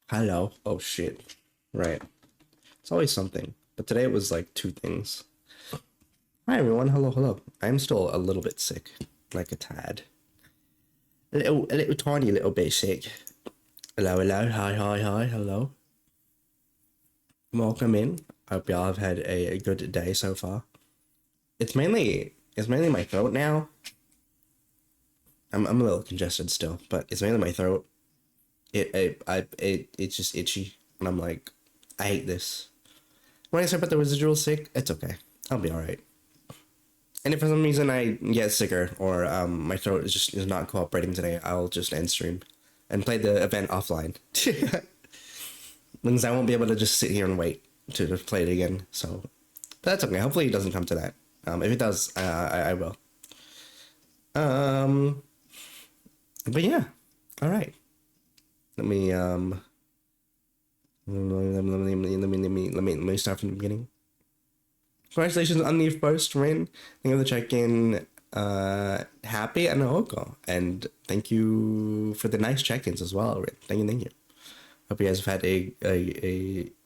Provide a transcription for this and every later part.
Hello. Oh shit. Right. It's always something. But today it was like two things. Hi everyone. Hello, hello. I'm still a little bit sick. Like a tad. A little tiny little bit sick. Hello, hello. Hi, hi, hi. Hello. Welcome in. Hope y'all have had a good day so far. It's mainly my throat now. I'm a little congested still, but it's mainly my throat. It's just itchy, and I'm like, I hate this. When I start about the residual sick, it's okay. I'll be all right. And if for some reason I get sicker or my throat is not cooperating today, I'll just end stream and play the event offline. Because I won't be able to just sit here and wait to play it again. So, but that's okay. Hopefully it doesn't come to that. If it does, I will. Um, but yeah, all right. Let me let me start from the beginning. Congratulations on the first win. Thank you for the check-in. Happy and Oko. And thank you for the nice check-ins as well, Rin. Thank you, thank you. Hope you guys have had a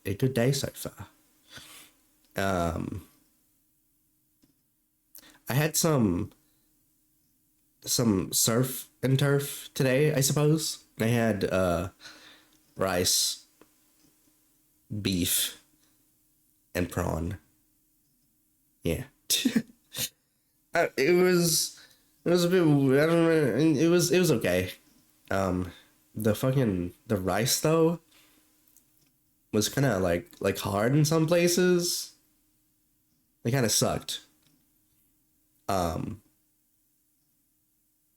good day so far. I had some surf and turf today, I suppose. I had rice, beef, and prawn. Yeah. It was a bit, I don't know, it was okay. The rice though was kind of like hard in some places. It kind of sucked. Um,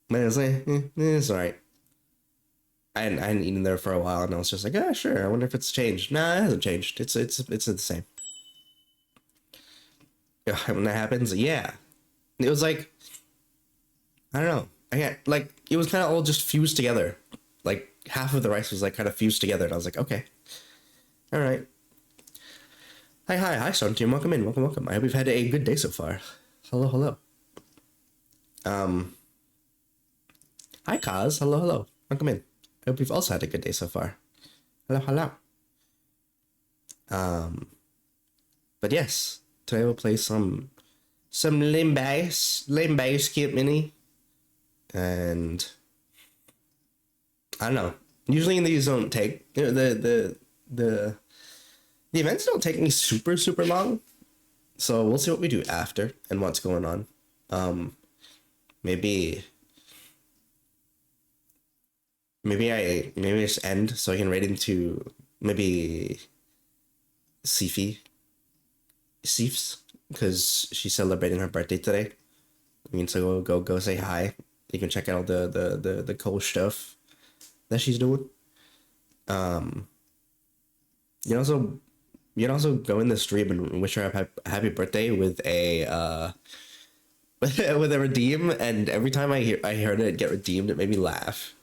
but it was like, it's alright. I hadn't eaten there for a while, and I was just like, ah, sure. I wonder if it's changed. Nah, it hasn't changed. It's the same. Yeah, when that happens, yeah, it was like I don't know. I can't like it was kind of all just fused together. Like half of the rice was like kind of fused together, and I was like, okay, all right. Hi, hi, hi, Stone Team. Welcome in. Welcome, welcome. I hope you've had a good day so far. Hello, hello. Um, Hi, Kaz. Hello, hello. Welcome in. I hope you've also had a good day so far. Hello, hello. Um, but yes, today we'll play some Limbus Skip Mini, and I don't know. Usually in these don't take the the events don't take me super long, so we'll see what we do after and what's going on. Um, maybe maybe I just end so I can raid into maybe Sifi Sifs because she's celebrating her birthday today. I mean, so go say hi. You can check out the cool stuff that she's doing. Um, you can also you can also go in the stream and wish her a happy birthday with a with a redeem. And every time I heard it get redeemed, it made me laugh.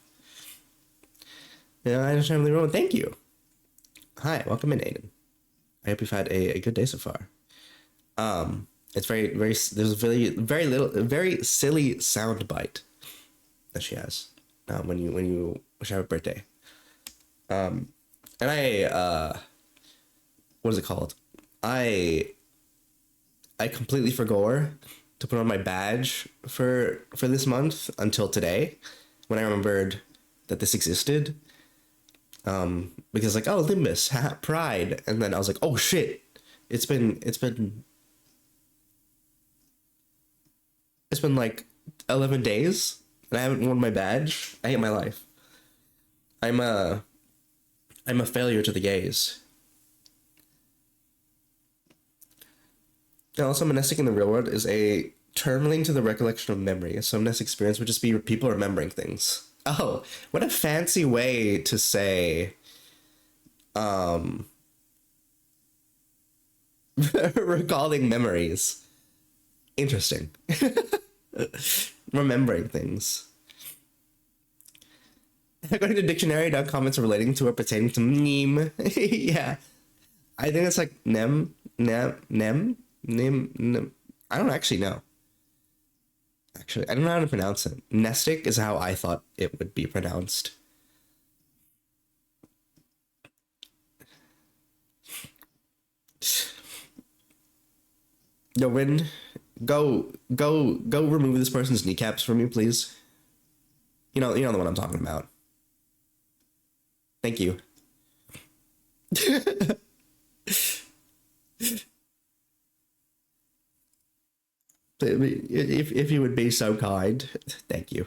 Yeah, I understand the room. Thank you. Hi, welcome in, Aiden. I hope you've had a good day so far. It's very there's a very little very silly sound bite that she has when you wish her a birthday. And what is it called? I I completely forgot to put on my badge for this month until today, when I remembered that this existed. Because like, oh, Limbus, Pride, and then I was like, oh shit, it's been it's been like 11 days and I haven't worn my badge. I hate my life. I'm a I'm a failure to the gays. And also, Mnestic in the real world is a term linked to the recollection of memory. So Mnestic experience would just be people remembering things. Oh, what a fancy way to say um recalling memories. Interesting. Remembering things. According to dictionary.com, it's relating to or pertaining to meme. Yeah. I think it's like nem. I don't actually know. Actually, I don't know how to pronounce it. Mnestic is how I thought it would be pronounced. Yo, Rin, go remove this person's kneecaps for me, please. You know the one I'm talking about. Thank you. If you would be so kind, thank you.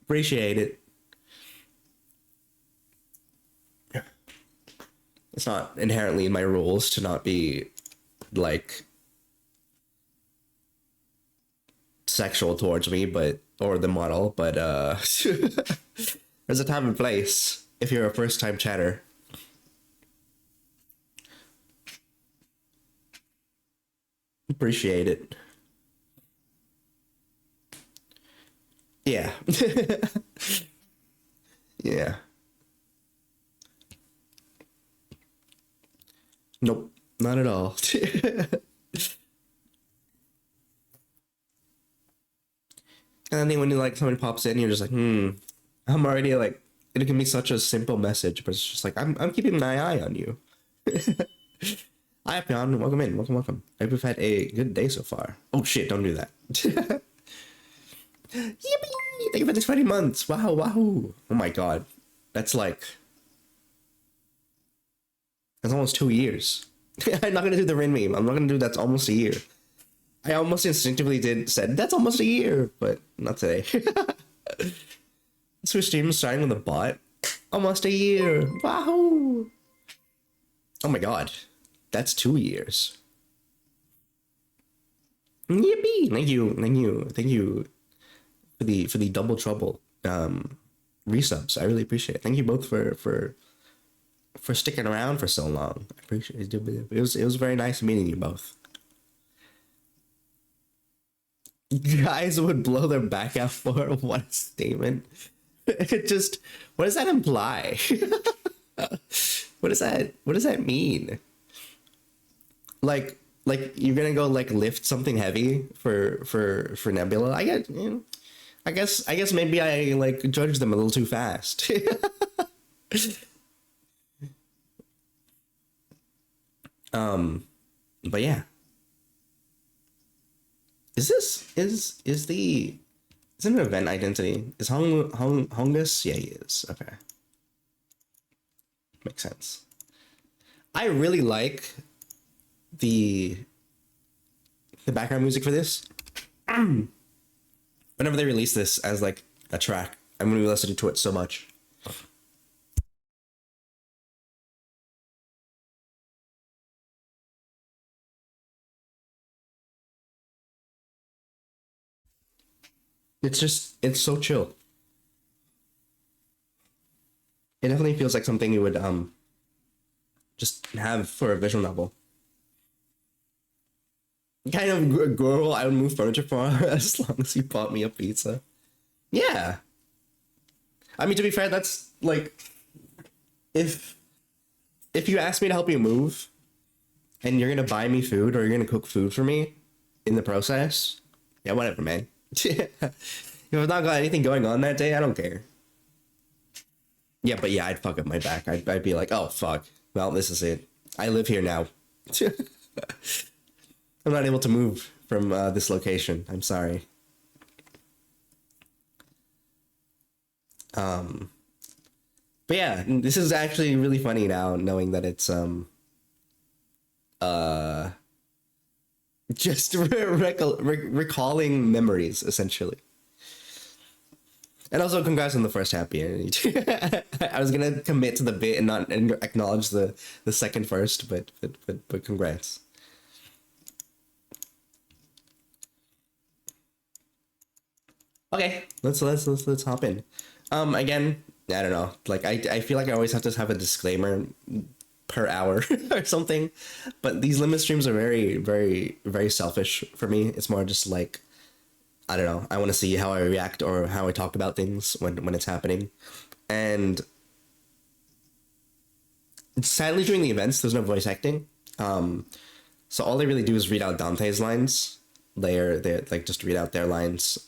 Appreciate it. It's not inherently in my rules to not be like sexual towards me, but or the model, but there's a time and place if you're a first time chatter. Appreciate it. Yeah. Yeah. Nope. Not at all. And then when you like somebody pops in, you're just like, I'm already like it can be such a simple message, but it's just like I'm keeping my eye on you. Hi, Pion. Welcome in. Welcome, welcome. I hope you've had a good day so far. Oh shit! Don't do that. Yippee! Thank you for the 20 months. Wow, wow. Oh my god, that's like that's almost 2 years. I'm not gonna do the Rin meme. I'm not gonna do that's almost a year. I almost instinctively said that's almost a year, but not today. So stream starting with a bot. Almost a year. Wow. Oh my god. That's 2 years. Yippee! Thank you, thank you, thank you for the double trouble resubs. I really appreciate it. Thank you both for sticking around for so long. I appreciate it. It was very nice meeting you both. Guys would blow their back out for what a statement. It just what does that imply? What does that mean? Like you're gonna go like lift something heavy for Nebula? I guess maybe I like judged them a little too fast. But yeah. Is it an event identity? Is Hongus? Yeah, he is. Okay. Makes sense. I really like the background music for this. Whenever they release this as like a track, I'm gonna be listening to it so much. It's so chill. It definitely feels like something you would just have for a visual novel. Kind of girl I would move furniture for as long as you bought me a pizza. Yeah. I mean, to be fair, that's like if if you ask me to help you move and you're gonna buy me food or you're gonna cook food for me in the process, yeah, whatever, man. If I've not got anything going on that day, I don't care. Yeah, but yeah, I'd fuck up my back. I'd be like, oh fuck. Well, this is it. I live here now. I'm not able to move from this location. I'm sorry. Um, but yeah, this is actually really funny now, knowing that it's uh just recalling memories essentially. And also, congrats on the first happy ending. I was gonna commit to the bit and not acknowledge the second first, but congrats. Okay, let's hop in. Again, I don't know. Like I feel like I always have to have a disclaimer per hour or something, but these limit streams are very selfish for me. It's more just like I don't know. I want to see how I react or how I talk about things when it's happening, and sadly during the events there's no voice acting. So all they really do is read out Dante's lines. They're like just read out their lines.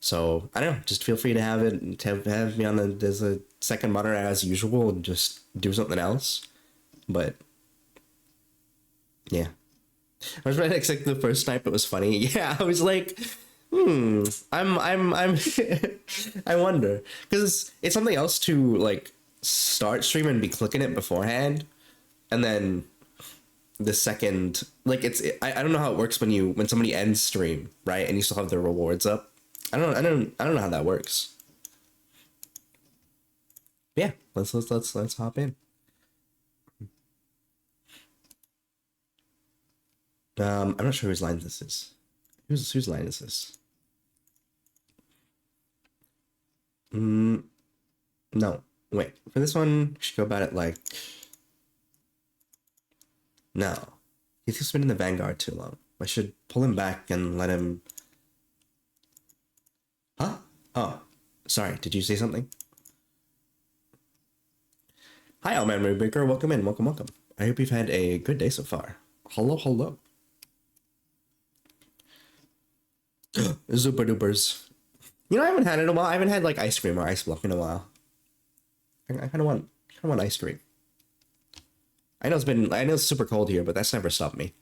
So I don't know. Just feel free to have it to have me on the as a second monitor as usual and just do something else. but yeah. I was trying to expect the first snipe. It was funny. Yeah, I was like, I'm I wonder, because it's something else to like start stream and be clicking it beforehand, and then the second, like I don't know how it works when somebody ends stream, right, and you still have their rewards up. I don't know how that works. Yeah, let's hop in. I'm not sure whose line this is. Whose line is this? No, wait. For this one, we should go about it like. No, he's been in the Vanguard too long. I should pull him back and let him. Huh? Oh, sorry. Did you say something? Hi, All Memory Breaker. Welcome in. Welcome, welcome. I hope you've had a good day so far. Hello, hello. Super dupers. You know, I haven't had it in a while. I haven't had like ice cream or ice block in a while. I kind of want ice cream. I know it's super cold here, but that's never stopped me.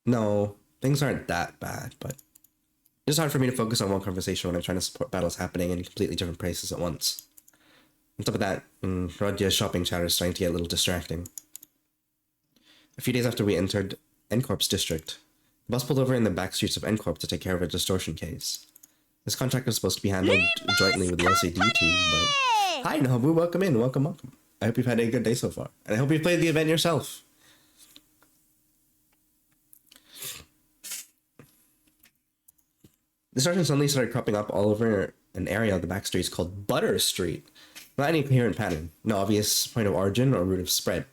No, things aren't that bad, but it's hard for me to focus on one conversation when I'm trying to support battles happening in completely different places at once. On top of that, Rodia's shopping chatter is starting to get a little distracting. A few days after we entered N-Corp's district, the bus pulled over in the back streets of N-Corp to take care of a distortion case. This contract was supposed to be handled jointly with the LCD team, but... Hi, Nobu, welcome in, welcome, welcome. I hope you've had a good day so far, and I hope you've played the event yourself. Distortion suddenly started cropping up all over an area of the back streets called Butter Street. Not any coherent pattern, no obvious point of origin or route of spread.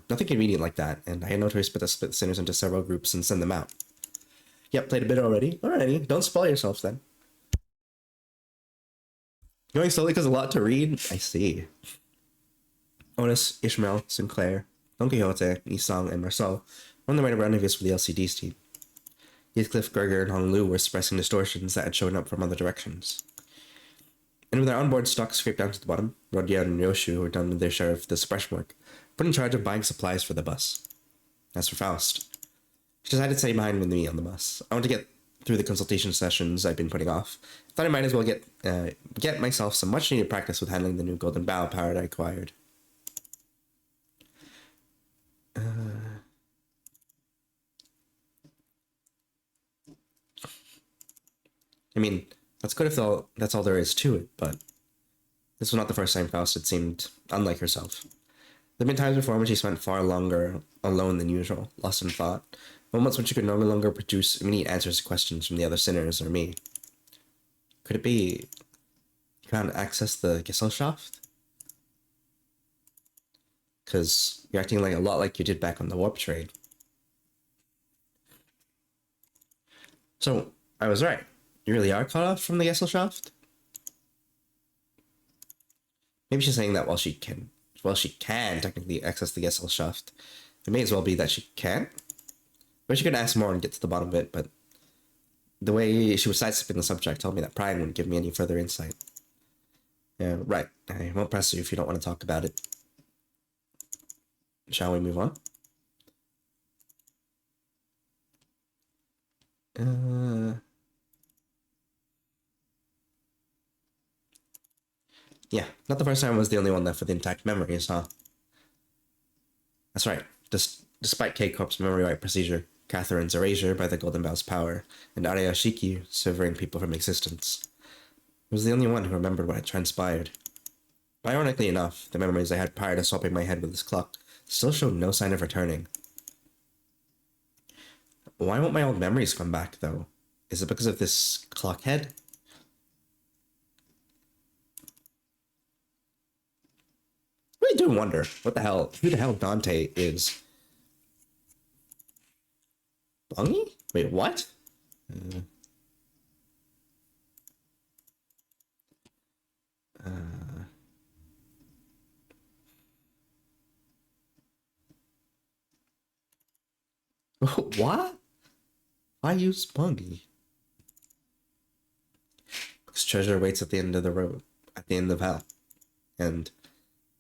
Nothing convenient like that, and I had no choice but to split the sinners into several groups and send them out. Yep, played a bit already. Alrighty, don't spoil yourselves then. Going slowly because a lot to read? I see. Otis, Ishmael, Sinclair, Don Quixote, Nisang, and Marcel were on the way to rendezvous for the LCD's team. Heathcliff, Gregor, and Hong Lu were suppressing distortions that had shown up from other directions. And with their onboard stock scraped down to the bottom, Rodia and Yoshu, who were done with their share of the suppression work, put in charge of buying supplies for the bus. As for Faust, she decided to stay behind with me on the bus. I want to get through the consultation sessions I've been putting off. Thought I might as well get myself some much needed practice with handling the new golden bow power I acquired. I mean, that's good if that's all there is to it, but this was not the first time Faust had seemed unlike herself. There had been times before when she spent far longer alone than usual, lost in thought, moments when she could no longer produce immediate answers to questions from the other sinners or me. Could it be you can't access the Gesellschaft? Because you're acting like a lot like you did back on the warp trade. So, I was right. You really are cut off from the Gesellschaft? Maybe she's saying that while she can technically access the Gesellschaft, it may as well be that she can't. But she could ask more and get to the bottom of it, but the way she was sidestepping the subject told me that prying wouldn't give me any further insight. Yeah, right. I won't press you if you don't want to talk about it. Shall we move on? Yeah, not the first time I was the only one left with intact memories, huh? That's right. Despite K-Corp's memory wipe procedure, Catherine's erasure by the Golden Bow's power, and Ariashiki severing people from existence, I was the only one who remembered what had transpired. But ironically enough, the memories I had prior to swapping my head with this clock still showed no sign of returning. Why won't my old memories come back, though? Is it because of this clock head? I really do wonder who the hell Dante is. Bungie? Wait, what? What? I use Bungie. Because treasure waits at the end of the road, at the end of hell. And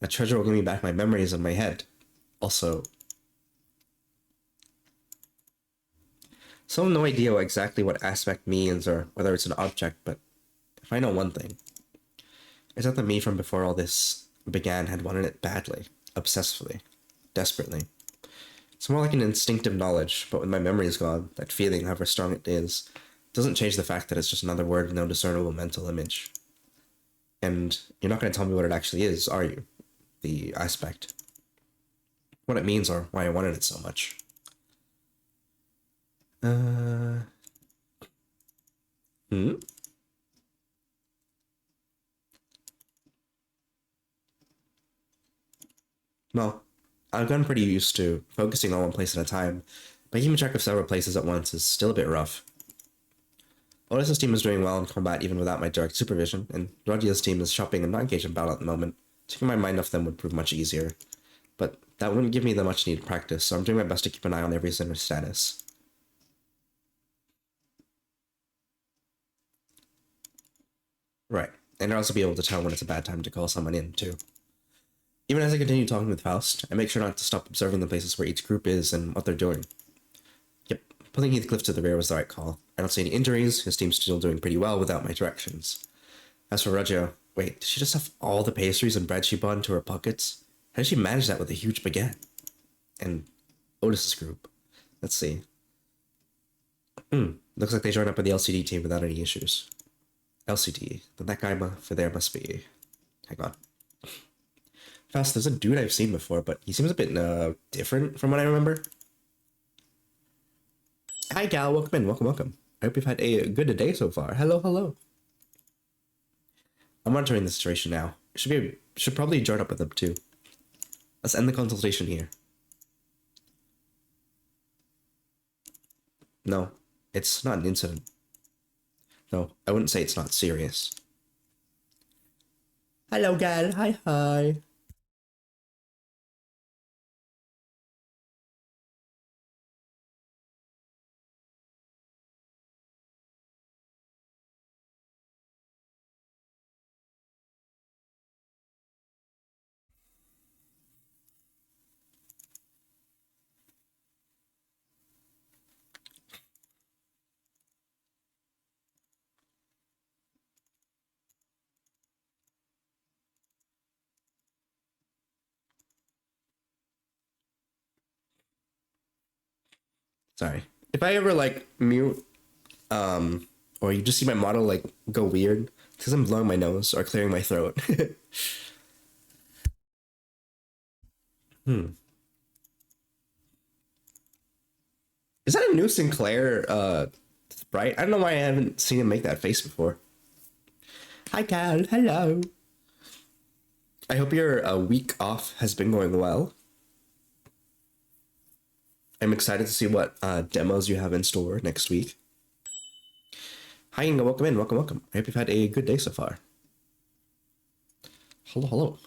That treasure will give me back my memories in my head. Also, so I have no idea exactly what aspect means or whether it's an object, but if I know one thing, it's that the me from before all this began had wanted it badly, obsessively, desperately. It's more like an instinctive knowledge, but when my memory is gone, that feeling, however strong it is, doesn't change the fact that it's just another word with no discernible mental image. And you're not going to tell me what it actually is, are you? The aspect. What it means or why I wanted it so much. Hmm? Well, I've gotten pretty used to focusing on one place at a time, but keeping track of several places at once is still a bit rough. Otis's team is doing well in combat even without my direct supervision, and Rodia's team is shopping and not engaged in battle at the moment. Taking my mind off them would prove much easier, but that wouldn't give me the much needed practice, so I'm doing my best to keep an eye on every sinner's status. Right, and I'd also be able to tell when it's a bad time to call someone in, too. Even as I continue talking with Faust, I make sure not to stop observing the places where each group is and what they're doing. Yep, pulling Heathcliff to the rear was the right call. I don't see any injuries, his team's still doing pretty well without my directions. As for Reggio, wait, did she just have all the pastries and bread she bought into her pockets? How did she manage that with a huge baguette? And Otis's group. Let's see. Looks like they joined up with the LCD team without any issues. LCD, then that guy for there must be... Hang on. Fast, there's a dude I've seen before, but he seems a bit different from what I remember. Hi, Gal. Welcome in. Welcome, welcome. I hope you've had a good day so far. Hello, hello. I'm monitoring the situation now. Should probably join up with them too. Let's end the consultation here. No, it's not an incident. No, I wouldn't say it's not serious. Hello, Gal. Hi, hi. Sorry. If I ever like mute, or you just see my model like go weird, because I'm blowing my nose or clearing my throat. Hmm. Is that a new Sinclair sprite? I don't know why I haven't seen him make that face before. Hi, Cal. Hello. I hope your week off has been going well. I'm excited to see what demos you have in store next week. Hi, Inga. Welcome in. Welcome, welcome. I hope you've had a good day so far. Hello, hello.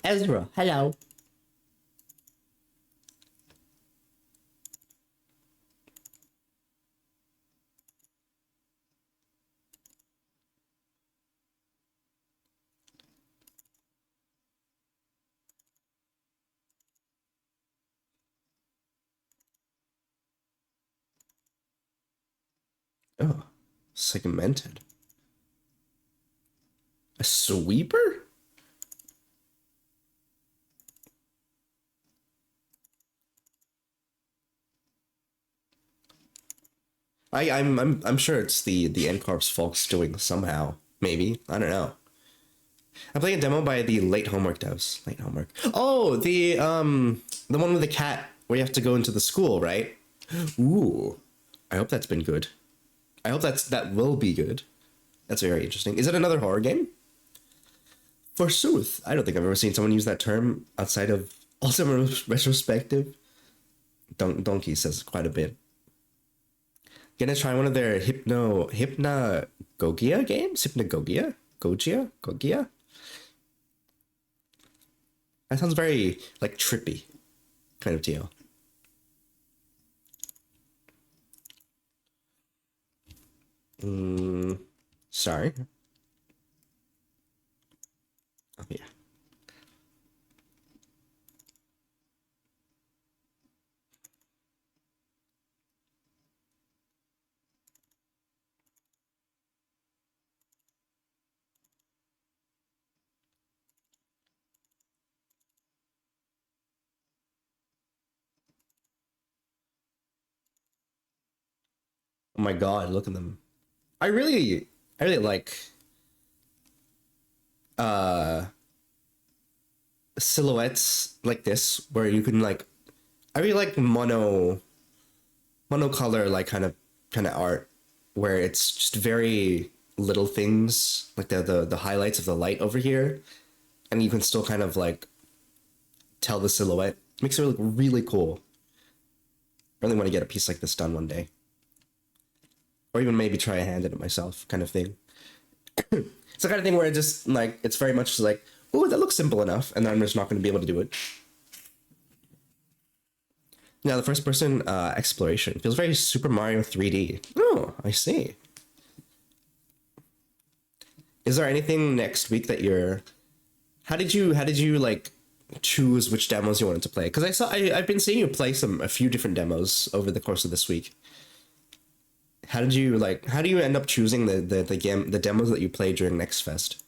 Ezra, hello. Oh, segmented. A sweeper? I'm sure it's the NCorp's folks doing somehow. Maybe. I don't know. I'm playing a demo by the Late Homework devs. Late Homework. Oh, the one with the cat where you have to go into the school, right? Ooh. I hope that's been good. I hope that will be good. That's very interesting. Is it another horror game? Forsooth. I don't think I've ever seen someone use that term outside of also retrospective. Donkey says quite a bit. Gonna try one of their hypnagogia games? Hypnagogia? Gogia? That sounds very like trippy kind of deal. Sorry. Oh yeah. Oh my god, look at them. I really like uh silhouettes like this where you can like I really like monocolor like kind of art where it's just very little things like the highlights of the light over here and you can still kind of like tell the silhouette. Makes it look really cool. I really want to get a piece like this done one day. Or even maybe try a hand at it myself kind of thing. It's the kind of thing where it just like it's very much like, oh, that looks simple enough, and then I'm just not going to be able to do it. Now the first person exploration feels very Super Mario 3D. Oh, I see. Is there anything next week that you're? How did you like choose which demos you wanted to play? Because I've been seeing you play a few different demos over the course of this week. How do you end up choosing the demos that you play during Next Fest?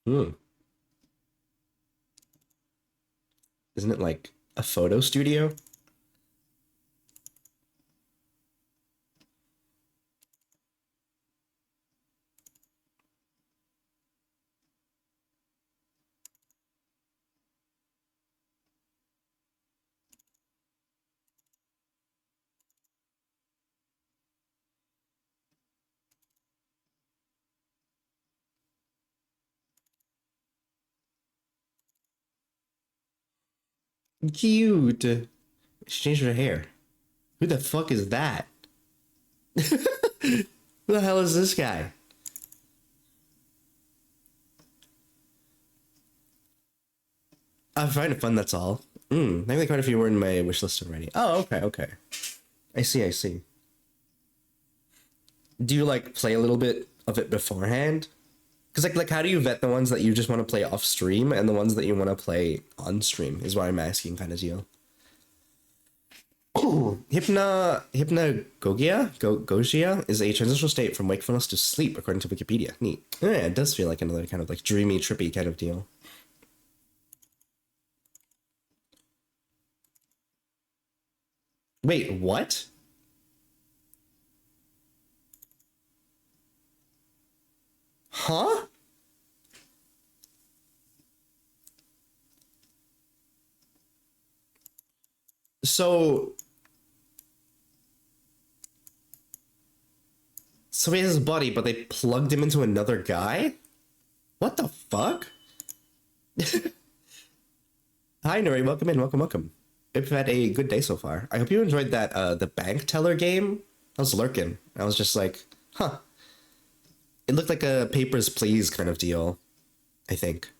Hmm. Isn't it like a photo studio? Cute. She changed her hair. Who the fuck is that? Who the hell is this guy? I find it fun, that's all. I think quite a few were in my wish list already. Oh, okay, okay. I see. Do you like play a little bit of it beforehand? Because like how do you vet the ones that you just want to play off stream and the ones that you want to play on stream is what I'm asking kind of deal. Hypnagogia is a transitional state from wakefulness to sleep, according to Wikipedia. Neat. Yeah, it does feel like another kind of like dreamy, trippy kind of deal. Wait, what? Huh? So, so he has his body, but they plugged him into another guy? What the fuck? Hi, Nuri. Welcome in. Welcome, welcome. Hope you've had a good day so far. I hope you enjoyed that, the bank teller game. I was lurking. I was just like, huh. It looked like a Papers, Please kind of deal, I think.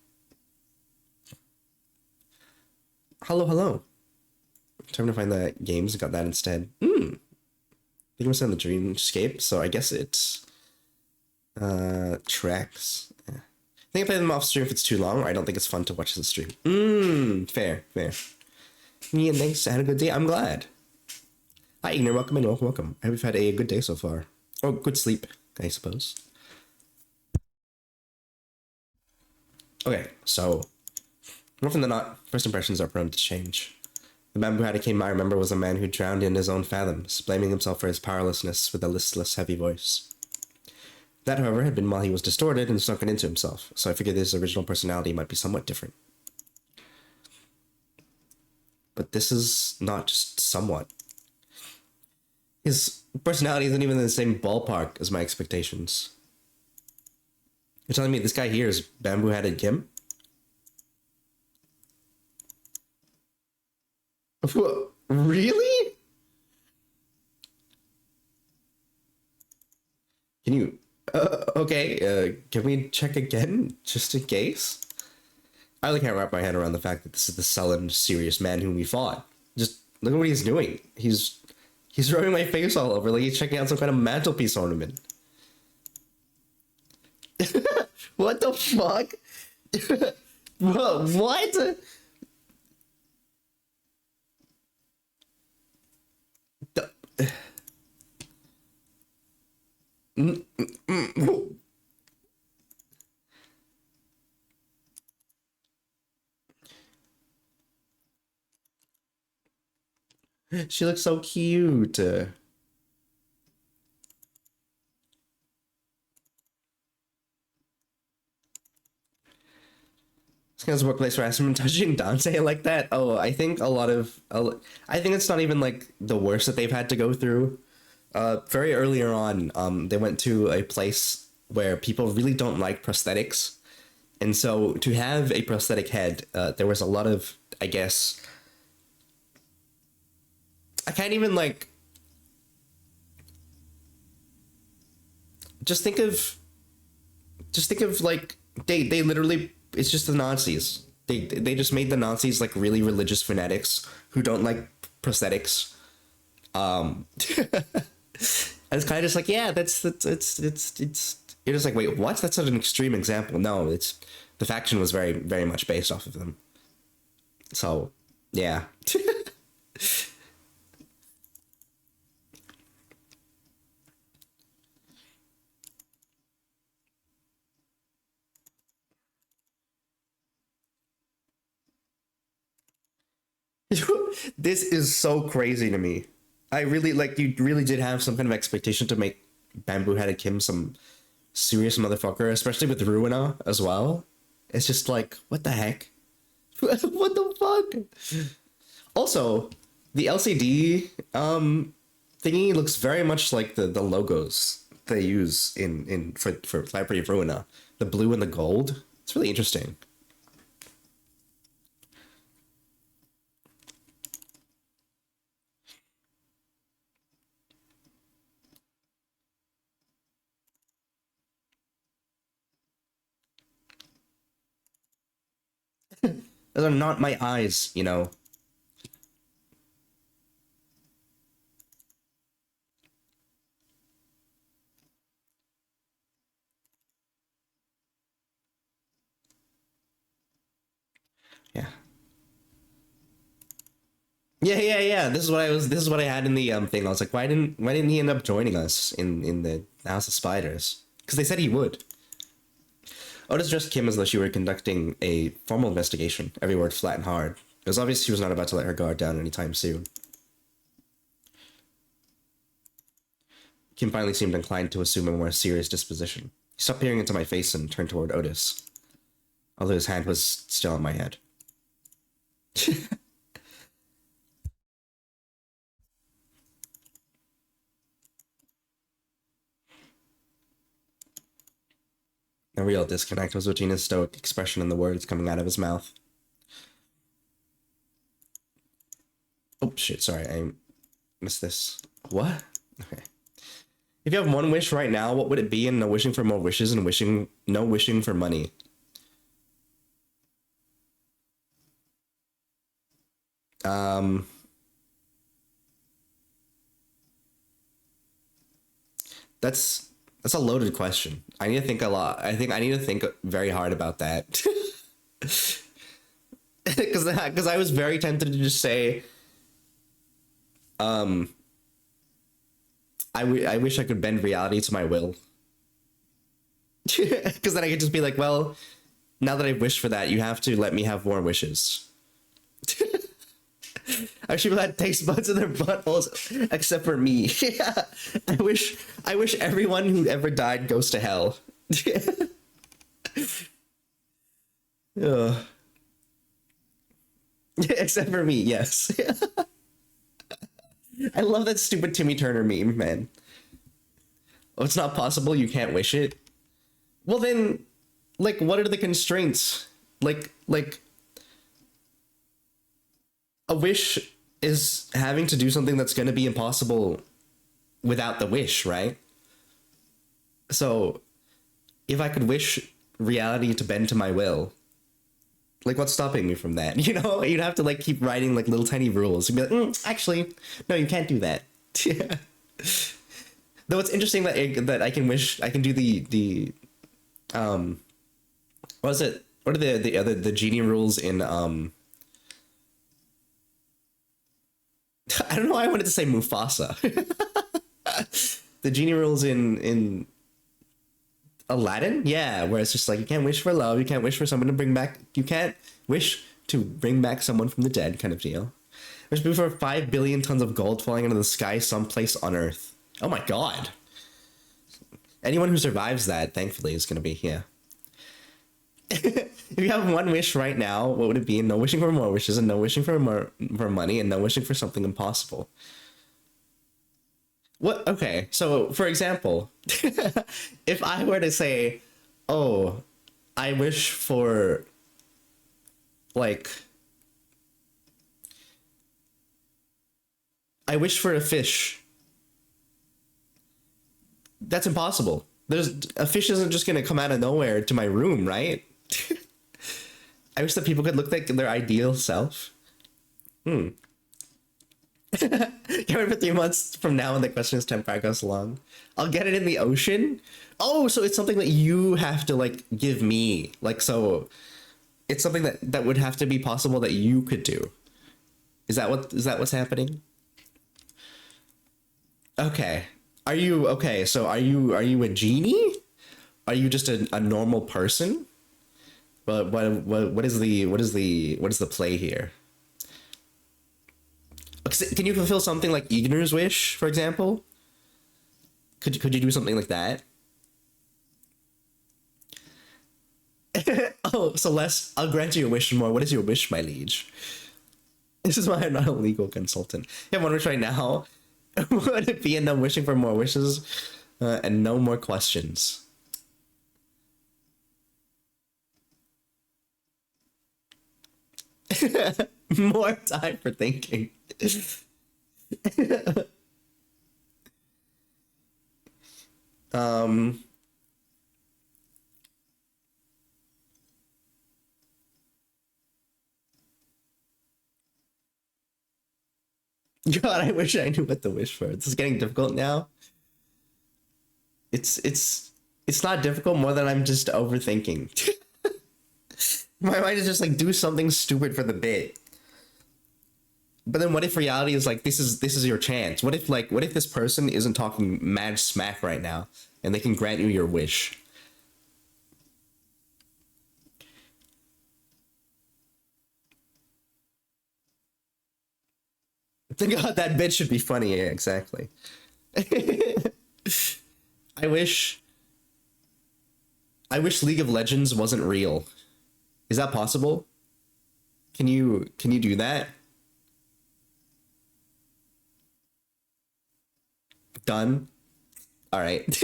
Hello, hello. Trying to find the games. Got that instead. I think I'm still in the Dreamscape, so I guess it's tracks. Yeah. I think I play them off stream if it's too long, or I don't think it's fun to watch the stream. Fair, fair. Yeah, thanks. I had a good day. I'm glad. Hi, Ignar. Welcome in. Welcome, welcome. I hope you've had a good day so far. Oh, good sleep, I suppose. Okay, so more often than not, first impressions are prone to change. The man who had came I remember was a man who drowned in his own fathoms, blaming himself for his powerlessness with a listless, heavy voice. That, however, had been while he was distorted and sunken into himself, so I figured his original personality might be somewhat different. But this is not just somewhat. His personality isn't even in the same ballpark as my expectations. You're telling me this guy here is bamboo-headed Kim? Really? Can you? Okay. Can we check again, just in case? I really can't wrap my head around the fact that this is the sullen, serious man whom we fought. Just look at what he's doing. He's rubbing my face all over like he's checking out some kind of mantelpiece ornament. What the fuck? What? She looks so cute. This guy's workplace harassment touching Dante like that. Oh, I think I think it's not even like the worst that they've had to go through. Very earlier on, they went to a place where people really don't like prosthetics. And so to have a prosthetic head, there was a lot of, I guess, I can't even like, just think of, like, they literally, it's just the Nazis. They just made the Nazis like really religious fanatics who don't like prosthetics. And it's kind of just like, yeah, it's you're just like, wait, what? That's not an extreme example. No, it's the faction was very, very much based off of them. So, yeah. This is so crazy to me. I really like you really did have some kind of expectation to make Bamboo Headed Kim some serious motherfucker, especially with Ruina as well. It's just like, what the heck? What the fuck? Also, the LCD thingy looks very much like the logos they use for Library of Ruina. The blue and the gold. It's really interesting. Those are not my eyes, you know. Yeah. Yeah. This is what I had in the thing. I was like, why didn't he end up joining us in the House of Spiders? Because they said he would. Otis dressed Kim as though she were conducting a formal investigation, every word flat and hard. It was obvious she was not about to let her guard down anytime soon. Kim finally seemed inclined to assume a more serious disposition. He stopped peering into my face and turned toward Otis, although his hand was still on my head. A real disconnect was between his stoic expression and the words coming out of his mouth. Oh shit, sorry, I missed this. What? Okay. If you have one wish right now, what would it be? And no wishing for more wishes and no wishing for money. Um that's a loaded question. I need to think a lot. I think I need to think very hard about that. Because I was very tempted to just say, um, I wish I could bend reality to my will. Because then I could just be like, well, now that I've wished for that, you have to let me have more wishes. I should have taste buds in their buttholes, except for me. Yeah. I wish everyone who ever died goes to hell. Ugh. Except for me, yes. I love that stupid Timmy Turner meme, man. Oh, it's not possible, you can't wish it. Well then, Like, what are the constraints? Like a wish is having to do something that's going to be impossible without the wish, right? So if I could wish reality to bend to my will, like what's stopping me from that? You know, you'd have to like keep writing like little tiny rules. You'd be like, actually, no, you can't do that. Yeah. Though it's interesting that that I can wish I can do the what is it? What are the other the genie rules in I don't know why I wanted to say Mufasa. The genie rules in Aladdin? Yeah, where it's just like you can't wish for love, you can't wish for someone to bring back, you can't wish to bring back someone from the dead, kind of deal. Wish for 5 billion tons of gold falling into the sky someplace on Earth. Oh my god. Anyone who survives that, thankfully, is gonna be, yeah. If you have one wish right now, what would it be? No wishing for more wishes, and no wishing for more for money, and no wishing for something impossible. What? Okay, so for example, if I were to say, "Oh, I wish for like, I wish for a fish," that's impossible. There's a fish isn't just gonna come out of nowhere to my room, right? I wish that people could look like their ideal self. Hmm. Can't wait for 3 months from now when the question is 10 paragraphs long. I'll get it in the ocean. Oh, so it's something that you have to like give me. Like so it's something that would have to be possible that you could do. Is that what's happening? Okay. Are you okay, so are you a genie? Are you just a normal person? But what is what is the play here? Can you fulfill something like Ignor's wish, for example? Could you do something like that? Oh, Celeste, I'll grant you a wish more. What is your wish, my liege? This is why I'm not a legal consultant. You have one wish right now. Would it be? And no wishing for more wishes, and no more questions. More time for thinking. um, God, I wish I knew what to wish for. This is getting difficult now. It's not difficult more than I'm just overthinking. My mind is just like do something stupid for the bit. But then what if reality is like this is your chance? What if this person isn't talking mad smack right now and they can grant you your wish? God, that bit should be funny. Yeah, exactly. I wish I wish League of Legends wasn't real. Is that possible? Can you do that? Done. All right.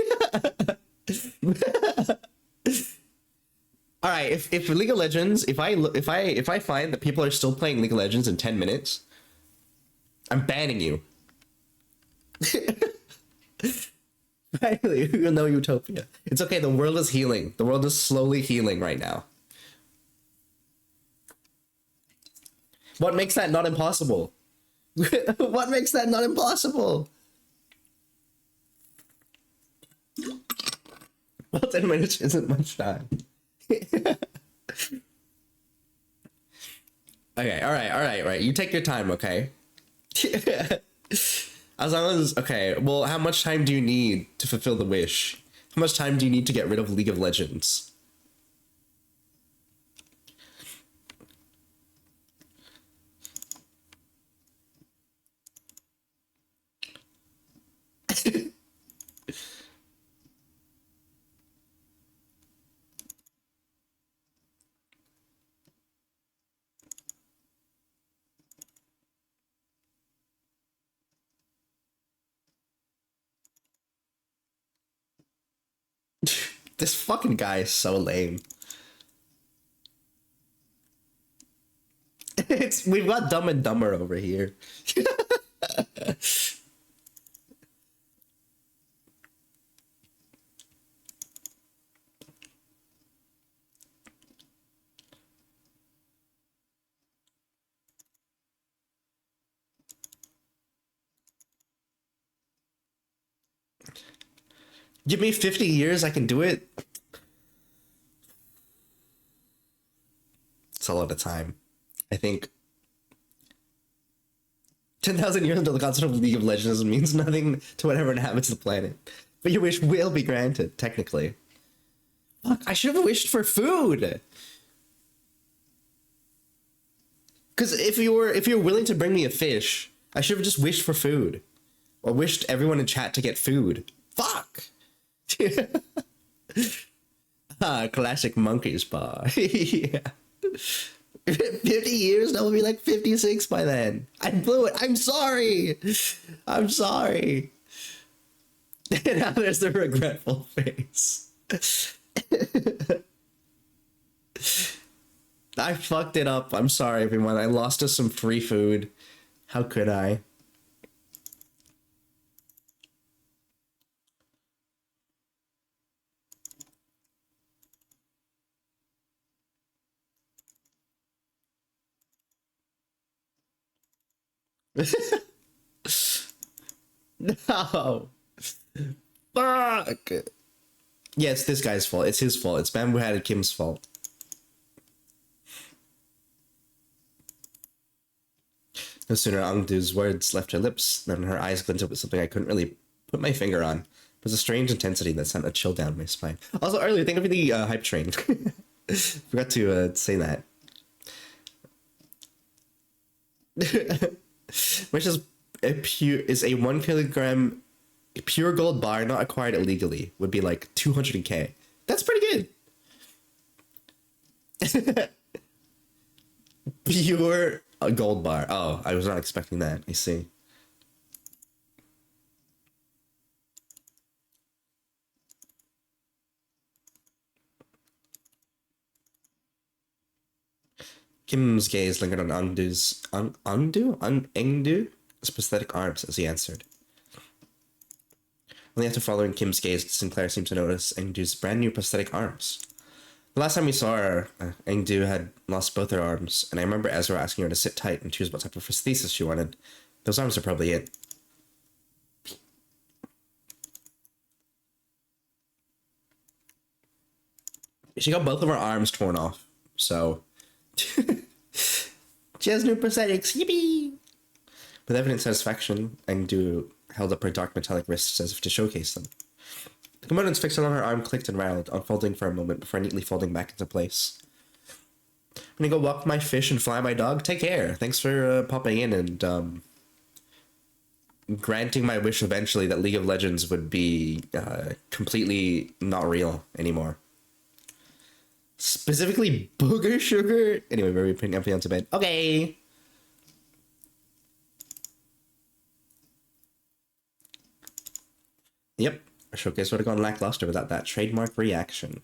All right. If League of Legends, if I find that people are still playing League of Legends in 10 minutes, I'm banning you. Finally, you know utopia. It's okay. The world is healing. The world is slowly healing right now. What makes that not impossible? What makes that not impossible? Well, 10 minutes isn't much time. Okay, all right. You take your time, okay? As long as, okay, well, how much time do you need to fulfill the wish? How much time do you need to get rid of League of Legends? This fucking guy is so lame. We've got Dumb and Dumber over here. Give me 50 years, I can do it. It's a lot of time. I think 10,000 years until the concept of League of Legends means nothing to whatever inhabits the planet. But your wish will be granted, technically. Fuck, I should have wished for food. Because if you're willing to bring me a fish, I should have just wished for food. Or wished everyone in chat to get food. Fuck! Classic monkey's paw. Yeah. 50 years, that will be like 56 by then. I blew it. I'm sorry. I'm sorry. And now there's the regretful face. I fucked it up. I'm sorry, everyone. I lost us some free food. How could I? No. Fuck. Yeah, it's this guy's fault. It's his fault. It's Bamboo Hatted Kim's fault. No sooner Angdu's words left her lips than her eyes glinted with something I couldn't really put my finger on. It was a strange intensity that sent a chill down my spine. Also, earlier, think of the hype train. Forgot to say that. Which is a 1 kilogram pure gold bar not acquired illegally. Would be like 200k. That's pretty good. Pure gold bar. Oh, I was not expecting that. I see. Kim's gaze lingered on Engdu's prosthetic arms as he answered. Only after following Kim's gaze, Sinclair seemed to notice Engdu's brand new prosthetic arms. The last time we saw her, Engdu had lost both her arms, and I remember Ezra asking her to sit tight and choose what type of prosthesis she wanted. Those arms are probably it. She got both of her arms torn off, so... She has new prosthetics, yippee! With evident satisfaction, Engdu held up her dark metallic wrists as if to showcase them. The components fixed on her arm clicked and rattled, unfolding for a moment before neatly folding back into place. I'm gonna go walk my fish and fly my dog. Take care. Thanks for popping in and granting my wish eventually that League of Legends would be completely not real anymore. Specifically booger sugar. Anyway, we're putting everything onto bed. Okay. Yep. Our showcase would have gone lackluster without that trademark reaction.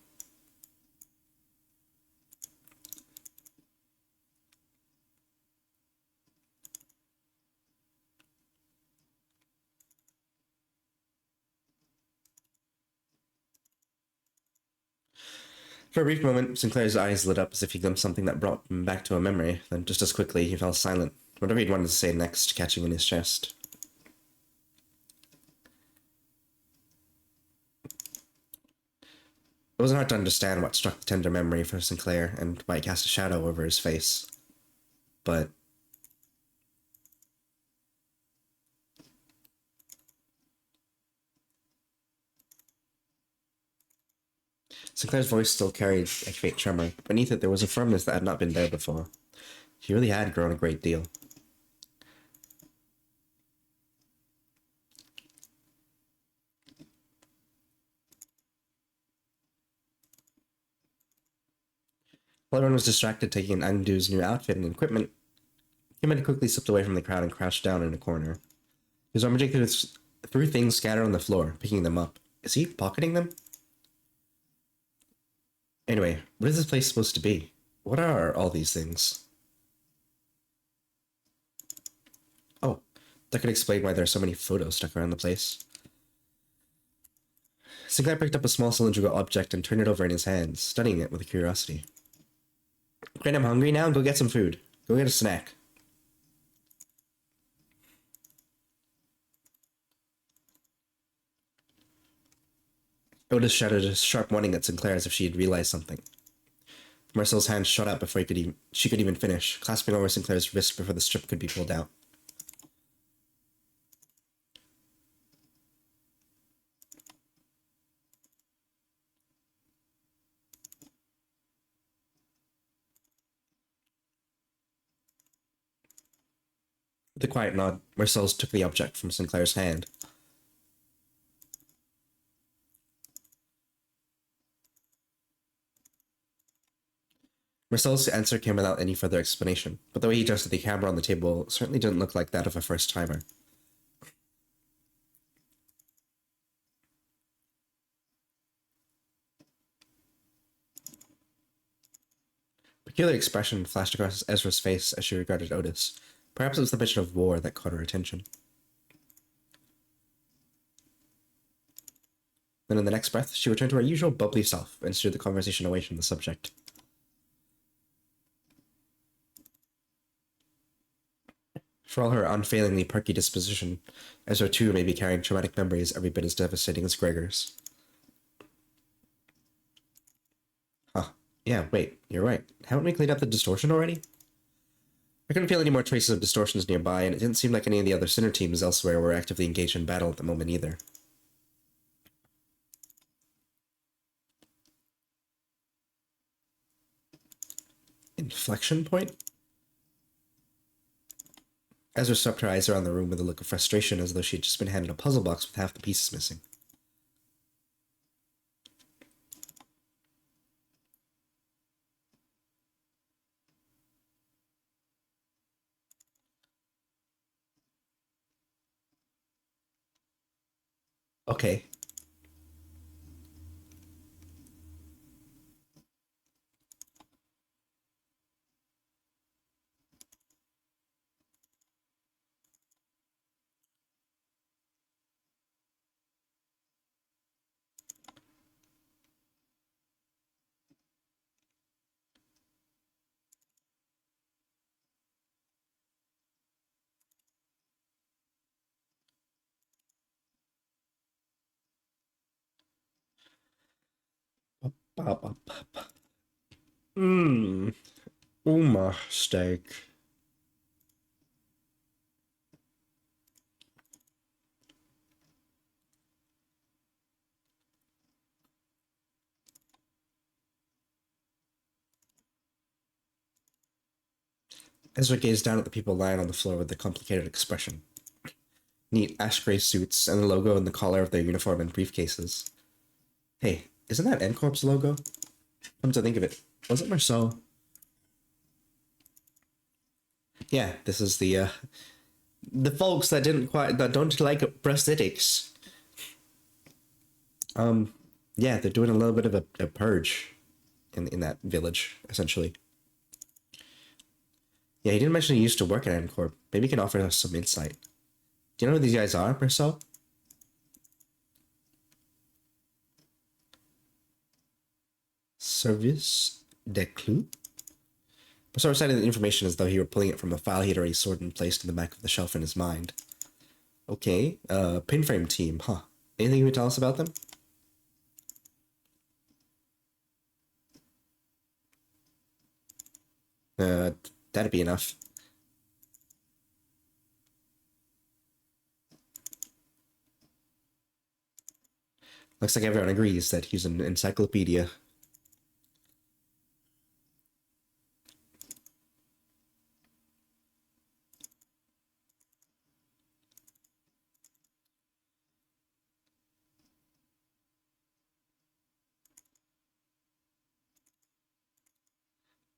For a brief moment, Sinclair's eyes lit up as if he glimpsed something that brought him back to a memory, then just as quickly he fell silent, whatever he'd wanted to say next catching in his chest. It wasn't hard to understand what struck the tender memory for Sinclair and why it cast a shadow over his face. But... Sinclair's voice still carried a faint tremor. Beneath it, there was a firmness that had not been there before. He really had grown a great deal. While everyone was distracted taking in Angdu's new outfit and equipment, Kim had quickly slipped away from the crowd and crouched down in a corner. He was rummaging through things scattered on the floor, picking them up. Is he pocketing them? Anyway, what is this place supposed to be? What are all these things? That could explain why there are so many photos stuck around the place. Sinclair picked up a small cylindrical object and turned it over in his hands, studying it with curiosity. Great, I'm hungry now. Go get some food. Go get a snack. Otis shouted a sharp warning at Sinclair as if she had realized something. Marcel's hand shot out before she could even finish, clasping over Sinclair's wrist before the strip could be pulled out. With a quiet nod, Marcel took the object from Sinclair's hand. Marcel's answer came without any further explanation, but the way he adjusted the camera on the table certainly didn't look like that of a first-timer. A peculiar expression flashed across Ezra's face as she regarded Otis. Perhaps it was the mention of war that caught her attention. Then in the next breath, she returned to her usual bubbly self and steered the conversation away from the subject. For all her unfailingly perky disposition, Ezra too may be carrying traumatic memories every bit as devastating as Gregor's. Huh. Yeah, wait, you're right. Haven't we cleaned up the distortion already? I couldn't feel any more traces of distortions nearby, and it didn't seem like any of the other center teams elsewhere were actively engaged in battle at the moment either. Inflection point? Ezra swept her eyes around the room with a look of frustration as though she had just been handed a puzzle box with half the pieces missing. Okay. Mmm. Uma steak. Ezra gazed down at the people lying on the floor with a complicated expression. Neat ash gray suits and the logo in the collar of their uniform and briefcases. Hey, isn't that N-Corp's logo? Come to think of it, was it Marceau? Yeah, this is the folks that don't like prosthetics. Yeah, they're doing a little bit of a purge in that village, essentially. Yeah, he didn't mention he used to work at N-Corp. Maybe he can offer us some insight. Do you know who these guys are, Marceau? Service de Clou? Marceau recited the information as though he were pulling it from a file he had already sorted and placed in the back of the shelf in his mind. Okay, pinframe team, huh? Anything you can tell us about them? That'd be enough. Looks like everyone agrees that he's an encyclopedia.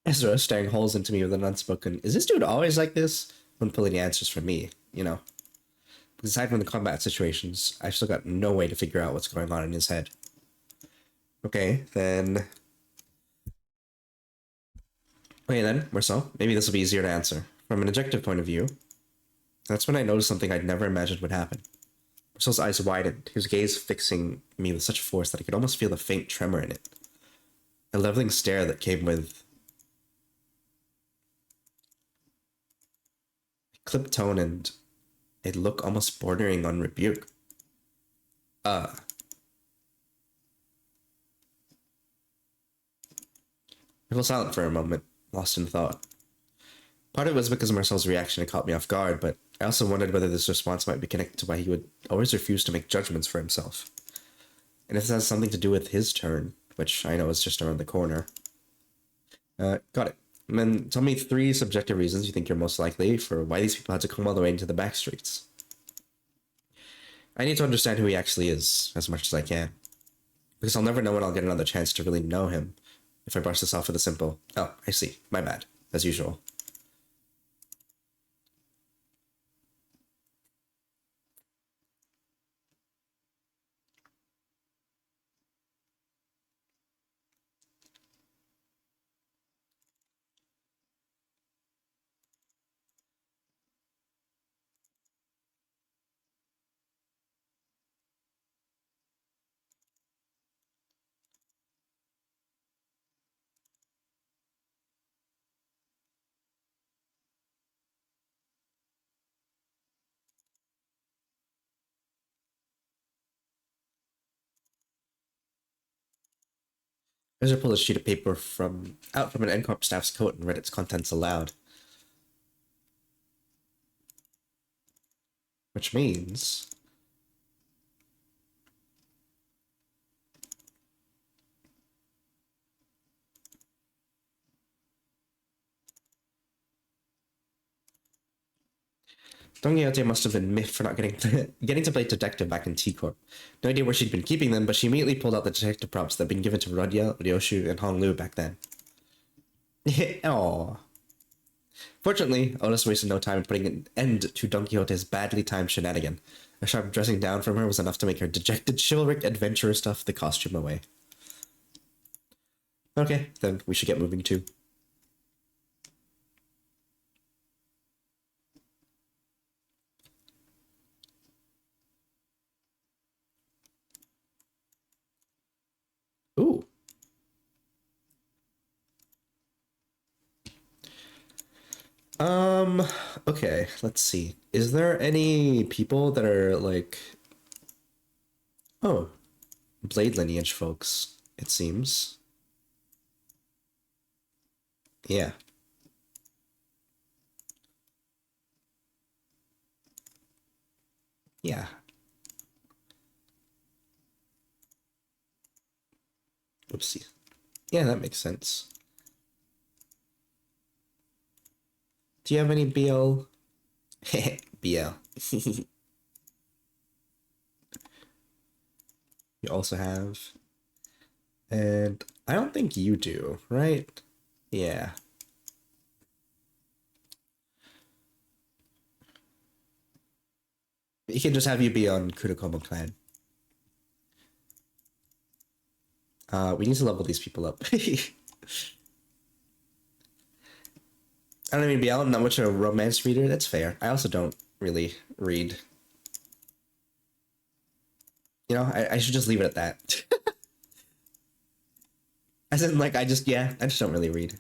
Ezra staring holes into me with an unspoken, is this dude always like this? When pulling answers from me, you know. Because aside from the combat situations, I've still got no way to figure out what's going on in his head. Okay, then... Okay then, Marcel, maybe this will be easier to answer. From an objective point of view, That's when I noticed something I'd never imagined would happen. Marcel's eyes widened, his gaze fixing me with such force that I could almost feel a faint tremor in it. A leveling stare that came with a clipped tone and a look almost bordering on rebuke. I fell silent for a moment, lost in thought. Part of it was because Marcel's reaction had caught me off guard, but I also wondered whether this response might be connected to why he would always refuse to make judgments for himself. And if this has something to do with his turn, which I know is just around the corner. Got it. And then tell me 3 subjective reasons you think you're most likely for why these people had to come all the way into the back streets. I need to understand who he actually is as much as I can. Because I'll never know when I'll get another chance to really know him if I brush this off with a simple, "Oh, I see. My bad," as usual. Ezra pulled a sheet of paper out from an NCORP staff's coat and read its contents aloud. Which means... Don Quixote must have been miffed for not getting to play detective back in T-Corp. No idea where she'd been keeping them, but she immediately pulled out the detective props that had been given to Rodya, Ryoshu, and Hong Lu back then. Aww. Fortunately, Otis wasted no time in putting an end to Don Quixote's badly timed shenanigan. A sharp dressing down from her was enough to make her dejected, chivalric adventurer stuff the costume away. Okay, then we should get moving too. Ooh. Okay, let's see. Is there any people that are like... Oh, Blade lineage folks, it seems. Yeah. Yeah. Oopsie. Yeah, that makes sense. Do you have any BL? BL. You also have... And I don't think you do, right? Yeah. He can just have you be on Kurokomo Clan. We need to level these people up. I don't even be out, I'm not much of a romance reader, that's fair. I also don't really read. You know, I should just leave it at that. As in, like, I just don't really read.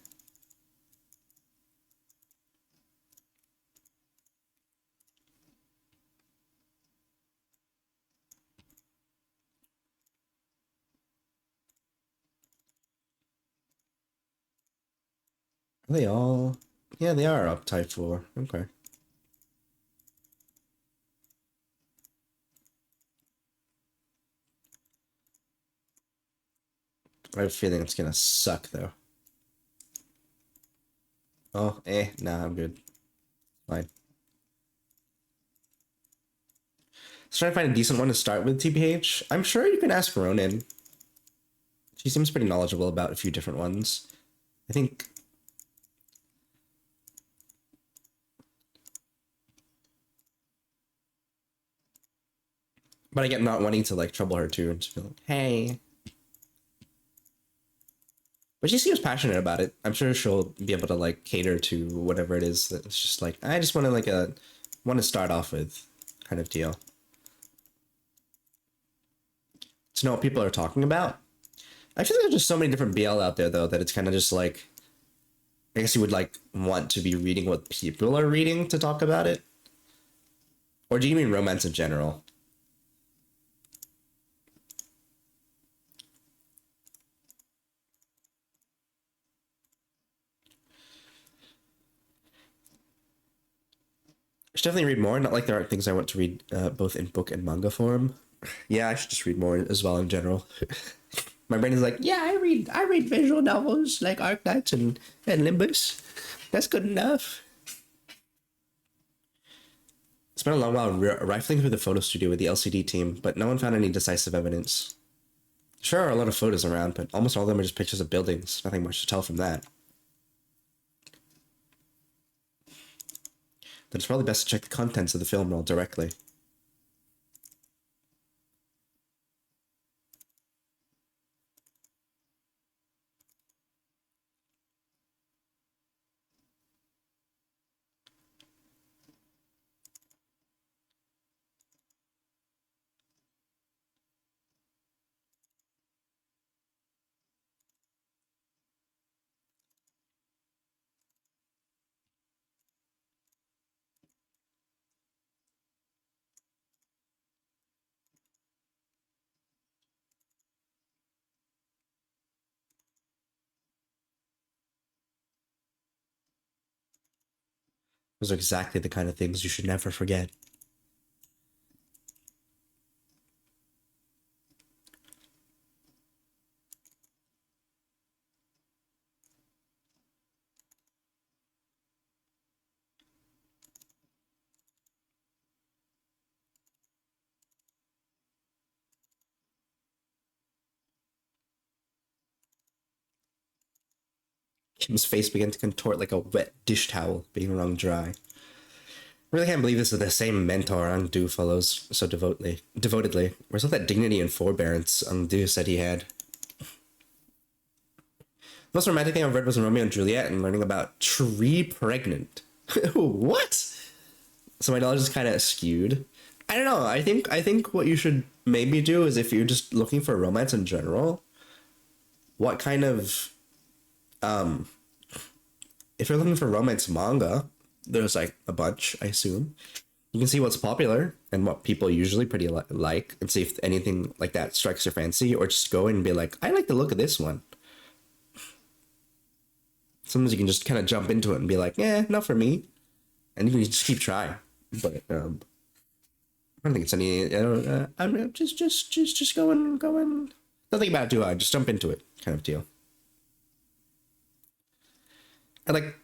Are they all? Yeah, they are up type 4. Okay. I have a feeling it's gonna suck, though. Oh, nah, I'm good. Fine. Let's try to find a decent one to start with, TBH. I'm sure you can ask Ronin. She seems pretty knowledgeable about a few different ones. I think... But I get not wanting to, like, trouble her, too, and just be like, hey... But she seems passionate about it. I'm sure she'll be able to, like, cater to whatever it is. That's just like, I just want to, like, a want to start off with kind of deal. To know what people are talking about. I feel like there's just so many different BL out there though that it's kind of just like, I guess you would like want to be reading what people are reading to talk about it. Or do you mean romance in general? I should definitely read more. Not like there aren't things I want to read both in book and manga form. Yeah, I should just read more as well in general. My brain is like, yeah, I read visual novels like Arknights and Limbus. That's good enough. Spent a long while rifling through the photo studio with the LCD team, but no one found any decisive evidence. Sure are a lot of photos around, but almost all of them are just pictures of buildings. Nothing much to tell from that. Then it's probably best to check the contents of the film roll directly. Those are exactly the kind of things you should never forget. Kim's face began to contort like a wet dish towel being wrung dry. I really can't believe this is the same mentor Ungdu follows so devotedly. Where's all that dignity and forbearance Ungdu said he had? The most romantic thing I've read was in Romeo and Juliet and learning about tree pregnant. What? So my knowledge is kind of skewed. I don't know. I think what you should maybe do is if you're just looking for romance in general, what kind of if you're looking for romance manga, there's like a bunch, I assume. You can see what's popular and what people usually pretty like and see if anything like that strikes your fancy, or just go and be like, I like the look of this one. Sometimes you can just kind of jump into it and be like, yeah, not for me. And you can just keep trying. But I don't think it's any, I'm just going. Nothing about it too hard. Just jump into it kind of deal. I like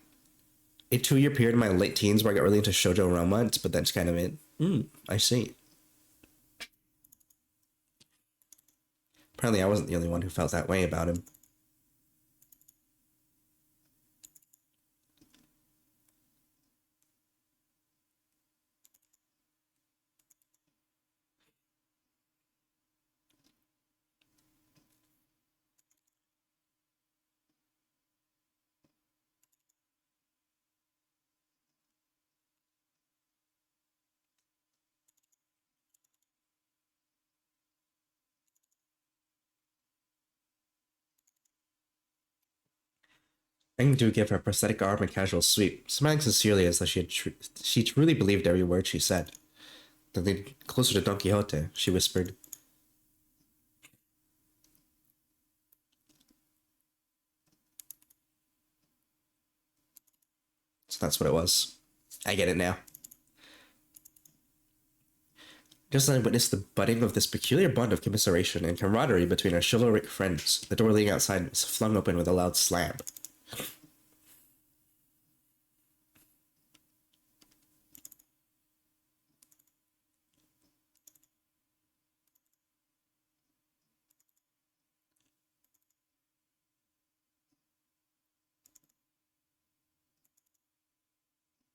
a 2-year period in my late teens where I got really into shoujo romance, but that's kind of it. I see. Apparently I wasn't the only one who felt that way about him. Engdu gave her a prosthetic arm a casual sweep, smiling sincerely as though she truly believed every word she said. Then leaning closer to Don Quixote, she whispered, so that's what it was. I get it now. Just then I witnessed the budding of this peculiar bond of commiseration and camaraderie between our chivalric friends. The door leading outside was flung open with a loud slam.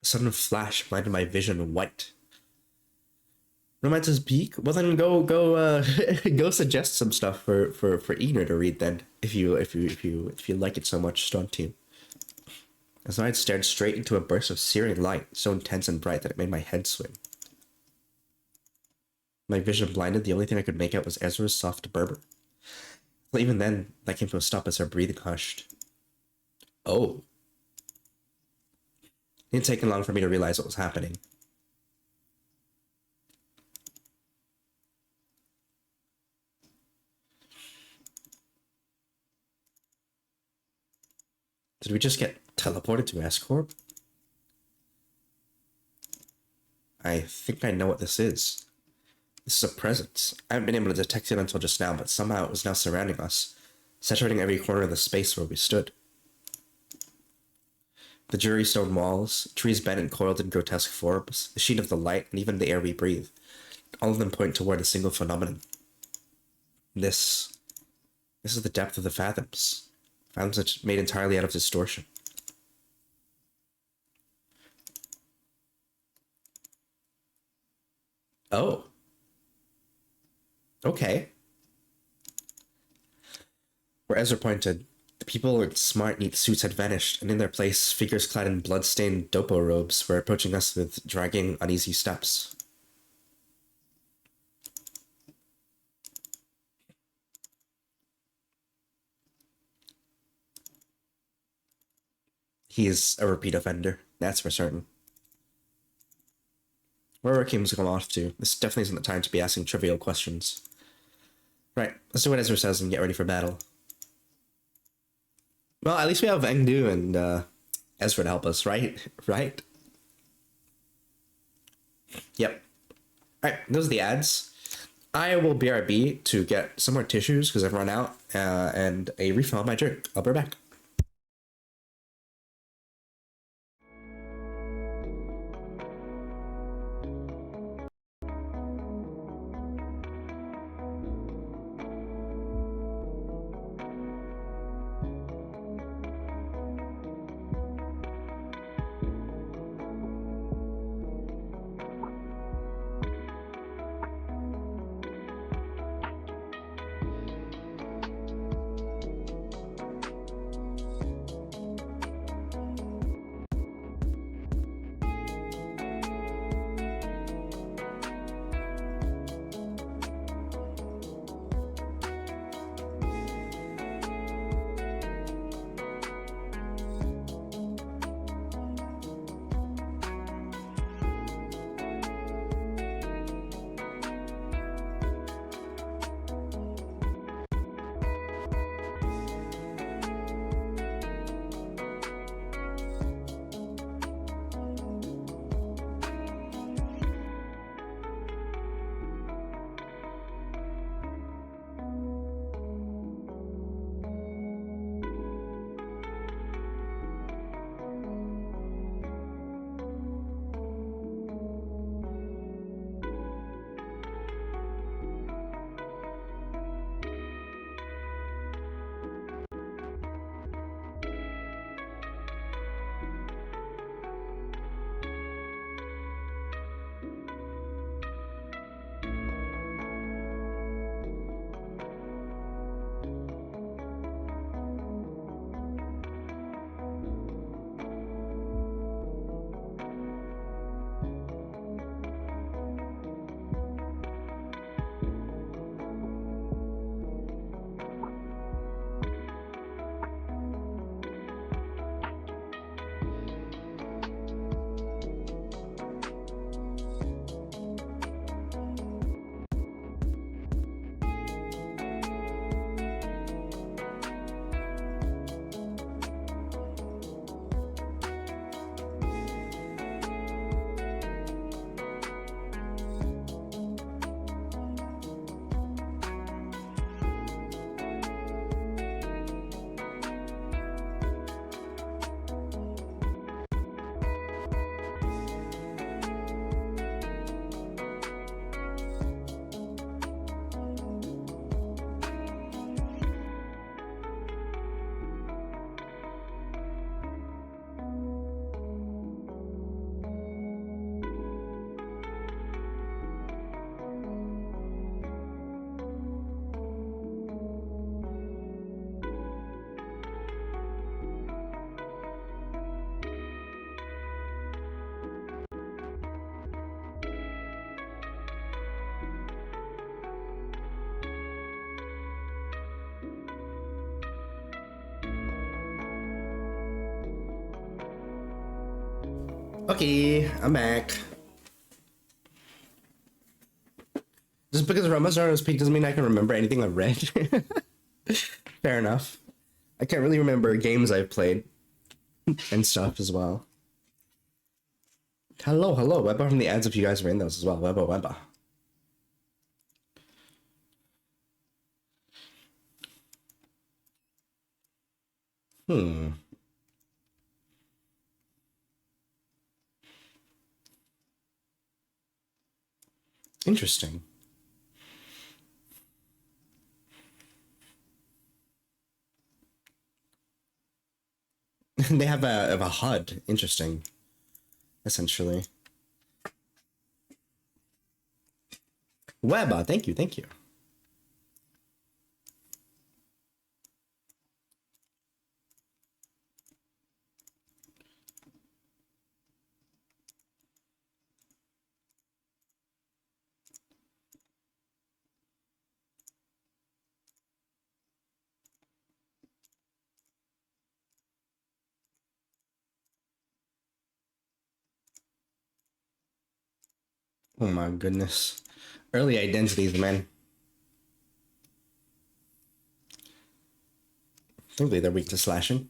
A sudden flash blinded my vision white. Romance's peak? Well then go go suggest some stuff for Ener to read then, if you like it so much, Strong Team. as though I'd stared straight into a burst of searing light, so intense and bright that it made my head swim. My vision blinded, the only thing I could make out was Ezra's soft murmur. Well, even then, that came to a stop as her breathing hushed. Oh. It didn't take long for me to realize what was happening. Did we just get teleported to S-Corp? I think I know what this is. This is a presence. I haven't been able to detect it until just now, but somehow it was now surrounding us, saturating every corner of the space where we stood. The dreary stone walls, trees bent and coiled in grotesque forms, the sheen of the light, and even the air we breathe, all of them point toward a single phenomenon. This is the depth of the fathoms. Fathoms that's made entirely out of distortion. Oh. Okay. Where Ezra pointed, the people in smart, neat suits had vanished, and in their place, figures clad in blood-stained dopo robes were approaching us with dragging, uneasy steps. He is a repeat offender, that's for certain. Where are Kim's going off to? This definitely isn't the time to be asking trivial questions. Right, let's do what Ezra says and get ready for battle. Well, at least we have Engdu and Ezra to help us, right? Right? Yep. Alright, those are the ads. I will BRB to get some more tissues because I've run out, and a refill on my drink. I'll be right back. Okay, I'm back. Just because Ramazan is peak doesn't mean I can remember anything I've read. Fair enough. I can't really remember games I've played and stuff as well. Hello, hello. Webba from the ads if you guys are in those as well. Webba, webba. Hmm. Interesting. They have a HUD. Interesting. Essentially. Webba, thank you, thank you. Oh my goodness. Early identities, man. Thankfully, they're weak to slashing.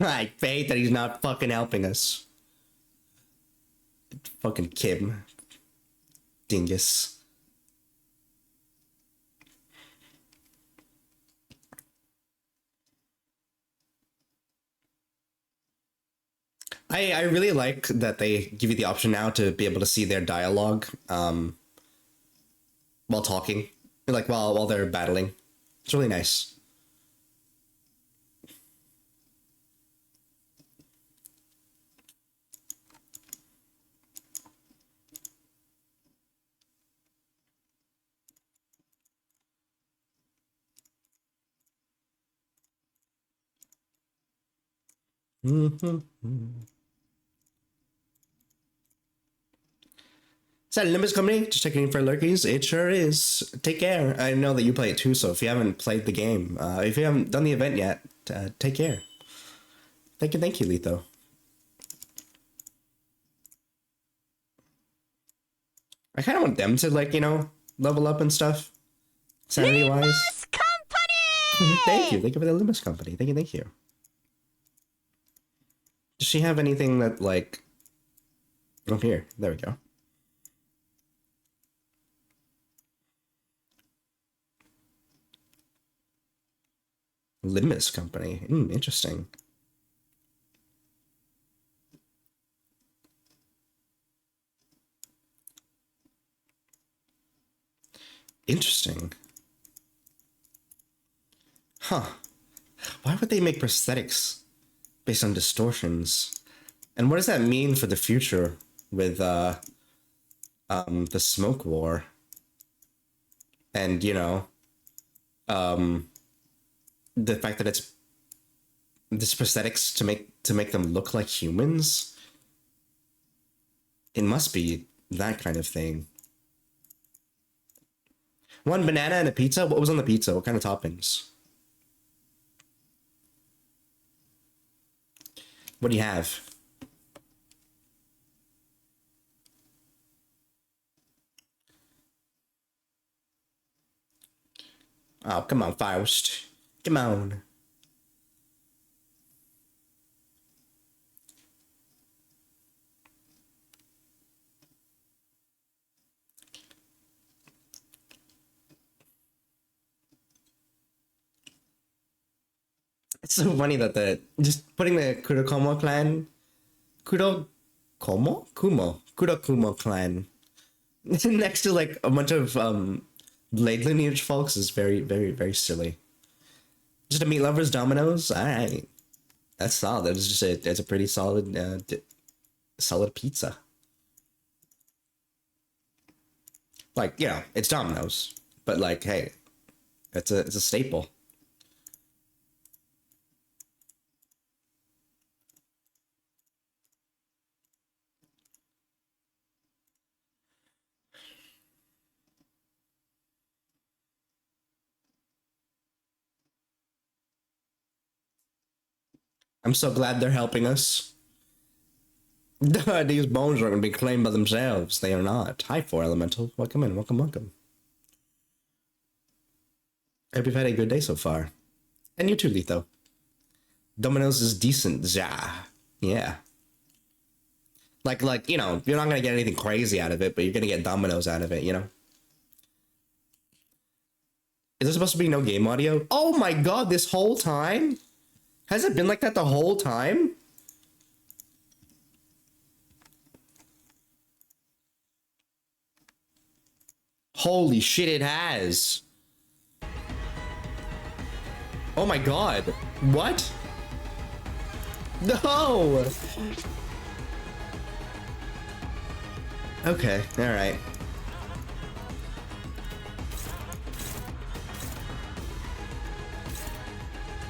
I hate that he's not fucking helping us. Fucking Kim. Dingus. I really like that they give you the option now to be able to see their dialogue while talking. Like while they're battling. It's really nice. Is that Limbus Company? Just checking in for lurkies. It sure is. Take care. I know that you play it too, so if you haven't played the game, if you haven't done the event yet, take care. Thank you, Letho. I kind of want them to, like, level up and stuff. Sanity wise. Company! Thank you for the Limbus Company. Thank you. Does she have anything that, like... Oh, here. There we go. Limbus Company. Interesting. Interesting. Huh. Why would they make prosthetics based on distortions? And what does that mean for the future with the smoke war? And, the fact that it's this prosthetics to make them look like humans? It must be that kind of thing. One banana and a pizza? What was on the pizza? What kind of toppings? What do you have? Oh, come on, Faust. Come on. It's so funny that just putting the Kurokomo clan, Kurokumo clan next to like a bunch of Blade lineage folks is very, very, very silly. Just a meat lovers Domino's. All right, that's solid. It's a pretty solid solid pizza. Like, it's Domino's, but like, hey, it's a staple. I'm so glad they're helping us. These bones are going to be claimed by themselves. They are not. Hi, 4 Elemental. Welcome in. Welcome, welcome. I hope you've had a good day so far. And you too, Letho. Domino's is decent. Yeah. Like, you know, you're not going to get anything crazy out of it, but you're going to get Domino's out of it, you know? Is there supposed to be no game audio? Oh my god, this whole time? Has it been like that the whole time? Holy shit, it has. Oh my god. What? No! Okay, alright.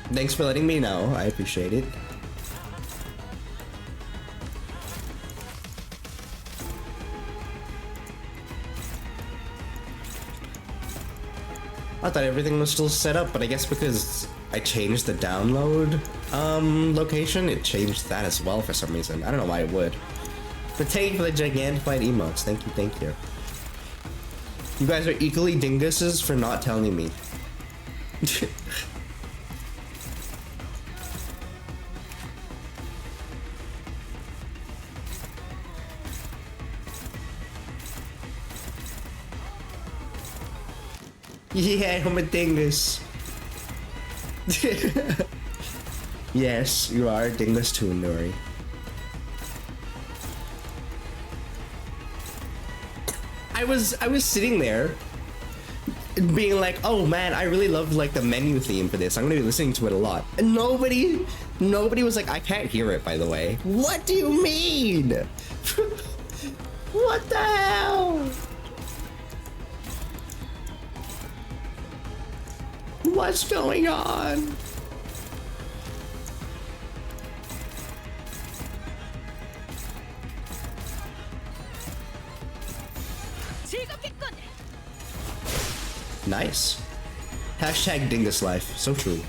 Thanks for letting me know. I appreciate it. I thought everything was still set up, but I guess because I changed the download location, it changed that as well for some reason. I don't know why it would. But thank you for the gigantified emotes. Thank you, thank you. You guys are equally dinguses for not telling me. Yeah, I'm a dingus. Yes, you are a dingus too, Nuri. I was sitting there being like, oh man, I really love like the menu theme for this. I'm gonna be listening to it a lot. And nobody was like, I can't hear it, by the way. What do you mean? What the hell? What's going on? Nice. Hashtag dingus life. So true.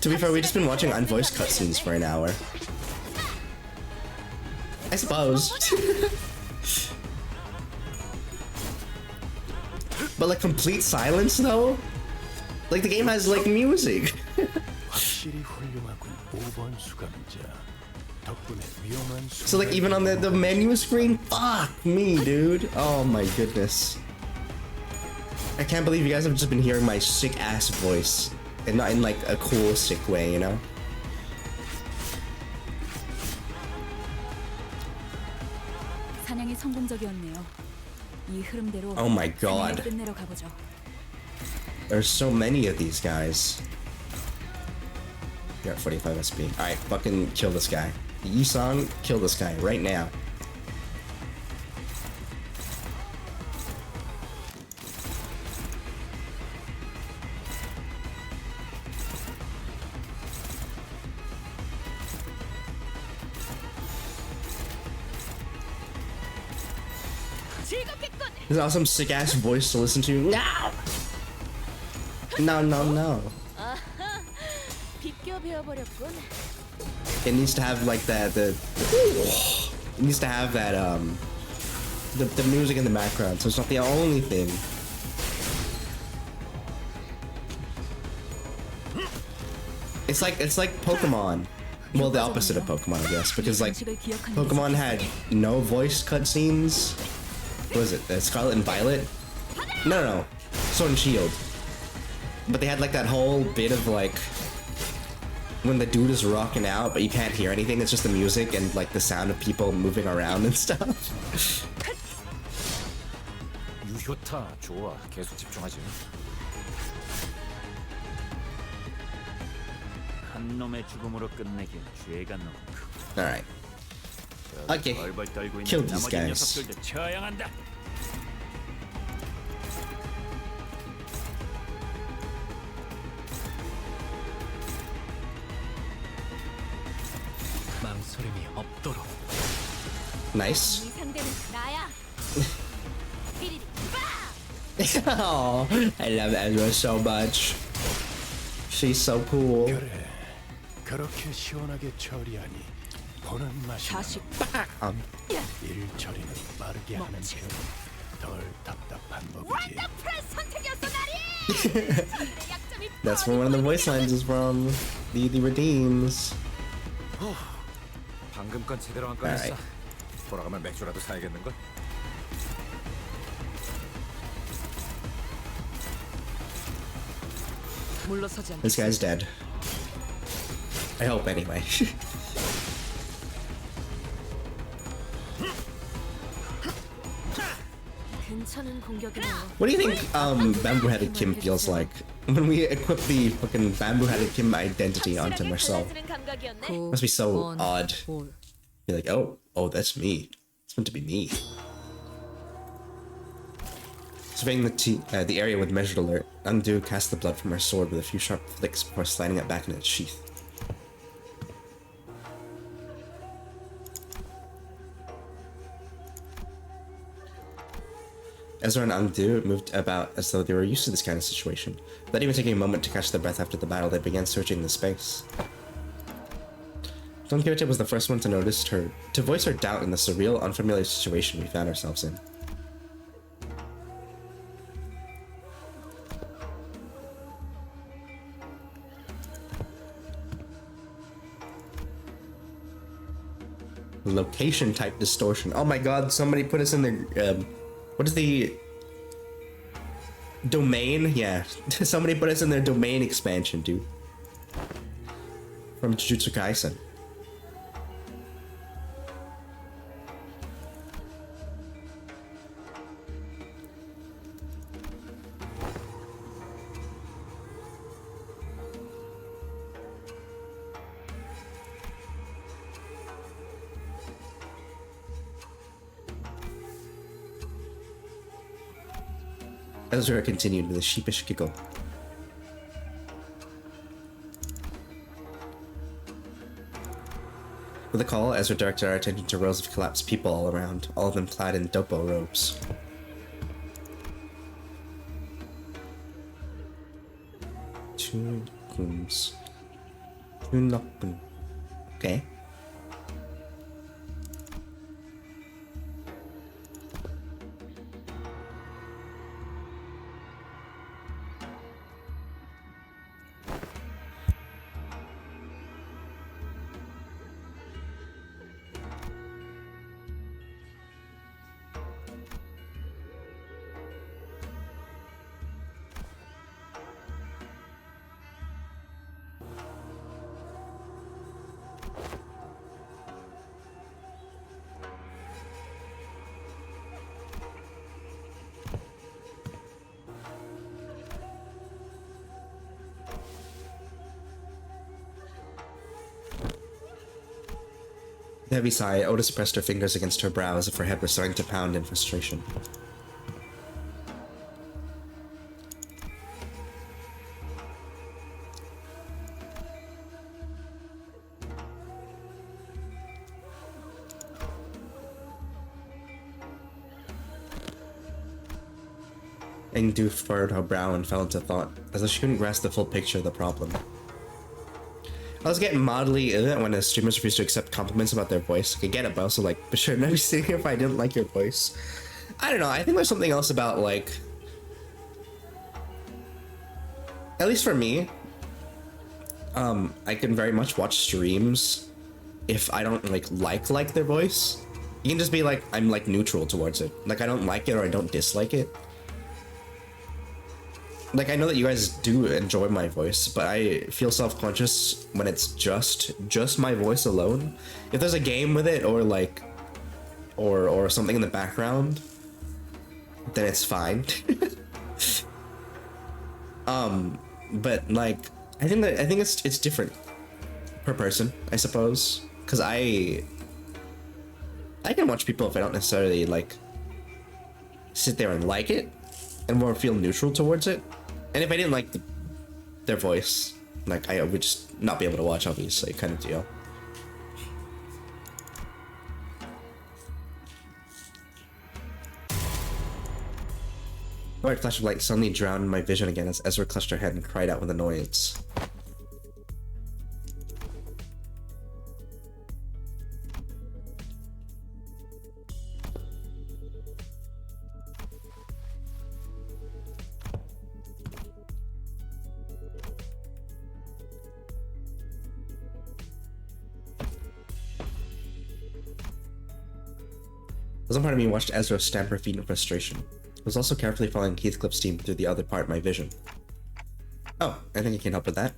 To be fair, we've just been watching unvoiced cutscenes for an hour. I suppose. But like complete silence though? Like the game has like music. So like even on the menu screen? Fuck me, dude. Oh my goodness. I can't believe you guys have just been hearing my sick ass voice. And not in like a cool sick way, you know? Oh my god. There's so many of these guys. You're at 45 SP. Alright, fucking kill this guy. Yi-song, kill this guy right now. This is awesome sick ass voice to listen to. No! No, no, no. It needs to have like that, it needs to have that, the music in the background, so it's not the only thing. It's like Pokemon. Well, the opposite of Pokemon, I guess, because like Pokemon had no voice cutscenes. What was it? Scarlet and Violet? No. Sword and Shield. But they had like that whole bit of like when the dude is rocking out, but you can't hear anything. It's just the music and like the sound of people moving around and stuff. Alright. Okay. Kill these guys. Nice. Oh, I love Ezra so much. She's so cool. 그렇게 시원하게 처리하니 보는 맛이 자식 일 처리는 빠르게 하는 편이 덜 답답한 법이지. 원더풀한 선택이었어 나리. 저들의 약점이 That's where one of the voice lines is from. The Redeems. 방금 건 제대로 안 꺼냈어. Alright. 돌아가면 맥주라도 사야겠는걸? 물러서지 않. This guy's dead. I hope anyway. 괜찮은 공격이네요. What do you think bamboo-headed Kim feels like when we equip the fucking bamboo-headed Kim identity onto Marcel? Must be so odd. Be like, oh, that's me. It's meant to be me. Surveying the area with measured alert, Undo cast the blood from her sword with a few sharp flicks before sliding it back in its sheath. Ezra and Undo moved about as though they were used to this kind of situation. Without even taking a moment to catch their breath after the battle, they began searching the space. Don Quixote was the first one to voice her doubt in the surreal, unfamiliar situation we found ourselves in. Location type distortion. Oh my god, somebody put us in their, what is the domain? Yeah, somebody put us in their domain expansion, dude. From Jujutsu Kaisen. Ezra continued with a sheepish giggle. With a call, Ezra directed our attention to rows of collapsed people all around, all of them clad in dopo robes. Okay. With a heavy sigh, Otis pressed her fingers against her brow as if her head were starting to pound in frustration. Engdu furrowed her brow and fell into thought, as though she couldn't grasp the full picture of the problem. I was getting mildly ill when the streamers refused to accept compliments about their voice. I get it, but also like, but should I never be sitting here if I didn't like your voice? I don't know, I think there's something else about like, at least for me, I can very much watch streams if I don't like their voice. You can just be like, I'm like neutral towards it. Like I don't like it or I don't dislike it. Like, I know that you guys do enjoy my voice, but I feel self-conscious when it's just my voice alone. If there's a game with it, or like, or something in the background, then it's fine. But like, I think it's different per person, I suppose, because I can watch people if I don't necessarily like sit there and like it, and more feel neutral towards it. And if I didn't like their voice, like I would just not be able to watch, obviously, kind of deal. A bright flash of light suddenly drowned my vision again as Ezra clutched her head and cried out with annoyance. Some part of me watched Ezra stamp her feet in frustration. I was also carefully following Heathcliff's team through the other part of my vision. Oh, I think I can help with that.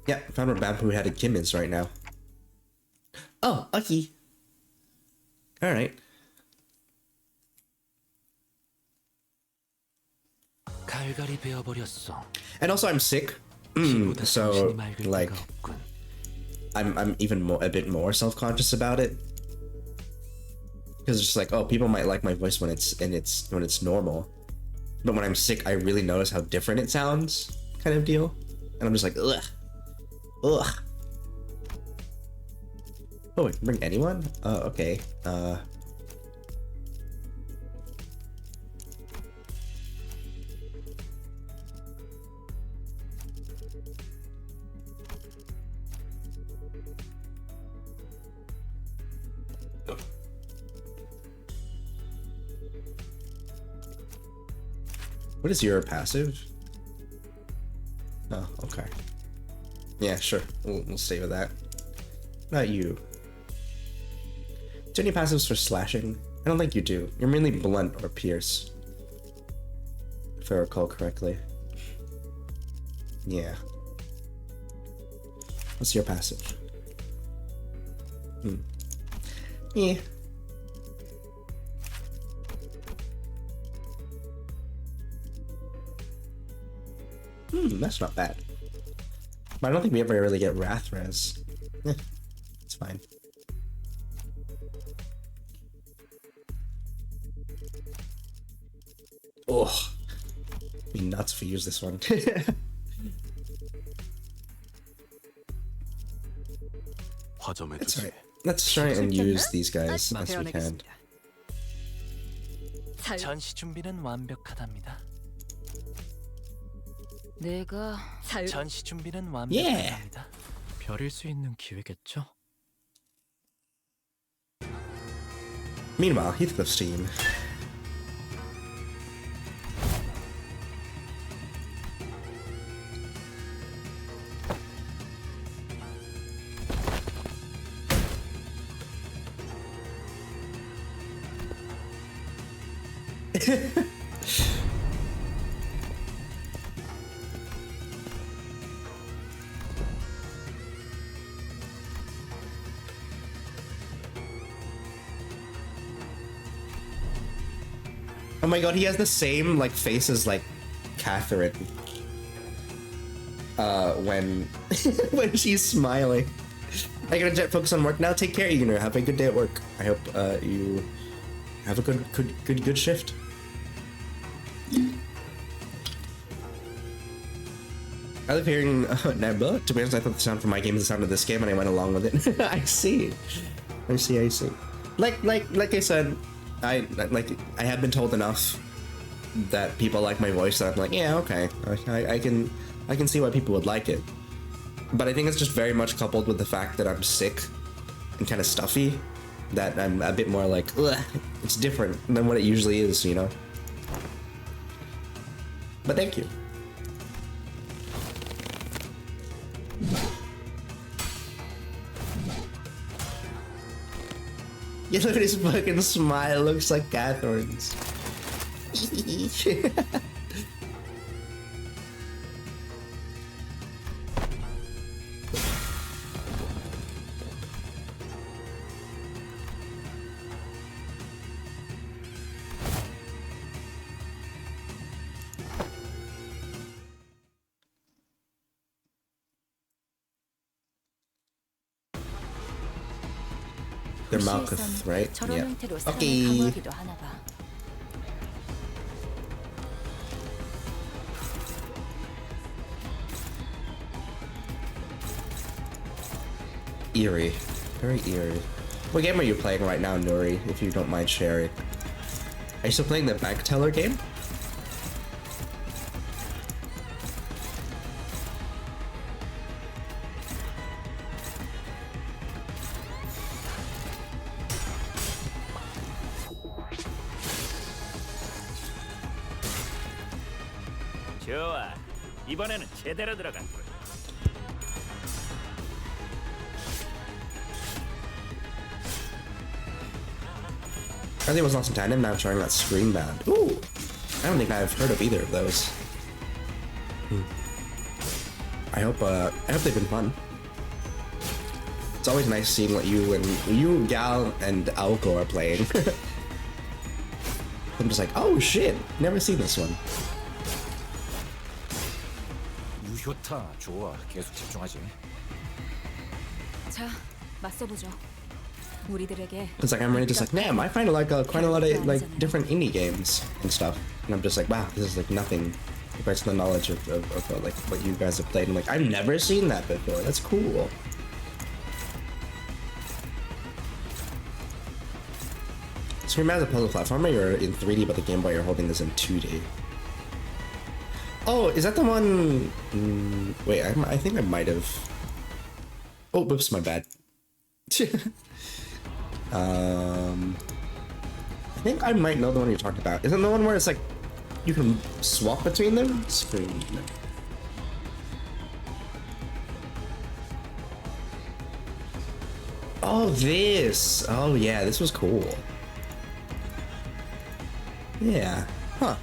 Yeah, I found where Bamboo Headed Kim is right now. Oh, lucky. Alright. 갈갈이 베어버렸어. And also I'm sick. So like I'm even more a bit more self-conscious about it. Because it's just like, oh, people might like my voice when it's normal. But when I'm sick, I really notice how different it sounds, kind of deal. And I'm just like, ugh. Ugh. Oh, wait, bring anyone? Okay. What is your passive? Oh, okay. Yeah, sure. We'll stay with that. Not you. Do you have any passives for slashing? I don't think you do. You're mainly blunt or pierce. If I recall correctly. Yeah. What's your passive? Yeah. That's not bad. But I don't think we ever really get Wrath Res. It's fine. Oh, be nuts if we use this one. That's right. Let's try and use these guys as we can. 전시 준비는 완벽하답니다. 내가 전시 준비는 Yeah. 완벽하답니다. 벼릴 수 있는 기회겠죠? Meanwhile, Heathcliff's team. Oh my god, he has the same like face as like Catherine. When when she's smiling. I gotta jet focus on work now. Take care, Eager. Have a good day at work. I hope you have a good shift. I love hearing Nebula. To be honest, I thought the sound from my game is the sound of this game, and I went along with it. I see. Like I said, I have been told enough that people like my voice that I'm like, yeah, okay, I can see why people would like it. But I think it's just very much coupled with the fact that I'm sick and kind of stuffy, that I'm a bit more like, ugh, it's different than what it usually is, you know? But thank you. You look at his fucking smile, looks like Catherine's. They're Malkuth, right? Yeah. Okay. Eerie. Very eerie. What game are you playing right now, Nuri, if you don't mind sharing? Are you still playing the bank teller game? 좋아, 이번에는 제대로 들어간 걸. I think it was Lost in Tandem. Now I'm trying that Screenbound. Ooh, I don't think I've heard of either of those. I hope they've been fun. It's always nice seeing what you, Gal, and Aoko are playing. I'm just like, oh shit, never seen this one. 유효타 좋아. 계속 집중하지. 자, 맞서보죠. 우리들에게 It's like I'm really just like, damn, I find like quite a lot of like different indie games and stuff, and I'm just like, wow, this is like nothing compared to the knowledge of like what you guys have played. And I'm like, I've never seen that before. That's cool. Scream as a puzzle platformer, you're in 3D, but the Game Boy you're holding is in 2D. Oh, is that the one? Wait, I think I might have. Oh, whoops, my bad. I think I might know the one you're talking about. Isn't the one where it's like you can swap between them? Screen. Oh, this. Oh, yeah, this was cool. Yeah. Huh.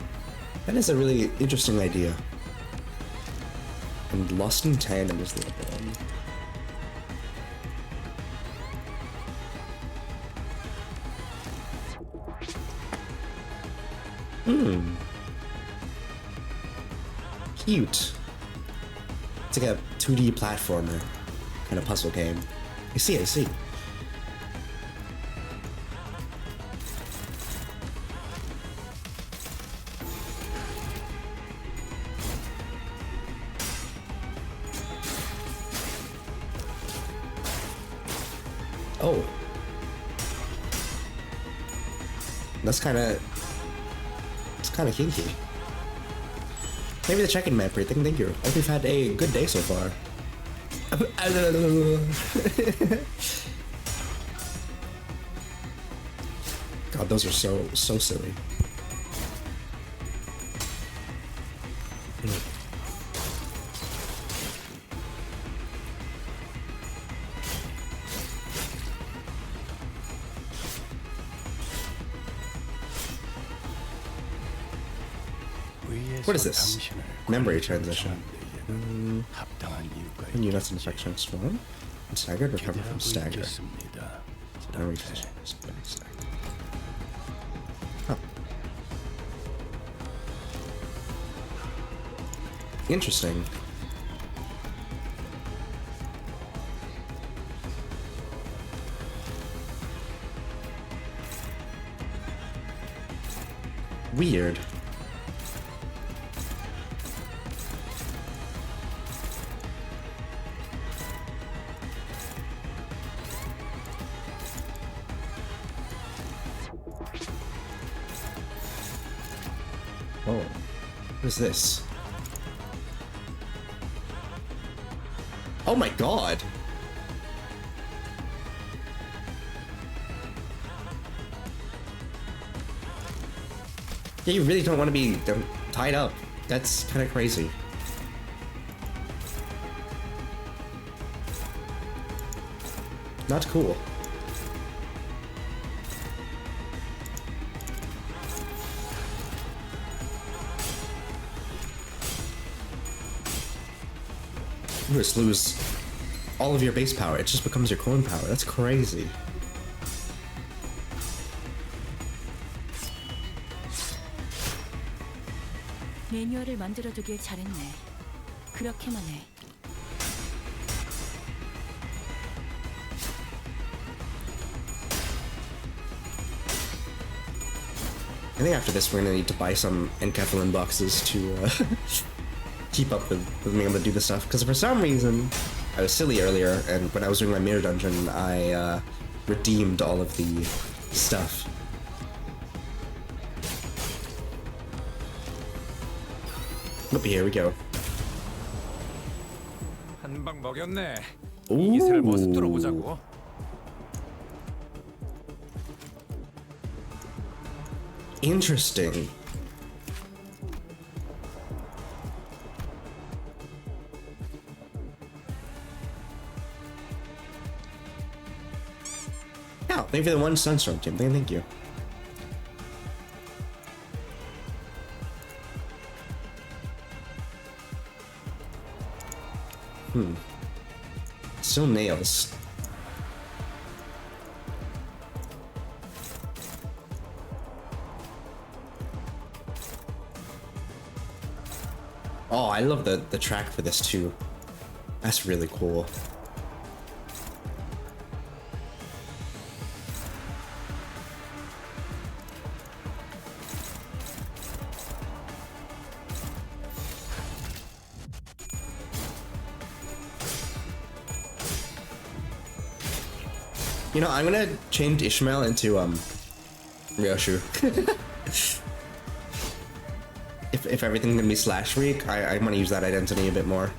That is a really interesting idea. And Lost in Tandem is the other one. Cute. It's like a 2D platformer kind of puzzle game. I see, I see. Oh. That's kind of... It's kind of kinky. Maybe the check-in man pretty thank you. I hope you've had a good day so far. God, those are so silly. What is this? Memory transition. When units in effect transform, and staggered, recover from stagger. Memory transition. Huh. Interesting. Weird. Oh, what is this? Oh my god! Yeah, you really don't want to be tied up. That's kind of crazy. Not cool. You just lose all of your base power. It just becomes your clone power. That's crazy. 매뉴얼을 만들어두길 잘했네. 그렇게만 해. I think after this we're gonna need to buy some enkephalin boxes to keep up with being able to do this stuff. Because for some reason, I was silly earlier, and when I was doing my mirror dungeon, I redeemed all of the stuff. Look, here we go. 한 방 먹였네. 이 기세를 모습 들어보자고. Interesting. Oh, thank you for the one Sunstorm team. Thank you. Still nails. Oh, I love the track for this too. That's really cool. You know, I'm gonna change Ishmael into Ryoshu. if everything's gonna be slash weak, I want to use that identity a bit more.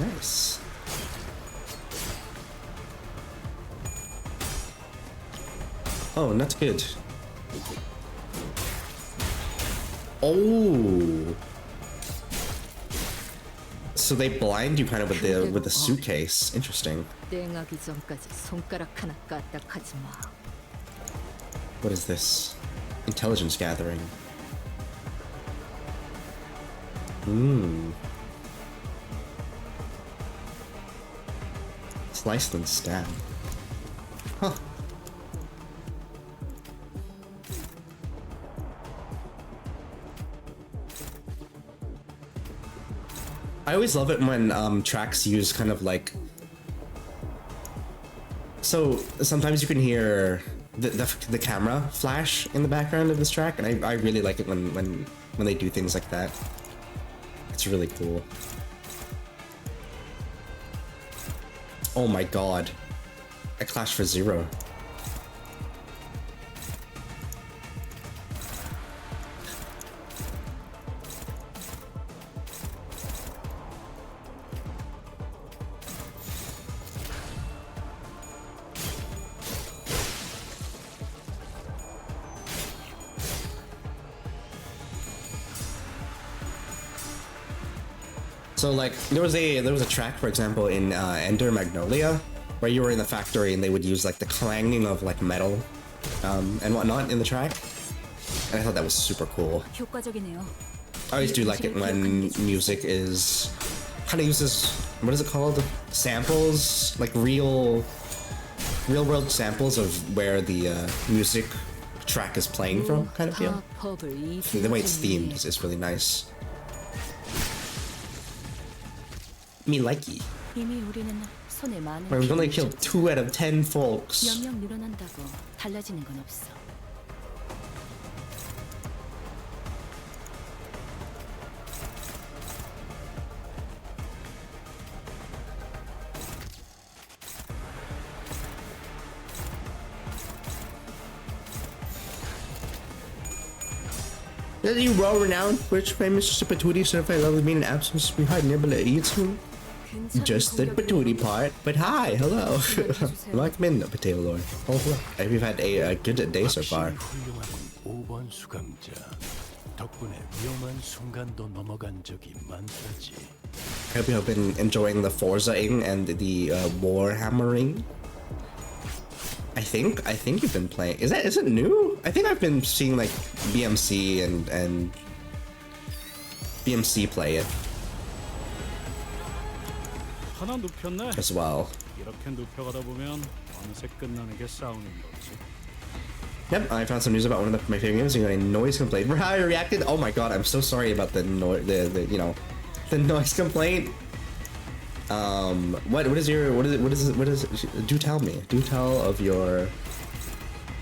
Nice. Oh, not good. Oh. So they blind you kind of with the suitcase. Interesting. What is this? Intelligence gathering. Slice and stab. Huh. I always love it when tracks use kind of like, so sometimes you can hear the camera flash in the background of this track, and I really like it when they do things like that. It's really cool. Oh my god, I clashed for 0. So like there was a track, for example, in Ender Magnolia, where you were in the factory and they would use like the clanging of like metal and whatnot in the track, and I thought that was super cool. 효과적이네요. I always do like it when music is kind of uses, what is it called? Samples, like real world samples of where the music track is playing from, kind of deal. The way it's themed is really nice. Me likey. 이미 우리는 손에 많은 We've only 피해를 killed 줬지. 2 out of 10 folks. 영역 늘어난다고 달라지는 건 없어. That you well-renowned Twitch famous Patootie certified level mean an absolute sweetheart nibble at you. Just the patootie part, but hi, hello. Welcome in, Potato Lord. Oh, hope you've had a good day so far. 훌륭한 5번 수감자. 덕분에 위험한 순간도 넘어간 적이 많다지. I hope you have been enjoying the Forza-ing and the Warhammering. I think you've been playing. Is it new? I think I've been seeing like BMC and BMC play it 하나 눕혔네. as well. 이렇게 눕혀가다 보면 어느새 끝나는 게 싸우는 거지. Yep, I found some news about one of my favorite games. You got a noise complaint. For how I reacted. Oh my god, I'm so sorry about the the noise complaint. What is do tell me. Do tell of your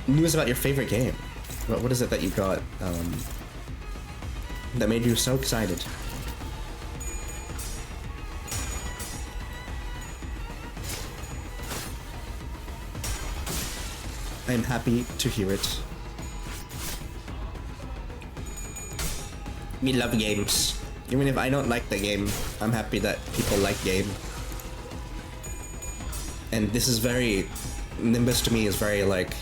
news about your favorite game. What is it that you got that made you so excited? I am happy to hear it. We love games. Even if I don't like the game, I'm happy that people like game. And this is very... Nimbus to me is very like...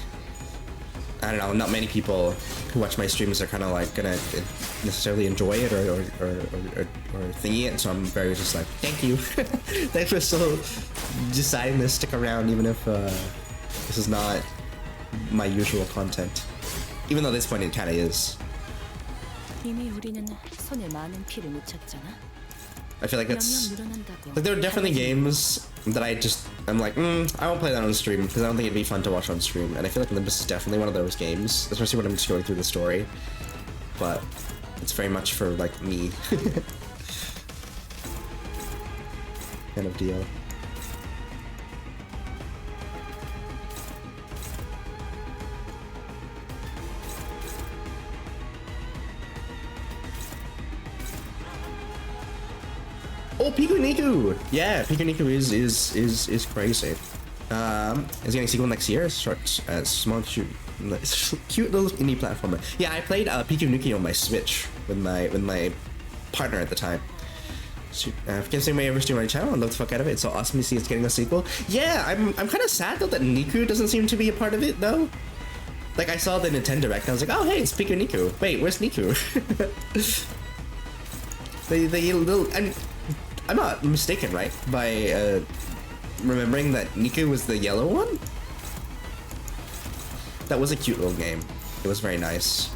I don't know, not many people who watch my streams are kind of like gonna necessarily enjoy it or thingy it, so I'm very just like, thank you. Thanks for still deciding to stick around even if This is not my usual content. Even though at this point it kind of is. 이미 우리는 손에 많은 피를 묻혔잖아. I feel like it's 영영 늘어난다고. like there are definitely games that I'm like, I won't play that on stream because I don't think it'd be fun to watch on stream. And I feel like Limbus is definitely one of those games, especially when I'm just going through the story. But it's very much for like me. Kind of deal. Oh, Piku Niku! Yeah, Piku Niku is crazy. Is getting a sequel next year. Short, small, cute little indie platformer. Yeah, I played Piku Nuki on my Switch with my partner at the time. Considering my ever stream on my channel, I love the fuck out of it. It's so awesome to see it's getting a sequel. Yeah, I'm kind of sad though that Niku doesn't seem to be a part of it though. Like I saw the Nintendo Direct and I was like, oh hey, it's Piku Niku. Wait, where's Niku? the little I'm not mistaken, right? By remembering that Niku was the yellow one? That was a cute little game. It was very nice.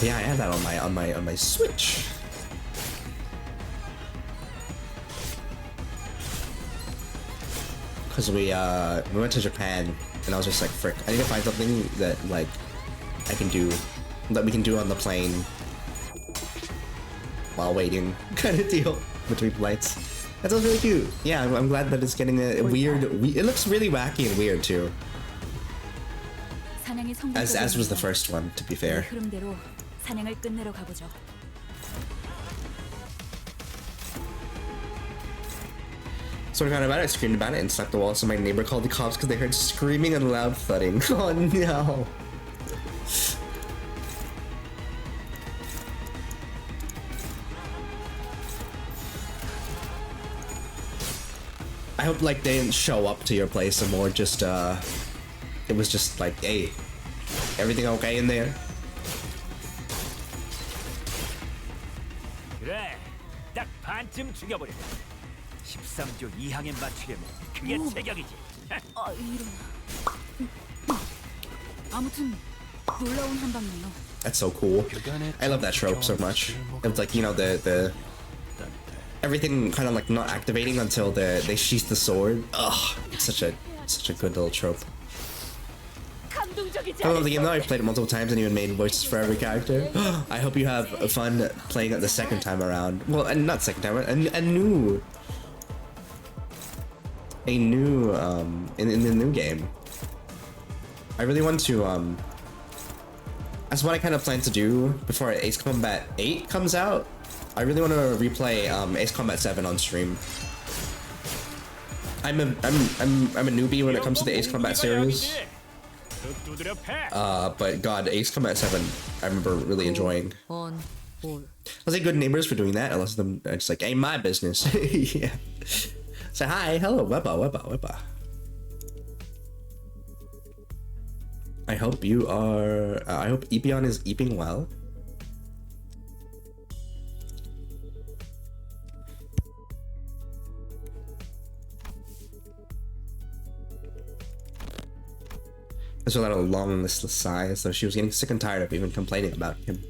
Yeah, I have that on my Switch. Because we went to Japan and I was just like, frick, I need to find something that like we can do on the plane while waiting kind of deal between flights. That sounds really cute. Yeah, I'm glad that it's getting a weird. It looks really wacky and weird too. As was the first one, to be fair. 흐름대로 사냥을 끝내러 가보죠. So I got about it, I screamed about it and slapped the wall, so my neighbor called the cops because they heard screaming and loud thudding. Oh no. I hope like they didn't show up to your place and more just it was just like, hey, everything okay in there? 그래, 딱 반쯤 죽여버려. 13조 2항에 맞추려면 그게 제격이지. 아 이런. 아무튼 놀라운 한방이네요. That's so cool. I love that trope so much. It's like, you know, the everything kind of like not activating until they sheath the sword. Ugh, it's such a good little trope. I love the game though. I've played it multiple times and even made voices for every character. I hope you have fun playing it the second time around. Well, and not second time around, a new in the new game. I really want to that's what I kind of plan to do before Ace Combat 8 comes out. I really want to replay Ace Combat 7 on stream. I'm a newbie when it comes to the Ace Combat series. But God, Ace Combat 7, I remember really enjoying. Was it good neighbors for doing that? Unless them it's like, ain't my business. Yeah. Say hi, hello, weba. I hope you are. I hope Epion is eating well. There's a lot of long, listless sighs, so she was getting sick and tired of even complaining about him.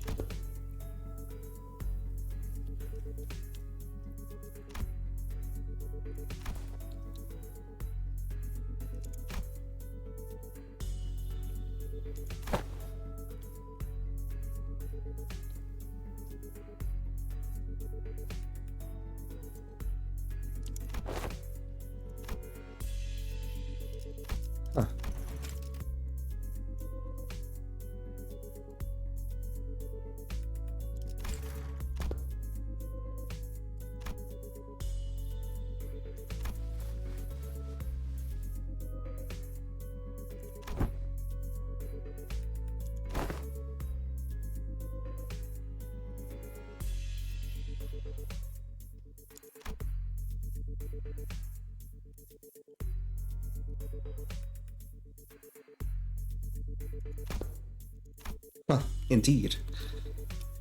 Huh, indeed.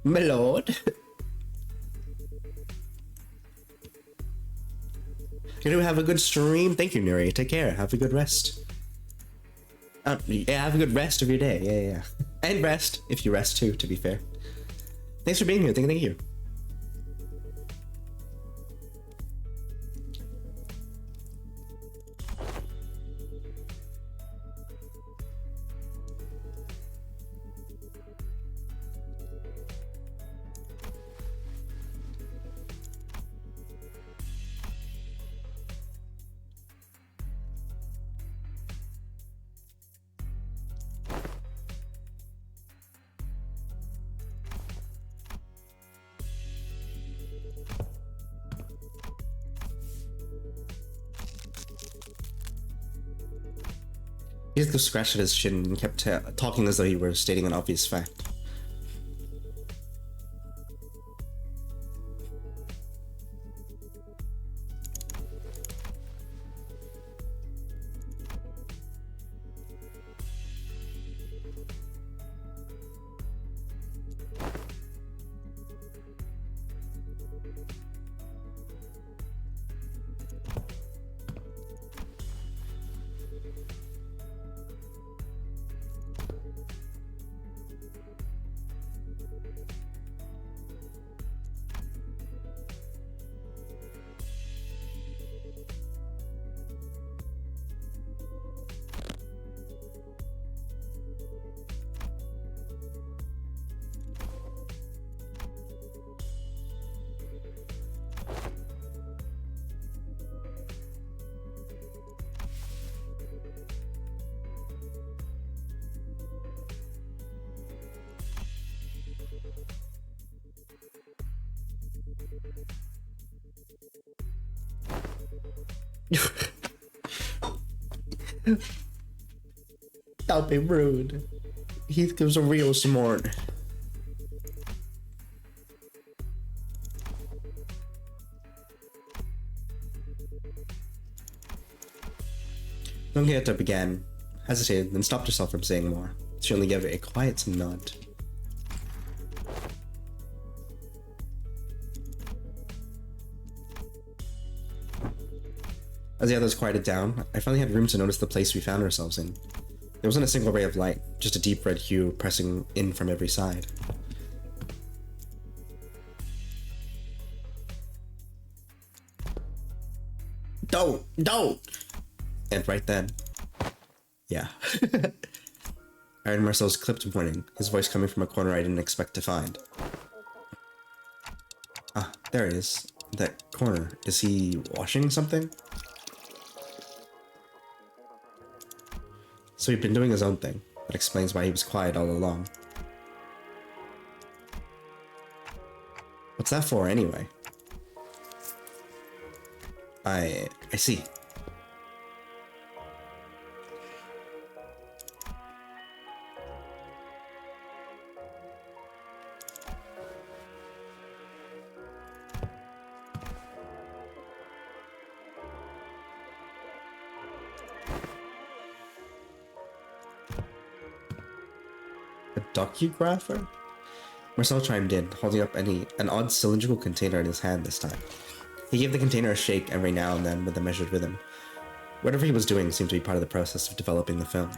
My lord. You have a good stream. Thank you, Nuri. Take care. Have a good rest. Yeah, have a good rest of your day. Yeah. And rest, if you rest too, to be fair. Thanks for being here. Thank you. He just scratched at his chin and kept talking as though he were stating an obvious fact. Don't be rude. Heath gives a real smart. Longieta began, hesitated, then stopped herself from saying more. She only gave a quiet nod. As the others quieted down, I finally had room to notice the place we found ourselves in. There wasn't a single ray of light, just a deep red hue pressing in from every side. Don't! And right then, yeah. I heard Marcel's clipped warning, his voice coming from a corner I didn't expect to find. Ah, there it is. That corner. Is he washing something? So he'd been doing his own thing. That explains why he was quiet all along. What's that for, anyway? I see. A docugrapher? Marcel chimed in, holding up an odd cylindrical container in his hand this time. He gave the container a shake every now and then with a measured rhythm. Whatever he was doing seemed to be part of the process of developing the film.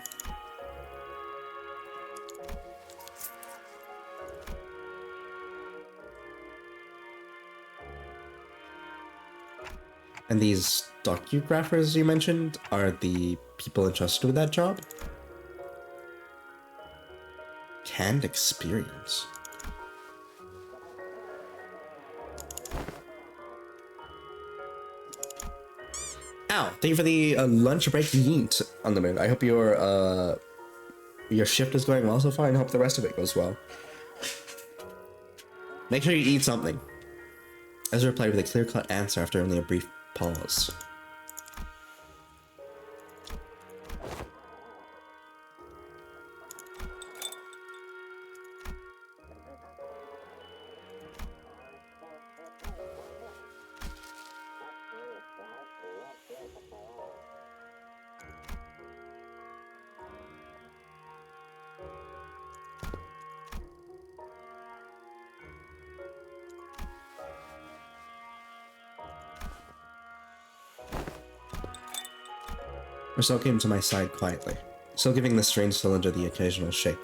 And these docugraphers you mentioned are the people entrusted with that job? Canned experience. Ow! Thank you for the lunch break yeet on the moon. I hope your shift is going well so far, and I hope the rest of it goes well. Make sure you eat something. Ezra replied with a clear-cut answer after only a brief pause. Marcel came to my side quietly, still giving the strange cylinder the occasional shake.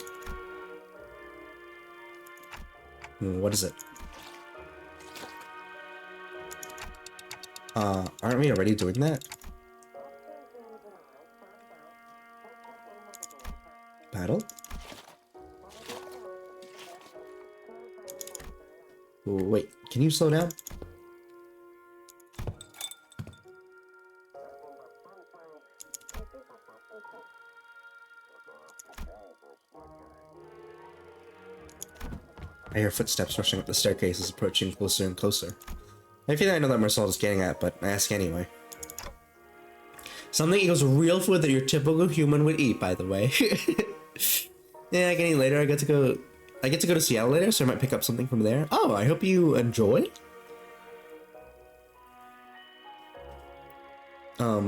What is it? Aren't we already doing that? Battle? Wait, can you slow down? I hear footsteps rushing up the staircases, approaching closer and closer. I feel like I know that Marcel is getting at, but I ask anyway. Something eats real food that your typical human would eat, by the way. Yeah, getting later, I get to go to Seattle later, so I might pick up something from there. Oh, I hope you enjoy. I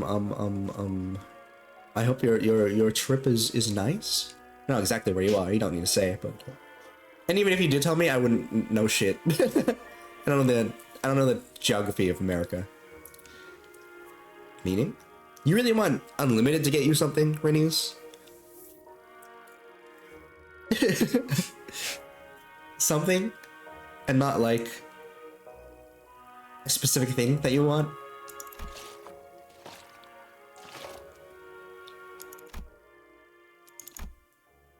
hope your trip is nice. I know exactly where you are. You don't need to say it, but and even if you did tell me, I wouldn't know shit. I don't know the geography of America. Meaning? You really want unlimited to get you something, Rennies? Something, and not like a specific thing that you want.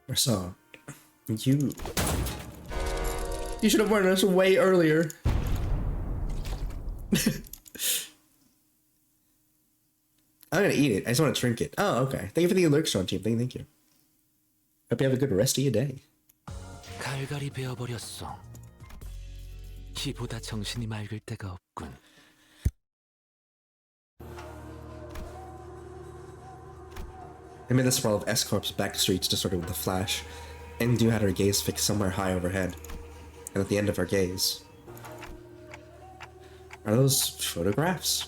Or so. You should have warned us way earlier. I'm gonna eat it. I just want to drink it. Oh, okay. Thank you for the alert, Sean team. Thank you. Hope you have a good rest of your day. 갈갈이 베어버렸어. 이보다 정신이 맑을 때가 없군. Amid the sprawl of S-Corp's back streets distorted with a flash, Endu had her gaze fixed somewhere high overhead. And at the end of her gaze... are those photographs?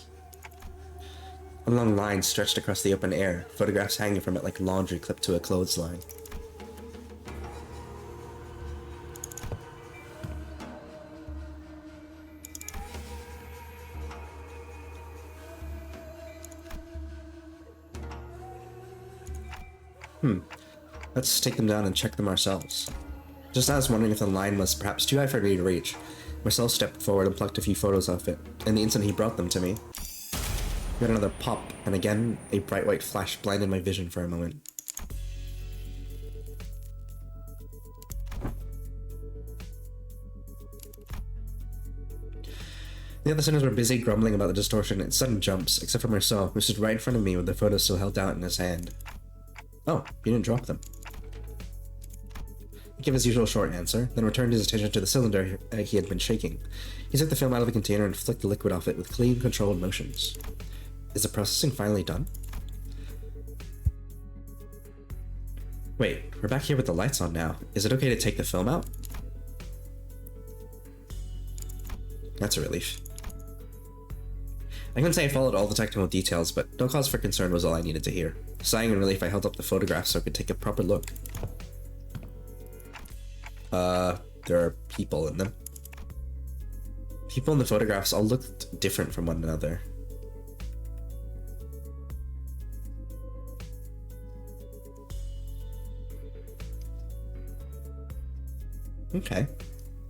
A long line stretched across the open air, photographs hanging from it like laundry clipped to a clothesline. Let's take them down and check them ourselves. Just as I was wondering if the line was perhaps too high for me to reach, Marcel stepped forward and plucked a few photos off it, and the instant he brought them to me, we got another pop, and again, a bright white flash blinded my vision for a moment. The other sinners were busy grumbling about the distortion and sudden jumps, except for Marcel, who stood right in front of me with the photos still held out in his hand. Oh, he didn't drop them. He gave his usual short answer, then returned his attention to the cylinder he had been shaking. He took the film out of the container and flicked the liquid off it with clean, controlled motions. Is the processing finally done? Wait, we're back here with the lights on now. Is it okay to take the film out? That's a relief. I couldn't say I followed all the technical details, but no cause for concern was all I needed to hear. Sighing in relief, I held up the photograph so I could take a proper look. There are people in them. People in the photographs all looked different from one another. Okay.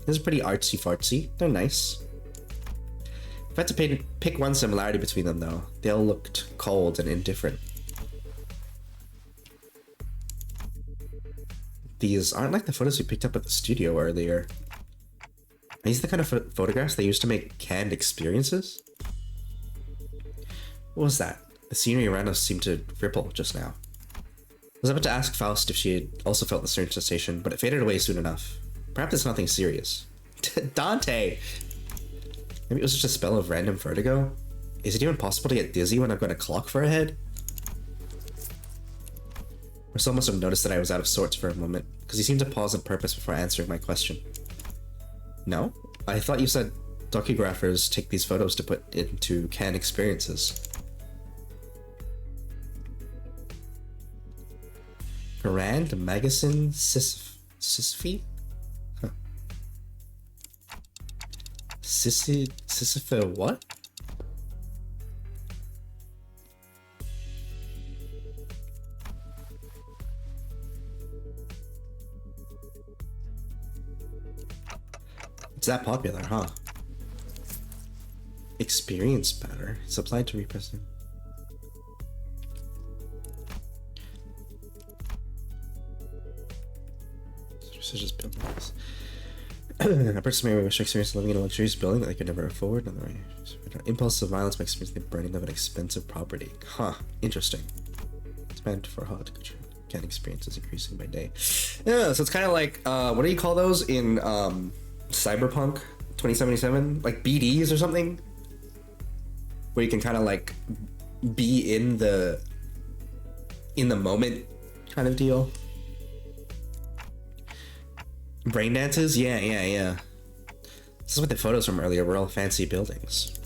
This is pretty artsy-fartsy. They're nice. If I had to pick one similarity between them, though, they all looked cold and indifferent. These aren't like the photos we picked up at the studio earlier. Are these the kind of photographs they used to make canned experiences? What was that? The scenery around us seemed to ripple just now. I was about to ask Faust if she had also felt the strange sensation, but it faded away soon enough. Perhaps it's nothing serious. Dante! Maybe it was just a spell of random vertigo? Is it even possible to get dizzy when I've got a clock for a head? Marcel must have noticed that I was out of sorts for a moment, because he seemed to pause on purpose before answering my question. No? I thought you said docugraphers take these photos to put into canned experiences. Grand Magazine Sisyphe? Huh. Sisyphe what? It's that popular, huh? Experience batter. It's applied to repressing. Such as buildings. A person may wish to experience living in a luxurious building that they could never afford. Impulse of violence by experiencing the burning of an expensive property. Huh. Interesting. It's meant for hot country. Can experiences increasing by day. Yeah, so it's kind of like what do you call those in Cyberpunk 2077? Like BDs or something, where you can kind of like be in the moment kind of deal. Brain dances? Yeah. This is what the photos from earlier were, all fancy buildings.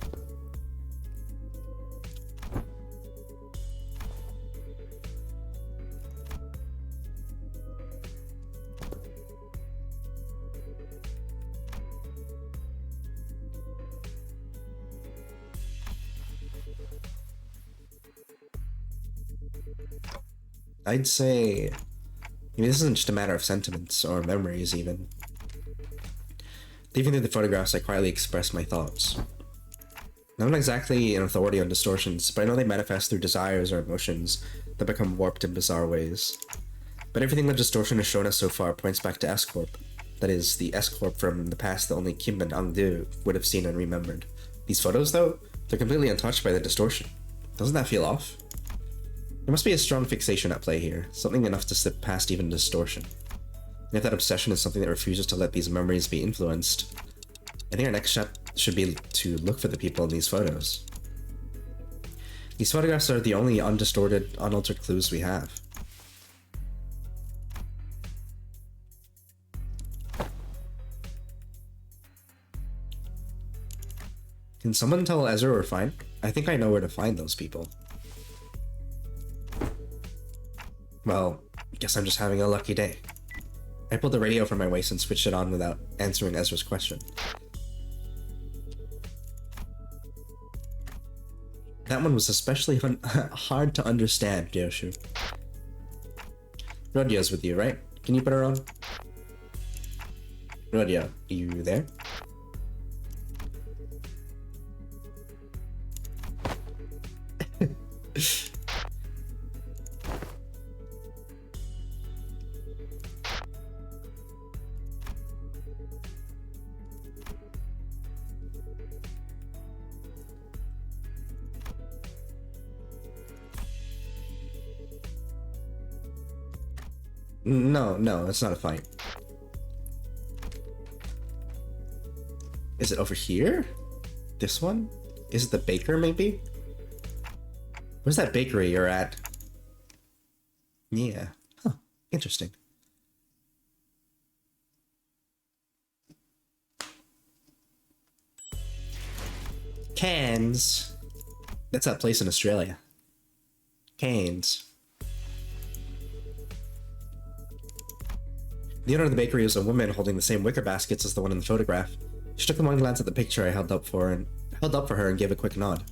I'd say maybe this isn't just a matter of sentiments or memories even. Leaving through the photographs, I quietly express my thoughts. I'm not exactly an authority on distortions, but I know they manifest through desires or emotions that become warped in bizarre ways. But everything that distortion has shown us so far points back to S-Corp. That is, the S-Corp from the past that only Kim and Angdu would have seen and remembered. These photos, though, they're completely untouched by the distortion. Doesn't that feel off? There must be a strong fixation at play here, something enough to slip past even distortion. And if that obsession is something that refuses to let these memories be influenced, I think our next step should be to look for the people in these photos. These photographs are the only undistorted, unaltered clues we have. Can someone tell Ezra we're fine? I think I know where to find those people. Well, guess I'm just having a lucky day. I pulled the radio from my waist and switched it on without answering Ezra's question. That one was especially hard to understand, Yoshu. Rodio's with you, right? Can you put her on? Rodio, you there? No, it's not a fight. Is it over here? This one? Is it the baker, maybe? Where's that bakery you're at? Yeah. Huh. Interesting. Cairns. That's that place in Australia. Cairns. The owner of the bakery was a woman holding the same wicker baskets as the one in the photograph. She took one glance at the picture I held up for her and gave a quick nod.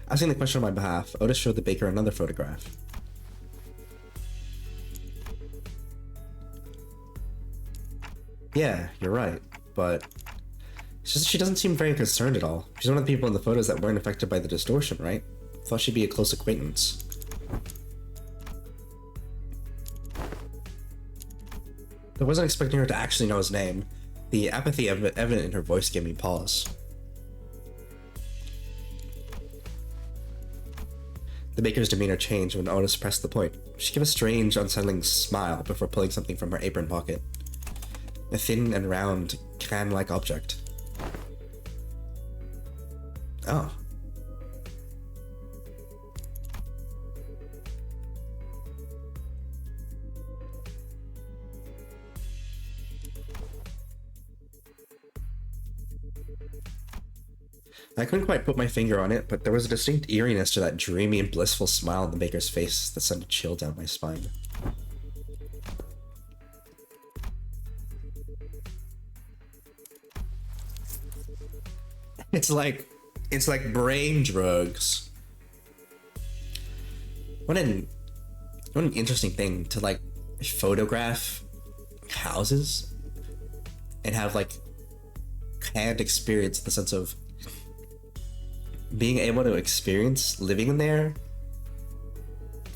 Asking the question on my behalf, Otis showed the baker another photograph. Yeah, you're right, but she doesn't seem very concerned at all. She's one of the people in the photos that weren't affected by the distortion, right? Thought she'd be a close acquaintance. I wasn't expecting her to actually know his name. The apathy evident in her voice gave me pause. The baker's demeanor changed when Otis pressed the point. She gave a strange, unsettling smile before pulling something from her apron pocket. A thin and round, can-like object. Oh. I couldn't quite put my finger on it, but there was a distinct eeriness to that dreamy and blissful smile on the baker's face that sent a chill down my spine. It's like brain drugs. What an interesting thing to like photograph houses and have like hand experience in the sense of being able to experience living in there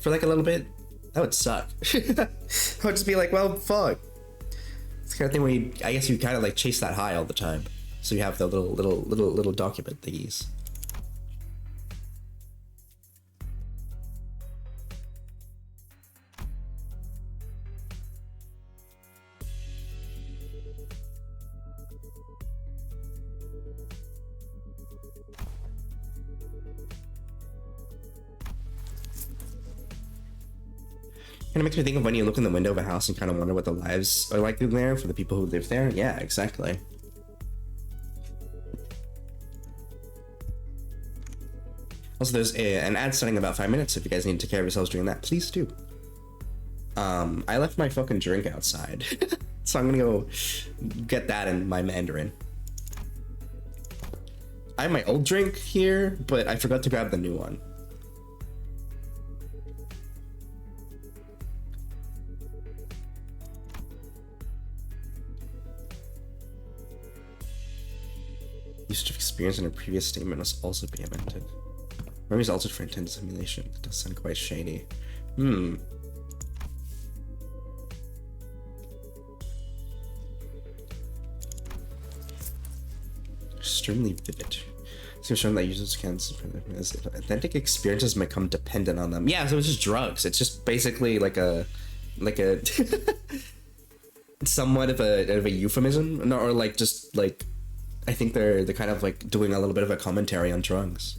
for like a little bit. That would suck. I would just be like, well, fuck. It's the kind of thing where I guess you kind of like chase that high all the time. So you have the little document thingies. Kind of makes me think of when you look in the window of a house and kind of wonder what the lives are like in there for the people who live there. Yeah, exactly. Also, there's an ad starting in about 5 minutes. If you guys need to take care of yourselves during that, please do. I left my fucking drink outside, so I'm gonna go get that in my Mandarin. I have my old drink here, but I forgot to grab the new one. Usage of experience in a previous statement must also be amended. Memories altered for intended simulation. That does sound quite shady. Extremely vivid. Seems shown that users can as authentic experiences become dependent on them. Yeah, so it's just drugs. It's just basically like a somewhat of a euphemism, or like just like I think they're kind of like doing a little bit of a commentary on drugs.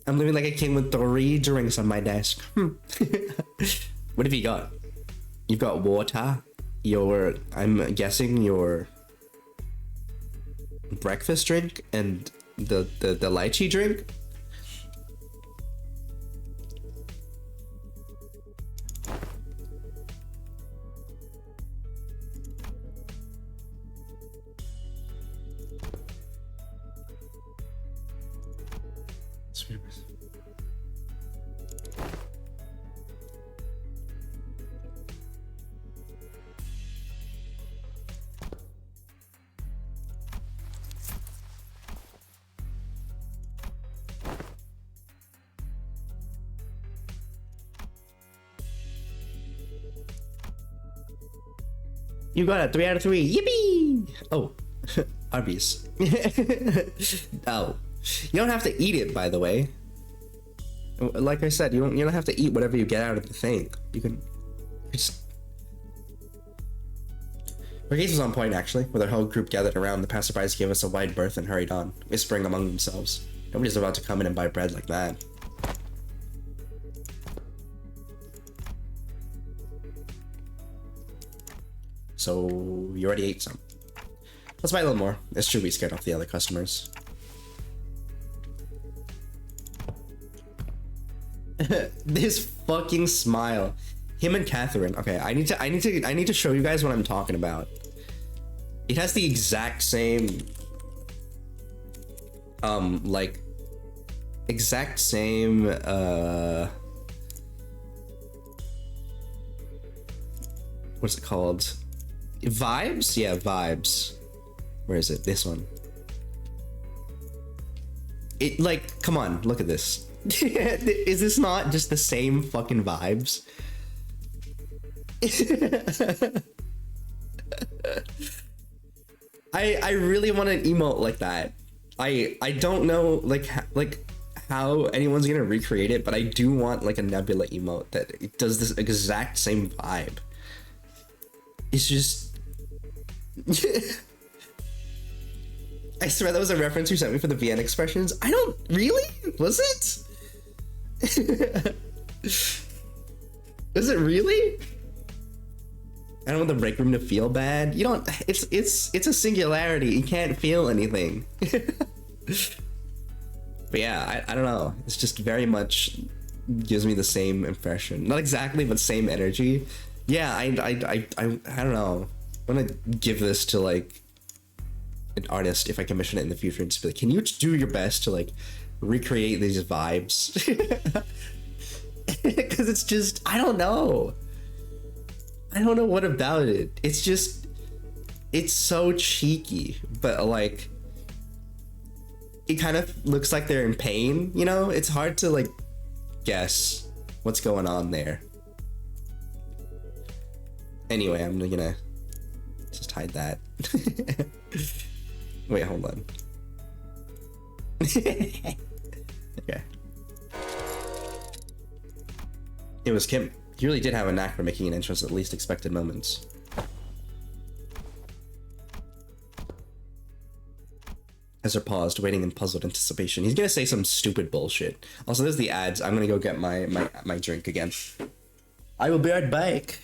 I'm living like a king with 3 drinks on my desk. What have you got? You've got water. I'm guessing your breakfast drink and the lychee drink. You got a 3 out of 3. Yippee! Oh, Arby's. Oh, you don't have to eat it, by the way. Like I said, you don't have to eat whatever you get out of the thing. You can just. Our case was on point actually, with our whole group gathered around. The passerbys gave us a wide berth and hurried on, whispering among themselves. Nobody's about to come in and buy bread like that. So you already ate some. Let's buy a little more. It's true we scared off the other customers. This fucking smile. Him and Catherine. Okay, I need to show you guys what I'm talking about. It has the exact same like exact same what's it called? Vibes? Yeah, vibes. Where is it? This one. It like, come on, look at this. Is this not just the same fucking vibes? I really want an emote like that. I don't know like how anyone's gonna recreate it, but I do want like a Nebula emote that it does this exact same vibe. It's just I swear that was a reference you sent me for the VN expressions. I don't really? Was it? Was it really? I don't want the break room to feel bad. You don't. It's a singularity. You can't feel anything. But yeah, I don't know. It's just very much gives me the same impression. Not exactly, but same energy. Yeah, I don't know. I want to give this to like an artist if I commission it in the future and just be like, can you do your best to like recreate these vibes? because it's just, I don't know what about it. It's just, it's so cheeky, but like it kind of looks like they're in pain, you know? It's hard to like guess what's going on there. Anyway, I'm gonna just hide that. Wait, hold on. Okay. It was Kim. He really did have a knack for making an entrance at least expected moments. Ezra paused, waiting in puzzled anticipation. He's gonna say some stupid bullshit. Also, there's the ads. I'm gonna go get my drink again. I will be right back.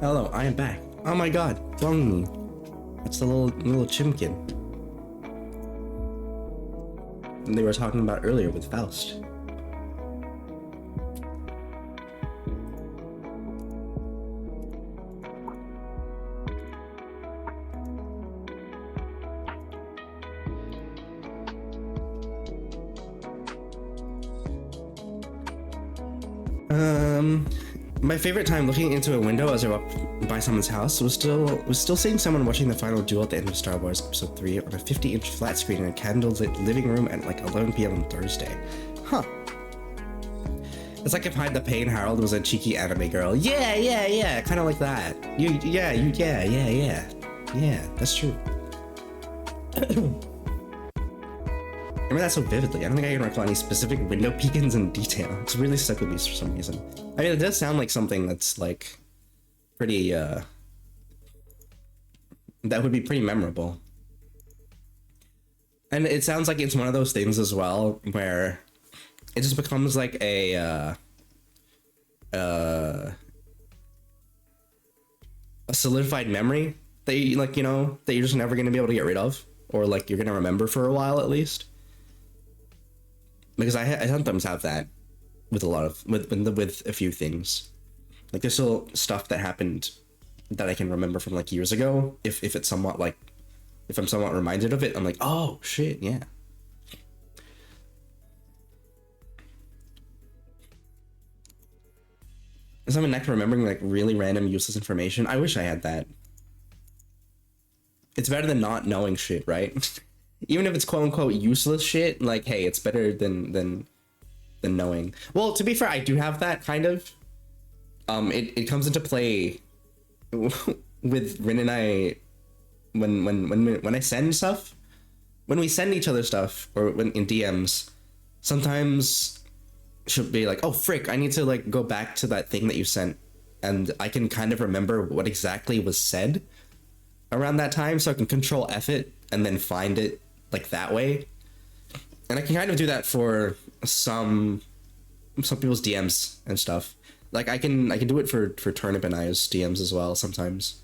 Hello, I am back. Oh my god, Dong. That's the little chimkin. And they were talking about earlier with Faust. My favorite time looking into a window as I walked by someone's house was still seeing someone watching the final duel at the end of Star Wars Episode 3 on a 50-inch flat screen in a candlelit living room at like 11 p.m. on Thursday. Huh. It's like if Hide the Pain Harold was a cheeky anime girl. Yeah, kind of like that. Yeah, that's true. I remember that so vividly. I don't think I can recall any specific window peekings in detail. It's really stuck with me for some reason. I mean, it does sound like something that's like pretty, that would be pretty memorable. And it sounds like it's one of those things as well where it just becomes like a solidified memory that you, like, you know, that you're just never going to be able to get rid of, or like you're going to remember for a while at least. Because I sometimes have that with a lot of with a few things. Like there's still stuff that happened that I can remember from like years ago. If it's somewhat like, if I'm somewhat reminded of it, I'm like, oh shit, yeah. Is I'm a knack for remembering like really random useless information. I wish I had that. It's better than not knowing shit, right? Even if it's quote unquote useless shit, like, hey, it's better than knowing. Well, to be fair, I do have that kind of. It comes into play with Rin and I when I send stuff, when we send each other stuff, or when in DMs, sometimes she'll be like, oh frick, I need to like go back to that thing that you sent, and I can kind of remember what exactly was said around that time, so I can control F it and then find it like that way. And I can kind of do that for some people's DMs and stuff. Like I can do it for Turnip and I's DMs as well sometimes.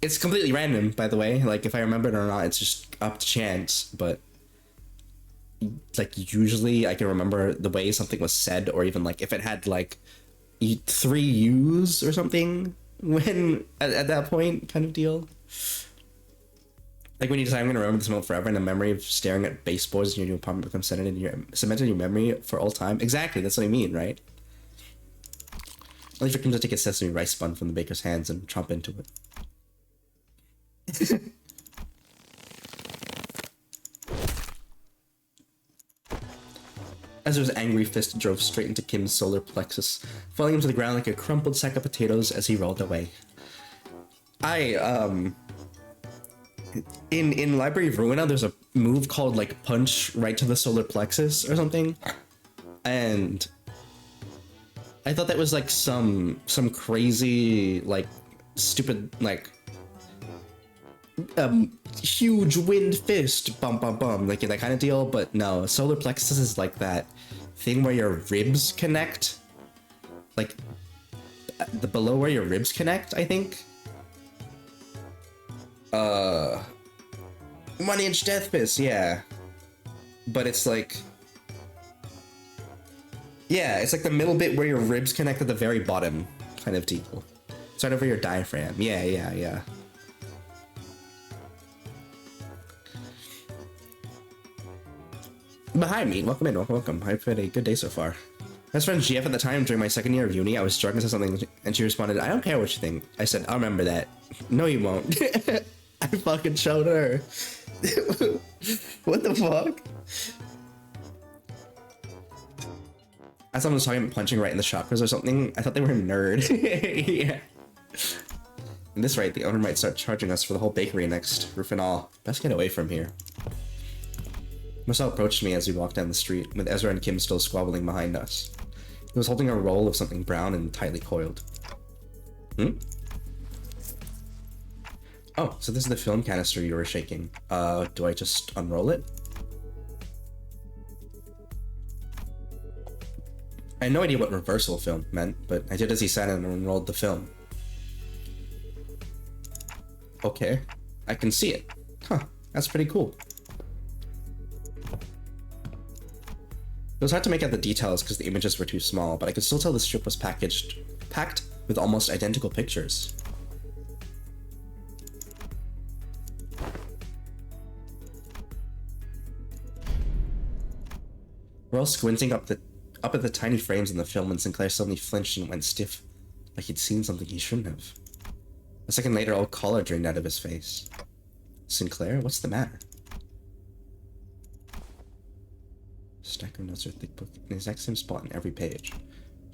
It's completely random, by the way. Like, if I remember it or not, it's just up to chance. But like, usually I can remember the way something was said, or even like if it had like 3 U's or something when at that point, kind of deal. Like when you decide I'm gonna remember this moment forever, and the memory of staring at baseboards in your new apartment becomes cemented in your memory for all time. Exactly, that's what I mean, right? Only victims to take a sesame rice bun from the baker's hands and chomp into it. Ezra's angry fist drove straight into Kim's solar plexus, falling him to the ground like a crumpled sack of potatoes as he rolled away. In Library of Ruina, there's a move called like punch right to the solar plexus or something, and I thought that was like some crazy like stupid like huge wind fist bum bum bum like that kind of deal, but no, solar plexus is like that thing where your ribs connect, like the below where your ribs connect, I think. 1-inch death fist, yeah. But it's like, yeah, it's like the middle bit where your ribs connect at the very bottom, kind of deal. It's right over your diaphragm. Yeah. But hi, Meat. Welcome in. Welcome. I've had a good day so far. Best friend GF at the time during my second year of uni, I was struggling to something, and she responded, "I don't care what you think." I said, "I'll remember that." No, you won't. I fucking showed her. What the fuck? As someone was talking about punching right in the chakras or something, I thought they were a nerd. Yeah. At this rate, the owner might start charging us for the whole bakery next, roof and all. Best get away from here. Marcel approached me as we walked down the street, with Ezra and Kim still squabbling behind us. He was holding a roll of something brown and tightly coiled. Oh, so this is the film canister you were shaking. Do I just unroll it? I had no idea what reversal film meant, but I did as he said and unrolled the film. Okay, I can see it. Huh, that's pretty cool. It was hard to make out the details because the images were too small, but I could still tell the strip was packed with almost identical pictures. We're all squinting up at the tiny frames in the film when Sinclair suddenly flinched and went stiff, like he'd seen something he shouldn't have. A second later, all color drained out of his face. Sinclair, what's the matter? Stack of notes or thick book in the exact same spot in every page.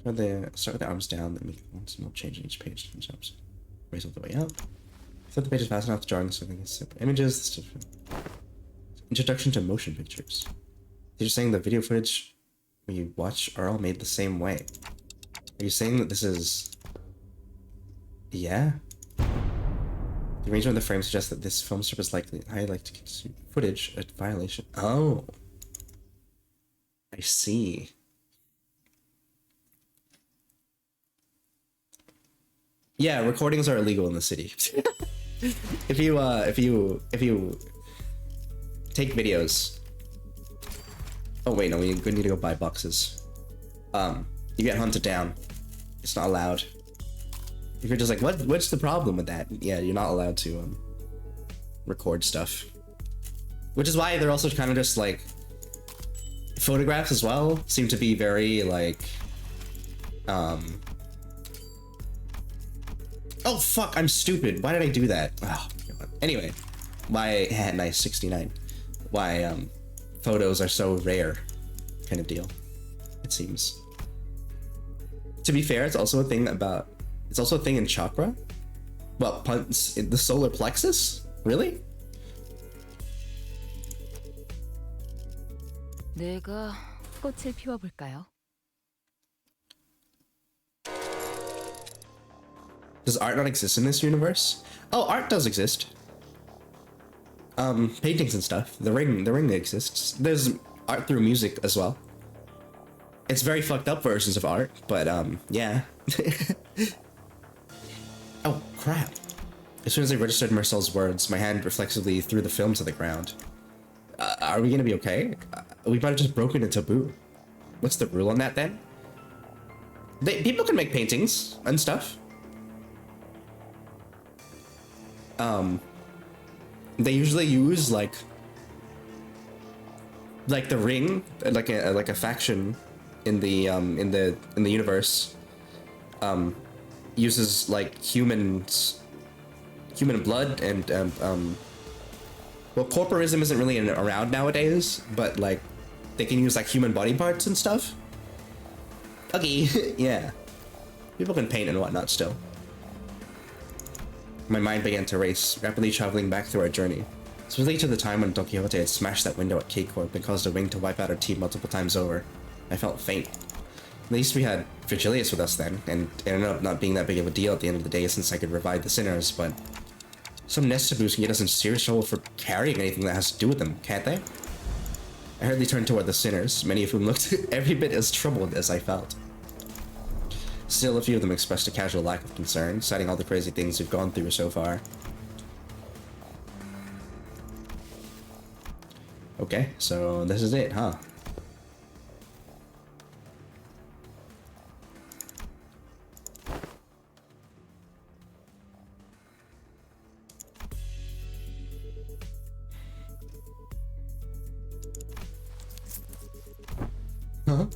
Start with the arms down, then make one small change in each page. Jumps. Raise all the way up. Set the pages fast enough to drawing so they can separate images. Introduction to motion pictures. They're just saying the video footage we watch are all made the same way. Are you saying that this is... Yeah? The arrangement of the frame suggests that this film strip is likely to consume footage, a violation. Oh. I see. Yeah, recordings are illegal in the city. if you take videos. Oh wait, no, we need to go buy boxes. You get hunted down. It's not allowed. If you're just like, what's the problem with that? Yeah, you're not allowed to record stuff. Which is why they're also kind of just like photographs as well seem to be very like oh fuck, I'm stupid. Why did I do that? Oh, God. Anyway, why nice 69. Why photos are so rare, kind of deal. It seems. To be fair, it's also a thing in chakra. Well, punts in the solar plexus? Really? 내가 꽃을 피워볼까요? Does art not exist in this universe? Oh, art does exist. Paintings and stuff. The ring exists. There's art through music as well. It's very fucked up versions of art, but yeah. Oh crap. As soon as I registered Marcel's words, my hand reflexively threw the film to the ground. Are we gonna be okay? We might have just broken a taboo. What's the rule on that then? People can make paintings and stuff. They usually use like the ring, like a faction in the universe, uses like human blood and well, corporism isn't really around nowadays, but like they can use like human body parts and stuff. Okay, yeah. People can paint and whatnot still. My mind began to race, rapidly traveling back through our journey. Swiftly to the time when Don Quixote had smashed that window at K-Corp and caused a wing to wipe out our team multiple times over. I felt faint. At least we had Virgilius with us then, and it ended up not being that big of a deal at the end of the day since I could revive the sinners, but some Mnestic can get us in serious trouble for carrying anything that has to do with them, can't they? I hurriedly turned toward the sinners, many of whom looked every bit as troubled as I felt. Still, a few of them expressed a casual lack of concern, citing all the crazy things we've gone through so far. Okay, so this is it, huh? Huh?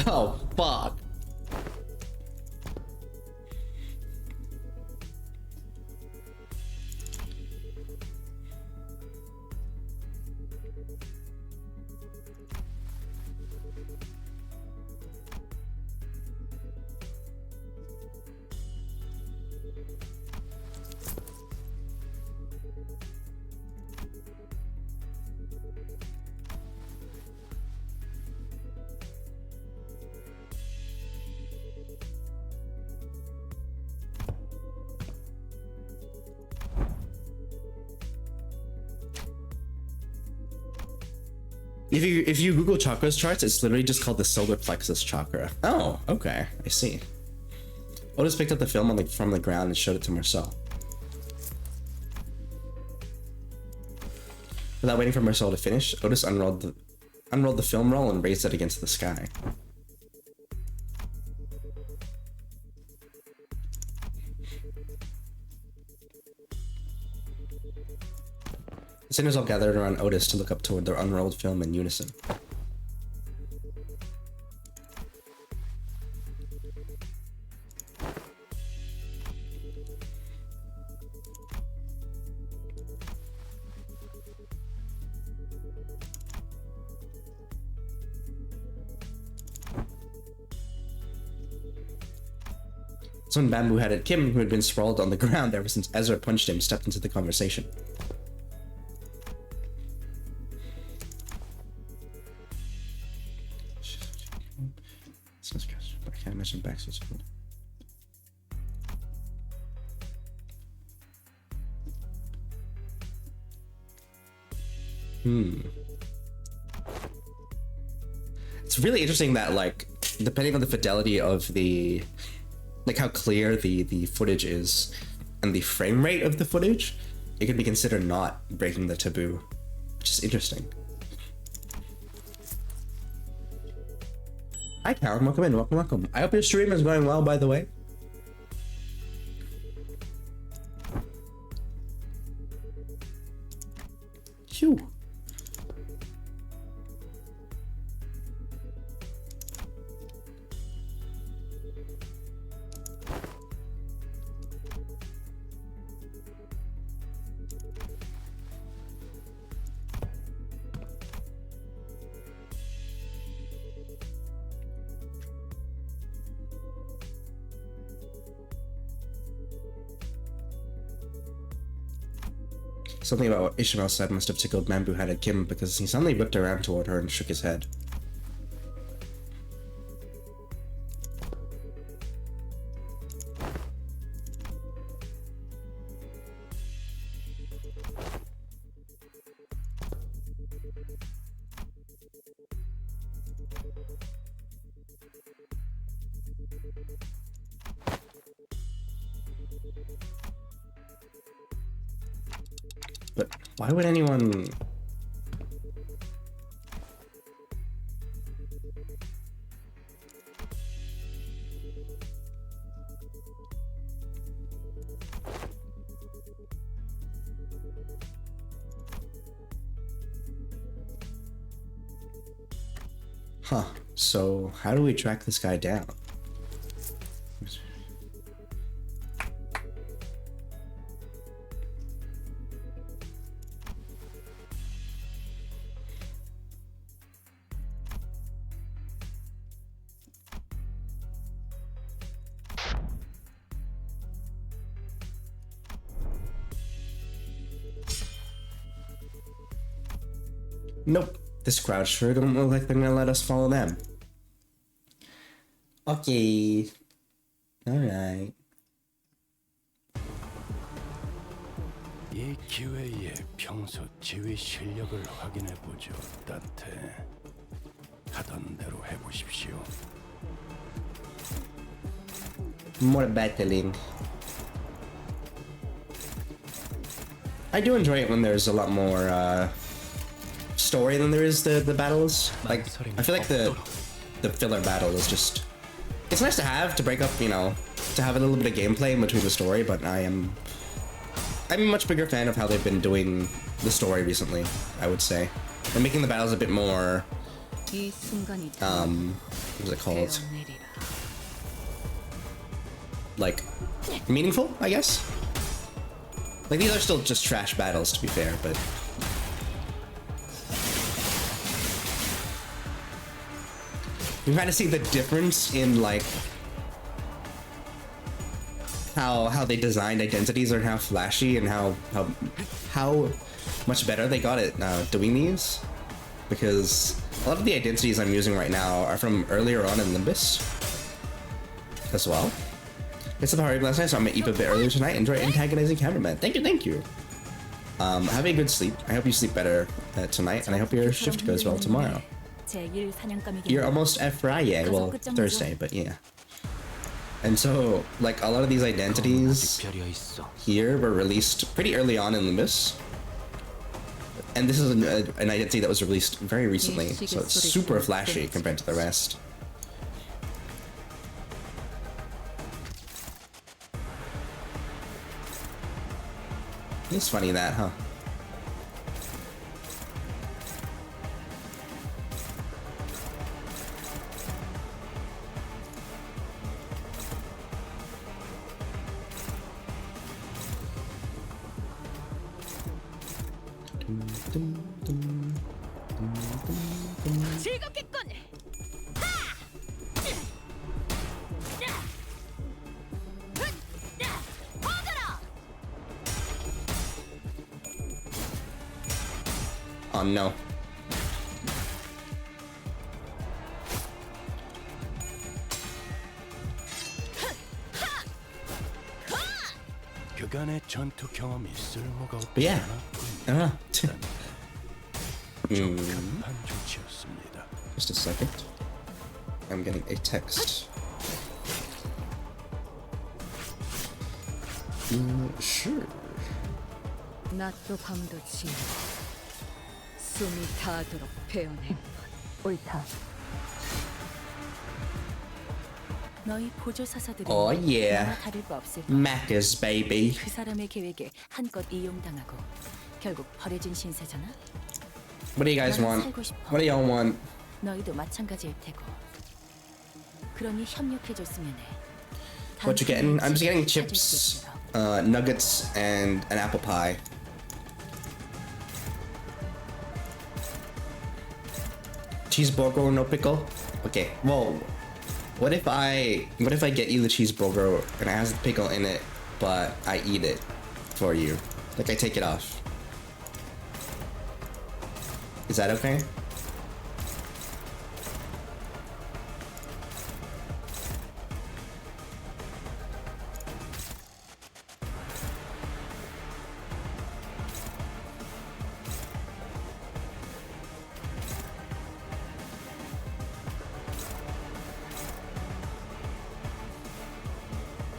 Oh, fuck. If you Google chakras charts, it's literally just called the solar plexus chakra. Oh, okay, I see. Otis picked up the film from the ground and showed it to Marcel. Without waiting for Marcel to finish, Otis unrolled the film roll and raised it against the sky. The sinners all gathered around Otis to look up toward their unrolled film in unison. Some bamboo-headed Kim, who had been sprawled on the ground ever since Ezra punched him, stepped into the conversation. I can't imagine backseat. It's really interesting that, like, depending on the fidelity of the, like, how clear the footage is and the frame rate of the footage, it could be considered not breaking the taboo, which is interesting. Hi, Callum. Welcome in. Welcome. I hope your stream is going well, by the way. Phew. Something about what Ishmael said must have tickled bamboo-headed Kim because he suddenly whipped around toward her and shook his head. But why would anyone... Huh. So how do we track this guy down? Nope. This crowd sure don't look like they're gonna let us follow them. Okay. Alright. 이 기회에 평소 지휘 실력을 확인해 보죠, 단테. 하던 대로 해보십시오. More battling. I do enjoy it when there's a lot more story than there is the battles. Like, I feel like the filler battle is just... It's nice to have, to break up, you know, to have a little bit of gameplay in between the story, but I'm a much bigger fan of how they've been doing the story recently, I would say. And making the battles a bit more, what is it called? Like, meaningful, I guess? Like, these are still just trash battles, to be fair, but... You kind of see the difference in, like, how they designed identities and how flashy and how much better they got at doing these. Because a lot of the identities I'm using right now are from earlier on in Limbus as well. It's a party last night, so I'm gonna eat a bit earlier tonight. Enjoy antagonizing cameraman. Thank you, thank you. Have a good sleep. I hope you sleep better tonight, and I hope your shift goes well tomorrow. You're almost at Friday, well, Thursday, but yeah. And so, like, a lot of these identities here were released pretty early on in Limbus. And this is an identity that was released very recently, so it's super flashy compared to the rest. It's funny that, huh? Oh no. 그간의 전투 경험이 쓸모가 But yeah. 적합한 조치였습니다. Just a second. I'm getting a text. Sure. 낮도 밤도 지나 숨이 닿도록 베어낸 것 옳다. 너희 보조 사사들은 Oh yeah. 나와 다를 바 없을 거야. Macca's baby. 그 사람의 계획에 한껏 이용당하고 결국 버려진 신세잖아. What do you guys want? 살고 싶어. What do y'all want? 너희도 마찬가지일 테고. 그러니 협력해줬으면 해. What you getting? I'm just getting chips, nuggets, and an apple pie. Cheeseburger, no pickle? Okay, well, what if I get you the cheeseburger and it has the pickle in it, but I eat it for you? Like, I take it off. Is that okay?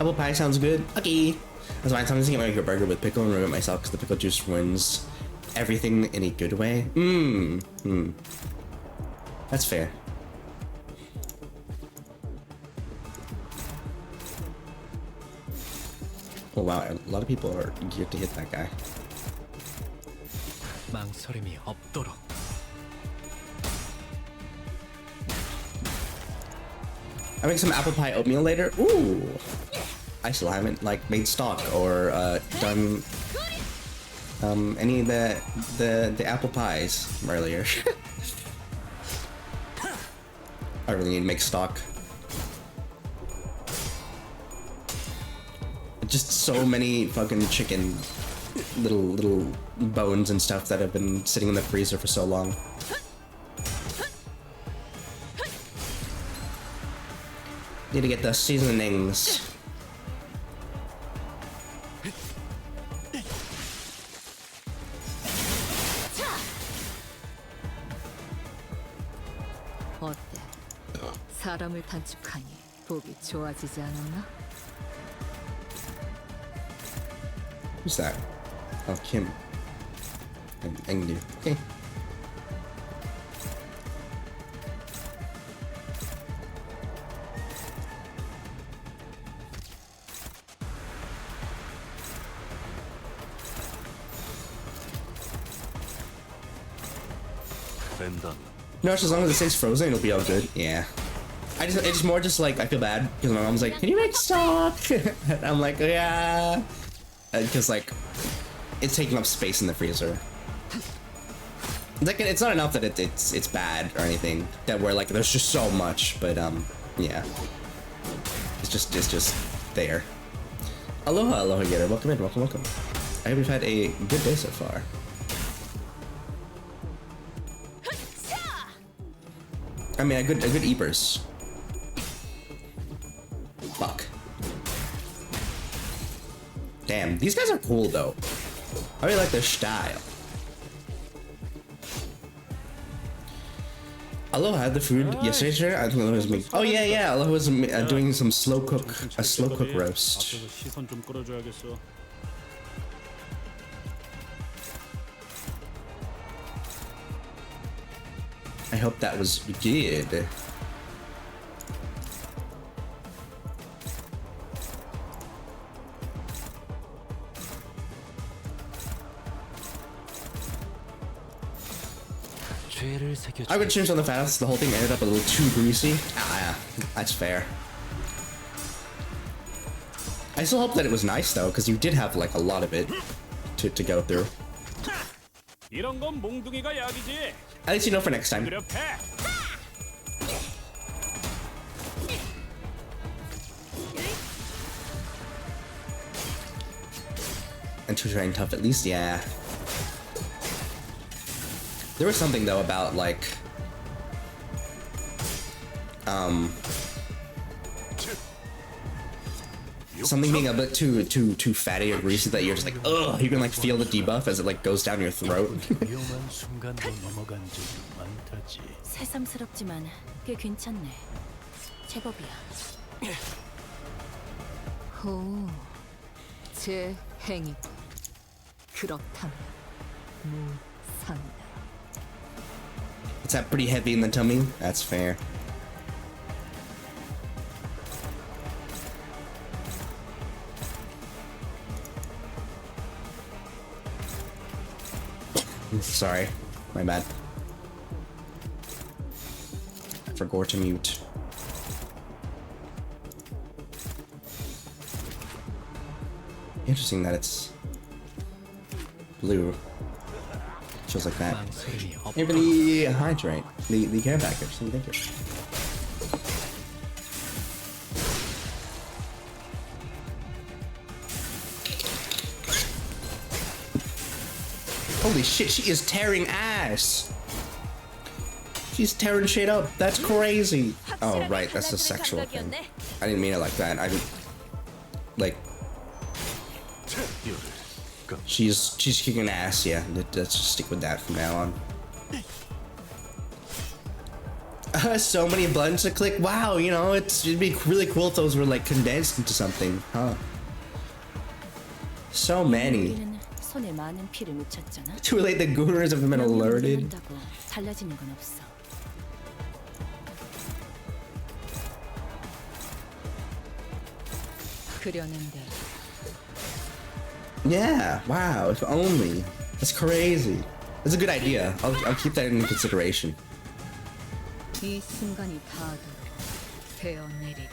Apple pie sounds good. Okay. That's fine. Sometimes I get like a burger with pickle and ruin it myself because the pickle juice ruins everything in a good way. That's fair. Oh wow, a lot of people are geared to hit that guy. 망설임이 없도록. I make some apple pie oatmeal later. Ooh, I still haven't like made stock or done any of the apple pies from earlier. I really need to make stock. Just so many fucking chicken little bones and stuff that have been sitting in the freezer for so long. Need to get the seasonings. 어때? 사람을 단축하니 보기 좋아지지 않았나? Who's that? Oh, Kim. And Engdu. Okay. 벤단. No, as long as it stays frozen, it'll be all good. Yeah. It's more just like, I feel bad because my mom's like, can you make stock? I'm like, yeah. Because like, it's taking up space in the freezer. Like, it's not enough that it's bad or anything. That we're like, there's just so much, but yeah. It's just there. Aloha Gator. Welcome in, welcome. I hope we've had a good day so far. I mean, a good Eepers. Fuck. Damn, these guys are cool though. I really like their style. Aloha had the food yesterday, sir. I think Aloha was making. Oh yeah. Aloha was doing some a slow cook roast. 앞에서 시선 좀 끌어줘야겠어. I hope that was good. I would change on the fast. The whole thing ended up a little too greasy. Ah, yeah, that's fair. I still hope that it was nice though, because you did have like a lot of it to go through. 이런 건 몽둥이가 약이지. At least you know for next time. 그렇게. And to train tough, at least, yeah. There was something though about like, something being a bit too fatty or greasy that you're just like, ugh. You can like feel the debuff as it like goes down your throat. 위험한 순간도 넘어간 적이 많다지. 새삼스럽지만 꽤 괜찮네. 제법이야. 오, 제 행위. 그렇다면 무상이다. It's that pretty heavy in the tummy. That's fair. Sorry, my bad. I forgot to mute. Interesting that it's blue. Feels like that. Hey, for the hydrate, the care package. Thank you. Holy shit, she is tearing ass. She's tearing shit up. That's crazy. Oh right, that's a sexual thing. I didn't mean it like that. I didn't like. She's kicking ass, yeah. Let's just stick with that from now on. So many buttons to click. Wow, you know, it'd be really cool if those were like condensed into something, huh? So many. 우리는 손에 많은 피를 묻혔잖아. Too late, the gurus have been alerted. 한다고 달라지는 건 없어. 그려는데 Yeah, wow, if only. That's crazy. That's a good idea. I'll keep that in consideration. 이 순간이 닿아도록 베어내리라.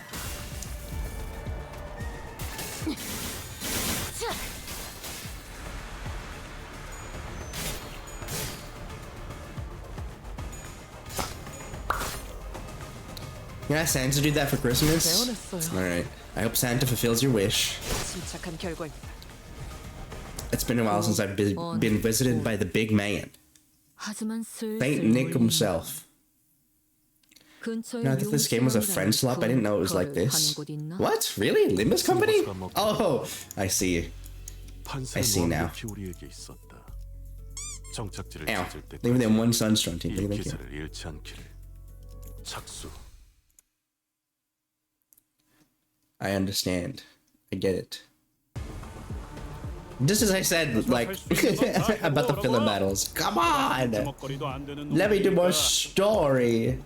You ask Santa to do that for Christmas? 배워냈어요. Alright. I hope Santa fulfills your wish. 침착한 결과입니다. It's been a while since I've been visited by the big man. 하지만 Saint Nick himself. Now that this game was a friend swap, I didn't know it was like this. What? Really? Limbus company? Oh, I see. I see now. 우리에게 있었다. 정착지를 Ow. 찾을 때 They were the one Sunstrong team. 이 Thank you. 기세를 잃지 않기를. 착수. I understand. I get it. Just as I said, like, about the filler battles. Come on! 주먹거리도 안 되는 Let me do more 놈이니까 story.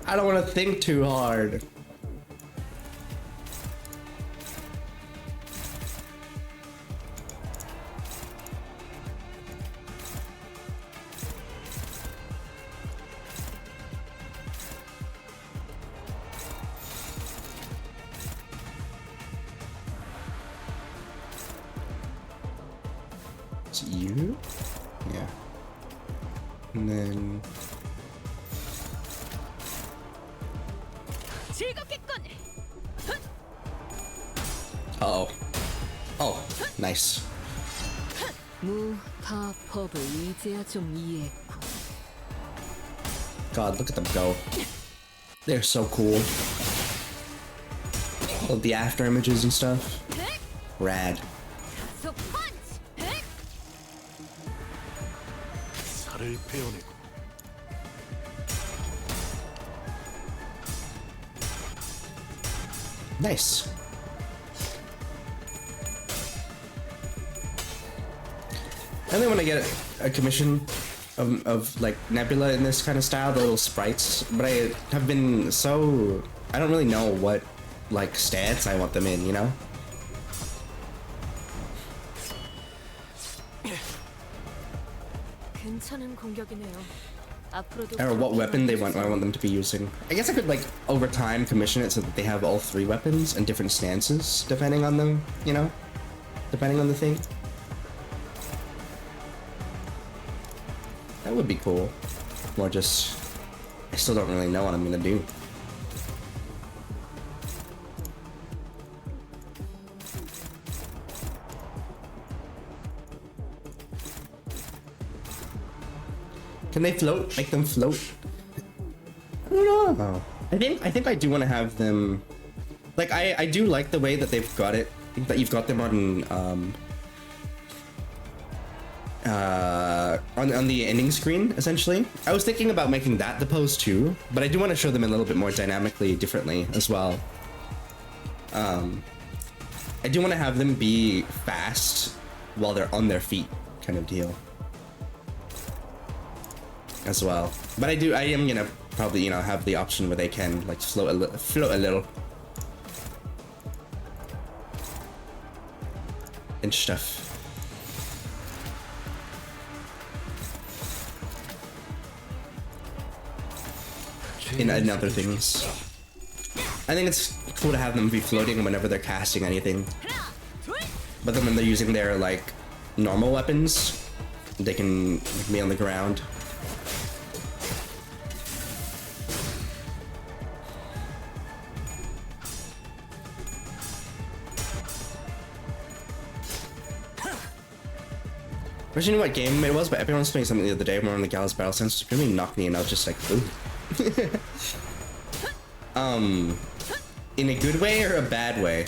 I don't want to think too hard. Is it you? Yeah. And then... 즐겁겠군. Uh-oh. Oh, nice. 무파법을 이제야 좀 이해했고. God, look at them go. They're so cool. All the after images and stuff. Rad. 소 펀치. 살을 베어내고 Nice. I really want to get a commission of like Nebula in this kind of style, the little sprites, but I have been so... I don't really know what like stats I want them in, you know? 괜찮은 공격이네요. 앞으로도 Or what weapon I want them to be using. I guess I could like over time commission it so that they have all three weapons and different stances depending on them, you know? Depending on the thing. That would be cool. Or just... I still don't really know what I'm gonna do. Can they float? Make them float? I don't know. I think I do want to have them. Like I do like the way that they've got it. That you've got them on the ending screen essentially. I was thinking about making that the pose too, but I do want to show them a little bit more dynamically differently as well. I do want to have them be fast while they're on their feet, kind of deal. As well, but I am gonna probably, you know, have the option where they can like float a little and stuff. In other things, I think it's cool to have them be floating whenever they're casting anything, but then when they're using their like normal weapons, they can be on the ground. I wish I knew what game it was, but everyone was playing something the other day more on the Gallus Battle Sense. It really knocked me and I was just like, ooh. In a good way or a bad way?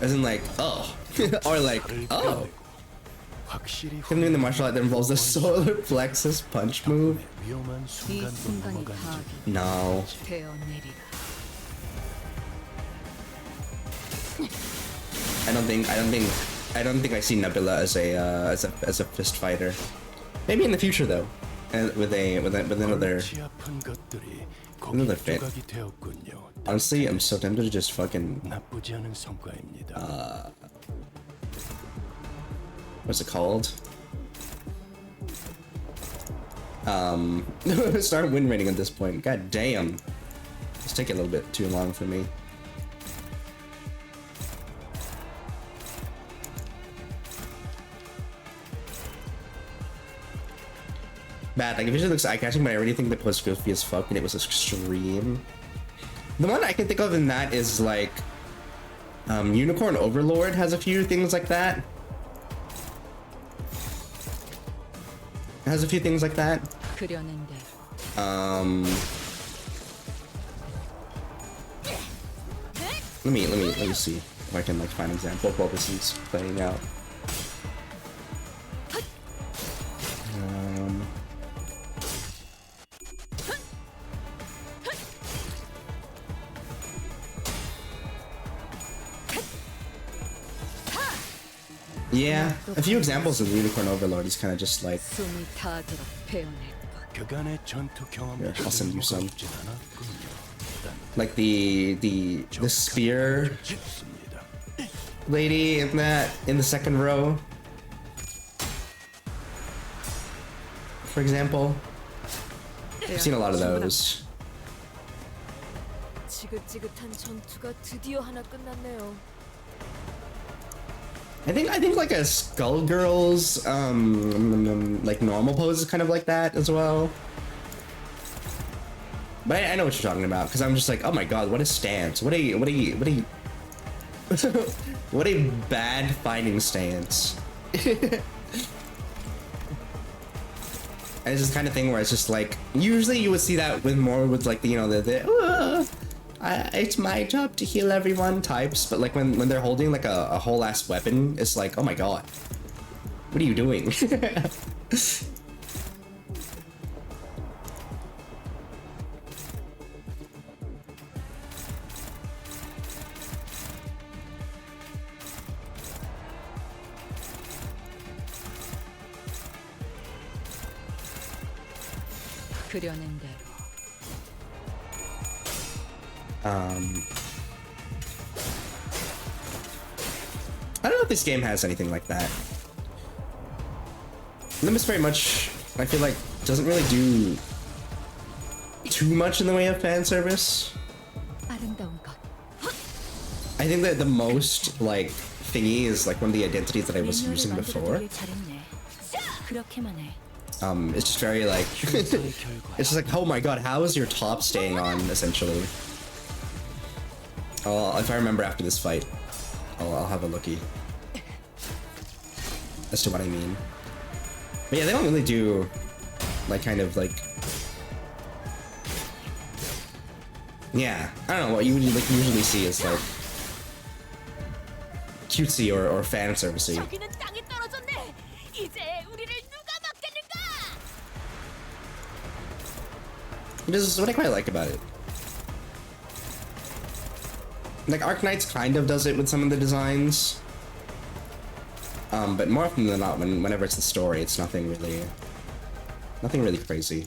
As in like, oh. Or like, oh. 확실히 Couldn't mean the martial art that involves the solar plexus punch move? 위험한 이 순간도 순간이 넘어간 다 적이 No. 되어내리라. I don't think I see Nebula as a fist fighter. Maybe in the future though, and with another. 골치 아픈 것들이 another 거기 fit. 조각이 되었군요. Honestly, I'm so tempted to just fucking 나쁘지 않은 성과입니다. what's it called? Start win rating at this point. God damn, it's taking a little bit too long for me. Bad. Like, it visually looks eye-catching, but I already think the post goofy as fuck, and it was extreme. The one I can think of in that is like, Unicorn Overlord has a few things like that. It has a few things like that. 그려낸 대로. Let me see if I can like find an example of what this is playing out. Yeah, a few examples of the Unicorn Overlord is kind of just like, 숨이 타도록 배워낼 것. 그간의 전투 경험이 Yeah, I'll send you some. 없진 않았군요. like the spear 좋습니다. lady in the second row, for example. I've seen a lot of those. 지긋지긋한 전투가 드디어 하나 끝났네요. I think like a Skullgirl's like normal pose is kind of like that as well. But I know what you're talking about, because I'm just like, oh my god, what a stance! What a what a bad fighting stance. And it's this kind of thing where it's just like, usually you would see that with more with like the, you know, it's my job to heal everyone types, but like when they're holding like a whole ass weapon, it's like, oh my god, what are you doing? 그려낸 대로. I don't know if this game has anything like that. Limbus very much, I feel like, doesn't really do too much in the way of fan service. 아름다운 것. I think that the most like thingy is like one of the identities that I was using before. 잘했네. 그렇게만 해. It's just very like it's just like, oh my god, how is your top staying on essentially? Oh, if I remember after this fight, I'll have a looky as to what I mean. But yeah, they don't really do like kind of like, yeah, I don't know, what you would like usually see is like cutesy or fan servicey. 저기는 땅에 떨어졌네. 이제 우리를 누가 막겠는가? This is what I quite like about it. Like Arknights kind of does it with some of the designs, but more often than not, whenever it's the story, it's nothing really crazy.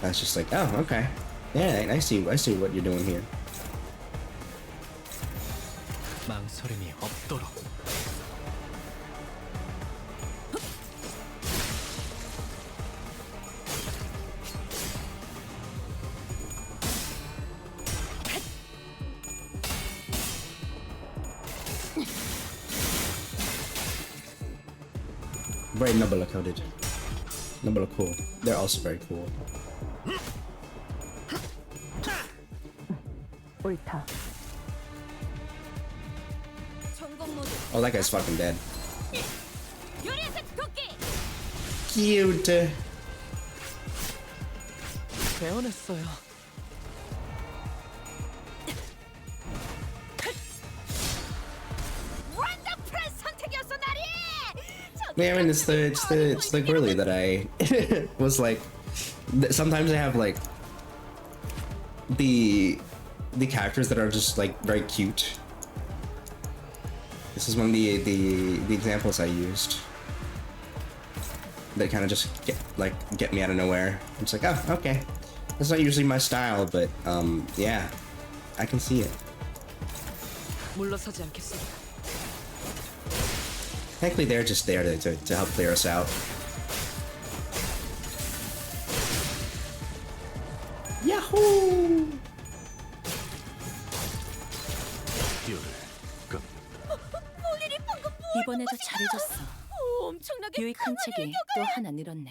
That's just like, oh, okay, yeah, I see what you're doing here. 망설임이 없도록. Very Nebula coded. Nebula cool. They're also very cool. 옳다. 점검 모드. Oh, that guy's fucking dead. 요리색 도끼. Cute. 배워냈어요. Yeah, I mean, it's the girly that I was like. Sometimes I have like the characters that are just like very cute. This is one of the examples I used. That kind of just get me out of nowhere. It's like, oh, okay. That's not usually my style, but yeah, I can see it. 물러서지 않겠습니다. Thankfully, they're just there to help clear us out. Yahoo! 이번에도 잘해줬어. 엄청나게 유익한 책이 또 하나 늘었네.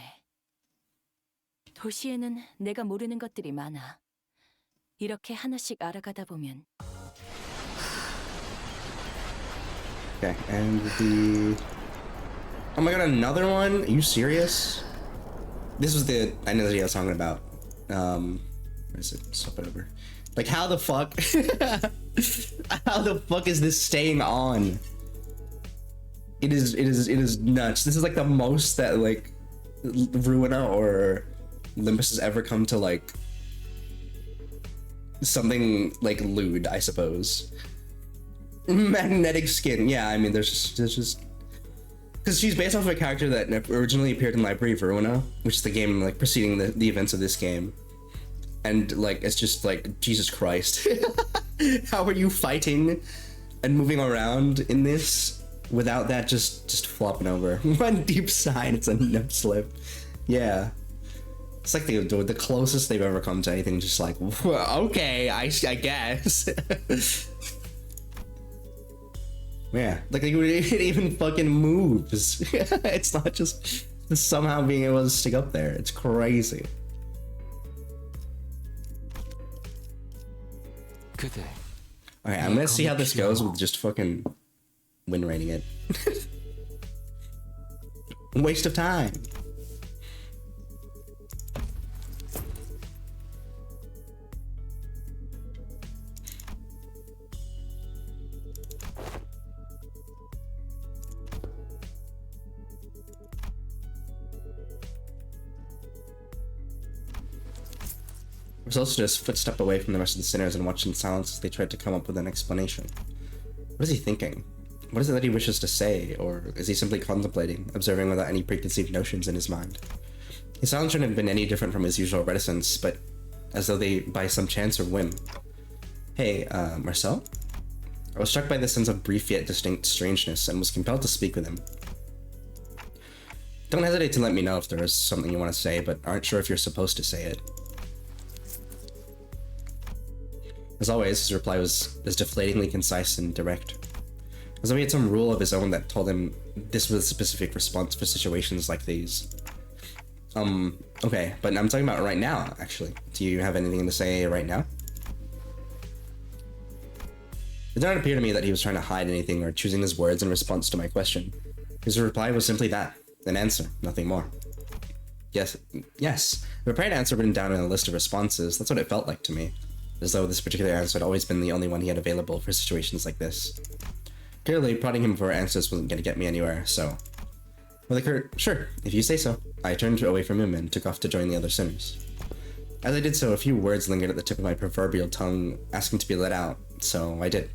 도시에는 내가 모르는 것들이 많아. 이렇게 하나씩 알아가다 보면. Okay, and the... Oh my god, another one? Are you serious? This was the identity I was talking about. Where is it? Swap it over. Like, how the fuck? How the fuck is this staying on? It is nuts. This is like the most that like Ruina or Limbus has ever come to like something like lewd, I suppose. Magnetic skin. Yeah, I mean, there's just because she's based off of a character that originally appeared in Library of Ruina, which is the game like preceding the events of this game, and like it's just like Jesus Christ. How are you fighting and moving around in this without that just flopping over? One deep sigh, it's a no slip. Yeah. It's like the closest they've ever come to anything, just like, okay, I guess. Yeah, like it even fucking moves. It's not just somehow being able to stick up there. It's crazy. 그대. Okay, I'm gonna see how this goes with just fucking win rating it. Waste of time. Results just footstepped away from the rest of the sinners and watched in silence as they tried to come up with an explanation. What is he thinking? What is it that he wishes to say, or is he simply contemplating, observing without any preconceived notions in his mind? His silence shouldn't have been any different from his usual reticence, but as though they by some chance or whim. Hey, Marcel? I was struck by the sense of brief yet distinct strangeness and was compelled to speak with him. Don't hesitate to let me know if there is something you want to say, but aren't sure if you're supposed to say it. As always, his reply was as deflatingly concise and direct. As though he had some rule of his own that told him this was a specific response for situations like these. Okay, but I'm talking about right now, actually. Do you have anything to say right now? It did not appear to me that he was trying to hide anything or choosing his words in response to my question. His reply was simply that, an answer, nothing more. Yes. A prepared answer written down in a list of responses, that's what it felt like to me. As though this particular answer had always been the only one he had available for situations like this. Clearly, prodding him for answers wasn't going to get me anywhere, so... With a curt, sure, if you say so, I turned away from him and took off to join the other sinners. As I did so, a few words lingered at the tip of my proverbial tongue, asking to be let out, so I did. It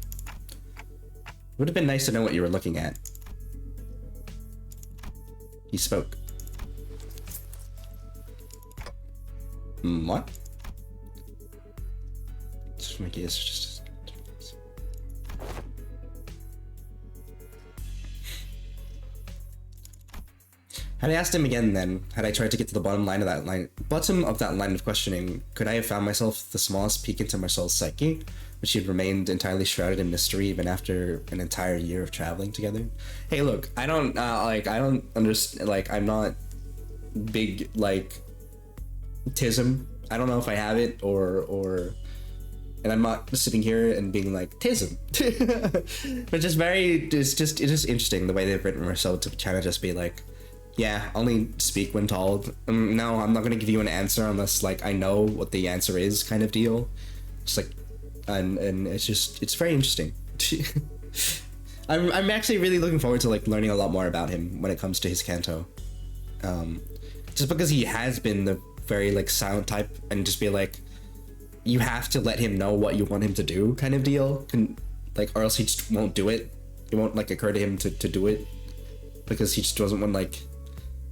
would have been nice to know what you were looking at. He spoke. What? My gaze just... Had I asked him again then, had I tried to get to the bottom of that line of questioning, could I have found myself the smallest peek into Marcel's psyche, which had remained entirely shrouded in mystery even after an entire year of traveling together? Hey, look, I don't understand, I'm not big, tism. I don't know if I have it, and I'm not sitting here and being like, tism. But it's just interesting the way they've written Marcel to kind of just be like, yeah, only speak when told. No, I'm not gonna give you an answer unless I know what the answer is, kind of deal. Just and it's very interesting. I'm actually really looking forward to like learning a lot more about him when it comes to his Kanto. Just because he has been the very like silent type, and just be like, you have to let him know what you want him to do kind of deal, like, or else he just won't do it. It won't like occur to him to do it, because he just doesn't want, like,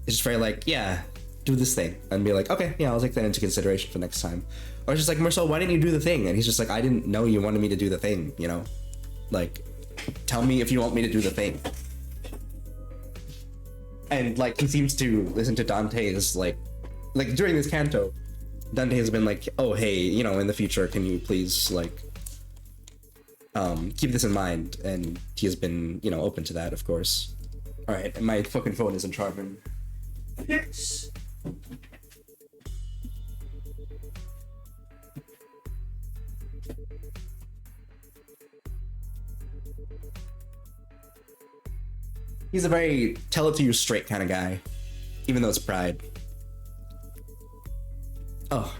it's just very like, yeah, do this thing, and be like, okay, yeah, I'll take that into consideration for next time. Or it's just like, Marcel, why didn't you do the thing? And he's just like, I didn't know you wanted me to do the thing, you know? Like, tell me if you want me to do the thing. And like, he seems to listen to Dante's like during this Kanto, Dante has been like, oh hey, you know, in the future, can you please like keep this in mind? And he has been, you know, open to that, of course. All right, and my fucking phone isn't charging. Yes. He's a very tell it to you straight kind of guy, even though it's pride. Oh.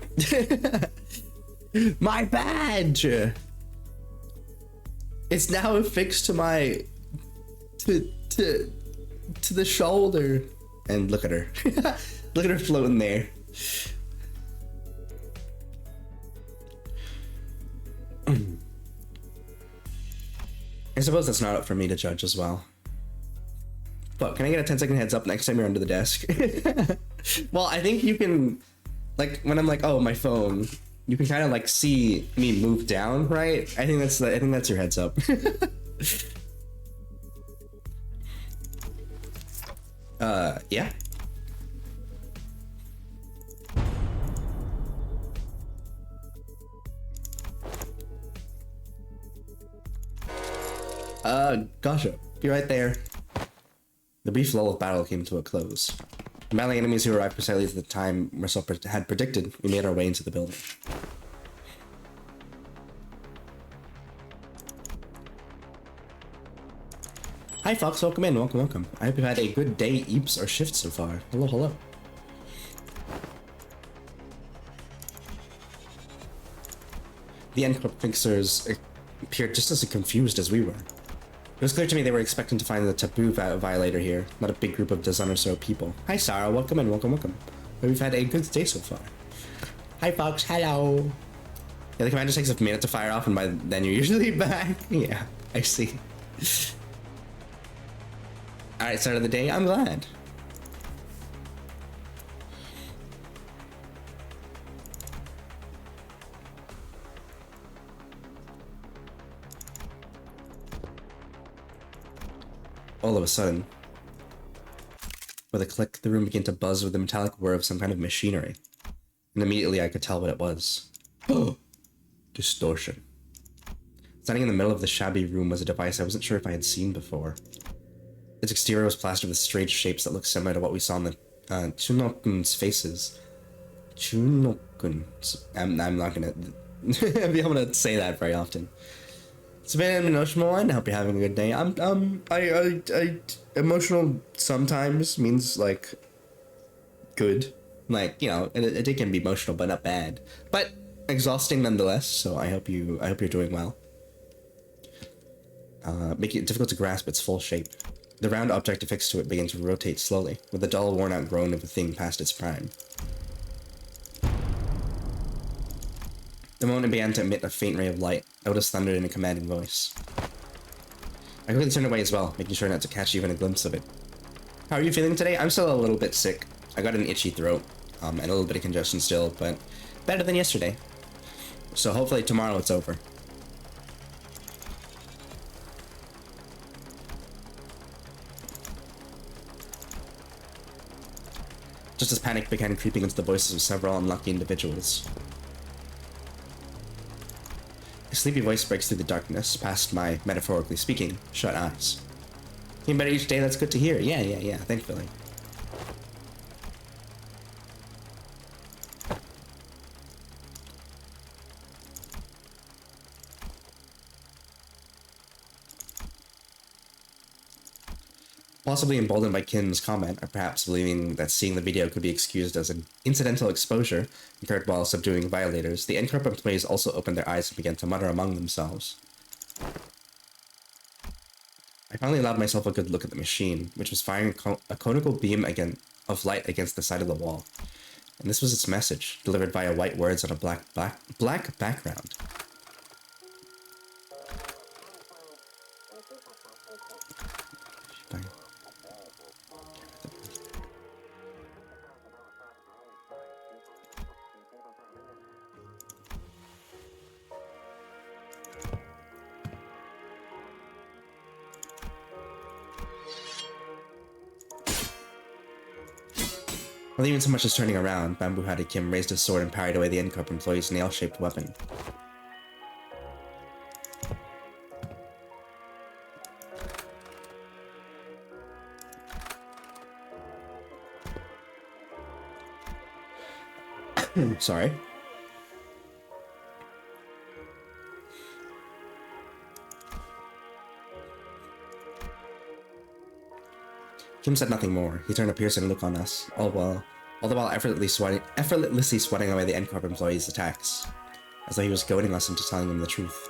My badge! It's now affixed to my... to the shoulder. And look at her. Look at her floating there. I suppose that's not up for me to judge as well. But can I get a 10-second heads up next time you're under the desk? Well, I think you can, like, when I'm like, oh, my phone, you can kind of like see me move down, right? I think that's your heads up. Yeah. Gotcha. Be right there. The brief lull of battle came to a close. Battling enemies who arrived precisely at the time Marcel had predicted, we made our way into the building. Hi Fox, welcome in, welcome. I hope you've had a good day, eeps, or shift so far. Hello. The end fixers appeared just as confused as we were. It was clear to me they were expecting to find the taboo violator here, not a big group of dozen or so people. Hi Sarah, welcome in, welcome. Hope you've had a good day so far. Hi Fox, hello. Yeah, the command just takes a minute to fire off, and by then you're usually back. Yeah, I see. Alright, start of the day, I'm glad. All of a sudden, with a click, the room began to buzz with the metallic whir of some kind of machinery. And immediately I could tell what it was. Oh! Distortion. Standing in the middle of the shabby room was a device I wasn't sure if I had seen before. Its exterior was plastered with strange shapes that looked similar to what we saw in the Chunokun's faces. Chunokun's. I'm not gonna be able to say that very often. It's been an emotional one. I hope you're having a good day. I emotional sometimes means like good, like, you know, it can be emotional but not bad, but exhausting nonetheless. So I hope you're doing well. Making it difficult to grasp its full shape. The round object affixed to it began to rotate slowly, with the dull, worn-out groan of a thing past its prime. The moment it began to emit a faint ray of light, Otis thundered in a commanding voice. I quickly turned away as well, making sure not to catch even a glimpse of it. How are you feeling today? I'm still a little bit sick. I got an itchy throat, and a little bit of congestion still, but better than yesterday. So hopefully tomorrow it's over. Just as panic began creeping into the voices of several unlucky individuals. A sleepy voice breaks through the darkness, past my, metaphorically speaking, shut eyes. Getting better each day, that's good to hear. Yeah, thankfully. Possibly emboldened by Kim's comment, or perhaps believing that seeing the video could be excused as an incidental exposure incurred while subduing violators, the N-Corp employees also opened their eyes and began to mutter among themselves. I finally allowed myself a good look at the machine, which was firing a conical beam of light against the side of the wall. And this was its message, delivered via white words on a black background. Not even so much as turning around, Bamboo-Hatted Kim raised his sword and parried away the N-Corp employee's nail-shaped weapon. Sorry. Kim said nothing more. He turned a piercing look on us, all the while effortlessly sweating away the N-Corp employee's attacks, as though he was goading us into telling them the truth.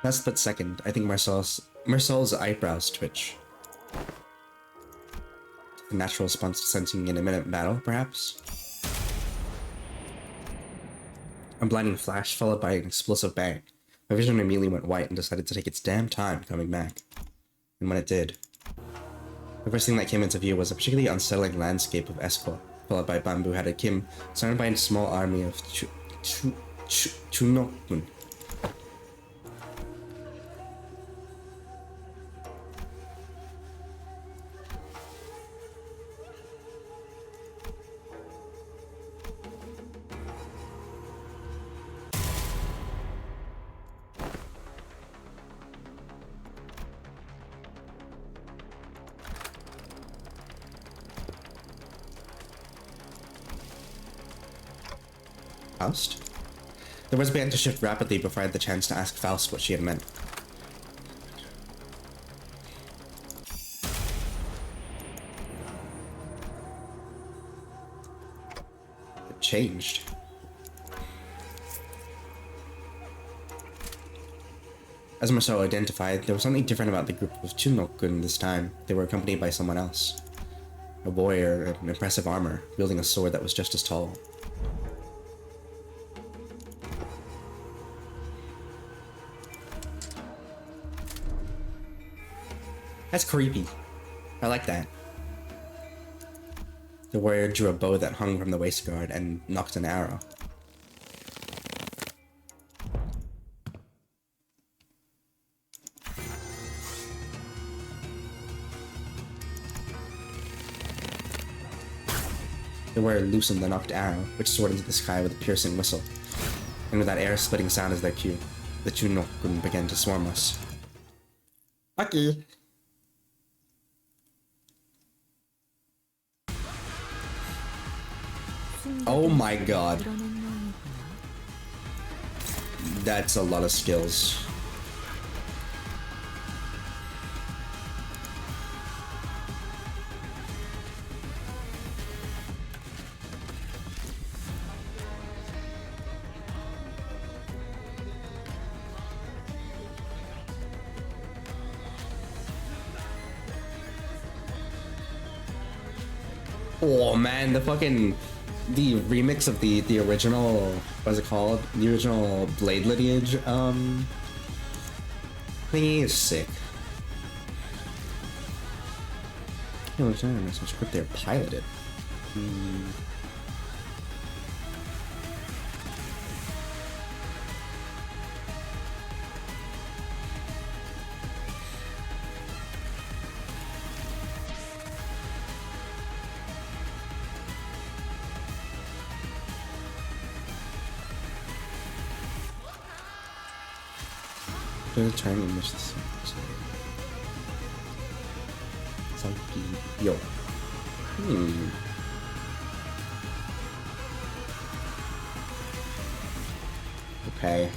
That split second, I think Marcel's eyebrows twitch. A natural response to sensing an imminent battle, perhaps? A blinding flash followed by an explosive bang. My vision immediately went white and decided to take its damn time coming back. And when it did, the first thing that came into view was a particularly unsettling landscape of Esco, followed by Bamboo-Hatted Kim, surrounded by a small army of Chunokun. Faust? The words began to shift rapidly before I had the chance to ask Faust what she had meant. It changed. As Marcel identified, there was something different about the group of Chunokun this time. They were accompanied by someone else. A warrior in impressive armor, wielding a sword that was just as tall. That's creepy. I like that. The warrior drew a bow that hung from the waistguard and knocked an arrow. The warrior loosened the knocked arrow, which soared into the sky with a piercing whistle. And with that air-splitting sound as their cue, the Chunokun began to swarm us. Lucky! Oh my god. That's a lot of skills. Oh man, the remix of the original, what's it called? The original Blade Lineage thingy is sick. Oh, there's not some script there piloted. Gonna try and miss this. Yo. Okay.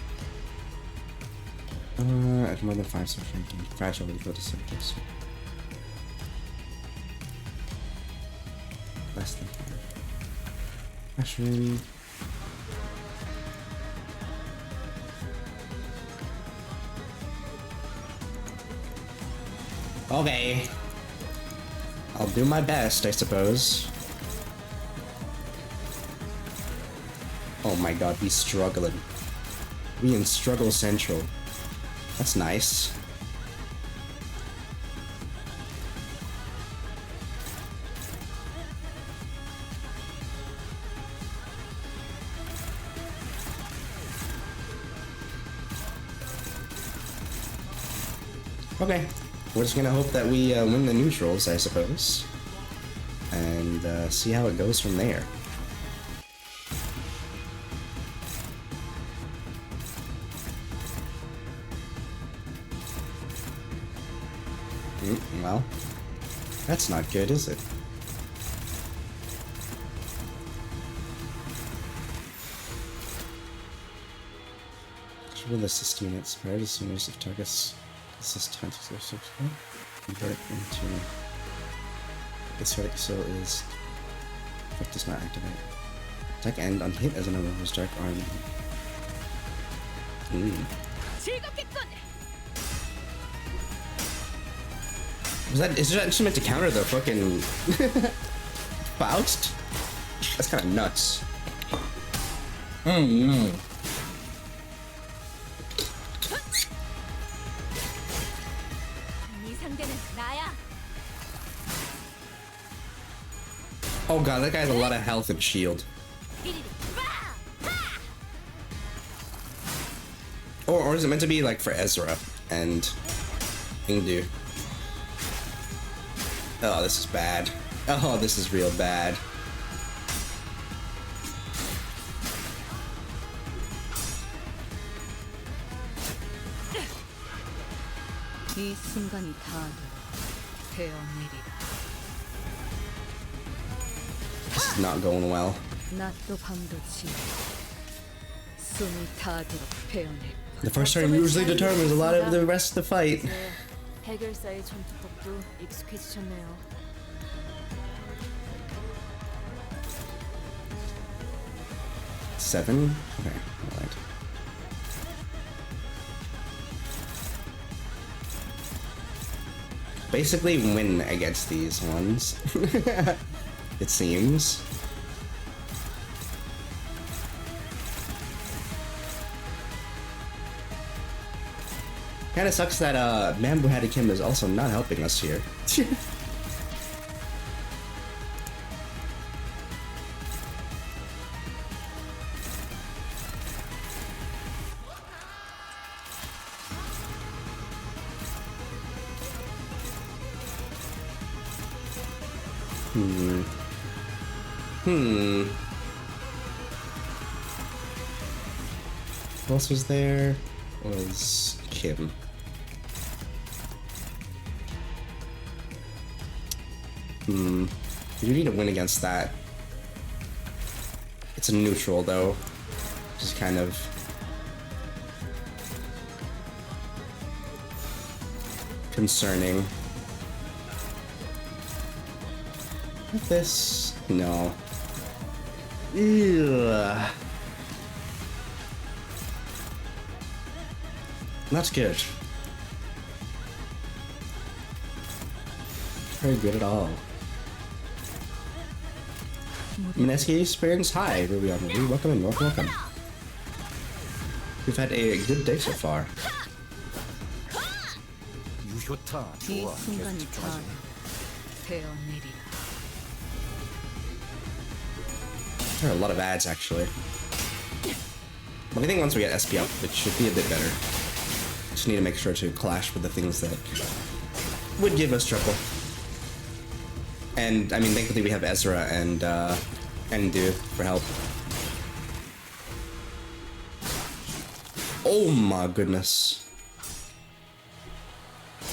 At more than 5 star ranking, fragile will go to subjects. Less than 5. Mushroom. Okay. I'll do my best, I suppose. Oh my god, we struggling. We in struggle central. That's nice. Okay, we're just gonna hope that we win the neutrals, I suppose, and see how it goes from there. Well, that's not good, is it? Triple assist units, prior to sinners of targets. Assist 26 convert into this verdict so is effect does not activate. Attack end on hit as an enemy with dark arm. Is that just meant to counter the fucking Faust? That's kind of nuts. Oh god, that guy has a lot of health and shield. Or is it meant to be like for Ezra and Ingdu? Oh, this is bad. Oh, this is real bad. 이 순간이 다 되어내리라. This is not going well. 낮도 밤도 지나 숨이 닿도록 베어낼 The first turn usually determines a lot of the rest of the fight. 해결사의 전투법도 익숙해지셨네요. Seven? Okay, alright. Basically win against these ones. It seems. Kinda sucks that Mambu Hadakim is also not helping us here. Who else was there? Was Kim. You need to win against that. It's a neutral though, which is kind of concerning. This, no. Ew. That's good. Very good at all. Mnestic experience, hi, Ruby on Ruby. Welcome in, welcome. We've had a good day so far. 유효타 이 좋아. 순간이 다 되어내리라. There are a lot of ads actually. But I think once we get SP up, it should be a bit better. Just need to make sure to clash with the things that would give us trouble. And I mean, thankfully we have Ezra and Endu for help. Oh my goodness.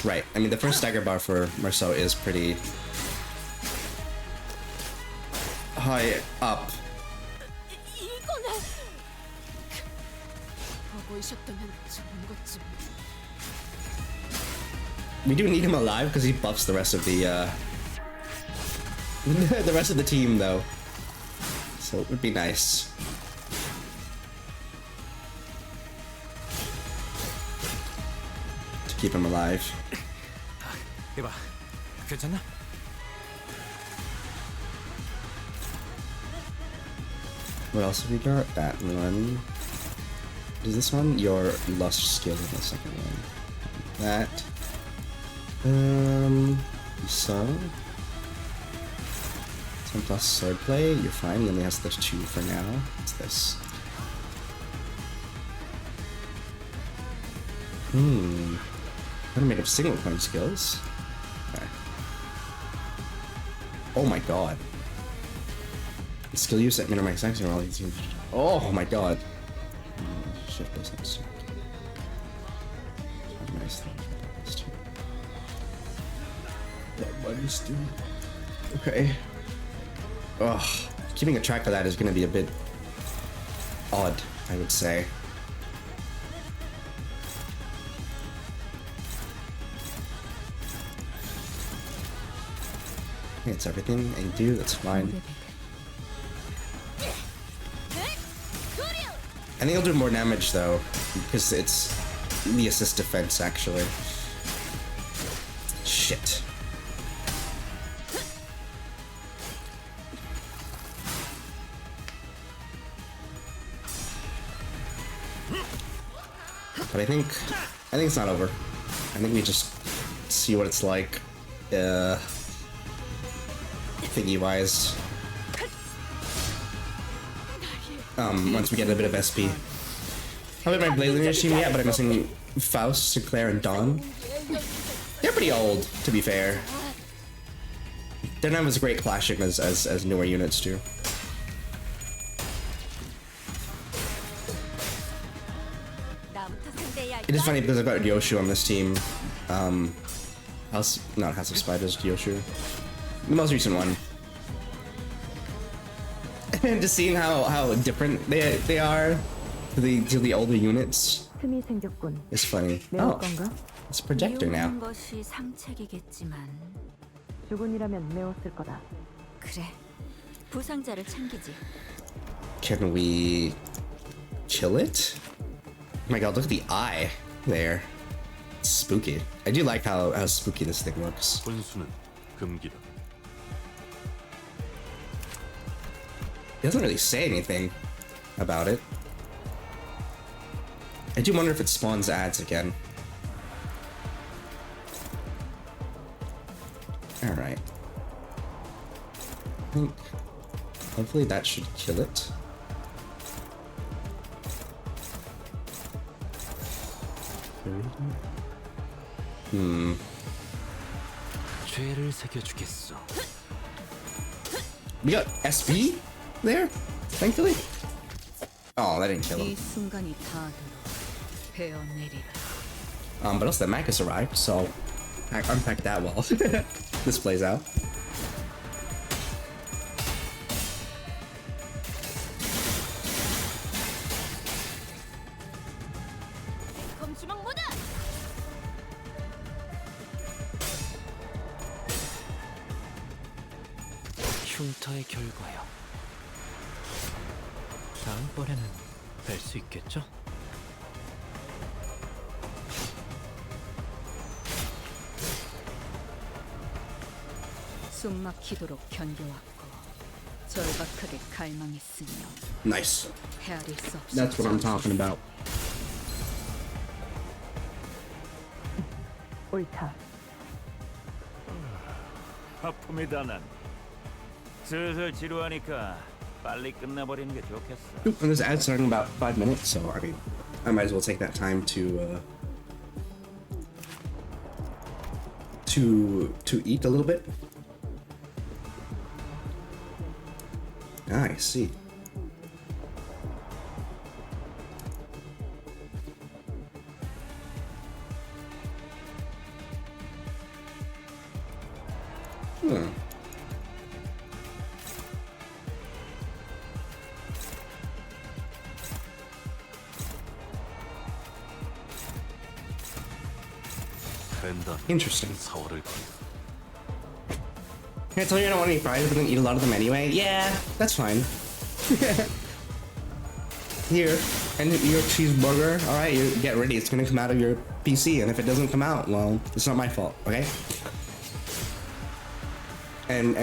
Right. I mean, the first stagger bar for Marceau is pretty high up. 이거는 보고 있었다면 좋은 것좀. We do need him alive because he buffs the rest of the the rest of the team though. So it would be nice. To keep him alive. 이봐, 괜찮나? What else have we got? That one. Is this one? Your lust skill in the second one. That. So. Some plus sword play, you're fine. He only has the 2 for now. What's this? I'm made of single point skills. Okay. Oh my god. Skill use at minimize action while he's used. Oh my god. Shift this next. Nice thing. Okay. Ugh. Keeping a track of that is going to be a bit odd, I would say. Okay, it's everything I do, that's fine. I think I'll do more damage though, because it's the assist defense actually. Shit. But I think it's not over. I think we just see what it's like, thingy-wise. Once we get a bit of SP. I haven't my Blade Lineage team yet, but I'm missing Faust, Sinclair, and Dawn. They're pretty old, to be fair. They're not as great clashing as newer units do. It is funny because I've got Yoshu on this team. House of Spiders, Yoshu. The most recent one. And just seeing how different they are to the older units 틈이 생겼군. is funny. 매울 Oh, 건가? it's a projector now. 미워하는 것이 상책이겠지만 주군이라면 메웠을 거다. 그래. 부상자를 챙기지. Can we kill it? Oh my god, look at the eye there. It's spooky. I do like how spooky this thing looks. 혼수는 금기다. He doesn't really say anything about it. I do wonder if it spawns ads again. Alright. I think hopefully that should kill it. 죄를 새겨주겠어. We got SP there, thankfully. Oh, that didn't kill him. 이 순간이 다 들어 베어내리라. But also the Macus arrived, so unpack that while this plays out. 검수망 모드. 흉터의 결과요. 다음번에는 뵐 수 있겠죠? 숨막히도록 견뎌왔고 절박하게 갈망했으며 Nice. 헤아릴 수 없이 That's what I'm talking about. 옳다. 하품이다 난. 슬슬 지루하니까 빨리 끝내버리는 게 좋겠어. Oop, and this ad's starting in about 5 minutes, so I mean, I might as well take that time to eat a little bit. Ah, I see. 된다면 Interesting. 서울을 Can I tell you I don't want any fries, but then eat a lot of them anyway? Yeah, that's fine. Here, and your cheeseburger. All right, you get ready. It's gonna come out of your PC, and if it doesn't come out, well, it's not my fault. Okay. And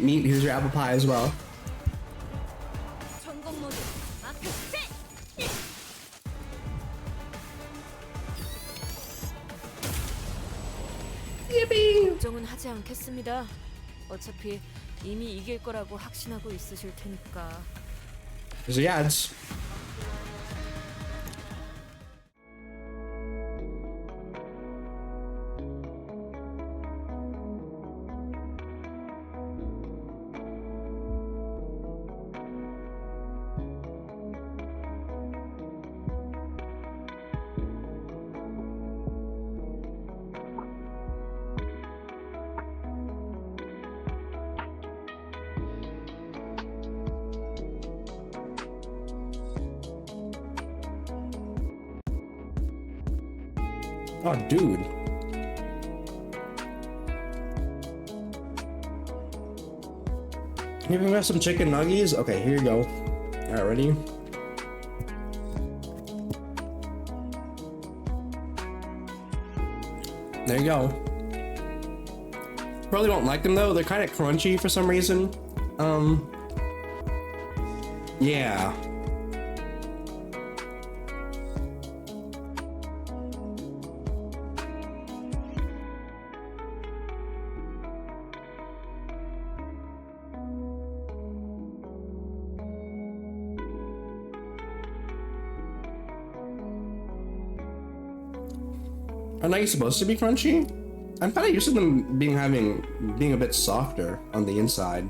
meat. Here's your apple pie as well. 전공 모드 마크 셋. 걱정은 하지 않겠습니다. 어차피 이미 이길 거라고 확신하고 있으실 테니까. There's the ads. Oh, dude. Maybe we have some chicken nuggies? Okay, here you go. Alright, ready? There you go. Probably won't like them though. They're kind of crunchy for some reason. Yeah. Are nuggets supposed to be crunchy? I'm kind of used to them being a bit softer on the inside.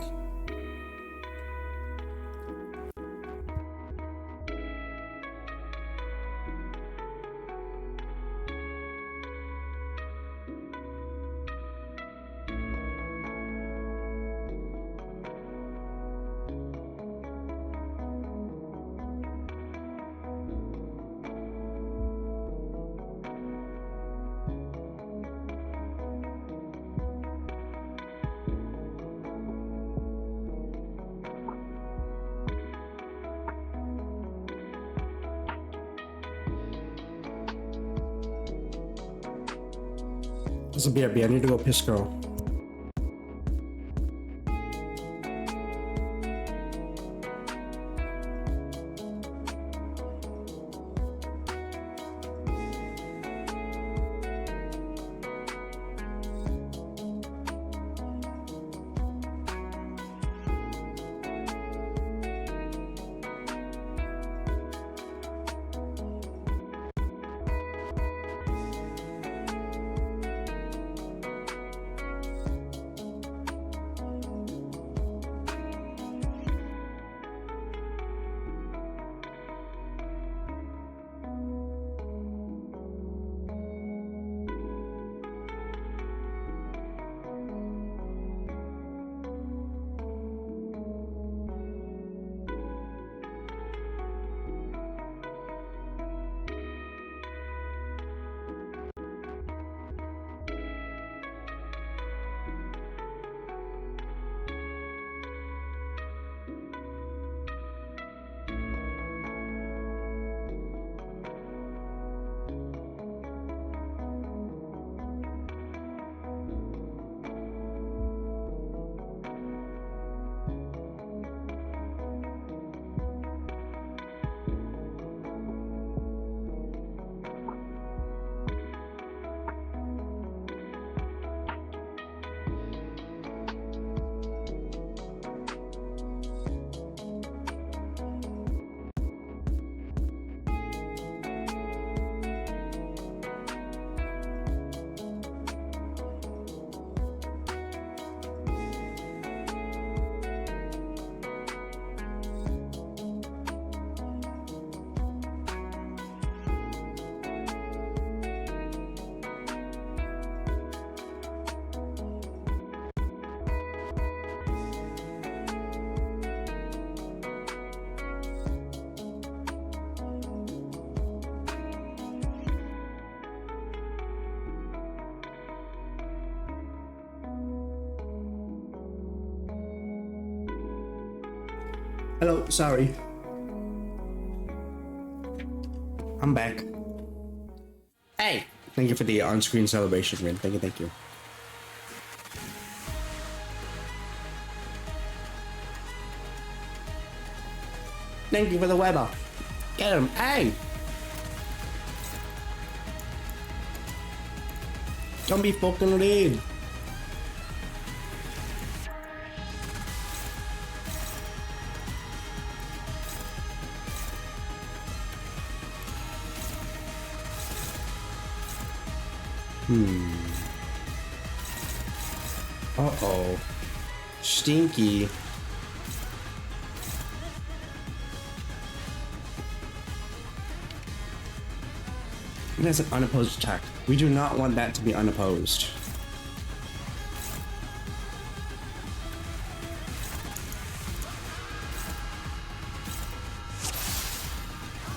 This will BRB. I need to go piss girl. Hello, sorry. I'm back. Hey! Thank you for the on-screen celebration, Rin. Thank you, thank you. Thank you for the weather. Get him. Hey! Don't be fucking rude. Uh-oh. Stinky. That's an unopposed attack. We do not want that to be unopposed.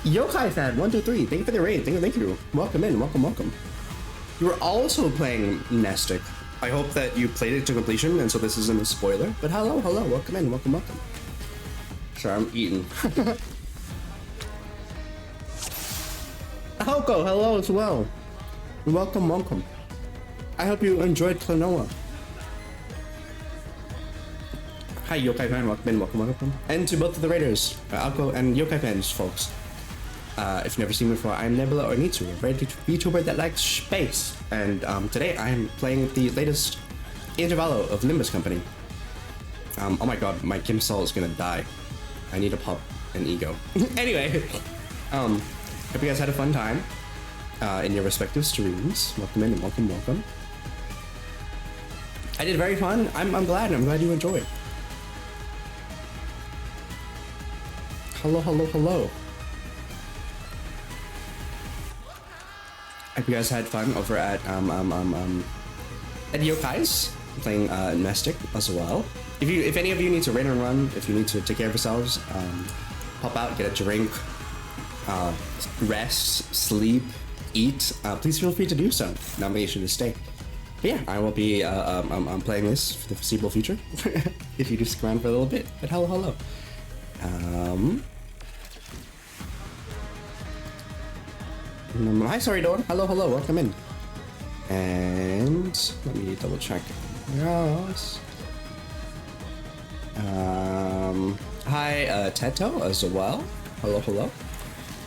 Yokai Fad 123, thank you for the raid. Thank you. Welcome in, welcome. You were also playing Mnestic. I hope that you played it to completion, and so this isn't a spoiler. But hello, welcome in, welcome. Sorry, I'm eating. Hoko, hello as well. Welcome. I hope you enjoyed Klonoa. Hi, Yokai Fan, welcome. And to both of the raiders, Alko and Yokai Fans, folks. If you've never seen me before, I'm Nebula or Nitsu, a very VTuber that likes space. And today I'm playing the latest intervallo of Limbus Company. Oh my god, my Kim Sol is gonna die. I need to pop an ego. Anyway, hope you guys had a fun time in your respective streams. Welcome in and welcome. I did very fun. I'm glad you enjoyed. Hello. Hope you guys had fun over at Yokai's playing Mnestic as well. If any of you need to raid and run, if you need to take care of yourselves, pop out, get a drink, rest, sleep, eat, please feel free to do so. Nomination to stay. But yeah, I will be I'm playing this for the foreseeable future. If you just stick around for a little bit. But hello. Hi, sorry, Dawn. Hello, welcome in. And let me double check. Yes. Hi, Teto as well. Hello.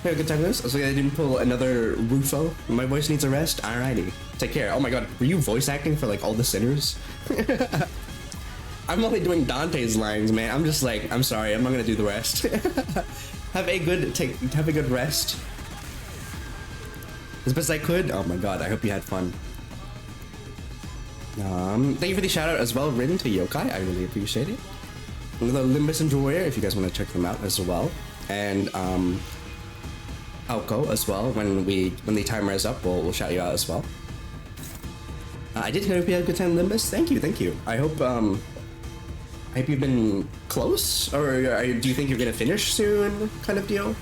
Hey, good time this. I was like, I didn't pull another Rufo. My voice needs a rest. Alrighty. Take care. Oh my god, were you voice acting for like all the sinners? I'm only doing Dante's lines, man. I'm just like, I'm sorry, I'm not gonna do the rest. Have a good rest. As best I could. Oh my god, I hope you had fun. Thank you for the shout out as well, Rin to Yokai. I really appreciate it. The Limbus Enjoyer, if you guys want to check them out as well. And Alko as well. When the timer is up, we'll shout you out as well. I did hope you had a good time, Limbus. Thank you. I hope you've been close, or do you think you're gonna finish soon, kind of deal?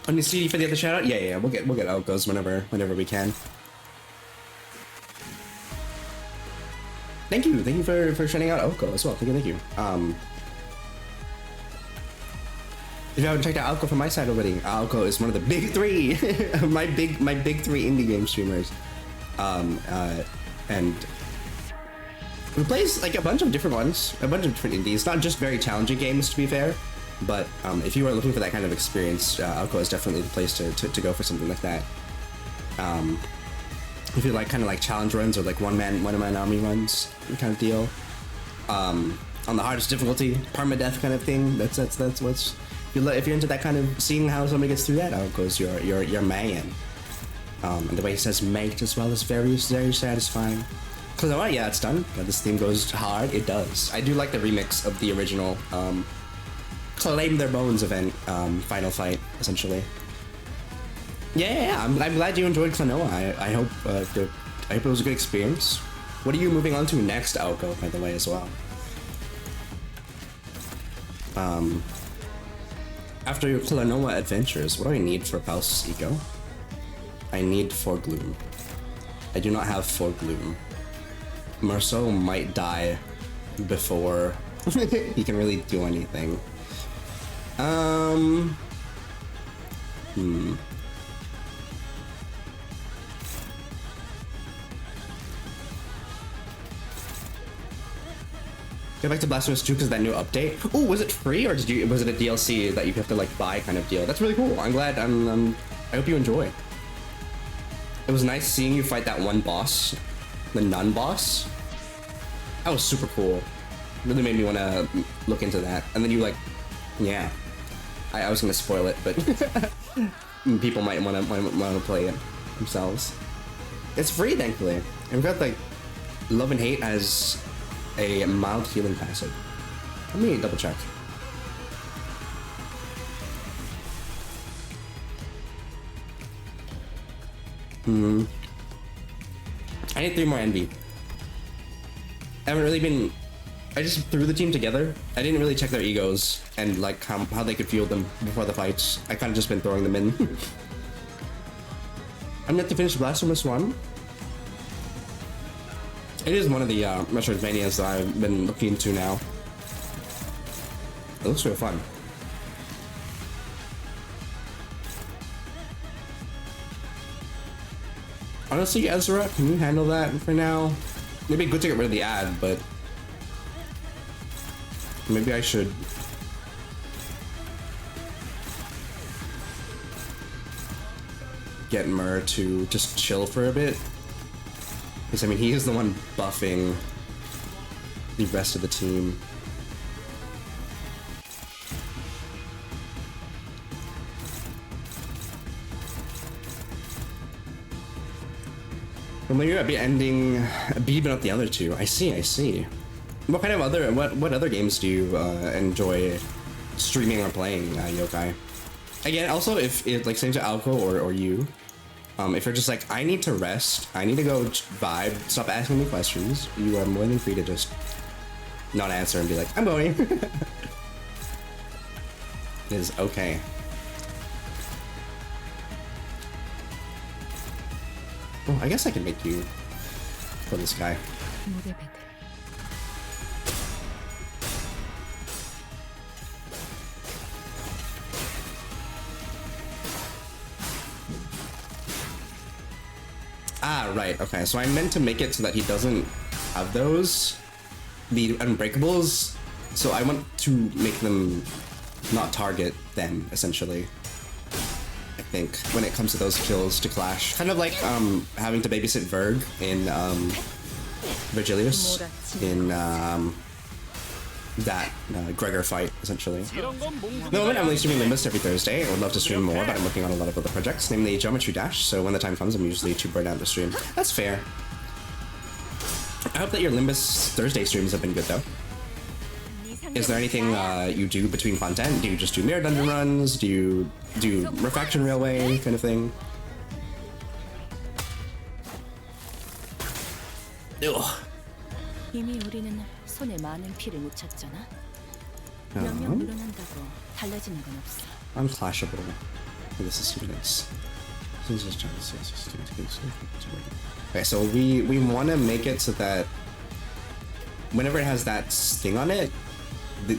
On the CD for the other shout out? Yeah, we'll get Alko's whenever we can. Thank you for shouting out Alko as well. Thank you. If you haven't checked out Alko from my side already, Alko is one of the big three, my big three indie game streamers, and who plays like a bunch of different ones, a bunch of different indies, not just very challenging games to be fair. But if you are looking for that kind of experience, Alko is definitely the place to go for something like that. If you like kind of like challenge runs or like one-man army runs kind of deal, on the hardest difficulty, permadeath kind of thing. That's what's if you're into that kind of seeing how somebody gets through that, Alko's your man. And the way he says mate as well is very satisfying. Cause yeah, it's done. Yeah, this theme goes hard. It does. I do like the remix of the original. Claim Their Bones event, final fight, essentially. Yeah, I'm glad you enjoyed Klonoa. I hope it was a good experience. What are you moving on to next, Alko, by the way, as well? After your Klonoa adventures, what do I need for Paus Eco? I need 4 Gloom. I do not have 4 Gloom. Marceau might die before He can really do anything. Get back to Blasphemous 2 because that new update. Oh, was it free or was it a DLC that you have to like buy kind of deal? That's really cool. I'm glad. I hope you enjoy. It was nice seeing you fight that one boss, the nun boss. That was super cool. Really made me want to look into that. And then you like, yeah. I was gonna spoil it, but people might want to play it themselves. It's free, thankfully. And we've got like Love and Hate as a mild healing passive. Let me double check. I need 3 more envy. I haven't really been. I just threw the team together. I didn't really check their egos and like how they could field them before the fights. I kind of just been throwing them in. I'm yet to finish Blasphemous 1. It is one of the Metroidvanias that I've been looking into now. It looks real fun. Honestly, Ezra, can you handle that for now? It'd be good to get rid of the ad, but maybe I should. Get Mur to just chill for a bit. Because, I mean, he is the one buffing the rest of the team. Well, maybe I'd be beating up the other two. I see. What kind of what other games do you enjoy streaming or playing, Yokai? Again, also, if like same to Alco or you, if you're just like, I need to rest, I need to go vibe, stop asking me questions, you are more than free to just not answer and be like, I'm going. It is okay. Oh, I guess I can make you for this guy. Ah, right, okay, so I meant to make it so that he doesn't have those, the unbreakables, so I want to make them not target them, essentially. I think, when it comes to those kills to clash. Kind of like having to babysit Verg in Virgilius in that Gregor fight, essentially. The moment I'm only streaming Limbus every Thursday. I would love to stream more, but I'm working on a lot of other projects, namely Geometry Dash, so when the time comes, I'm usually too burnt out to stream. That's fair. I hope that your Limbus Thursday streams have been good, though. Is there anything you do between content? Do you just do mirror dungeon runs? Do you do Refraction Railway kind of thing? Ugh. 이미 우리는 손에 많은 피를 묻혔잖아. 몇 명 물러난다고 달라지는 건 없어. Unclashable for the students. Okay, so we want to make it so that whenever it has that sting on it, we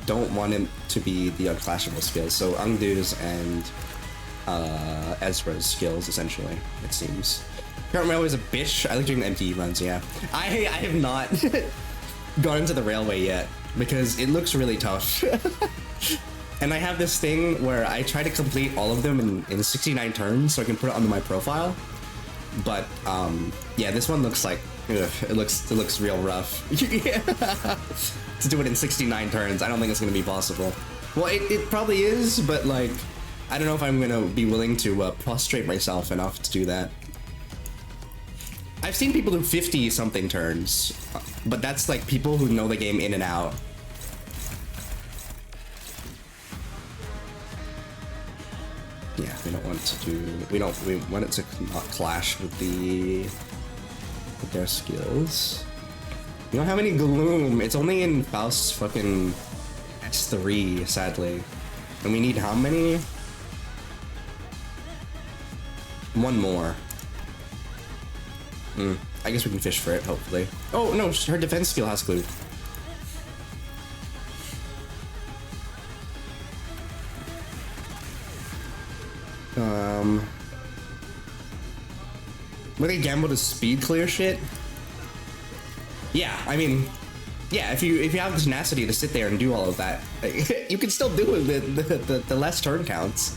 don't want it to be the unclashable skills. So Angdu's and Ezra's skills, essentially, it seems. Current Railway is a bitch. I like doing the MTE runs, yeah. I have not gone into the Railway yet because it looks really tough. And I have this thing where I try to complete all of them in 69 turns so I can put it onto my profile. But yeah, this one looks like it looks real rough. To do it in 69 turns, I don't think it's gonna be possible. Well, it probably is, but like, I don't know if I'm gonna be willing to prostrate myself enough to do that. I've seen people do 50 something turns, but that's like people who know the game in and out. Yeah, we don't want to do. We want it to not clash with their skills. You don't have any gloom. It's only in Faust's fucking S3, sadly. And we need how many? One more. I guess we can fish for it, hopefully. Oh, no, her defense skill has glue. Would they gamble to speed clear shit? Yeah, I mean, yeah. If you have the tenacity to sit there and do all of that, you can still do it. The less turn counts.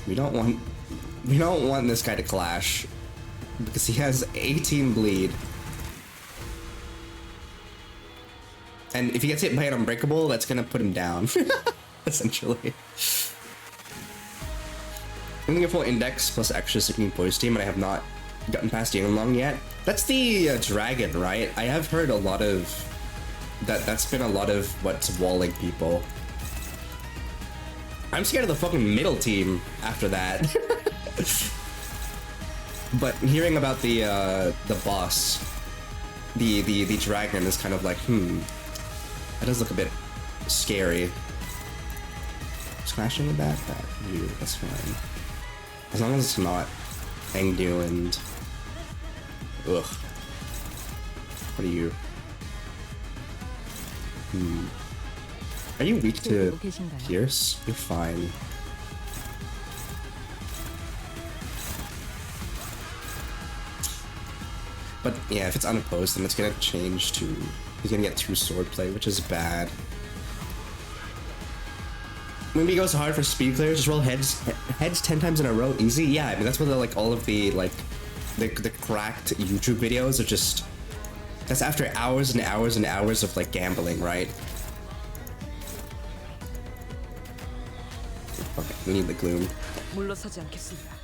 We don't want this guy to clash because he has 18 bleed. And if he gets hit by an unbreakable, that's gonna put him down, essentially. I'm gonna go full index plus extra 16 poise team, and I have not gotten past Long yet. That's the dragon, right? I have heard a lot of that's been a lot of what's walling people. I'm scared of the fucking middle team after that. But hearing about the boss, the dragon is kind of like, that does look a bit scary. Clashing with that view, that's fine. As long as it's not Engdu and ugh. What are you? Are you weak to Pierce? You're fine. But yeah, if it's unopposed, then it's gonna change to... He's gonna get 2 swordplay, which is bad. When he goes hard for speed clears, just roll heads 10 times in a row, easy. Yeah, I mean that's what like all of the like the cracked YouTube videos are just. That's after hours and hours and hours of like gambling, right? Okay, we need the gloom.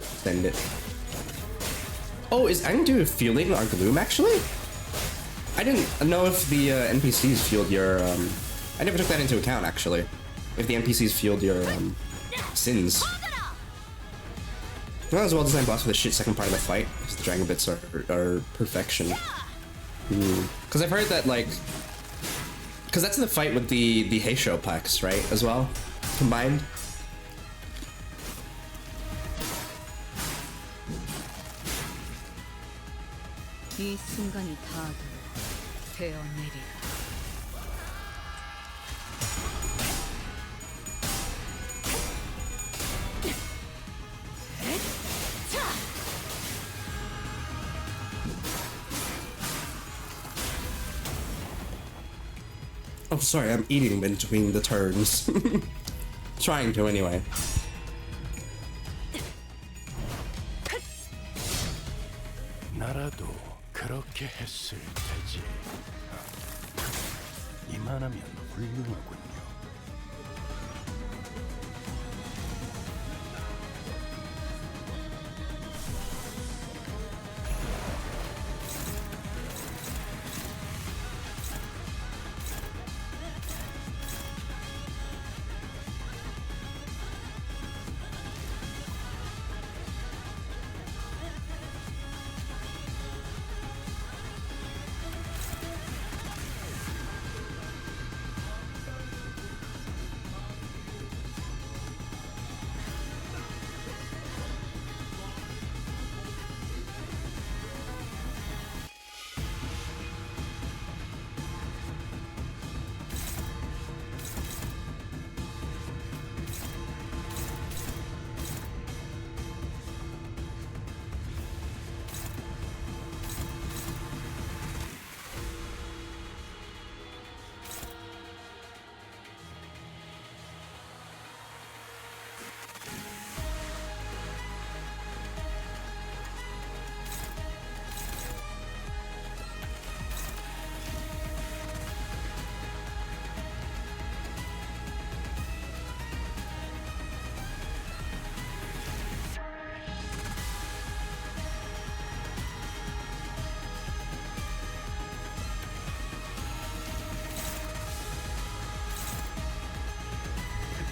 Send it. Oh, is Angdu fueling our gloom actually? I didn't know if the NPCs fueled your. I never took that into account actually. If the NPCs fueled your sins. Not as well designed boss for the shit second part of the fight. The dragon bits are perfection. Because I've heard that like, because that's in the fight with the Heisho packs, right? As well, combined. Oh, sorry, I'm eating between the turns. Trying to, anyway. 나라도 그렇게 했을 테지. 이만하면 훌륭하군요.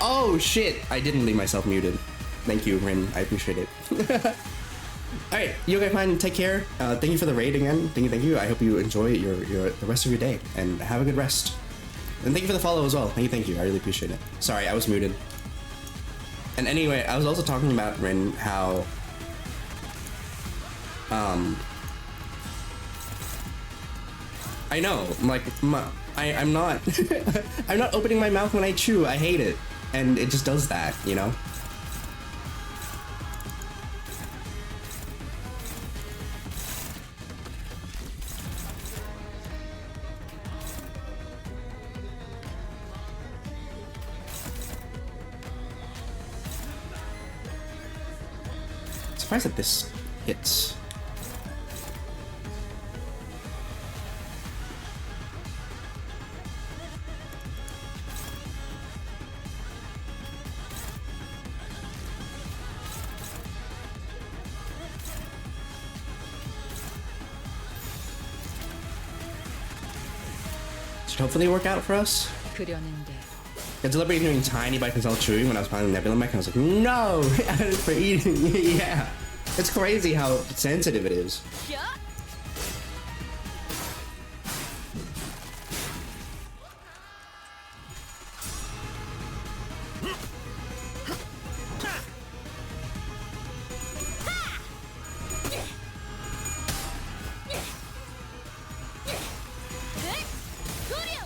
Oh shit! I didn't leave myself muted. Thank you, Rin. I appreciate it. Alright, you guys fine, take care. Thank you for the raid again. Thank you. I hope you enjoy the rest of your day and have a good rest. And thank you for the follow as well. Thank you. I really appreciate it. Sorry, I was muted. And anyway, I was also talking about Rin how I know, like I'm not. I'm not opening my mouth when I chew. I hate it. And it just does that, you know? Surprised that this hits. Should hopefully work out for us. 그려낸 게 I deliberately doing tiny bites and chewing when I was playing Nebula Mech, and I was like, no! For eating, yeah. It's crazy how sensitive it is. 야! 네! 도류!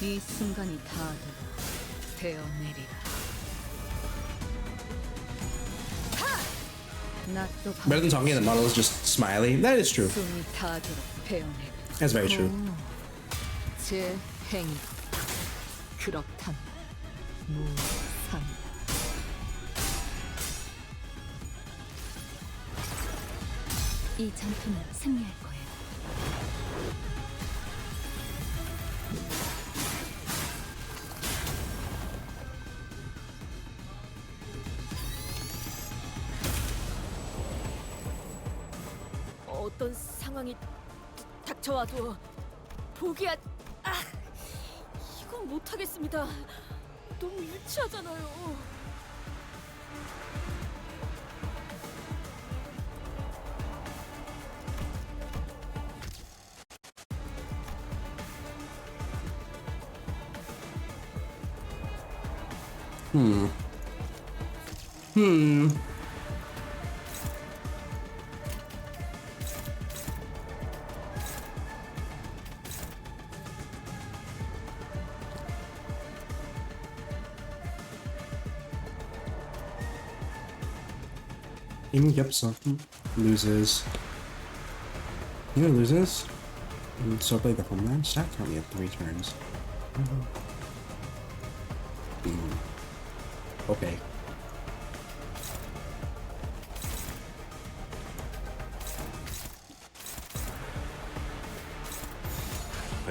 이 순간이 다 되어 내리라. 나또 Better than talking, the model is just smiley. That is true. 숨이 닿도록 베어내라. That's very true. 제 행위 그렇단 무상. 이 전투는 승리할 거예요. 어떤 상황이 닥쳐와도 포기한 이건 못하겠습니다. 너무 유치하잖아요. Even Gibson loses. You know, loses? So play the homeland stack only have 3 turns. Okay.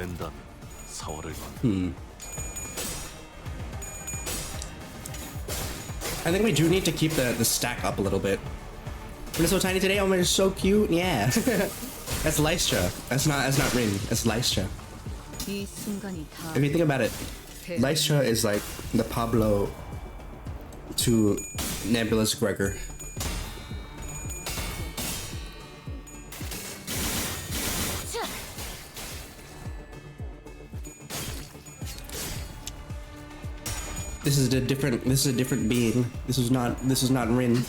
된다면 4월을 건. I think we do need to keep the stack up a little bit. We're so tiny today. Oh my, it's so cute. Yeah. That's Lystra. That's not Rin. That's Lystra. 이 순간이 다 If you think about it, Lystra is like the Pablo to Nebula's Gregor. 자, This is a different being. This is not Rin.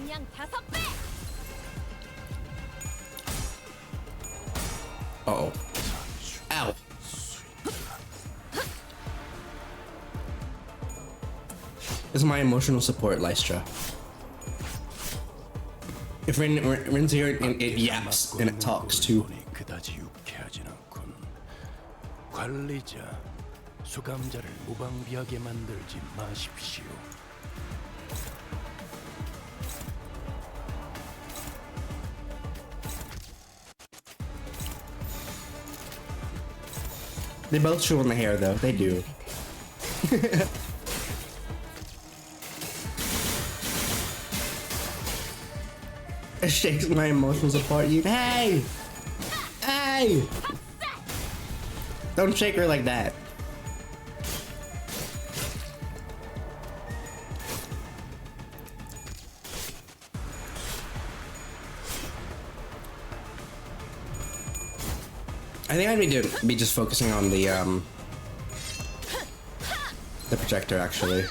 그냥 5배! Uh-oh. Ow. This is my emotional support, Lystra. If Rin's here, it yaps and it talks too. 그다지 유쾌하진 않군. 관리자, 수감자를 무방비하게 만들지 마십시오. They both chew on the hair though, they do. It shakes my emotional support. You, hey! Hey! Don't shake her like that. I think I need to be just focusing on the projector actually.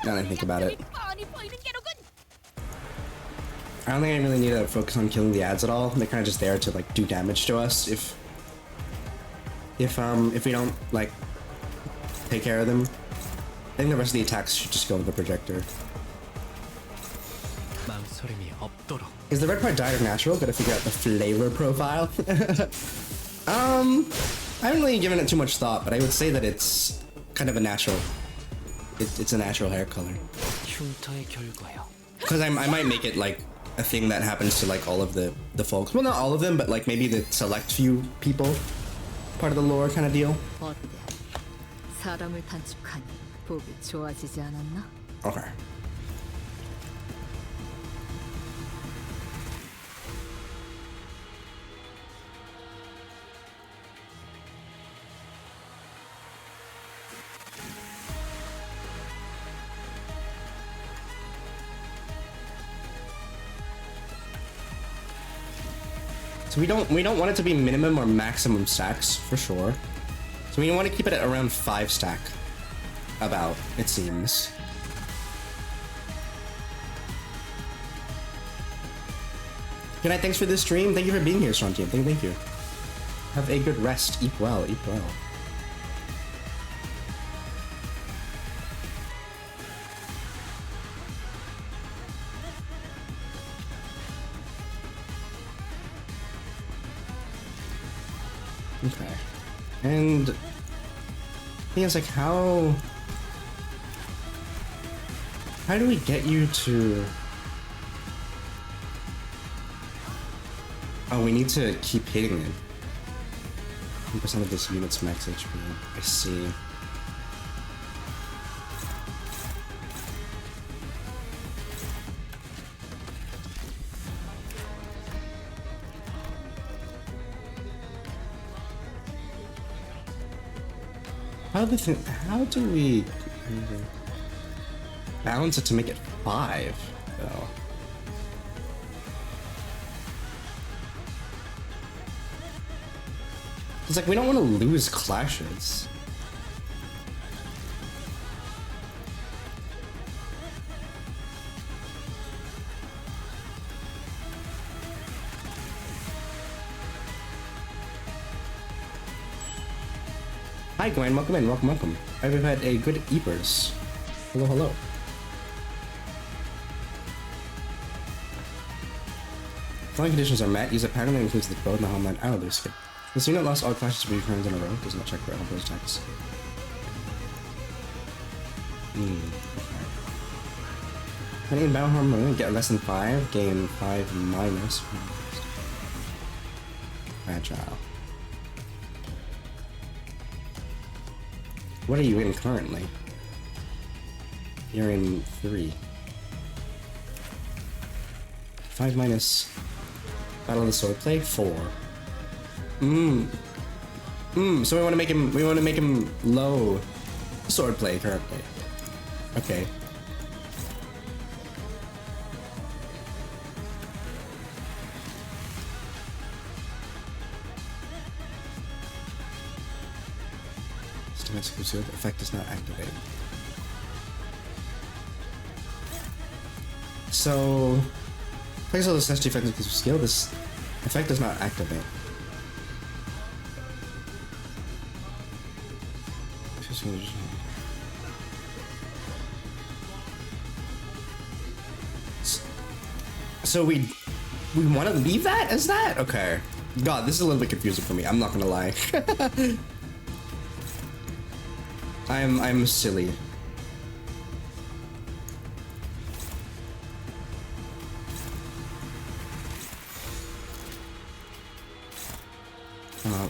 Now that I think about it. I don't think I really need to focus on killing the ads at all. They're kind of just there to like do damage to us if we don't like take care of them. I think the rest of the attacks should just go with the projector. Is the red part dyed or natural? Gotta figure out the flavor profile. I haven't really given it too much thought, but I would say that it's kind of a natural. It's a natural hair color. Because I might make it like a thing that happens to like all of the folks. Well, not all of them, but like maybe the select few people. Part of the lore kind of deal. 어때? 사람을 단축하니 보기 좋아지지 않았나? Okay. So we don't want it to be minimum or maximum stacks for sure. So we want to keep it at around 5 stack. About, it seems. Good night, thanks for this stream. Thank you for being here, Strong Team. Thank you. Have a good rest. Eat well, eat well. Okay. And I think it's like how do we get you to... Oh, we need to keep hitting it. 10% of this unit's max HP. I see. How do we balance it to make it 5 though? It's like we don't want to lose clashes. Hi Gwen, welcome in, welcome. I hope you've had a good Eepers. Hello. Flying conditions are met. Use a pattern that includes the bow and the homeland. Oh, there's skip. This unit lost all clashes 3 turns in a row. Does not check for all those attacks. Okay. Any battle harm, get less than 5, gain 5 minus. Fragile. What are you in currently? You're in 3. 5 minus Battle of the Swordplay? 4. So we want to make him low swordplay currently. Okay. Stimulus concealed. Effect does not activate. So, place all the slash defensive skill. This effect does not activate. So we want to leave that as that? Okay. God, this is a little bit confusing for me. I'm not gonna lie. I'm silly.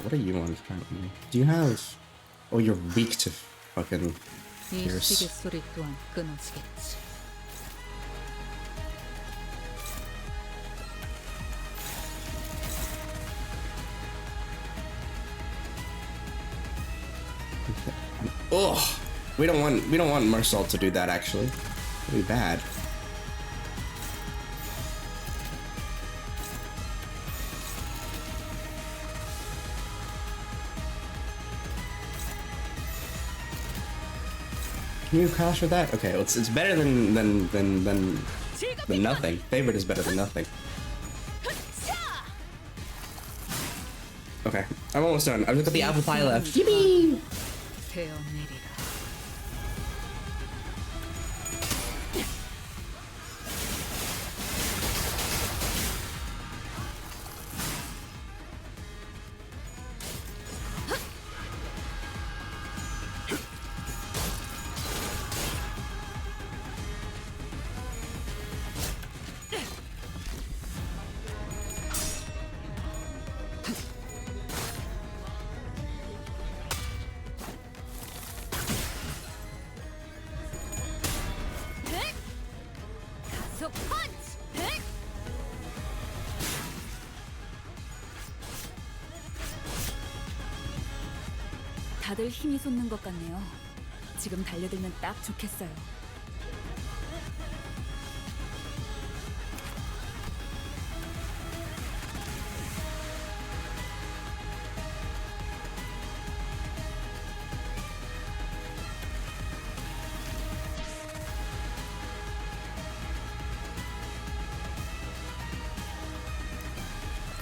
What are you on currently? Do you have... Oh, you're weak to fucking pierce. 소리 또한 끊어지겠지. Ugh, we don't want Marcel to do that actually. That'd be bad. Can you crash with that? Okay, well, it's better than nothing. Favorite is better than nothing. Okay, I'm almost done. I've got the apple pie left. Yippee! 가속 펀치! 다들 힘이 솟는 것 같네요. 지금 달려들면 딱 좋겠어요.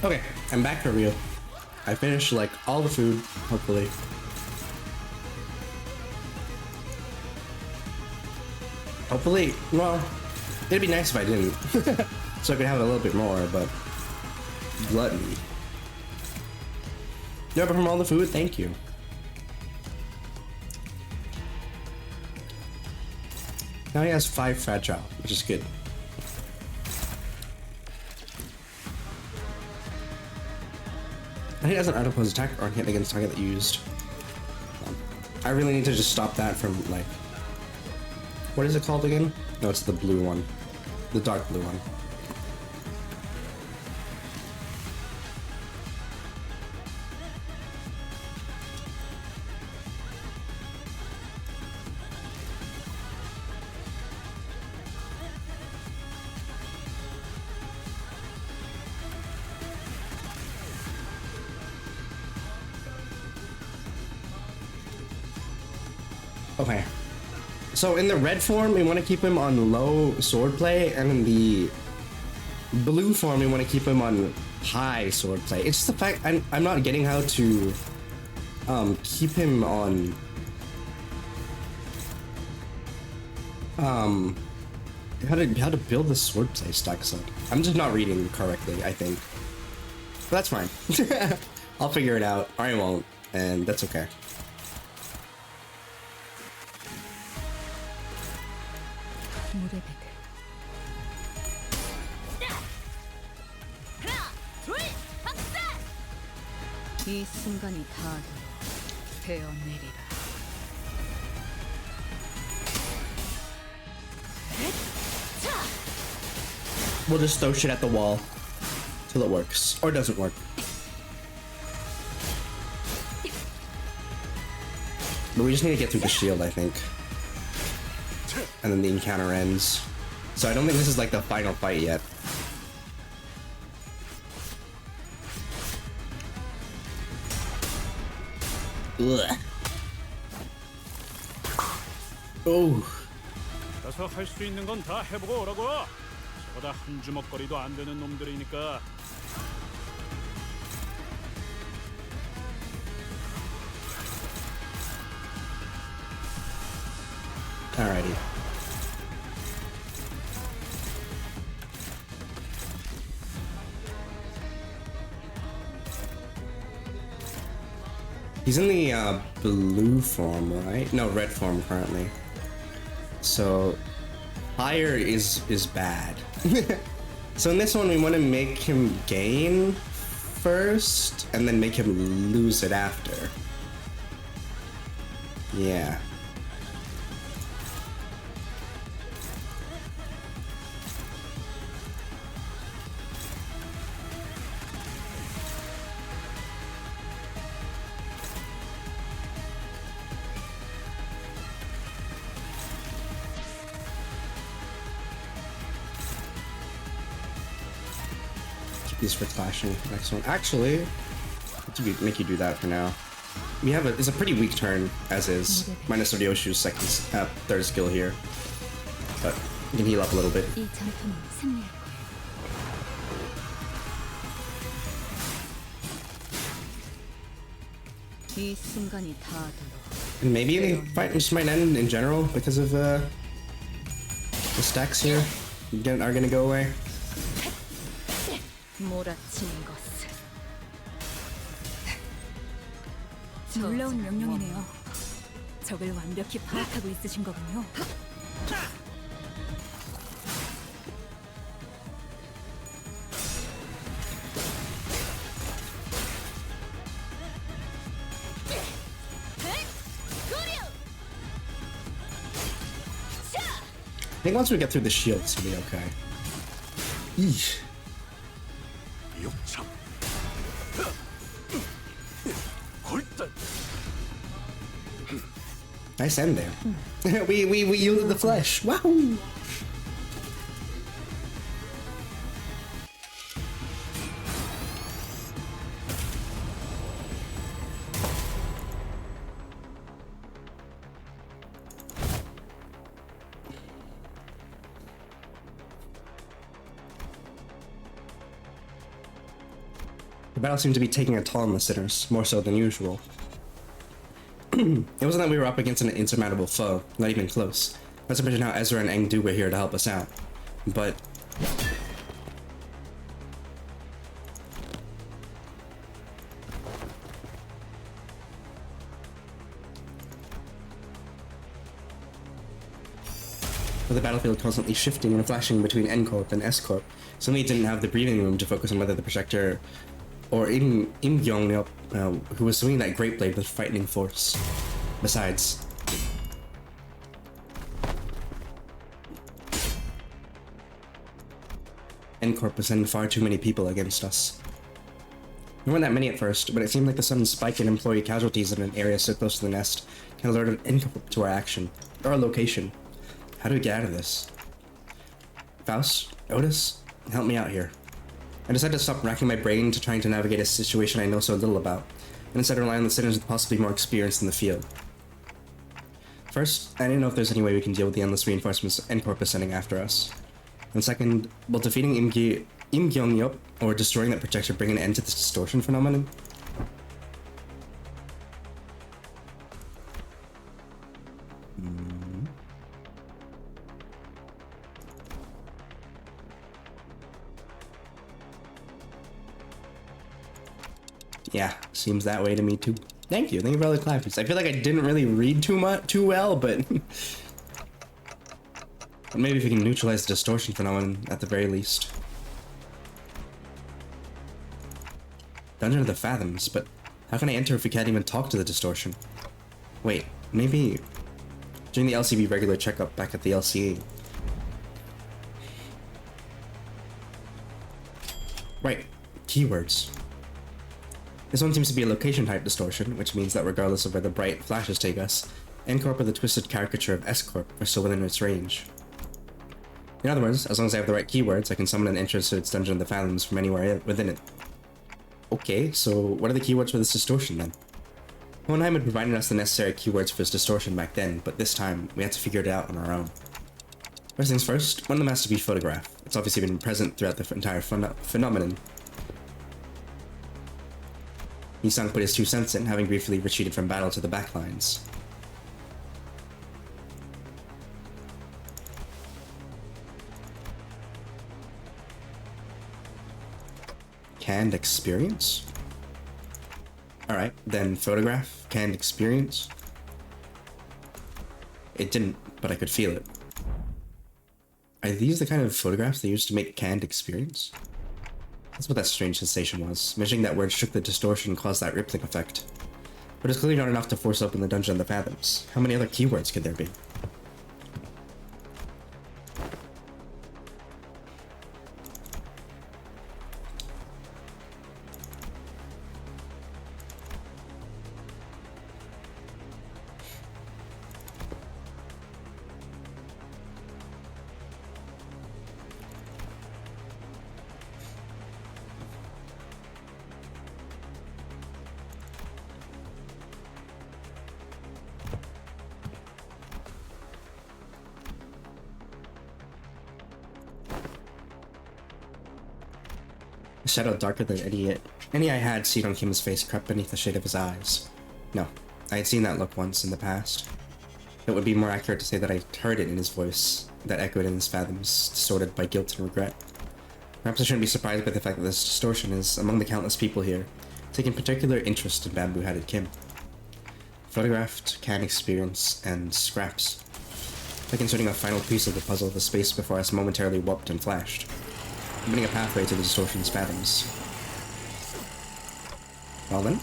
Okay, I'm back for real. I finished like all the food, hopefully. Hopefully, well, it'd be nice if I didn't. So I could have a little bit more, but gluttony. Yeah, but from all the food, thank you. Now he has 5 fragile, which is good. And he has an unopposed attack or hit against target that used. I really need to just stop that from like. What is it called again? No, it's the blue one. The dark blue one. Okay. So in the red form, we want to keep him on low swordplay, and in the blue form, we want to keep him on high swordplay. It's just the fact I'm not getting how to keep him on how to build the swordplay stacks up. I'm just not reading correctly, I think. But that's fine. I'll figure it out, or I won't, and that's okay. 이 순간이 다 되어내리라. We'll just throw shit at the wall till it works, or doesn't work. But we just need to get through the shield, I think. And then the encounter ends. So I don't think this is like the final fight yet. Ugh. Oh. 가서 할 수 있는 건 다 해보고 오라고. 저보다 한 주먹거리도 안 되는 놈들이니까. Alrighty. He's in the blue form, right? No, red form currently. So higher is bad. So in this one, we want to make him gain first, and then make him lose it after. Yeah. Keep these for clashing. Next one. Actually, let's make you do that for now. we have it's a pretty weak turn as is, minus Ryoshu's third skill here, but we can heal up a little bit. 이 전투는 승리할 거야. 이 순간이 닿아도록 And maybe the fight just might end in general because of the stacks here are gonna go away. 몰아치는 것을. 놀라운 명령이네요. 적을 완벽히 파악하고 있으신 거군요. I think once we get through the shields, we'll be okay. Eesh. 욕참. 골단. Nice end there. we yielded the flesh. Wahoo! The battle seemed to be taking a toll on the sinners, more so than usual. It wasn't that we were up against an insurmountable foe, not even close. Not to mention how Ezra and Engdu were here to help us out. But... with the battlefield constantly shifting and flashing between N Corp and S Corp, suddenly it didn't have the breathing room to focus on whether the projector or Im Gyeong-ryuk, who was swinging that great blade with frightening force. Besides, N-Corp was sending far too many people against us. There weren't that many at first, but it seemed like the sudden spike in employee casualties in an area so close to the nest kind of alerted N-Corp to our action, or our location. How do we get out of this? Faust? Otis? Help me out here. I decided to stop racking my brain to trying to navigate a situation I know so little about, and instead rely on the sinners with possibly more experience in the field. First, I didn't know if there's any way we can deal with the endless reinforcements N-Corp is sending after us. And second, will defeating Im Gyeong-ryuk or destroying that projector bring an end to this distortion phenomenon? Yeah, seems that way to me too. Thank you for all the claps. I feel like I didn't really read too well, but maybe if we can neutralize the distortion phenomenon at the very least. Dungeon of the Fathoms, but how can I enter if we can't even talk to the distortion? Wait, maybe during the LCB regular checkup back at the LCA. Right, keywords. This one seems to be a location type distortion, which means that regardless of where the bright flashes take us, N-Corp or the twisted caricature of S-Corp are still within its range. In other words, as long as I have the right keywords, I can summon an entrance to its Dungeon of the Fathoms from anywhere within it. Okay, so what are the keywords for this distortion then? Hohenheim had provided us the necessary keywords for this distortion back then, but this time, we had to figure it out on our own. First things first, one of them has to be photograph. It's obviously been present throughout the entire phenomenon. Yisung put his 2 cents in, having briefly retreated from battle to the backlines. Canned experience? Alright, then photograph, canned experience. It didn't, but I could feel it. Are these the kind of photographs they used to make canned experience? That's what that strange sensation was. Mentioning that word shook the distortion caused that rippling effect. But it's clearly not enough to force open the Dungeon of the Fathoms. How many other keywords could there be? A shadow darker than any I had seen on Kim's face crept beneath the shade of his eyes. No, I had seen that look once in the past. It would be more accurate to say that I heard it in his voice, that echoed in his fathoms, distorted by guilt and regret. Perhaps I shouldn't be surprised by the fact that this distortion is among the countless people here, taking particular interest in bamboo-hatted Kim. Photographed, can experience, and scraps. Like inserting a final piece of the puzzle, the space before us momentarily warped and flashed, opening a pathway to the distortion's fathoms. Well then.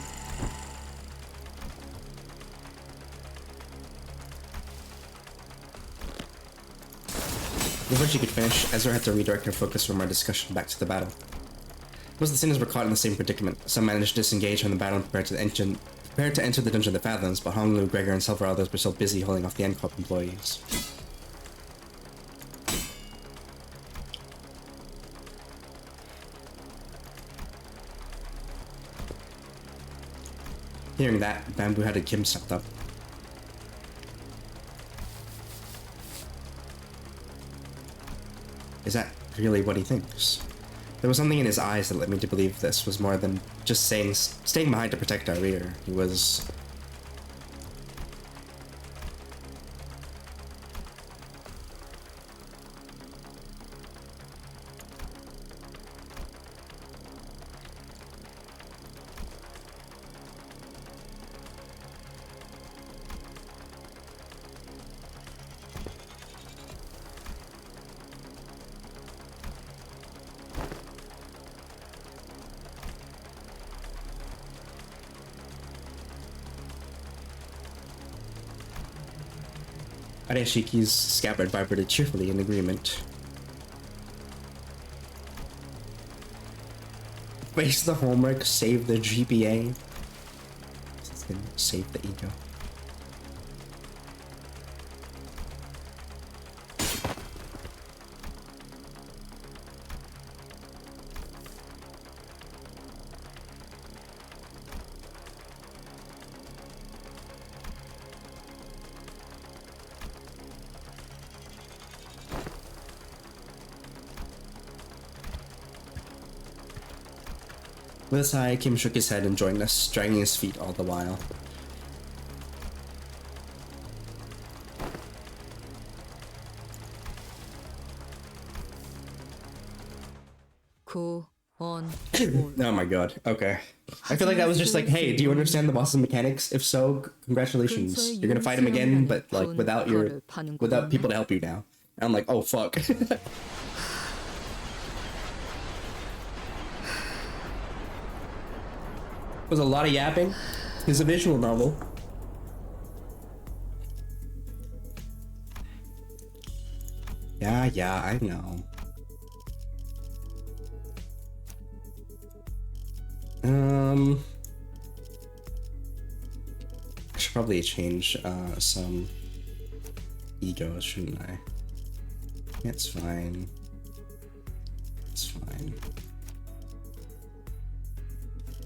Before she could finish, Ezra had to redirect her focus from our discussion back to the battle. Most of the sinners were caught in the same predicament. Some managed to disengage from the battle and prepared to enter the Dungeon of the Fathoms, but Hong Lu, Gregor, and several others were still busy holding off the N-Corp employees. Hearing that, bamboo-hatted Kim stepped up. Is that really what he thinks? There was something in his eyes that led me to believe this was more than just staying behind to protect our rear. He was... Areshiki's scabbard vibrated cheerfully in agreement. Face the homework, save the GPA. Save the ego. With a sigh, Kim shook his head and joined us, dragging his feet all the while. Oh my god, okay. I feel like that was just like, hey, do you understand the boss's mechanics? If so, congratulations. You're gonna fight him again, but like without people to help you now. And I'm like, oh fuck. Was a lot of yapping. It's a visual novel. Yeah, I know. I should probably change some egos, shouldn't I? It's fine. It's fine.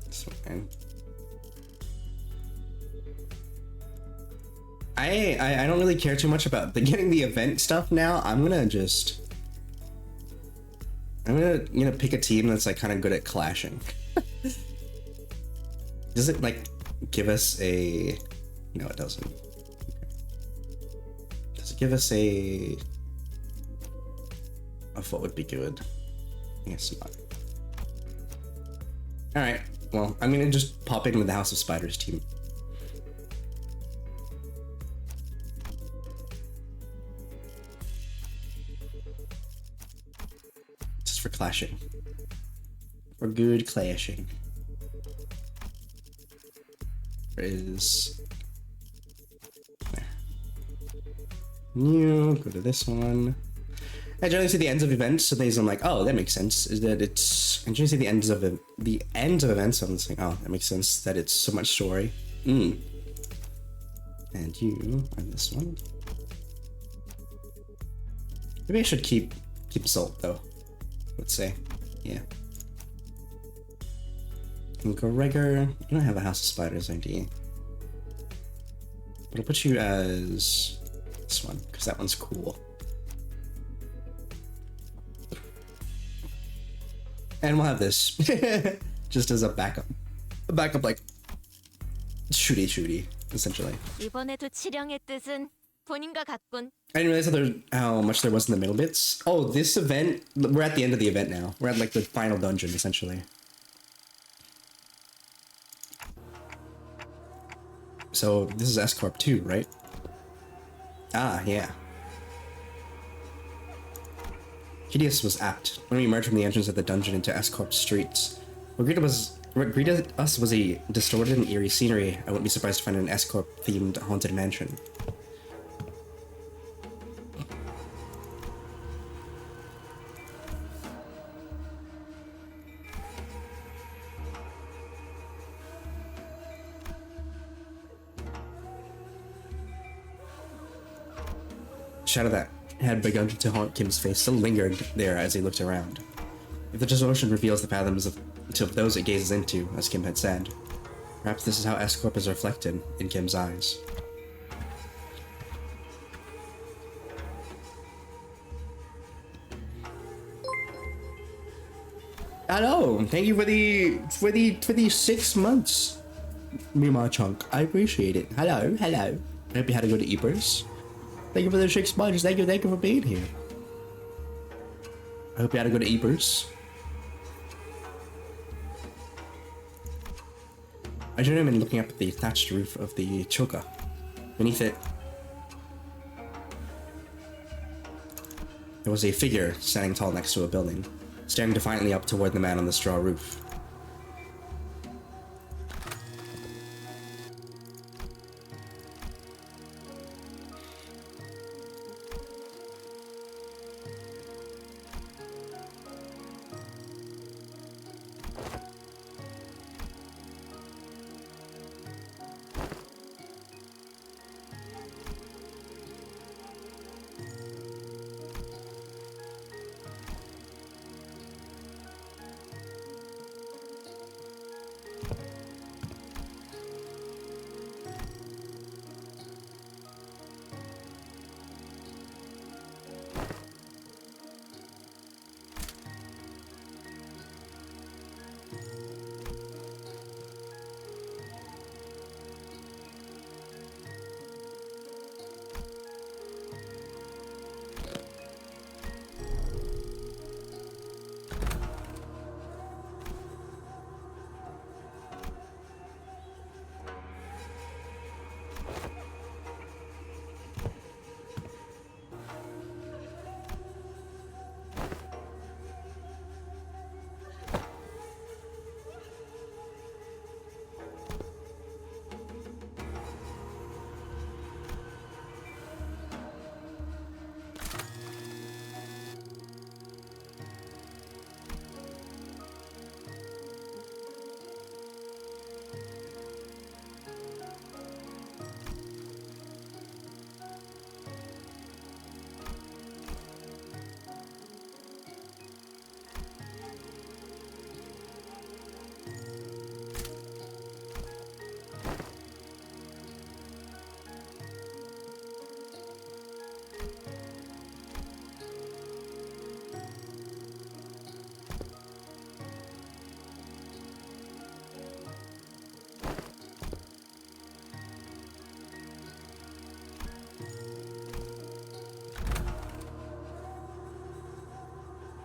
It's fine. I don't really care too much about getting the event stuff now. I'm gonna pick a team that's like kind of good at clashing. Does it like give us a... No, it doesn't. Okay. Does it give us a... of what would be good? I guess not. Alright, well, I'm gonna just pop in with the House of Spiders team. Just for clashing. For good clashing. Is there. New, go to this one. I generally see the ends of events, so things I'm like, oh, that makes sense. Is that it's I generally see the ends of events, so I'm just like, oh, that makes sense that it's so much story. And you and this one. Maybe I should keep Salt though. Let's say. Yeah. And Gregor, you don't have a House of Spiders ID. But I'll put you as this one, because that one's cool. And we'll have this just as a backup. A backup, like shooty, essentially. 이번에도 치령의 뜻은 본인과 같군. I didn't realize how much there was in the middle bits. Oh, this event, we're at the end of the event now. We're at like the final dungeon, essentially. So this is S-Corp 2, right? Ah, yeah. Hideous was apt. When we emerged from the entrance of the dungeon into S-Corp streets, what greeted us was a distorted and eerie scenery. I wouldn't be surprised to find an S-Corp themed haunted mansion. Shadow that had begun to haunt Kim's face still lingered there as he looked around. If the distortion reveals the fathoms to those it gazes into, as Kim had said, perhaps this is how S-Corp is reflected in Kim's eyes. Hello, thank you for the 6 months, Mima Chunk. I appreciate it. Hello. I hope you had a good Eepers. Thank you for the 6 months. Thank you for being here. I hope you had a good Eepers. I joined him in looking up at the thatched roof of the choka. Beneath it, there was a figure standing tall next to a building, staring defiantly up toward the man on the straw roof.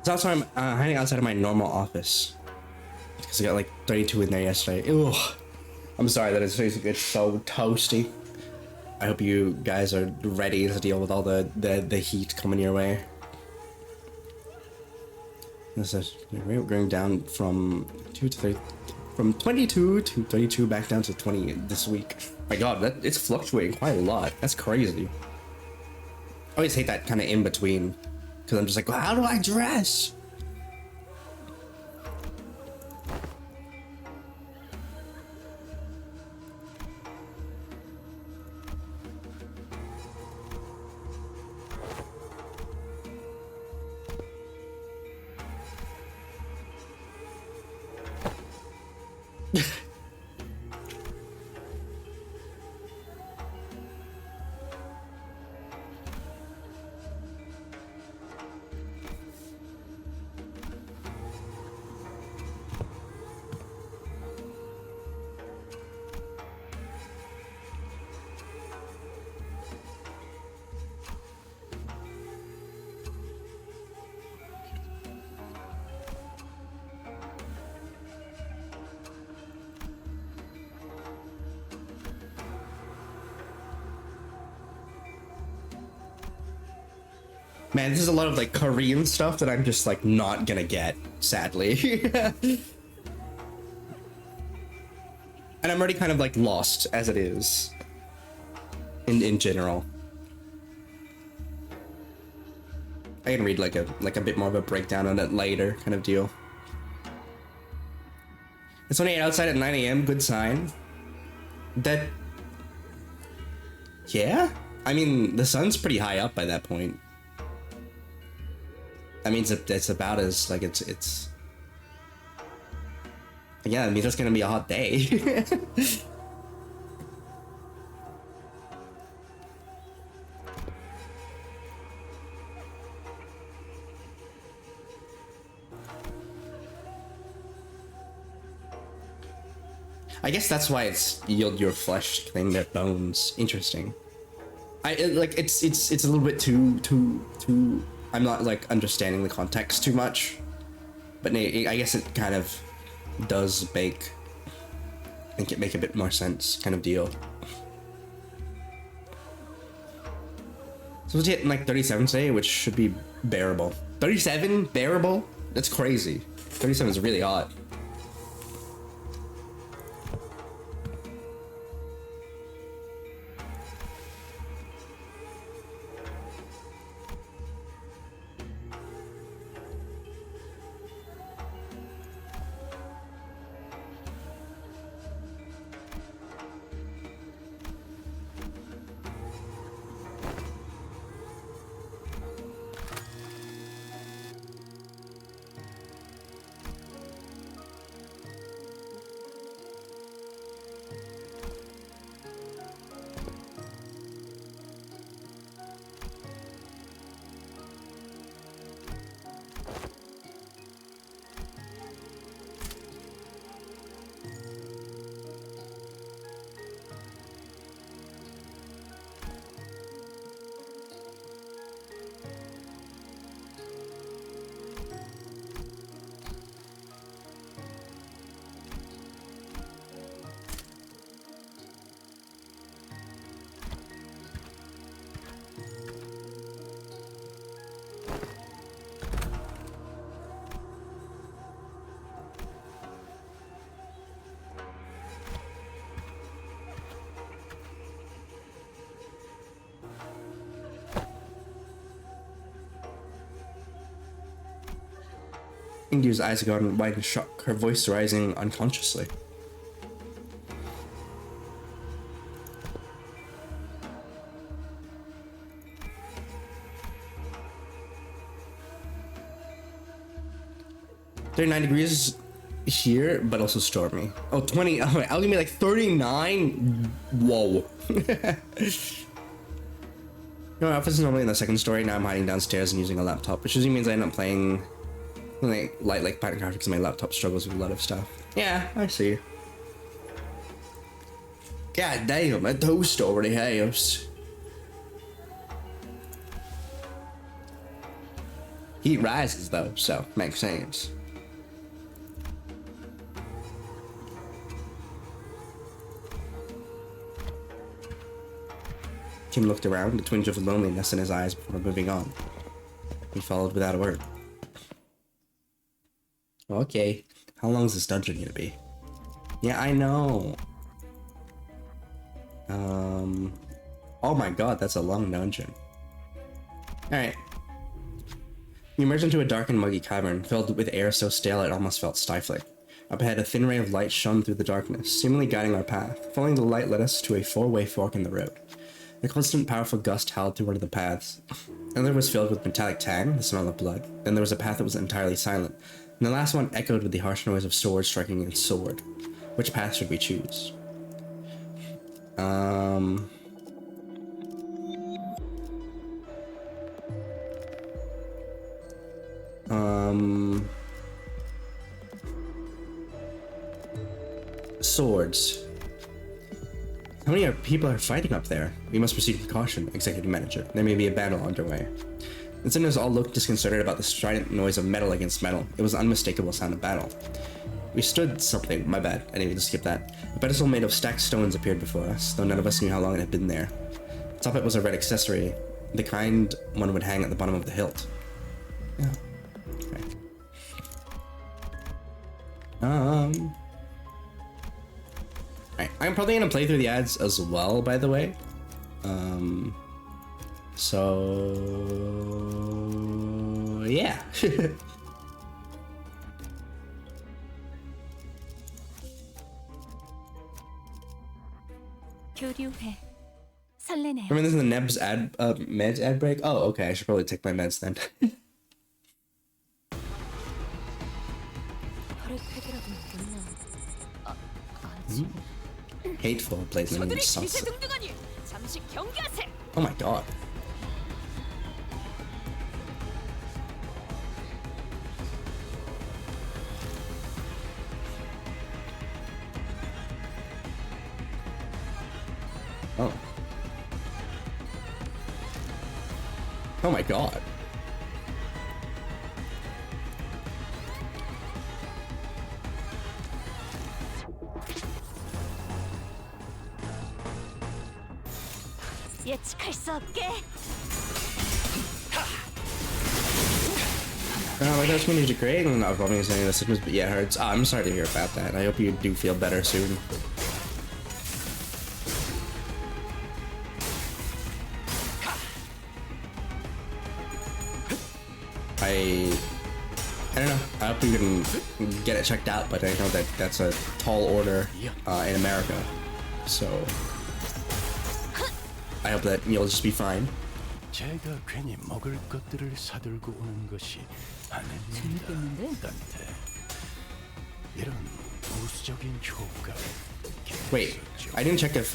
So that's why I'm hiding outside of my normal office. Because I got like 32 in there yesterday. Ew. I'm sorry that it's so toasty. I hope you guys are ready to deal with all the heat coming your way. This is we're going down from 22 to 32 back down to 20 this week. My God, it's fluctuating quite a lot. That's crazy. I always hate that kind of in between. Because I'm just like, well, how do I dress? Man, this is a lot of like Korean stuff that I'm just like not gonna get, sadly. And I'm already kind of like lost as it is in general. I can read like a bit more of a breakdown on it later, kind of deal. It's only outside at 9 a.m. Good sign. That, yeah. I mean, the sun's pretty high up by that point. That means it's about as like it's. Yeah, I mean it's gonna be a hot day. I guess that's why it's yield your flesh thing that bones. Interesting. It's a little bit too. I'm not like understanding the context too much, but I guess it kind of does make it make a bit more sense, kind of deal. So it's hitting like 37 today, which should be bearable. 37 bearable? That's crazy. 37 is really hot. Indu's eyes go wide in shock, her voice rising unconsciously. "39 degrees here, but also stormy." Oh, 20. Oh, wait, I was gonna be like 39. Whoa. My office is normally in the second story. Now I'm hiding downstairs and using a laptop, which usually means I end up playing like light pattern graphics, and my laptop struggles with a lot of stuff. Yeah, I see. God damn, a two-story house. Heat rises though, so makes sense. Kim looked around, a twinge of loneliness in his eyes before moving on. He followed without a word. Okay, how long is this dungeon gonna be? Yeah, I know. Oh my god, that's a long dungeon. Alright. You emerged into a dark and muggy cavern, filled with air so stale it almost felt stifling. Up ahead, a thin ray of light shone through the darkness, seemingly guiding our path. Following the light led us to a four-way fork in the road. A constant, powerful gust howled through one of the paths. Another was filled with metallic tang, the smell of blood. Then there was a path that was entirely silent. And the last one echoed with the harsh noise of sword striking against sword. Which path should we choose? Swords. How many people are fighting up there? We must proceed with caution, Executive Manager. There may be a battle underway. The sinners all looked disconcerted about the strident noise of metal against metal. It was an unmistakable sound of battle. We stood something. My bad. I needed to skip that. A pedestal made of stacked stones appeared before us, though none of us knew how long it had been there. Atop it was a red accessory, The kind one would hang at the bottom of the hilt. Yeah. Okay. Alright, I'm probably gonna play through the ads as well, by the way. So yeah. 교류해. 설레네요. Remember this in the Neb's ad meds ad break? Oh, okay. I should probably take my meds then. 혈액팩이라도 있나? 아니지. Hateful placement 저들이 of sauce. 기세등등하니 잠시 경계하세. Oh my god. Oh. Oh my god. 예측할 수 없게. My best community to create and not probably saying the sickness, but yeah, it hurts. Oh, I'm sorry to hear about that. I hope you do feel better soon. I don't know. I hope you can get it checked out, but I know that that's a tall order in America. So I hope that you'll just be fine. 제가 괜히 먹을 것들을 사들고 오는 것이 아닙니다. 단테. 이런 보수적인 효과. Wait, I didn't check if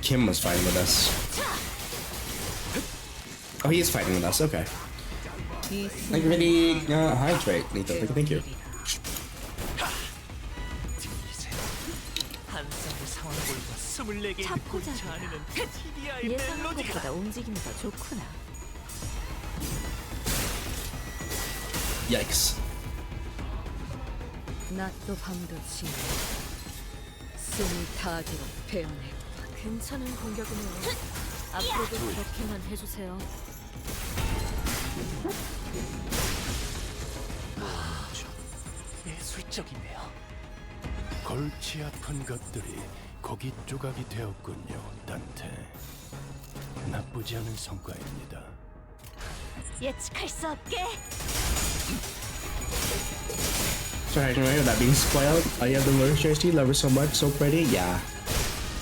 Kim was fighting with us. Oh, he is fighting with us. Okay. Thank you for the hydrate, Nito. Thank you. 잡고자기야. 예상한 것보다 움직임이 더 좋구나. Yikes. 낮도 밤도 지나 숨이 닿기로 배워내. 괜찮은 공격이네요. 앞으로도 그렇게만 해주세요. 예술적이네요. 골치 아픈 것들이 고기 조각이 되었군요, 단테. 나쁘지 않은 성과입니다. 예측할 수 없게. Sorry, can I hear that being spoiled? Oh, you have the worst JST, love her so much, so pretty. Yeah,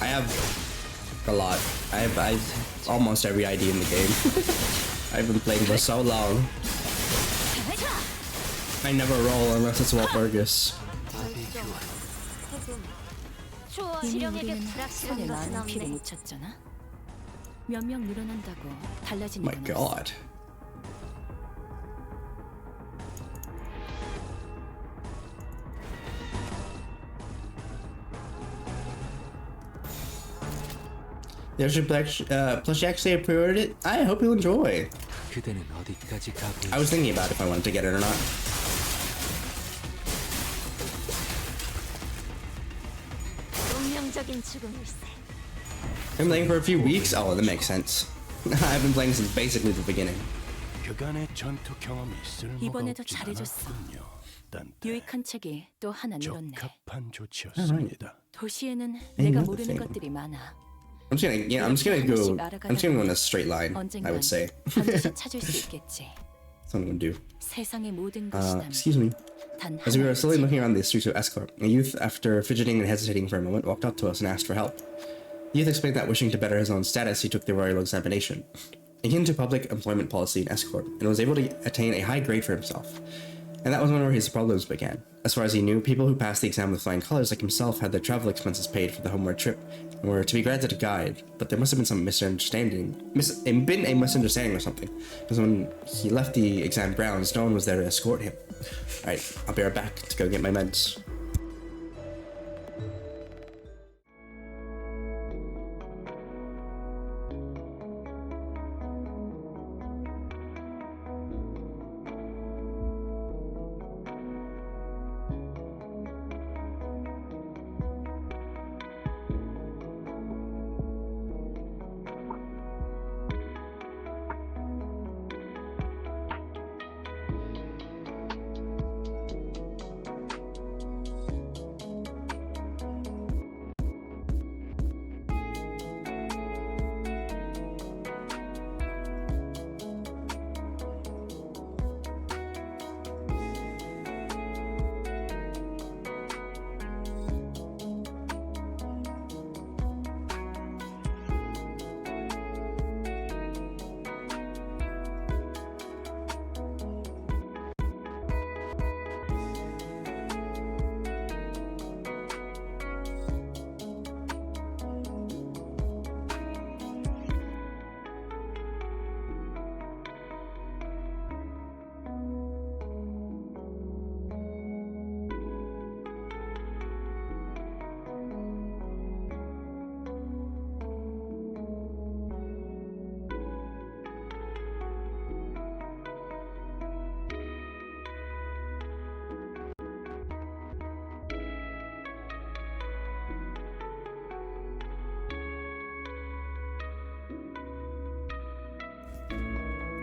I have a lot. I have almost every ID in the game. I've been playing for so long. I never roll unless it's Walpurgis. 초어 이미 지령에게 우리는 불확실한 손에 것은 많은 피를 없네. 묻혔잖아. 몇 명 늘어난다고 달라진 My 건 없어. god. There's your plus you actually pre-ordered it? I hope you'll enjoy. 그대는 어디까지 가고 I was thinking about if I wanted to get it or not. 운명적인 죽음일세. Been playing for a few weeks? Oh, that makes sense. I've been playing since basically the beginning. 그간의 전투 경험이 쓸모가 이번에도 없진 잘해줬어. 않았군요, 단테. 유익한 책이 또 하나 늘었네. 적합한 조치였습니다. 도시에는 I 내가 know the 모르는 thing. 것들이 많아. I'm just gonna go. I'm just gonna go in a straight line. I 언젠간 would say. 반드시 찾을 수 있겠지. That's what I'm gonna do. 세상의 모든 것이란 Excuse me. 단 As we were slowly 하나였지. looking around the streets of Escorp, a youth, after fidgeting and hesitating for a moment, walked up to us and asked for help. The youth explained that wishing to better his own status, he took the royal examination. He came to public employment policy in Escorp and was able to attain a high grade for himself. And that was where his problems began. As far as he knew, people who passed the exam with flying colors like himself had their travel expenses paid for the homeward trip and were to be granted a guide, but there must have been some misunderstanding. Been a misunderstanding or something, because when he left the exam grounds, no one was there to escort him. Alright, I'll be right back to go get my meds.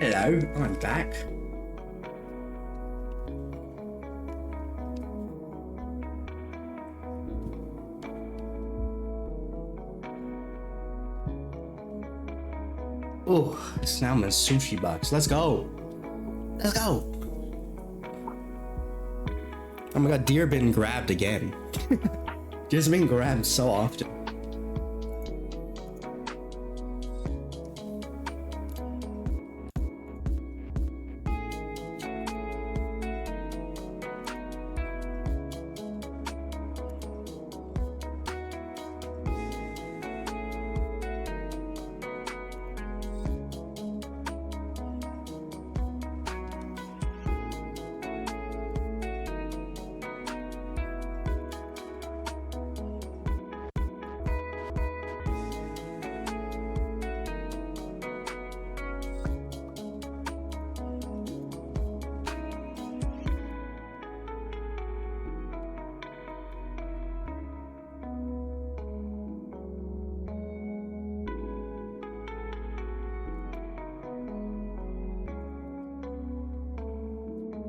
Hello, I'm back. Oh, salmon sushi box. Let's go. Let's go. Oh my god, deer been grabbed again. Deer's been grabbed so often.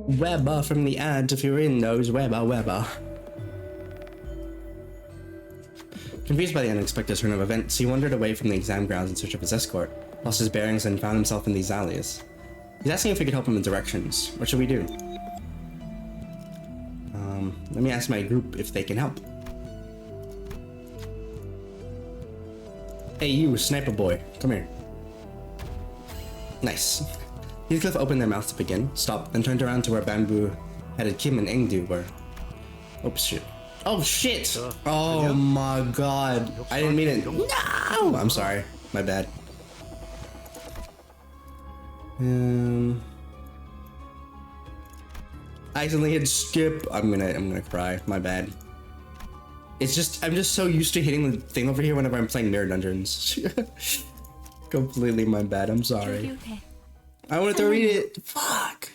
Weber from the ad, if you're in those, Weber. Confused by the unexpected turn of events, he wandered away from the exam grounds in search of his escort, lost his bearings and found himself in these alleys. He's asking if we could help him with directions. What should we do? Let me ask my group if they can help. Hey you, sniper boy, come here. Nice. Heathcliff opened their mouths to begin, stopped, then turned around to where Bamboo-headed Kim and Ingdu were. Oh shit. Oh shit! Oh my god. I didn't mean it. No! I'm sorry. My bad. I accidentally hit skip. I'm gonna cry. My bad. It's just, I'm just so used to hitting the thing over here whenever I'm playing Mirror Dungeons. Completely my bad. I'm sorry. I wanted to read it. Fuck.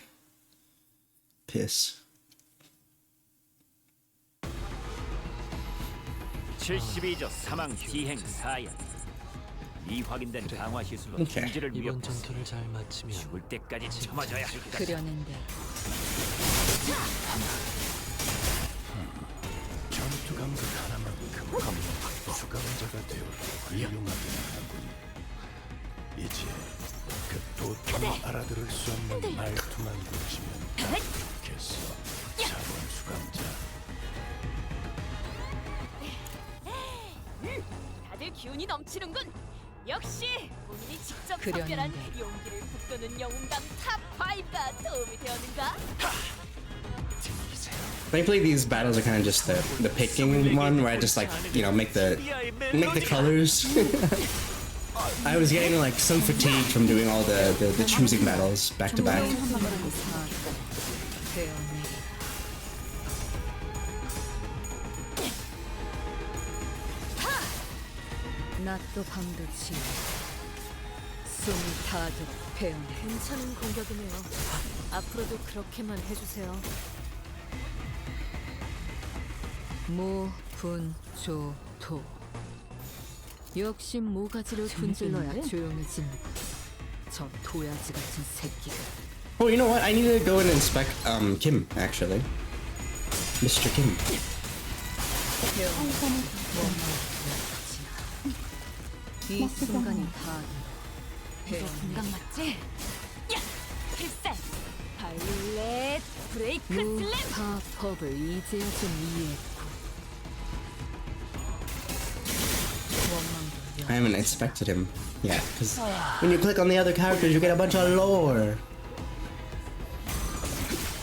Piss. 72조 사망 기행 사연. 이 확인된 강화 시술로 중지를 이번 위협했어. 전투를 잘 마치면 죽을 때까지 참아줘야 할까. 그려는데 전투 감각 하나만큼 수감자가 되어 훌륭하게 하군. 이제 그 도통을 알아들을 수 없는 말투만 고치면 좋겠어. 자본 수감자. 다들 기운이 넘치는군. 역시 본인이 직접 그려는데. 선별한 용기를 북돋는 영웅감 탑5가 도움이 되었는가? Thankfully, these battles are kind of just the picking one, where I just like, you know, make the colors. I was getting like so fatigued from doing all the choosing battles back to back. 낮도 밤도 지 숨이 다도록 배우네. 괜찮은 공격이네요. 앞으로도 그렇게만 해주세요. 모분조토 역시 모가지를 분질러야 조용해진 저 도야지 같은 새끼가. Oh, you know what? I need to go and inspect Kim actually, Mr. Kim. 이 순간이 다 이거 공각 맞지? 야! 필살! 발렛 브레이크 슬램! 무파법을 이제야 좀 이해했고 원망도 I haven't inspected him yet, because when you click on the other characters, you get a bunch of lore.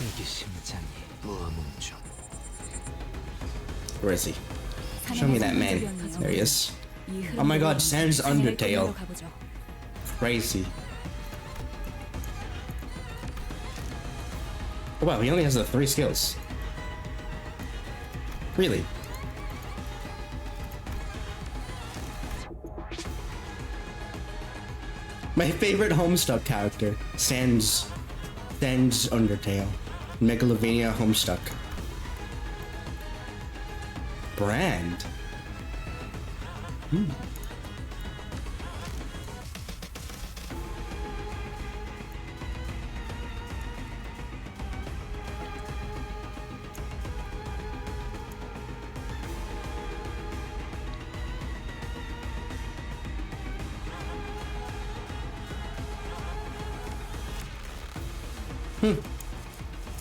이게 심장이 무어뭉쳐. Where is he? Show me that man. There he is. Oh my god, Sans Undertale. Crazy. Oh wow, he only has the 3 skills. Really? My favorite Homestuck character, Sans Undertale. Megalovania Homestuck. Brand.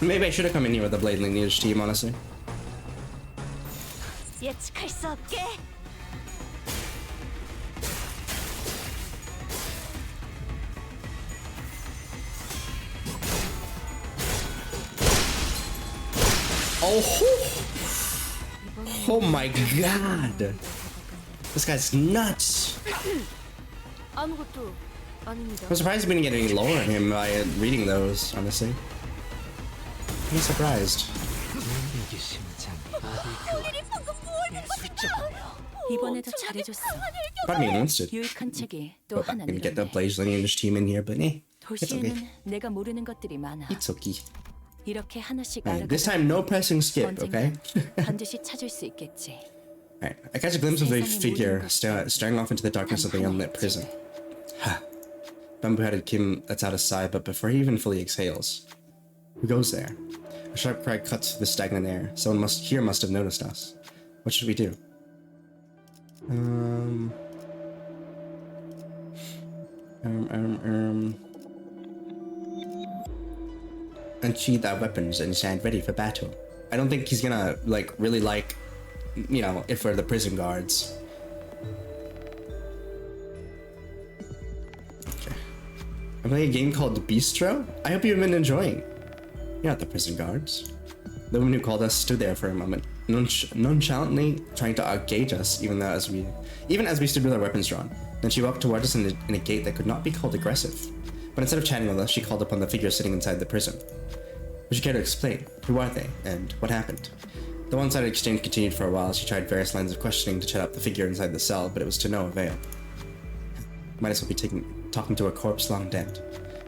Maybe I should have come in here with the blade lineage team, honestly. 예측할 수 없게. Oh my god! This guy's nuts! 아무것도 아닙니다. I'm surprised we didn't get any lower on him by reading those, honestly. I'm surprised. 이번에도 잘해줬어. Part of me wants to 유익한 책이 또 go back 하나 and get the 늘었네. Blaze lineage team in here, but it's okay. 도시에는 내가 모르는 것들이 많아. It's okay. 이렇게 하나씩 Alright, this 알아가다 time no pressing skip, okay? 언젠가 반드시 찾을 수 있겠지. Alright, I catch a glimpse of a figure staring off into the darkness of the unlit prison. Bamboo-headed Kim lets out a sigh, but before he even fully exhales, who goes there? A sharp cry cuts through the stagnant air. Someone must have noticed us. What should we do? Unsheathe our weapons and stand ready for battle. I don't think he's gonna, like, really like, you know, if we're the prison guards. Okay. I'm playing a game called Bistro. I hope you've been enjoying. You're not the prison guards. The woman who called us stood there for a moment, nonchalantly trying to outgauge us, even as we stood with our weapons drawn. Then she walked toward us in a gait that could not be called aggressive. But instead of chatting with us, she called upon the figure sitting inside the prison. Would you care to explain? Who are they, and what happened? The one-sided exchange continued for a while. She tried various lines of questioning to shut up the figure inside the cell, but it was to no avail. Might as well be talking to a corpse long dead.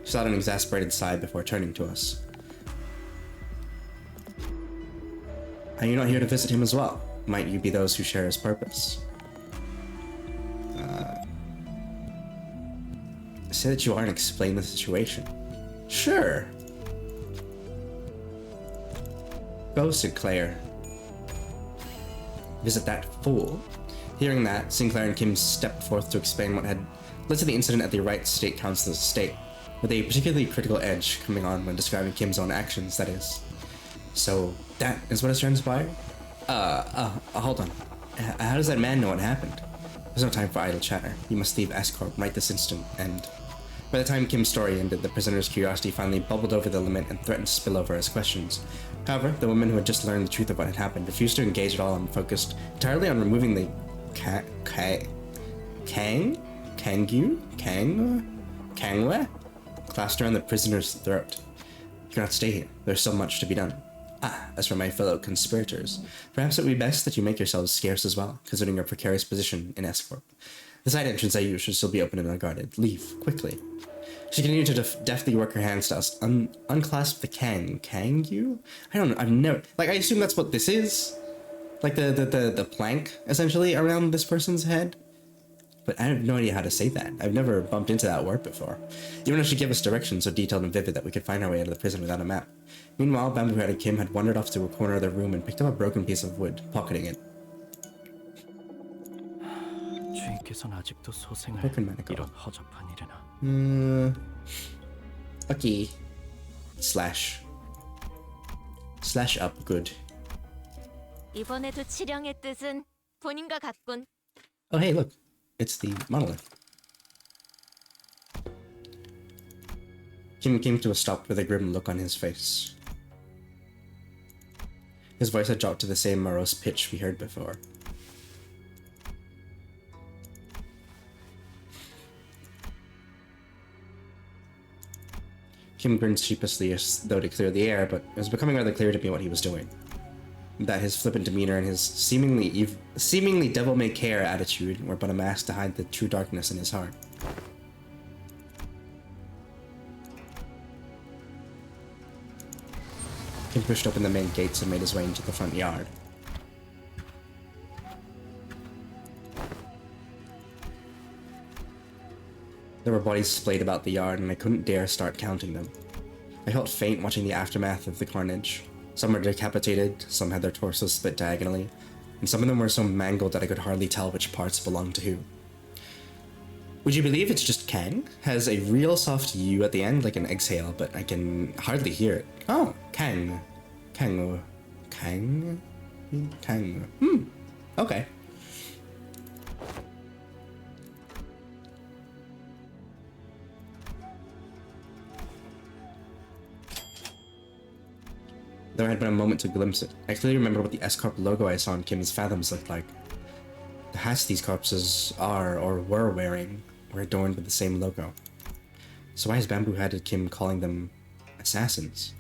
She sought an exasperated sigh before turning to us. Are you not here to visit him as well? Might you be those who share his purpose? Say that you are and explain the situation. Sure. Go, Sinclair. Visit that fool. Hearing that, Sinclair and Kim stepped forth to explain what had led to the incident at the Wright State Council's estate, with a particularly critical edge coming on when describing Kim's own actions, that is. So, that is what has transpired? Hold on. How does that man know what happened? There's no time for idle chatter. You must leave S-Corp right this instant, and... By the time Kim's story ended, the prisoner's curiosity finally bubbled over the limit and threatened to spill over as questions. However, the woman who had just learned the truth of what had happened refused to engage at all and focused entirely on removing the Kangwe clasped around the prisoner's throat. You cannot stay here. There's so much to be done. As for my fellow conspirators, perhaps it would be best that you make yourselves scarce as well, considering your precarious position in S-Corp. The side entrance I use should still be open and unguarded. Leave, quickly. She continued to deftly work her hands to us, unclasp the Kangu? I don't know, I've never... Like, I assume that's what this is? Like, the plank, essentially, around this person's head? But I have no idea how to say that. I've never bumped into that word before. Even though she gave us directions so detailed and vivid that we could find our way out of the prison without a map. Meanwhile, Bamboo and Kim had wandered off to a corner of the room and picked up a broken piece of wood, pocketing it. 주인께서는 아직도 소생을 Broken medical. 이런 허접한 일이나. Okay. Slash up, good. 이번에도 치령의 뜻은 본인과 같군. Oh, hey, look. It's the monolith. Kim came to a stop with a grim look on his face. His voice had dropped to the same morose pitch we heard before. Kim grinned sheepishly as though to clear the air, but it was becoming rather clear to me what he was doing. That his flippant demeanor and his seemingly devil-may-care attitude were but a mask to hide the true darkness in his heart. Kim pushed open the main gates and made his way into the front yard. There were bodies splayed about the yard, and I couldn't dare start counting them. I felt faint watching the aftermath of the carnage. Some were decapitated, some had their torsos split diagonally, and some of them were so mangled that I could hardly tell which parts belonged to who. Would you believe it's just Kang? Has a real soft U at the end, like an exhale, but I can hardly hear it. Oh, Kang. Kang. Kang? Kang. Okay. There had been a moment to glimpse it. I clearly remember what the S-Corp logo I saw in Kim's Fathoms looked like. The hats these corpses are, or were wearing, were adorned with the same logo. So why is Bamboo-Hatted Kim calling them assassins?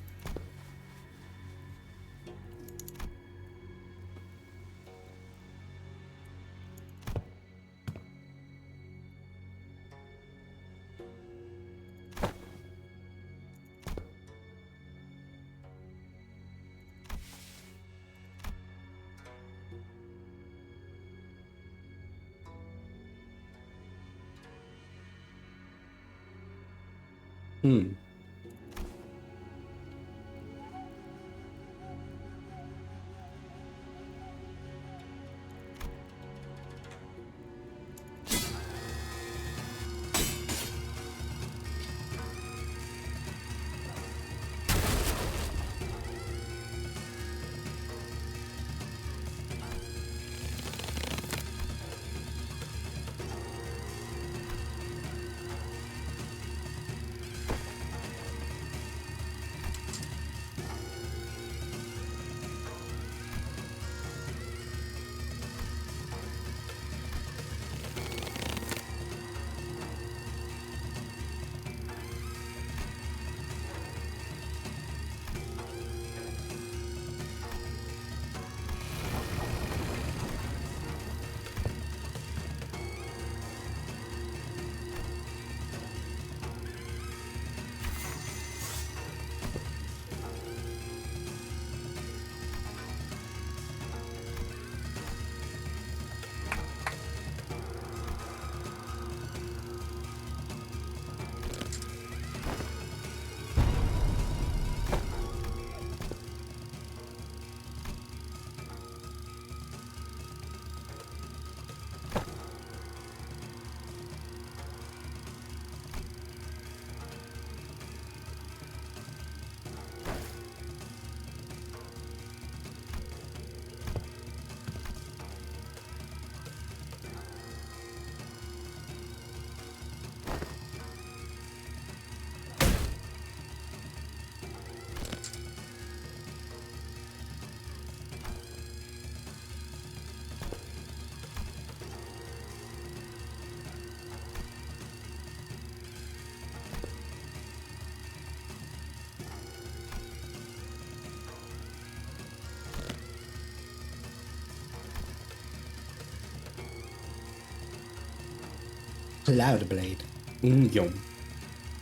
Cloud Blade. Yum.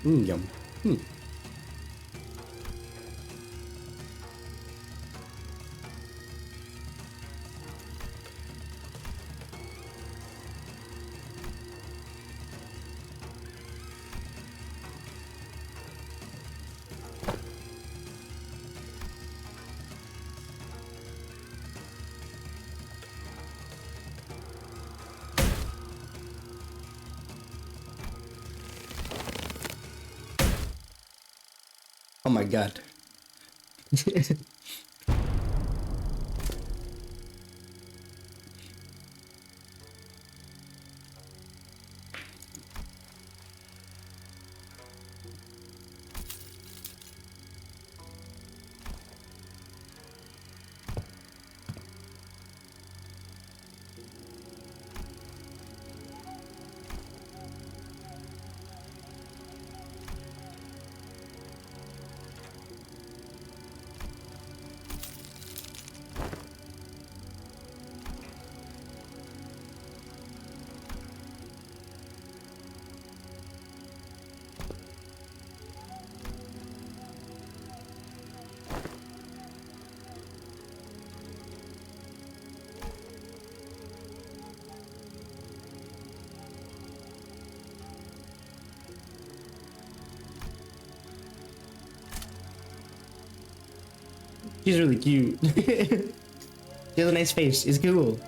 Yum. Oh my god. He's really cute. He has a nice face. He's cool.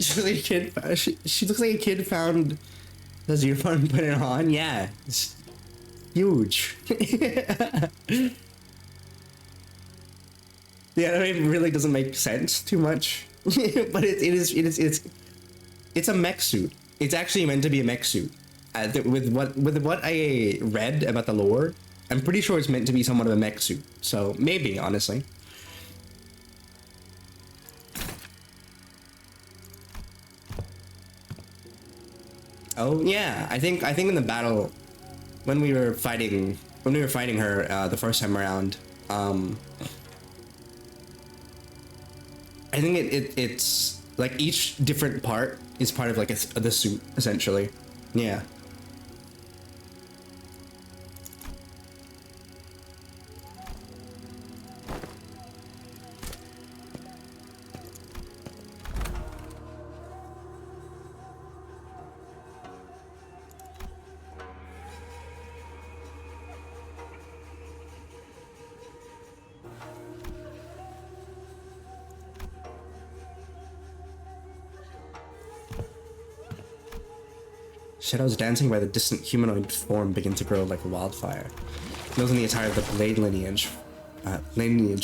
She looks like a kid. She looks like a kid found his uniform and put it on. Yeah, it's huge. The anime really doesn't make sense too much, but it's a mech suit. It's actually meant to be a mech suit. With what I read about the lore, I'm pretty sure it's meant to be somewhat of a mech suit. So maybe, honestly. Oh yeah, I think in the battle when we were fighting her the first time around, I think it's like each different part is part of like the suit essentially. Yeah. Shadows dancing by the distant humanoid form begin to grow like a wildfire. Those in the attire of the Blade lineage,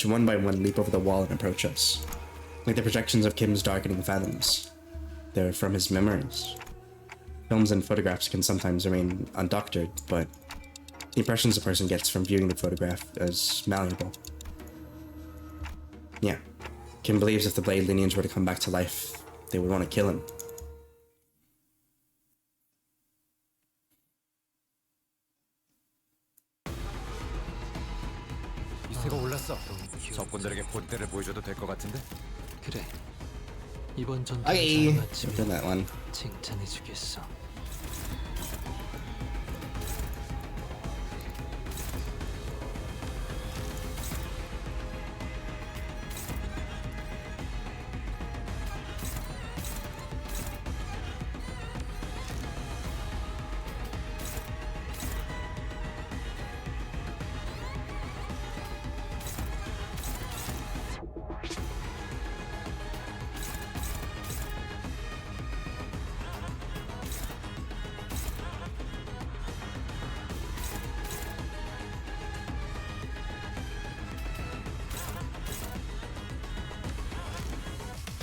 one by one leap over the wall and approach us. Like the projections of Kim's darkening fathoms. They're from his memories. Films and photographs can sometimes remain undoctored, but the impressions a person gets from viewing the photograph is malleable. Yeah. Kim believes if the Blade lineage were to come back to life, they would want to kill him. 이세가 올랐어. 적군들에게 본때를 보여줘도 될 것 같은데. 그래. 이번 전투 Okay, 잘 I've done that one. 칭찬해주겠어.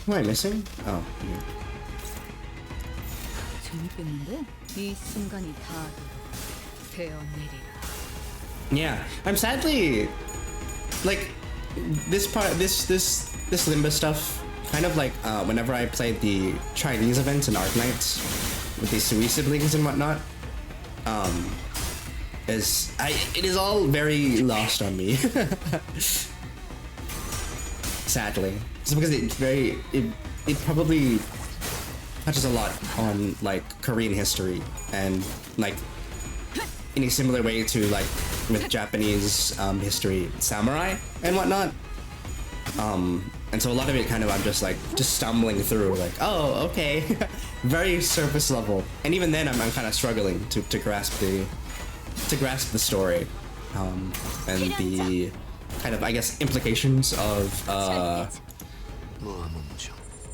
What am I missing? Oh, yeah. 재밌겠는데? 이 순간이 다 되어내리라. Yeah, I'm sadly like this Limbus stuff. Kind of like whenever I played the Chinese events and Arknights with the Sui siblings and whatnot, it is all very lost on me. Sadly, it's because it probably touches a lot on like Korean history and like in a similar way to like with Japanese history, samurai and whatnot. And so a lot of it kind of I'm just stumbling through like, oh, okay, very surface level. And even then I'm kind of struggling to grasp the story and the kind of, I guess, implications of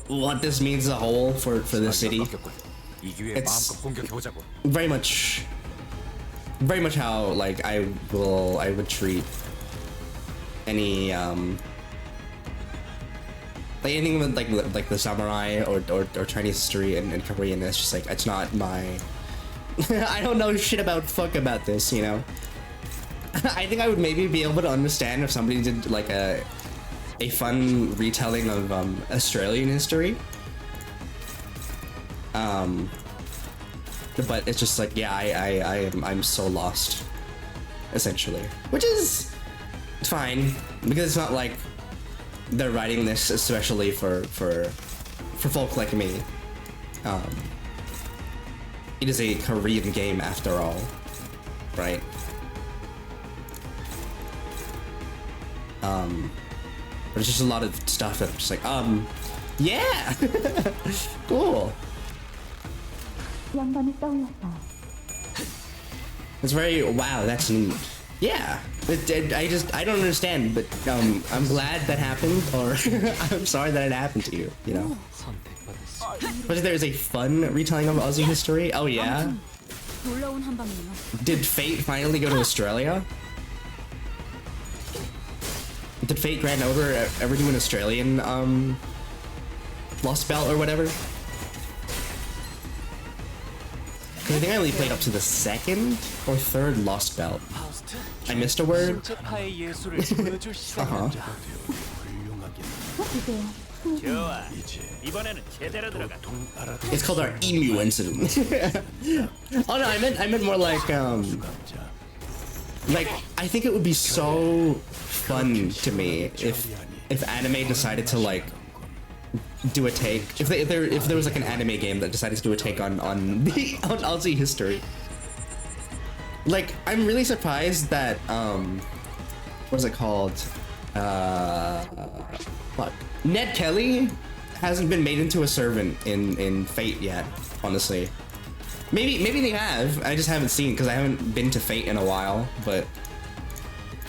what this means as a whole for the city. It's very much how like I would treat any like anything with like the samurai or Chinese history and Korean. It's just like it's not my I don't know shit about this, you know. I think I would maybe be able to understand if somebody did like a fun retelling of Australian history. But it's just like, yeah, I'm so lost, essentially, which is fine because it's not like they're writing this especially for folk like me. It is a Korean game after all, right? But it's just a lot of stuff that I'm just like, yeah, cool. It's very, wow, that's neat. Yeah. I don't understand, but I'm glad that happened, or I'm sorry that it happened to you, you know? 선택받았어. But there's a fun retelling of Aussie history. Oh yeah? 놀라운 한방이에요. Did Fate finally go to Australia? Did Fate Grand Order ever do an Australian, Lost Belt or whatever? 'Cause I think I only played up to the second or third Lost Belt. I missed a word? 신체파의 예술을 보여줄 시간. 좋아. 이번에는 제대로 들어가. It's called our emu incident. Oh no, I meant more like I think it would be so fun to me if anime decided to like do a take, if there was like an anime game that decided to do a take on Aussie history. Like, I'm really surprised that what is it called? Fuck. Ned Kelly hasn't been made into a servant in Fate yet, honestly. Maybe they have. I just haven't seen, because I haven't been to Fate in a while, but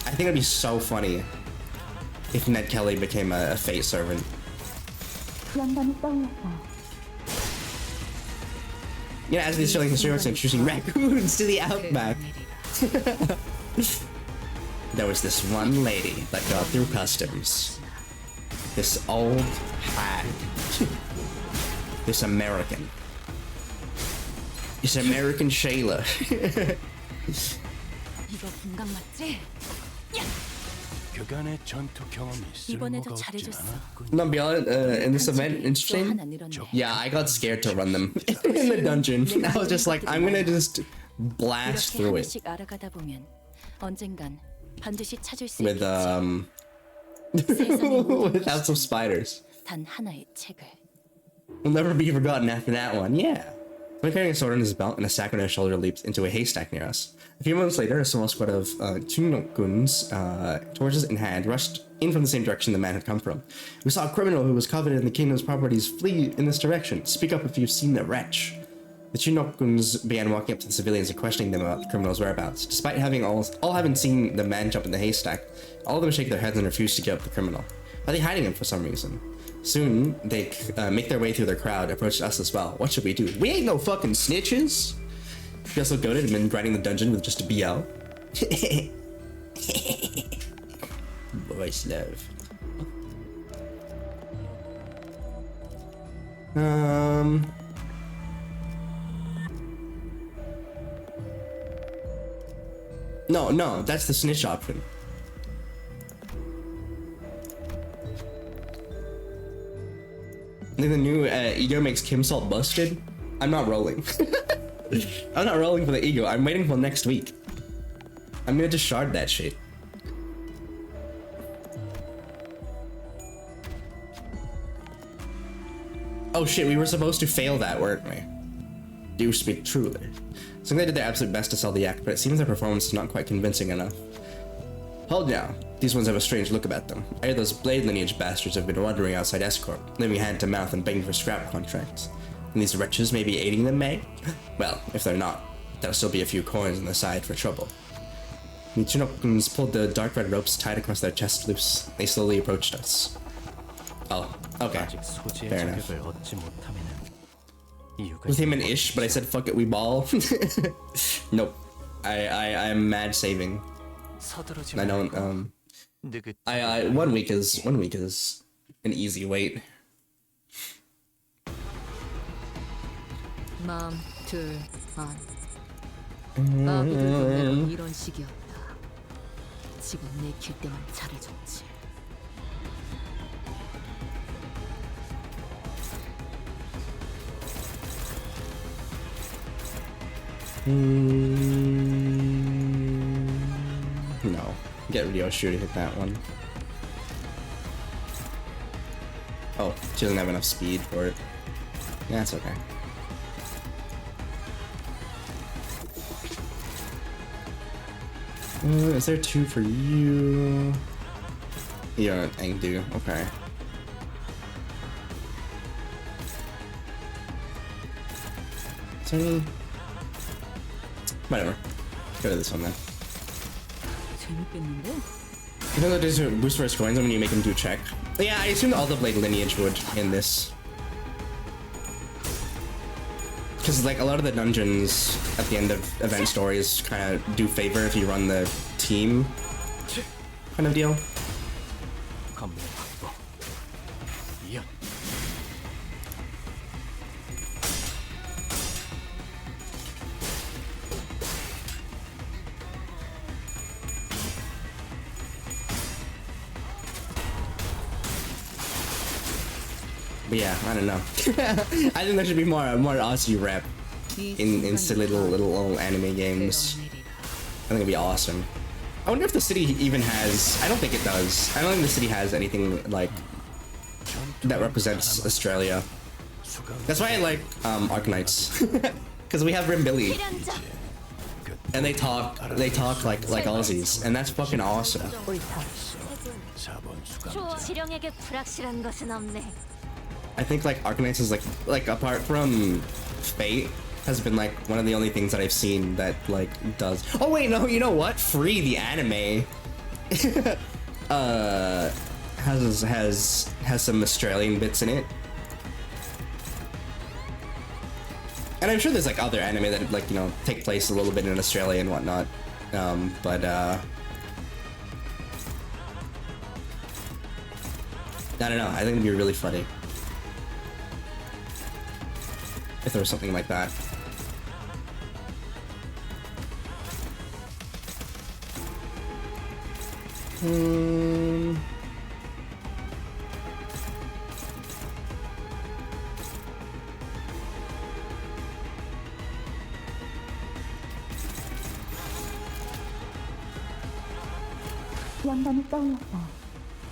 I think it'd be so funny if Ned Kelly became a Fate servant. Yeah, as the Australian history works, introducing raccoons to the outback. There was this one lady that got through customs. This old hag. This American. This American Shayla. 이거 분강 맞지? 그간의 전투 경험이 이번에도 쓸모가 없진 잘해줬어. 않았군. Not beyond in this event, 또 interesting. 하나 늘었네. Yeah, I got scared to run them in the dungeon. I was just like, I'm gonna just blast 이렇게 through it 하나씩 알아가다 보면 언젠간 반드시 찾을 수 with 있겠지. 세상의 모든 without some spiders. 단 하나의 책을. Will never be forgotten after that one. Yeah. When carrying a sword on his belt and a sack on his shoulder leaps into a haystack near us. A few moments later, a small squad of Chungnokuns, torches in hand, rushed in from the same direction the man had come from. We saw a criminal who was coveted in the kingdom's properties flee in this direction. Speak up if you've seen the wretch. The Chungnokuns began walking up to the civilians and questioning them about the criminal's whereabouts. Despite having all having seen the man jump in the haystack, all of them shake their heads and refuse to give up the criminal. Are they hiding him for some reason? Soon, they make their way through their crowd, approach us as well. What should we do? We ain't no fucking snitches! We also goaded and been grinding the dungeon with just a BL. Voice love. No, that's the snitch option. I think the new ego makes Kim Salt busted. I'm not rolling. I'm not rolling for the ego. I'm waiting till next week. I'm gonna just shard that shit. Oh shit, we were supposed to fail that, weren't we? Do speak truly. So they did their absolute best to sell the act, but it seems their performance is not quite convincing enough. Hold now. These ones have a strange look about them. I hear those Blade lineage bastards have been wandering outside Escort, living hand to mouth and begging for scrap contracts. And these wretches may be aiding them, May? Well, if they're not, there'll still be a few coins on the side for trouble. The Chinookans pulled the dark red ropes tied across their chests loose. They slowly approached us. Oh, okay. Fair enough. With him and Ish, but I said fuck it, we ball. Nope. I'm mad saving. I don't I 1 week is an easy wait. 마음 둘 안. 나비들도 내가 이런 식이었다. 지금 내킬 때만 잘해줬지. No. Get Ryoshio to hit that one. Oh, she doesn't have enough speed for it. Yeah, that's okay. Is there 2 for you? Yeah, Engdu. Okay. So, whatever. Let's go to this one then. 재밌겠는데? You know there's a boost for his coins when you make him do a check. Yeah, I assumed all the Blade lineage would in this. Because like a lot of the dungeons at the end of event stories kind of do favor if you run the team kind of deal. 감명 확보. 이야. But yeah, I don't know. I think there should be more Aussie rep in silly little anime games. I think it'd be awesome. I wonder if the city even has. I don't think it does. I don't think the city has anything like that represents Australia. That's why I like Arknights, because we have Rimbilly, and they talk like Aussies, and that's fucking awesome. 실형에게 불확실한 것은 없네. I think like Arknights is like apart from Fate has been like one of the only things that I've seen that like does. Oh wait, no, you know what? Free the anime has some Australian bits in it. And I'm sure there's like other anime that like, you know, take place a little bit in Australia and whatnot. But I don't know, I think it'd be really funny if there was something like that.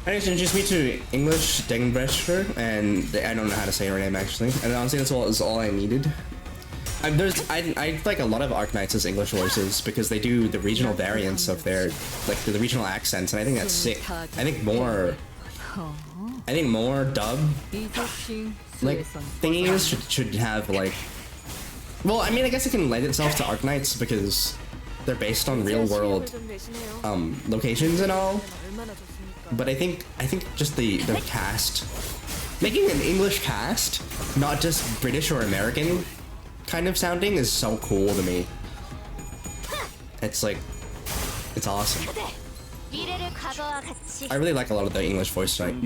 I just introduced me to English Dengbrecher, and I don't know how to say her name actually. And honestly, that's all I needed. I like a lot of Arknights as English voices because they do the regional variants of their like the regional accents, and I think that's sick. I think more dub like thingies should have like. Well, I mean, I guess it can lend itself to Arknights because they're based on real world locations and all. But I think just the cast, making an English cast, not just British or American kind of sounding, is so cool to me. It's like, it's awesome. I really like a lot of the English voice acting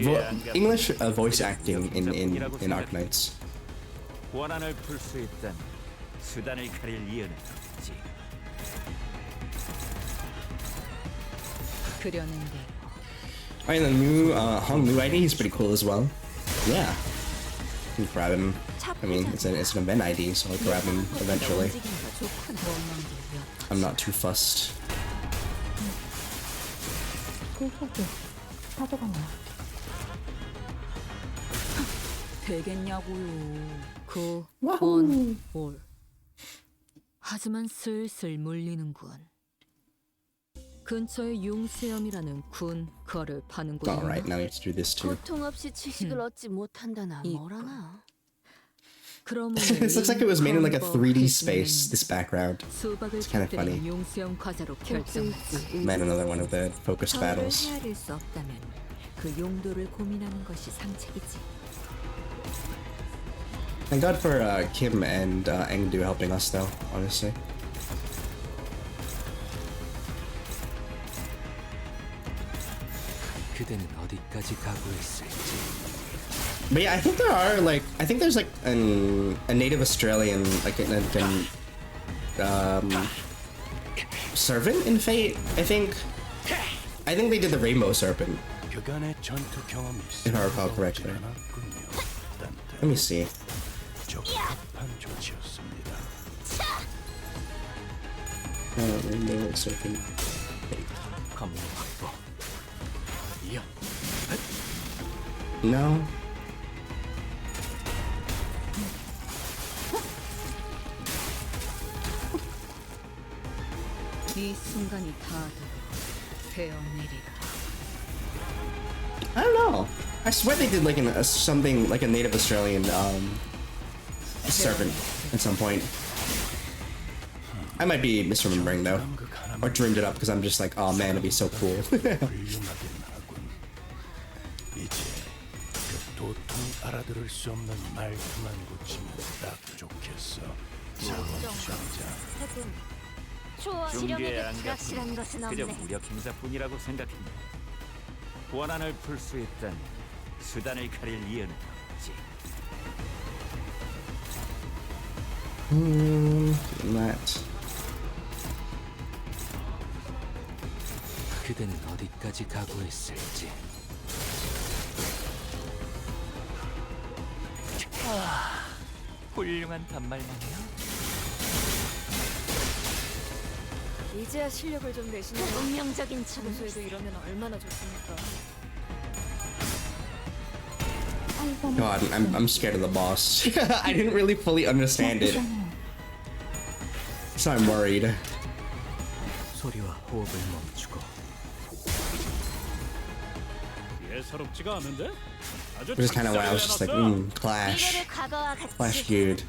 in Arknights. 원한을 풀 수 있다면 수단을 가릴 이유는 없지. 그려낸데. Alright, the new Hong Lu ID is pretty cool as well. Yeah, you can grab him. I mean, it's an event ID, so I'll grab him eventually. I'm not too fussed. 되겠냐고요. 올. 하지만 슬슬 물리는군. 근처에 용세염이라는 군 거를 파는군요. Alright, now we have to do this too. 고통 없이 지식을 얻지 못한다나 뭐라나. This looks like it was made in like a 3D space, this background. It's kind of funny. Man, another one of the focused battles. Thank God for Kim and Engdu helping us though, honestly. 그대는 어디까지 가고 있을지. But yeah, I think there's like a native Australian like servant in Fate. I think they did the Rainbow Serpent, if I recall correctly. Let me see. Rainbow Serpent. No. I don't know. I swear they did like something like a native Australian servant at some point. I might be misremembering though. or dreamed it up because I'm just like, oh man, it'd be so cool. 훌륭하긴 하군. 이제 그 도통 알아들을 수 없는 말투만 고치면 딱 좋겠어. 좋아. 중계에 실험에게 안 불확실한 갔으니 것은 그저 없네. 무력 행사뿐이라고 생각했네. 원한을 풀 수 있다니 수단을 가릴 이유는 없지. That. 그대는 어디까지 각오했을지. 훌륭한 단말만이야. 이제야 실력을 좀 내시네요. 운명적인 참. 평소에도 이러면 얼마나 좋습니까? God, I'm scared of the boss. I didn't really fully understand it, so I'm worried. 소리와 호흡을 멈추고 예사롭지가 않은데? 아주 Which is kind of why I was just like, Clash. 이거를 과거와 같이. Clash good.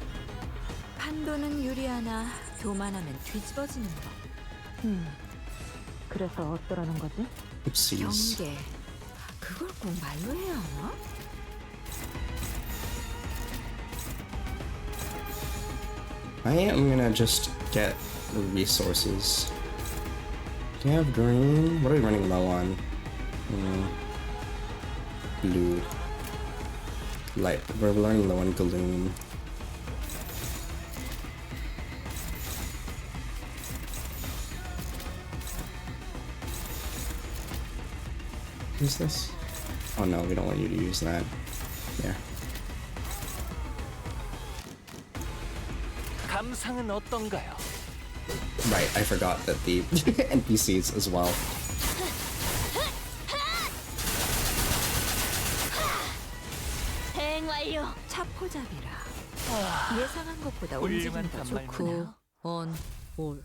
판도는 유리하나 교만하면 뒤집어지는 법. 그래서 어쩌라는 거지? Oopsies. 경계. 그걸 꼭 말로 해야 하나? I am gonna just get the resources. Do you have green? What are we running low on? Blue. Light. We're running low on gloom. Use this? Oh no, we don't want you to use that. Yeah. 감상은 어떤가요? Right, I forgot that the NPCs as well. 대행 완료. 차포잡이라. 예상한 것보다 훌륭한 움직임이 더 단말이구나. 좋고 on 올.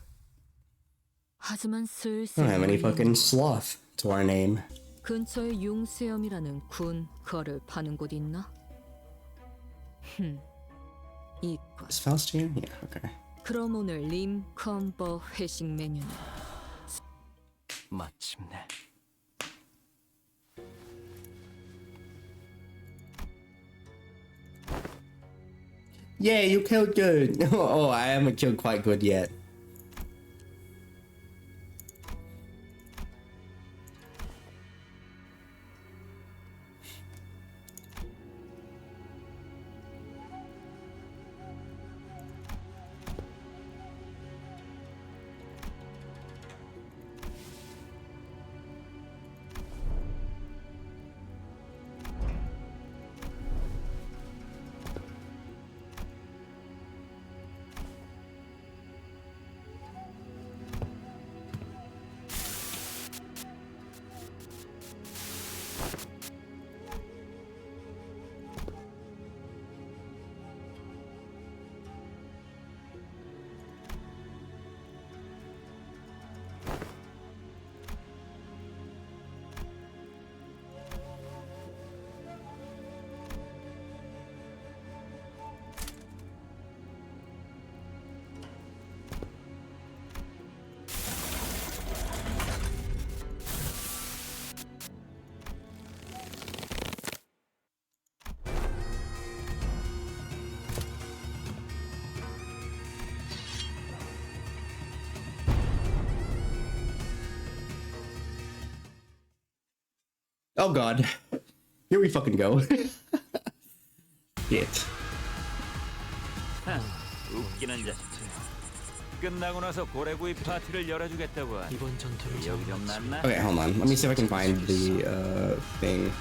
하지만 We don't 슬슬 have any 몰리는 fucking sloth to our name. 근처에 융수염이라는 군 거를 파는 곳 있나? 이건. Is Faust here? Yeah, okay. 그럼 오늘 림 컴버 회식 메뉴는 마침내 Yeah, you killed good. Oh, I haven't killed quite good yet. Oh god. Here we fucking go. Shit. 웃기는 자식. 끝나고 나서 고래구이 파티를 열어주겠다고 하니 이번 전투를 기억이 좀 났나? Okay, hold on. Let me see if I can find the thing.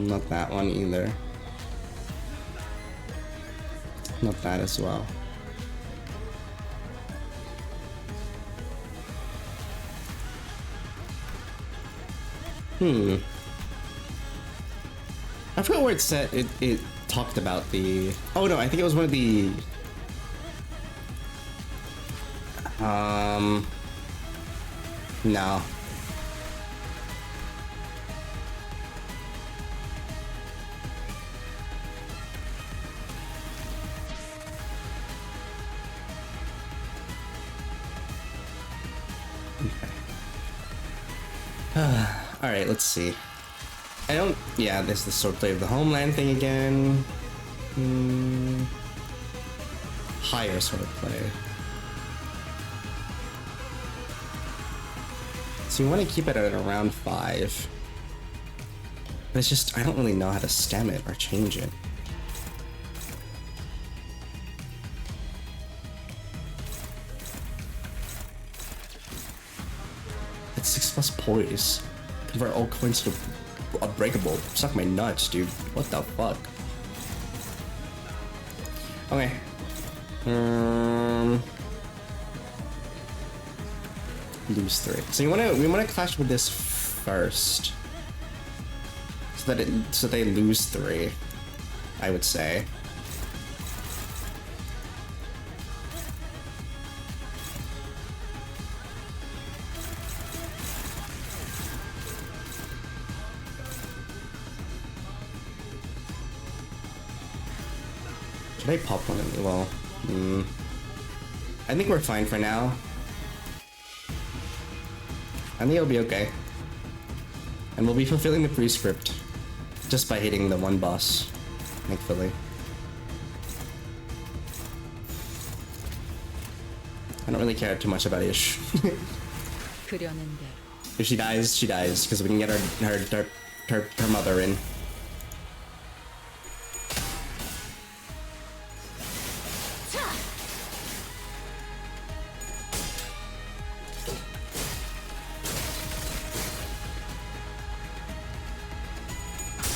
Not that one either. Not that as well. I forgot where it said it talked about the. Oh no, I think it was one of the. No. Alright, let's see. I don't... Yeah, this is the swordplay of the homeland thing again. Higher swordplay. So you want to keep it at around 5. But it's just, I don't really know how to stem it or change it. It's 6+ poise. Convert all coins to unbreakable. Suck my nuts, dude. What the fuck? Okay. Lose 3. So we wanna clash with this first. So they lose 3, I would say. Should I pop one? Well, I think we're fine for now. I think it'll be okay. And we'll be fulfilling the prescript just by hitting the one boss, thankfully. I don't really care too much about Ish. If she dies, because we can get her mother in.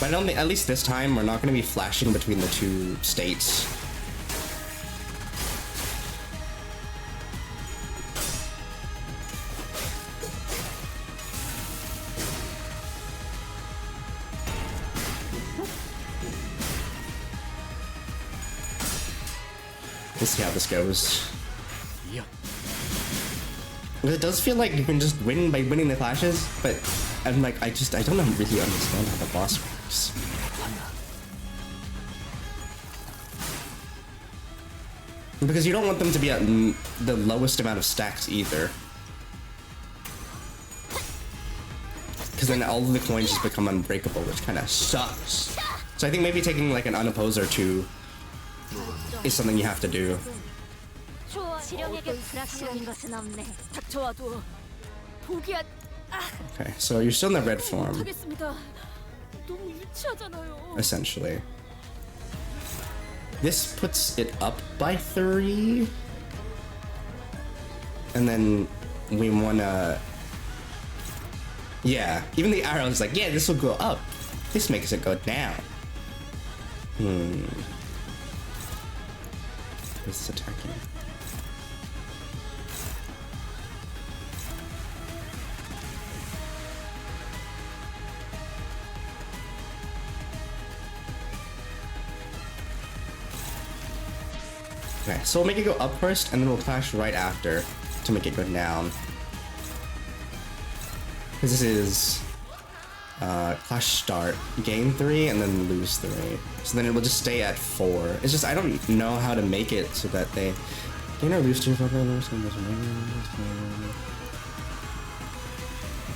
But I don't think, at least this time, we're not going to be flashing between the 2 states. We'll see how this goes. Yeah. It does feel like you can just win by winning the clashes, but I'm like, I don't really understand how the boss works. Because you don't want them to be at the lowest amount of stacks either. Because then all of the coins just become unbreakable, which kind of sucks. So I think maybe taking like an unopposed or 2 is something you have to do. Okay, so you're still in the red form, essentially. This puts it up by 3. And then we wanna... Yeah, even the arrow's like, yeah, this will go up. This makes it go down. This is attacking. Okay, so we'll make it go up first, and then we'll clash right after to make it go down. Because this is clash start, gain 3, and then lose 3. So then it will just stay at 4. It's just I don't know how to make it so that they gain or lose 2.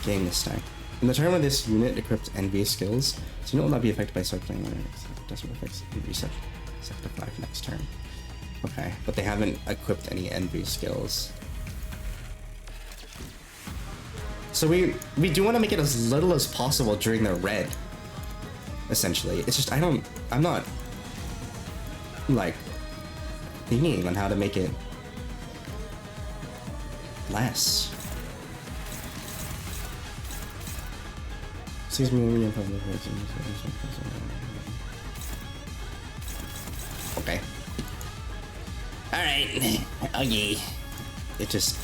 Gain this stack. In the turn when this unit equips NV skills, this unit will not be affected by sword playing. It doesn't affect reset to 5 next turn. Okay, but they haven't equipped any envy skills. So we do want to make it as little as possible during the red. Essentially, it's just I'm not like thinking on how to make it less. Excuse me, okay. Alright. Okay. It just...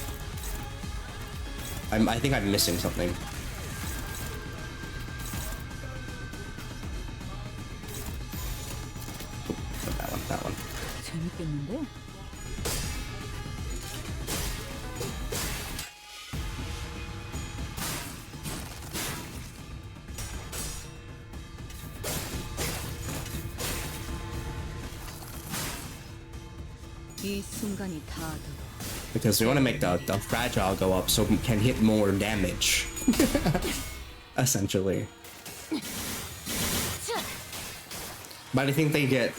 I think I'm missing something. Oh, that one. 재밌겠는데? 이 순간이 다도 because we want to make the fragile go up so we can hit more damage. Essentially. But I think they get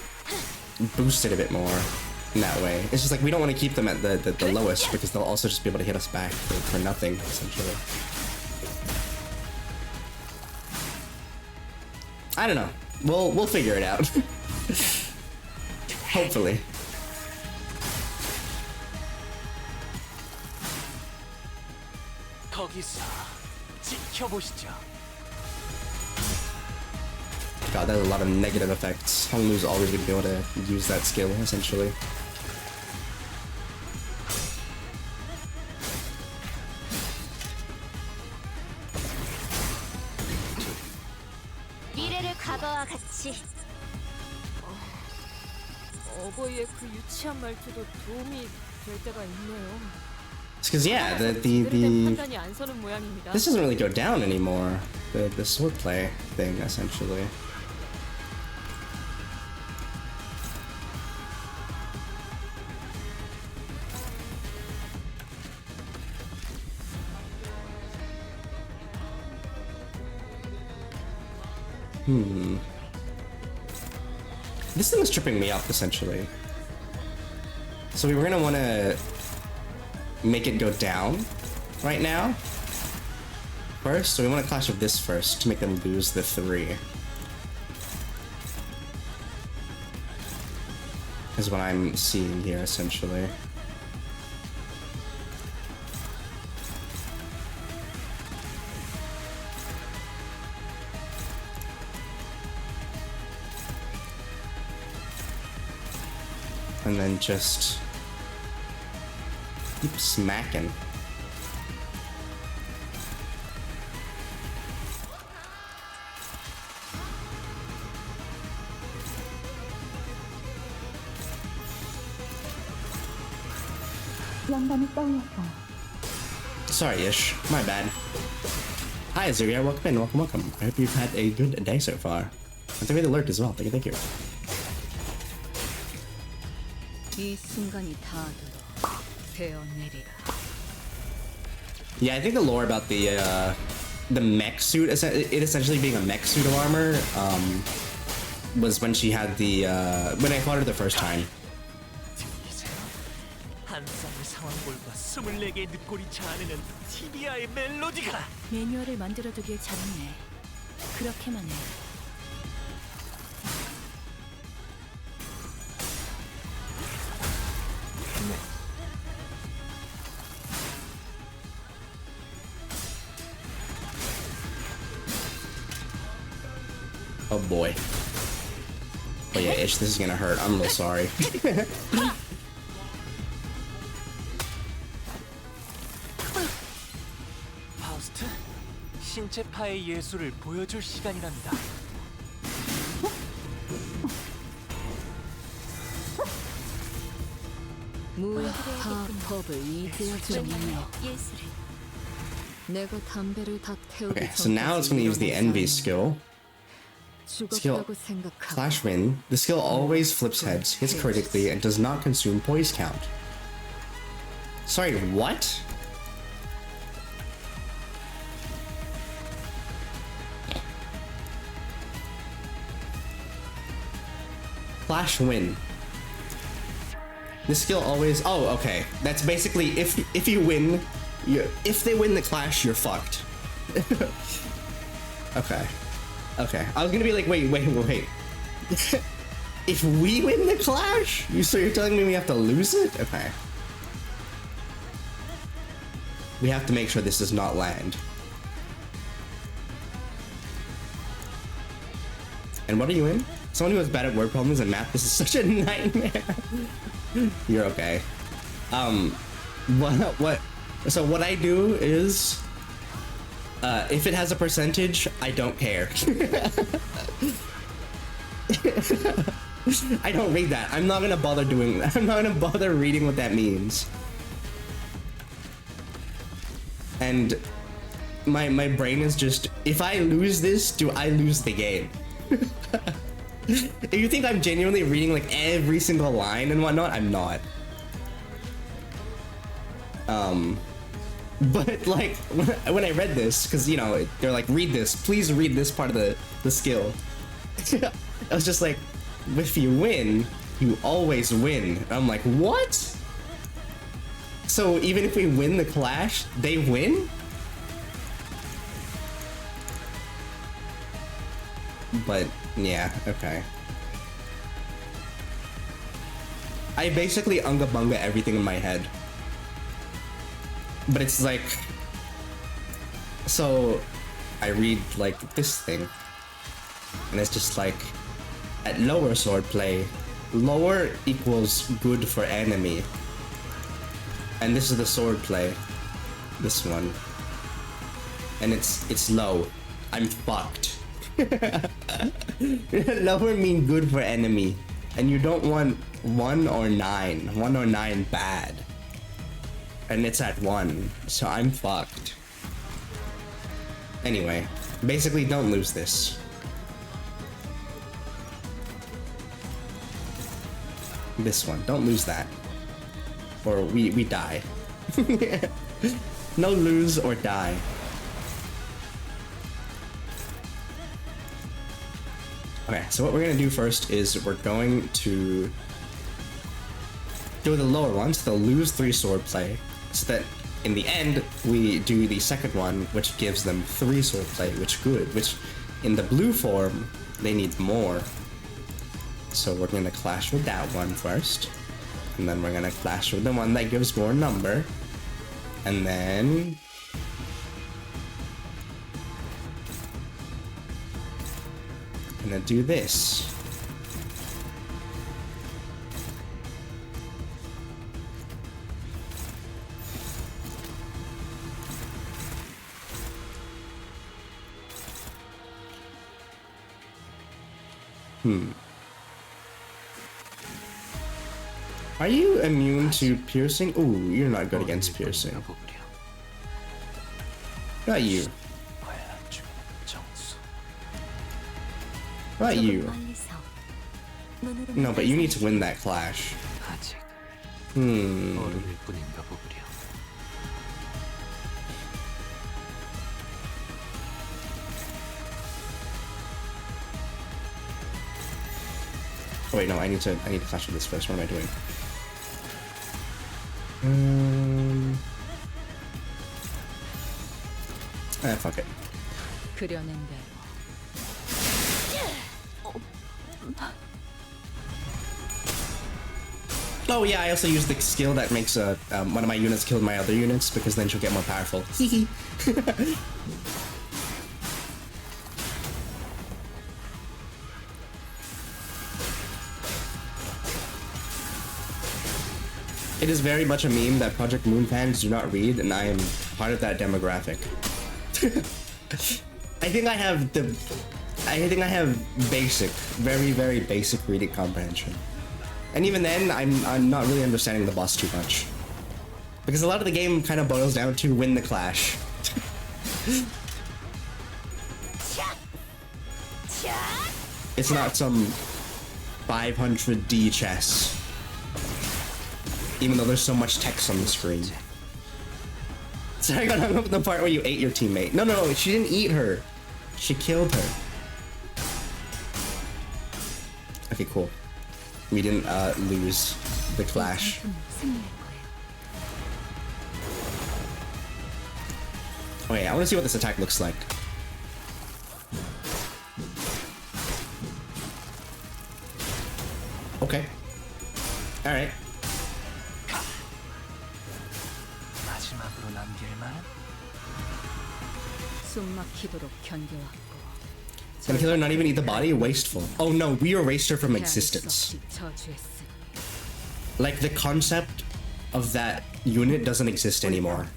boosted a bit more in that way. It's just like we don't want to keep them at the lowest because they'll also just be able to hit us back for nothing, essentially. I don't know. We'll figure it out. Hopefully. God, there's a lot of negative effects. Honglu's always gonna be able to use that skill, essentially. 미래를 과거와 같이. 어버이의 그 유치한 말투도 도움이 될 때가 있네요. It's because yeah, 판단이 안 서는 모양입니다. this doesn't really go down anymore. The swordplay thing, essentially. This thing is tripping me up, essentially. So we were gonna want to make it go down right now. First, so we want to clash with this first to make them lose the 3. Is what I'm seeing here, essentially. And then just keep smacking. Sorry, Ish. My bad. Hi, Azuria. Welcome in. Welcome. I hope you've had a good day so far. And thank you for the alert as well. Thank you. 이 순간이 다 들어 베어내리라. Yeah, I think the lore about the mech suit, it essentially being a mech suit of armor, was when she had the when I fought her the first time. 매뉴얼을 만들어두길 잘했네. 그렇게만 해. Oh boy. Oh yeah, Ish, this is gonna hurt. I'm real sorry. 파우스트, 신체파의 예술을 보여줄 시간이랍니다. 무화법을 이대어주니 내가 담배를 다 태우기 Okay, so now it's gonna use the envy skill. Skill Flash Wind. The skill always flips heads, hits critically, and does not consume poise count. Sorry, what? Flash Wind. The skill always. Oh, okay. That's basically if you win, if they win the clash, you're fucked. Okay. Okay. I was gonna be like, wait. If we win the clash, so you're telling me we have to lose it? Okay. We have to make sure this does not land. And what are you in? Someone who has bad at word problems and math. This is such a nightmare. You're okay. What? So what I do is, if it has a percentage, I don't care. I don't read that. I'm not gonna bother doing that. I'm not gonna bother reading what that means. And my brain is just, if I lose this, do I lose the game? If you think I'm genuinely reading like every single line and whatnot, I'm not. But like when I read this, because you know they're like, read this, please read this part of the skill. I was just like, if you win, you always win. And I'm like, what? So even if we win the clash, they win? But yeah, okay. I basically unga bunga everything in my head. But it's like, so I read like this thing, and it's just like, at lower swordplay, lower equals good for enemy. And this is the swordplay, this one. And it's low. I'm fucked. Lower mean good for enemy. And you don't want 1 or 9. 1 or 9 bad. And it's at 1, so I'm fucked. Anyway, basically don't lose this. This one, don't lose that. Or we die. No lose or die. Okay, so what we're gonna do first is we're going to do the lower ones, they'll lose 3 swordplay, so that in the end we do the second one, which gives them 3 swordplay, which in the blue form they need more. So we're gonna clash with that one first, and then we're gonna clash with the one that gives more number, and then I'm gonna do this. Are you immune to piercing? Ooh, you're not good against piercing. Not you. Not you. No, but you need to win that clash. Oh wait, no, I need to clash with this first. What am I doing? Fuck it. Oh yeah, I also use the skill that makes one of my units kill my other units, because then she'll get more powerful. It is very much a meme that Project Moon fans do not read, and I am part of that demographic. I think I have basic, very, very basic reading comprehension. And even then, I'm not really understanding the boss too much. Because a lot of the game kind of boils down to win the clash. It's not some 500D chess. Even though there's so much text on the screen. So I got hung up in the part where you ate your teammate. No, she didn't eat her. She killed her. Okay, cool. We didn't lose the clash. Okay, I want to see what this attack looks like. Okay. Alright. Can the killer not even eat the body? Wasteful. Oh no, we erased her from existence. Like, the concept of that unit doesn't exist anymore.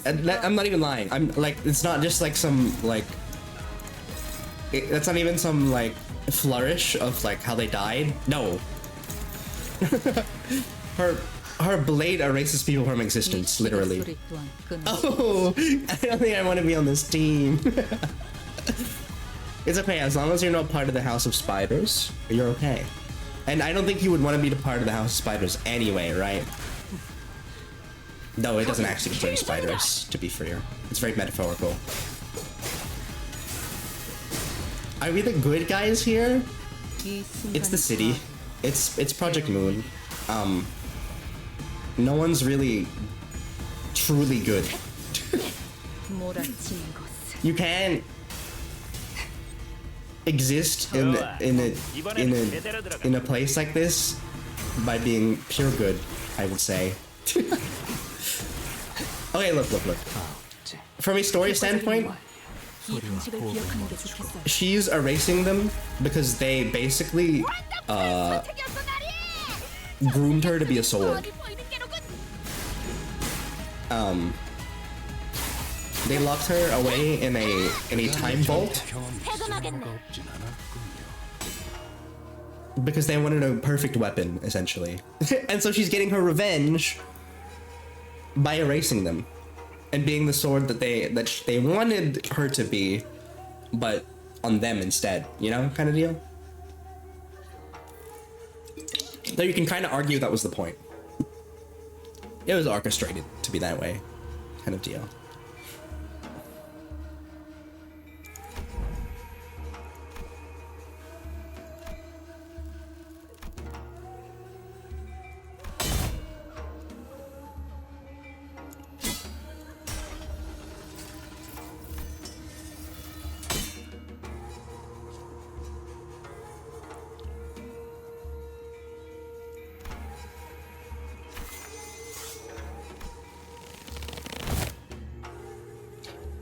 I'm not even lying. I'm like, it's not just like some like that's not even some like flourish of like how they died. No. Her blade erases people from existence, literally. Oh, I don't think I want to be on this team. It's okay, as long as you're not part of the House of Spiders, you're okay. And I don't think you would want to be the part of the House of Spiders anyway, right? No, it doesn't actually concern spiders, to be fair. It's very metaphorical. Are we the good guys here? It's the city. It's Project Moon. No one's really truly good. You can't exist in a place like this by being pure good, I would say. Okay, look. From a story standpoint, she's erasing them because they basically groomed her to be a sword. They locked her away in a time vault because they wanted a perfect weapon, essentially. And so she's getting her revenge by erasing them and being the sword that they wanted her to be, but on them instead, you know, kind of deal. Though you can kind of argue that was the point. It was orchestrated to be that way, kind of deal.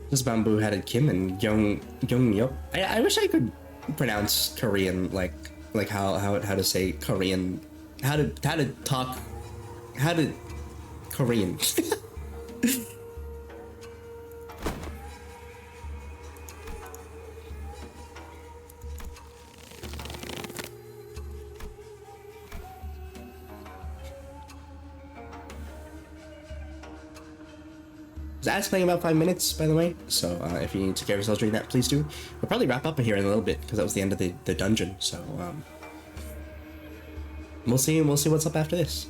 This bamboo headed Kim and Gyeongyuk. I wish I could pronounce Korean like how to say Korean, how to Korean. That's playing about 5 minutes, by the way. So if you need to care of yourselves during that, please do. We'll probably wrap up here in a little bit because that was the end of the dungeon. So we'll see what's up after this.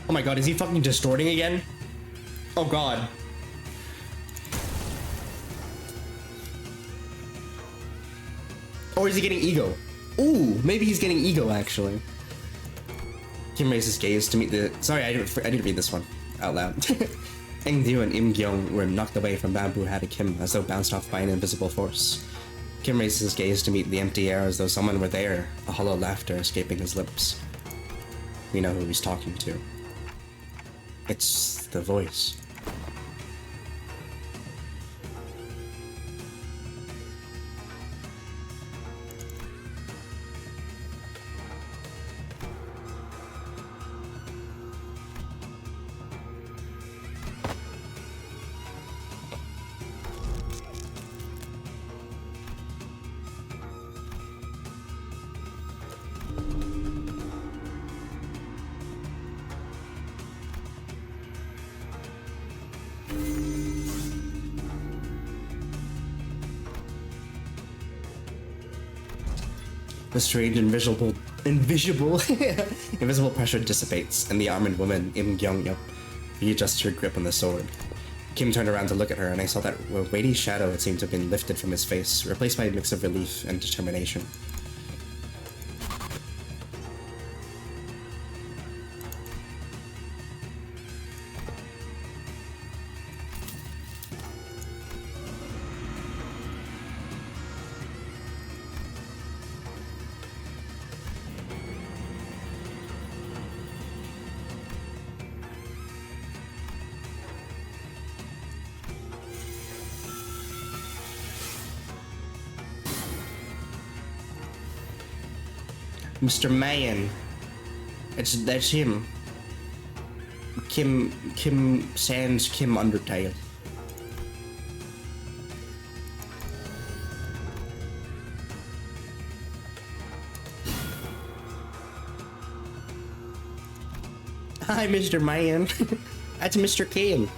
Oh my god, is he fucking distorting again? Oh god. Or is he getting ego? Ooh, maybe he's getting ego actually. Kim raises his gaze to meet the... Sorry, I didn't read this one out loud. Engdu and Im Gyeong were knocked away from Bamboo Hattie Kim as though bounced off by an invisible force. Kim raises his gaze to meet the empty air as though someone were there, a hollow laughter escaping his lips. We know who he's talking to. It's the voice. The strange invisible pressure dissipates, and the armored woman, Im Gyong-yup, readjusts her grip on the sword. Kim turned around to look at her, and I saw that weighty shadow had seemed to have been lifted from his face, replaced by a mix of relief and determination. Mr. Mayan. That's him. Kim Sans Kim Undertale. Hi, Mr. Mayan. That's Mr. Kim.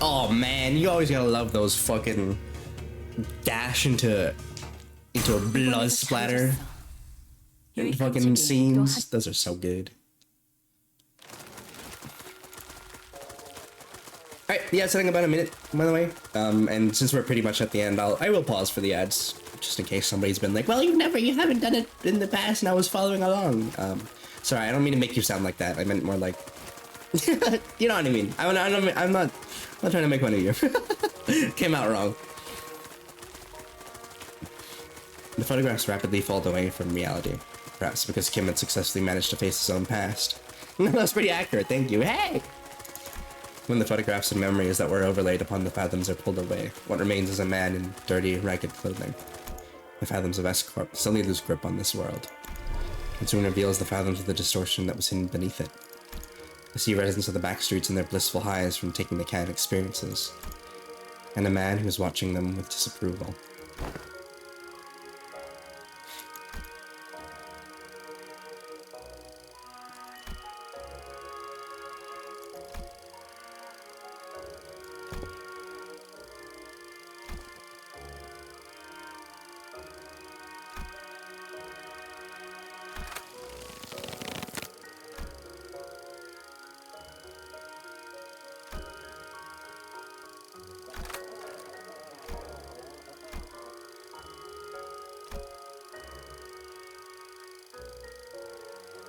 Oh man, you always gotta love those fucking dash into a blood splatter and fucking scenes. Those are so good. Alright, yeah, it's in about a minute, by the way. And since we're pretty much at the end, I will pause for the ads, just in case somebody's been like, well, you haven't done it in the past and I was following along. Sorry, I don't mean to make you sound like that. I meant more like, you know what I mean. I'm not trying to make fun of you. Came out wrong. The photographs rapidly fall away from reality, perhaps because Kim had successfully managed to face his own past. That's pretty accurate, thank you. Hey! When the photographs and memories that were overlaid upon the fathoms are pulled away, what remains is a man in dirty, ragged clothing. The fathoms of S-Corp suddenly lose grip on this world. It soon reveals the fathoms of the distortion that was hidden beneath it. I see residents of the backstreets in their blissful highs from taking the cat experiences, and a man who is watching them with disapproval.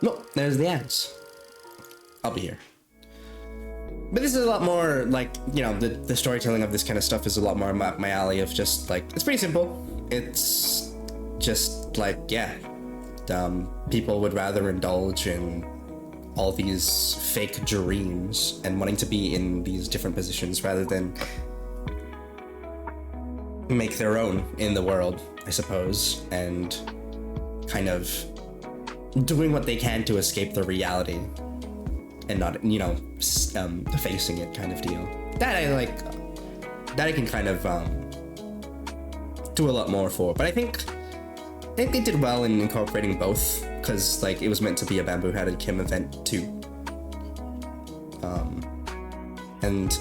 No, there's the ads. I'll be here. But this is a lot more like, you know, the storytelling of this kind of stuff is a lot more up my alley of just like, it's pretty simple. It's just like, yeah, people would rather indulge in all these fake dreams and wanting to be in these different positions rather than make their own in the world, I suppose, and kind of doing what they can to escape the reality and not, you know, facing it kind of deal. That I like, that I can kind of do a lot more for. But I think they did well in incorporating both, because like it was meant to be a Bamboo Hatted Kim event too. And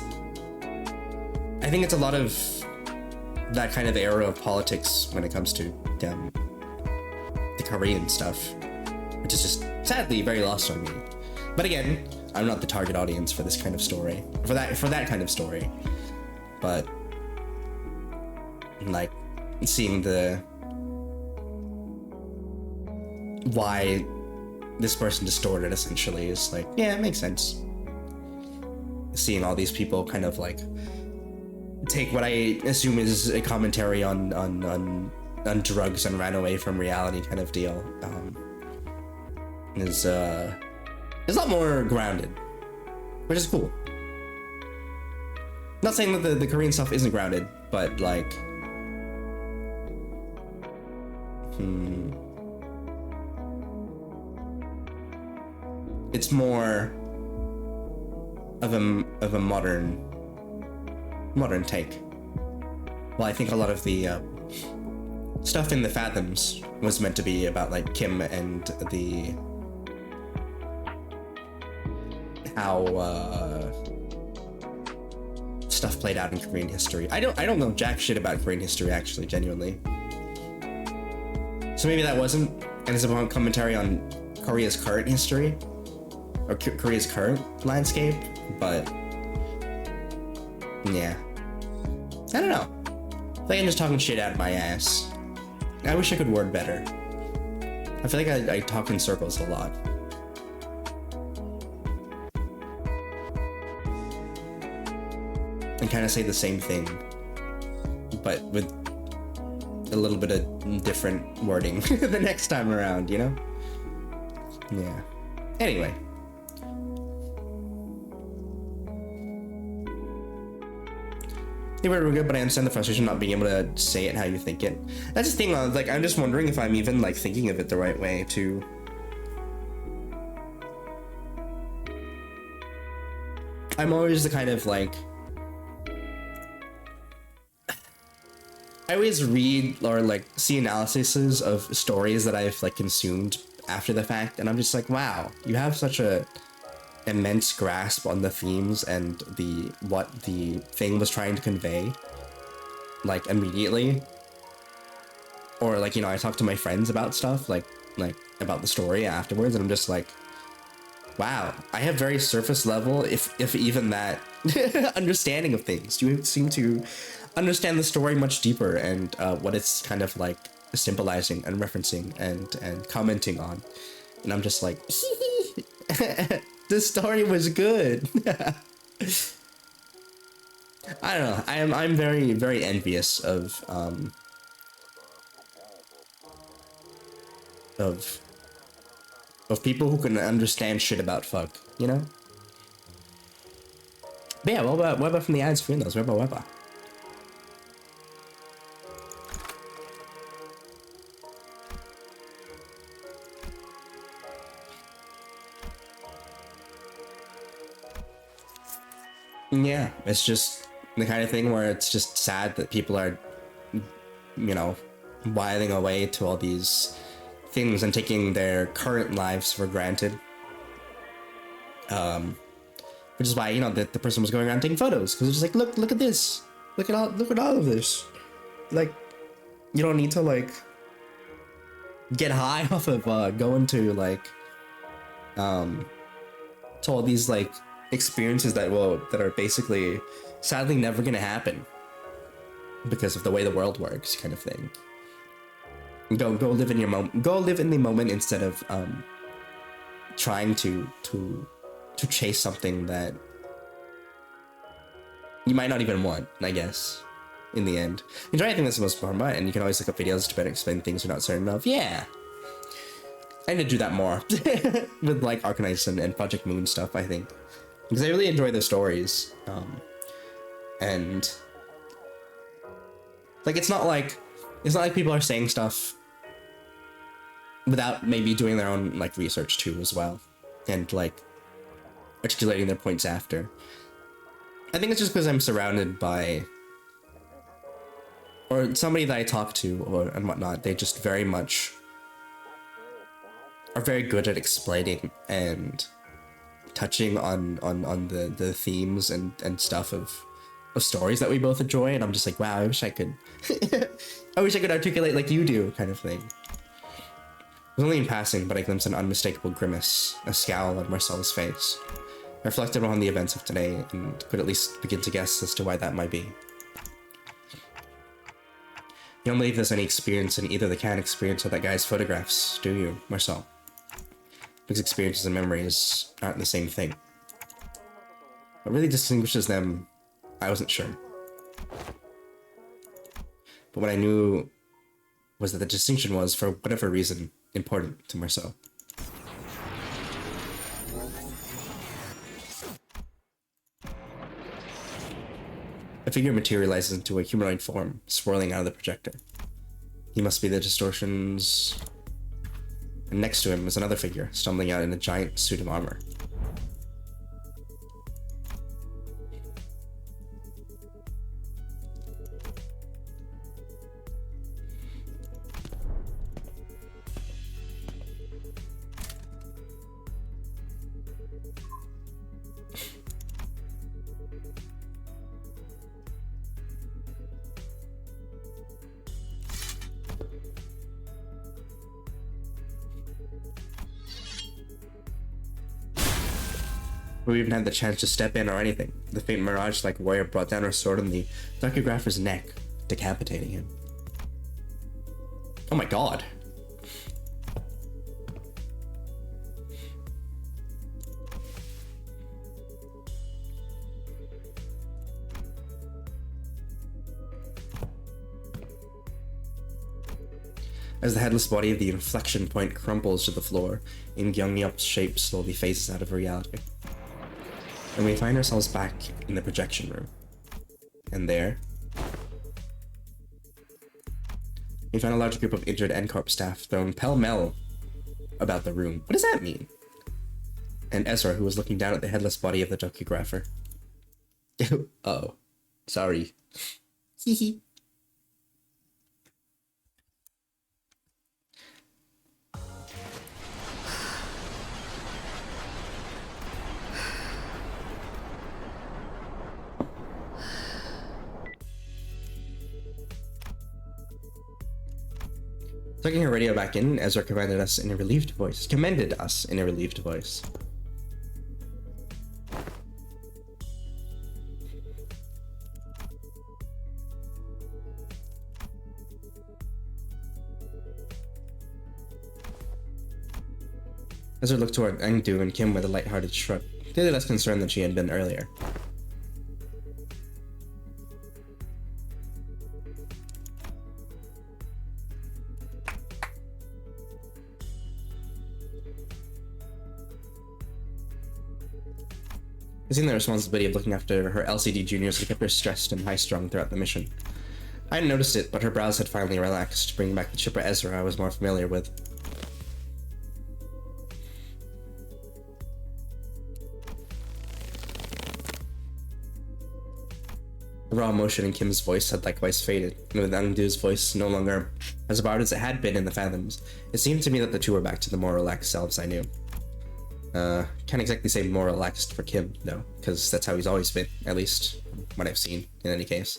I think it's a lot of that kind of era of politics when it comes to the Korean stuff, which is just sadly very lost on me. But again, I'm not the target audience for this kind of story, for that kind of story. But like seeing why this person distorted essentially is like, yeah, it makes sense. Seeing all these people kind of like take what I assume is a commentary on drugs and ran away from reality kind of deal is a lot more grounded, which is cool. Not saying that the Korean stuff isn't grounded, but like it's more of a modern take. Well, I think a lot of the stuff in the Fathoms was meant to be about like Kim and the how stuff played out in Korean history. I don't know jack shit about Korean history, actually, genuinely. So maybe that wasn't, and it's about commentary on Korea's current history or Korea's current landscape, but yeah, I don't know. I feel like I'm just talking shit out of my ass. I wish I could word better. I feel like I talk in circles a lot. And kind of say the same thing, but with a little bit of different wording the next time around, you know? Yeah. Anyway. They were good, but I understand the frustration not being able to say it how you think it. That's the thing, like, I'm just wondering if I'm even, like, thinking of it the right way, too. I'm always the kind of, like... I always read or, like, see analyses of stories that I've, like, consumed after the fact, and I'm just like, wow, you have such a immense grasp on the themes and what the thing was trying to convey, like, immediately. Or, like, you know, I talk to my friends about stuff, like about the story afterwards, and I'm just like, wow, I have very surface level, if even that, understanding of things. You seem to understand the story much deeper and what it's kind of, like, symbolizing and referencing and commenting on. And I'm just like, this story was good. I don't know. I'm very, very envious of people who can understand shit about fuck, you know? But yeah, what about from the ads for those? What about? Yeah, it's just the kind of thing where it's just sad that people are, you know, whiling away to all these things and taking their current lives for granted. Which is why, you know, the person was going around taking photos, because it's just like, look at this, look at all of this. Like, you don't need to, like, get high off of going to, like, to all these, like, experiences that are basically sadly never gonna happen because of the way the world works, kind of thing. Go live in your moment. Go live in the moment instead of trying to chase something that you might not even want, I guess, in the end. Enjoy anything that's the most important, and you can always look up videos to better explain things you're not certain of. Yeah, I need to do that more with, like, Arcanite and Project Moon stuff, I think. Because I really enjoy the stories, and, like, it's not like people are saying stuff without maybe doing their own, like, research too as well, and, like, articulating their points after. I think it's just because I'm surrounded by, or somebody that I talk to and whatnot, they just very much are very good at explaining and touching on the themes and stuff of stories that we both enjoy, and I'm just like, wow, I wish I could articulate like you do, kind of thing. It was only in passing, but I glimpsed an unmistakable grimace, a scowl on Marcel's face. I reflected on the events of today and could at least begin to guess as to why that might be. You don't believe there's any experience in either the canon experience or that guy's photographs, do you, Marcel? Because experiences and memories aren't the same thing. What really distinguishes them, I wasn't sure. But what I knew was that the distinction was, for whatever reason, important to Marcel. A figure materializes into a humanoid form, swirling out of the projector. He must be the distortions. And next to him is another figure, stumbling out in a giant suit of armor. or even had the chance to step in or anything. The faint mirage-like warrior brought down her sword on the docugrapher's neck, decapitating him. Oh my god. As the headless body of the inflection point crumples to the floor, In Gyeongyup's shape slowly phases out of reality. And we find ourselves back in the projection room. And there, we find a large group of injured NCORP staff thrown pell-mell about the room. What does that mean? And Ezra, who was looking down at the headless body of the docugrapher. Oh, sorry. Hehe. Tucking her radio back in, Ezra commended us in a relieved voice. Ezra looked toward Engdu and Kim with a light-hearted shrug, clearly less concerned than she had been earlier. Seeing the responsibility of looking after her LCD juniors had kept her stressed and high-strung throughout the mission. I hadn't noticed it, but her brows had finally relaxed, bringing back the chipper Ezra I was more familiar with. The raw emotion in Kim's voice had likewise faded, and with Angdu's voice no longer as loud as it had been in the Fathoms, it seemed to me that the two were back to the more relaxed selves I knew. Can't exactly say more relaxed for Kim, though, because that's how he's always been, at least what I've seen, in any case.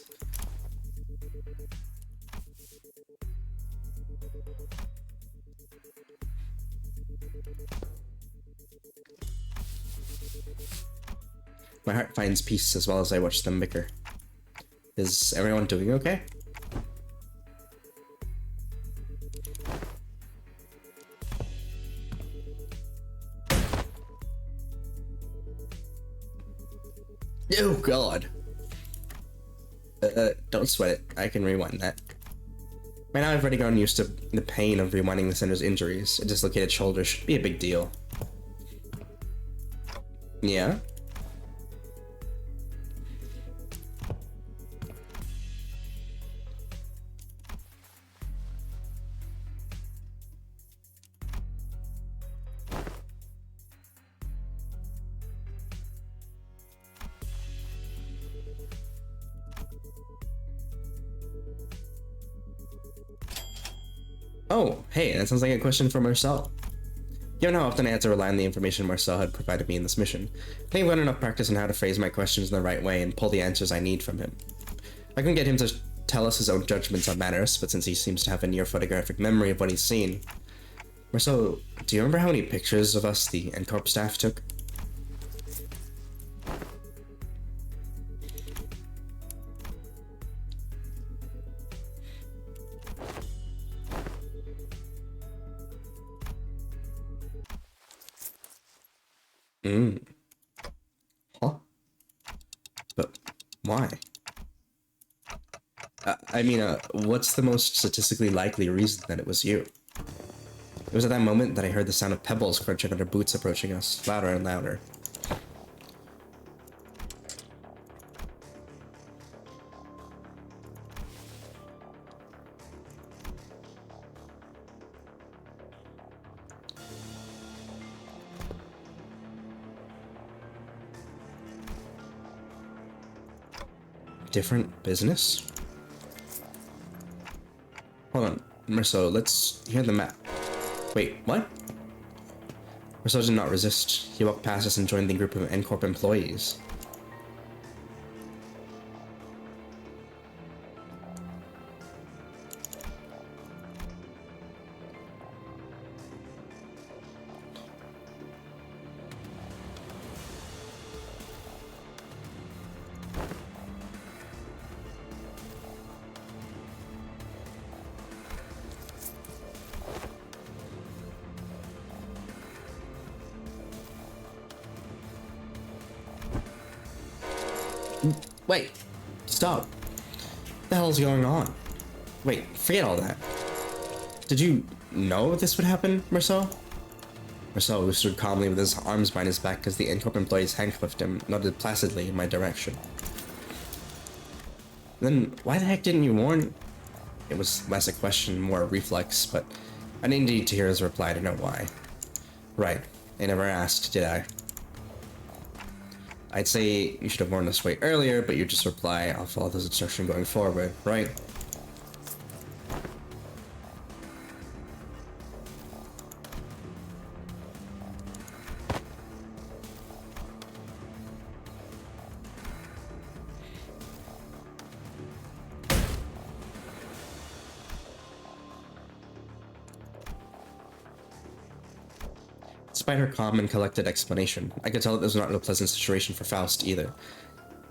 My heart finds peace as well as I watch them bicker. Is everyone doing okay? Oh god. Don't sweat it. I can rewind that. By now I've already gotten used to the pain of rewinding the Sender's injuries. A dislocated shoulder should be a big deal. Yeah? Oh, hey, that sounds like a question for Marcel. Given how often I had to rely on the information Marcel had provided me in this mission, I think I've got enough practice on how to phrase my questions in the right way and pull the answers I need from him. I can get him to tell us his own judgments on matters, but since he seems to have a near photographic memory of what he's seen... Marcel, do you remember how many pictures of us the NCORP staff took? Huh? But why? What's the most statistically likely reason that it was you? It was at that moment that I heard the sound of pebbles crunching under boots approaching us, louder and louder. Different business? Hold on, Marceau, let's hear the map. Wait, what? Marceau did not resist. He walked past us and joined the group of NCORP employees. Wait, stop. What the hell is going on? Wait, forget all that. Did you know this would happen, Marcel? Marcel, who stood calmly with his arms behind his back as the Incorp employees handcuffed him, nodded placidly in my direction. Then, why the heck didn't you warn? It was less a question, more a reflex, but I didn't need to hear his reply to know why. Right, I never asked, did I? I'd say you should have warned us way earlier, but you just reply, I'll follow this instruction going forward, right? Despite her calm and collected explanation, I could tell that this was not a pleasant situation for Faust either.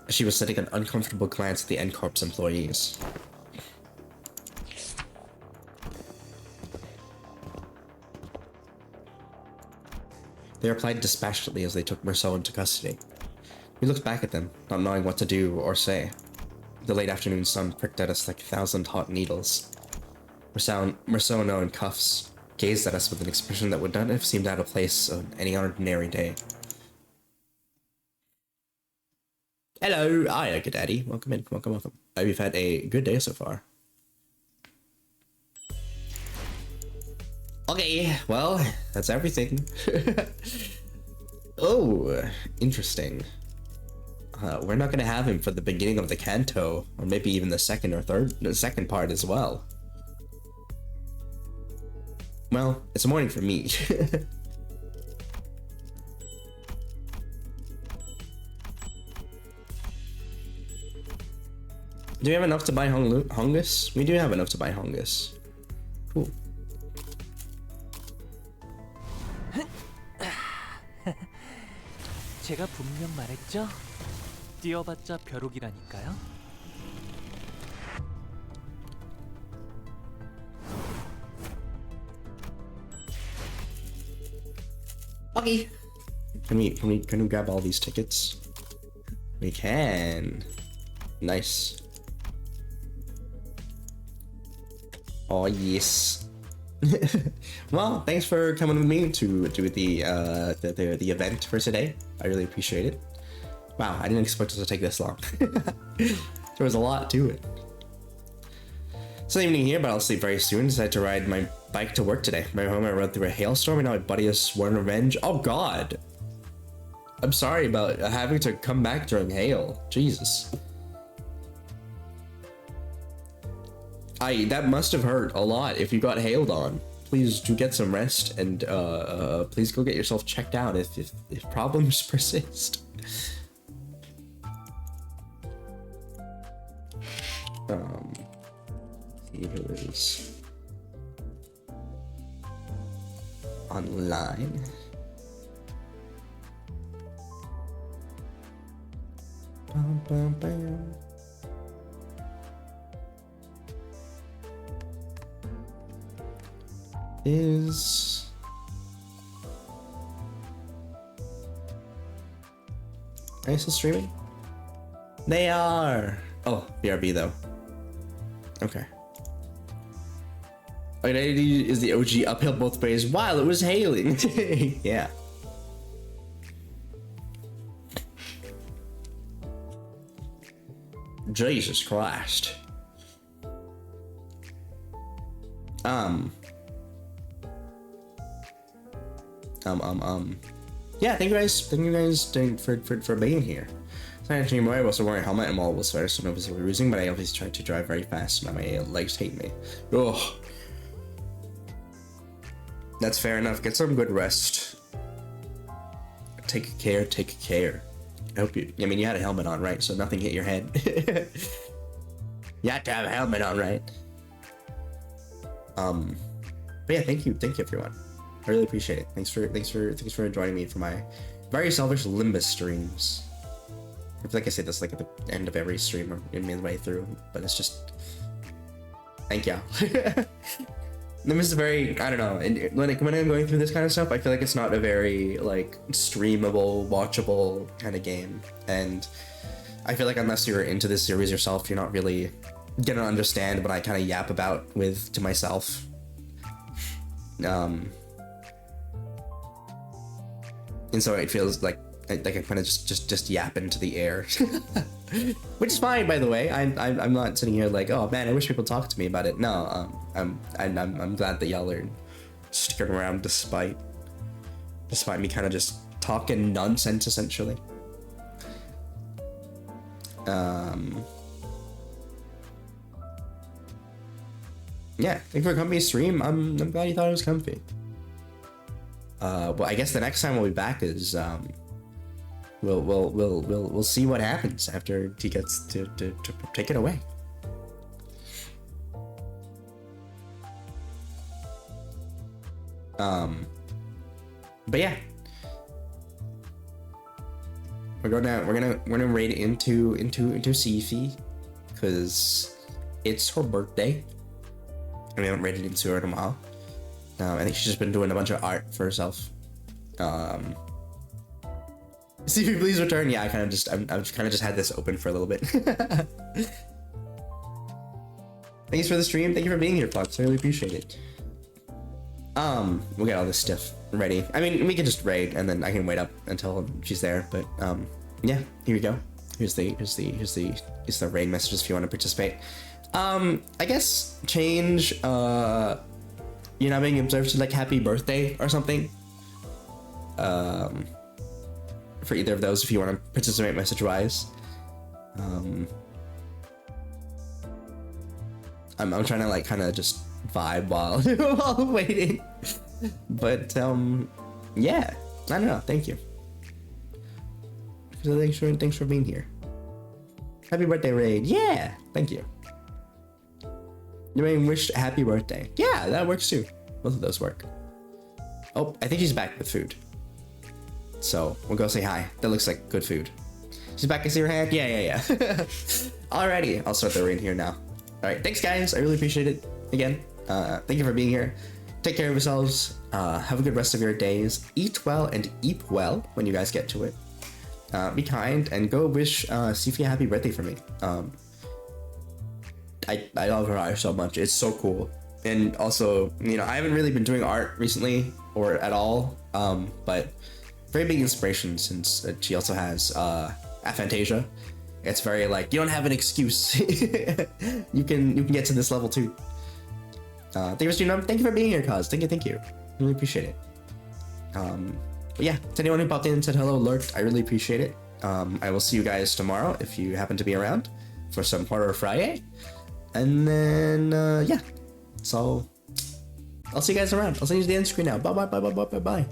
She was sending an uncomfortable glance at the N-Corp's employees. They replied dispassionately as they took Marceau into custody. We looked back at them, not knowing what to do or say. The late afternoon sun pricked at us like 1,000 hot needles. Marceau, in cuffs, gazed at us with an expression that would not have seemed out of place on any ordinary day. Hello, hiya, good daddy. Welcome in, welcome. I hope you've had a good day so far. Okay, well, that's everything. Oh, interesting. We're not gonna have him for the beginning of the canto, or maybe even the second part as well. Well, it's a morning for me. Do we have enough to buy Hongus? We do have enough to buy Hongus. Cool. 제가 분명 말했죠? 뛰어봤자 벼룩이라니까요. Okay. Can we grab all these tickets? We can. Nice. Oh yes. Well, thanks for coming with me to do the event for today. I really appreciate it. Wow, I didn't expect it to take this long. There was a lot to it. It's not evening here, but I'll sleep very soon. Decided to ride my bike to work today. My home, I rode through a hailstorm, and now my buddy has sworn revenge. Oh God! I'm sorry about having to come back during hail. Jesus. That must have hurt a lot if you got hailed on. Please do get some rest, and please go get yourself checked out if problems persist. See who is online. Bum, bum, bam. Is are you still streaming? They are. Oh, BRB though. Okay. Identity is the OG uphill both ways while it was hailing. Yeah. Jesus Christ. Yeah, thank you guys for being here. Sorry, Anthony Moy, I wasn't wearing a helmet and while it was very so noticeably bruising, but I always tried to drive very fast and my legs hate me. Oh. That's fair enough. Get some good rest. Take care. I hope you had a helmet on, right? So nothing hit your head. You have to have a helmet on, right? But yeah, thank you everyone. I really appreciate it. Thanks for joining me for my very selfish Limbus streams. I feel like I say this like at the end of every stream or midway through, but it's just thank you. Limbus is very, I don't know, and when I'm going through this kind of stuff, I feel like it's not a very like streamable, watchable kind of game, and I feel like unless you're into this series yourself, you're not really gonna understand what I kind of yap about to myself. And so it feels like I kind of just yap into the air, which is fine, by the way. I'm not sitting here like, oh man, I wish people talked to me about it. No, I'm glad that y'all are sticking around despite me kind of just talking nonsense essentially. Yeah, thank you for coming to stream. I'm glad you thought it was comfy. Well, I guess the next time we'll be back is we'll see what happens after he gets to take it away. But yeah, we're gonna raid into Sifi because it's her birthday and we haven't raided into her in a while. I think she's just been doing a bunch of art for herself. Sifi, please return. Yeah, I've kind of just had this open for a little bit. Thanks for the stream. Thank you for being here, Fox. I really appreciate it. We'll get all this stuff ready. I mean, we can just raid and then I can wait up until she's there. But yeah, here we go. Here's the raid messages if you want to participate. I guess change you're not being observed to like happy birthday or something. For either of those if you want to participate message wise. I'm trying to like kind of just vibe while waiting. But yeah, I don't know. Thank you. So thanks for being here. Happy birthday, Raid. Yeah, thank you. You're being wished happy birthday. Yeah, that works too. Both of those work. Oh, I think she's back with food. So we'll go say hi. That looks like good food. She's back. I see her hand. Yeah. Alrighty, I'll start the raid here now. All right, thanks guys. I really appreciate it. Again, thank you for being here. Take care of yourselves. Have a good rest of your days. Eat well and eat well when you guys get to it. Be kind and go wish Sifi a happy birthday for me. I love her art so much. It's so cool. And also, you know, I haven't really been doing art recently or at all. But very big inspiration since she also has aphantasia. It's very like, you don't have an excuse. you can get to this level too. Thank you for streaming. Thank you for being here, Cause. Thank you. Really appreciate it. But yeah, to anyone who popped in and said hello, lurked, I really appreciate it. I will see you guys tomorrow if you happen to be around for some Horror Friday. And then yeah. So I'll see you guys around. I'll send you the end screen now. Bye.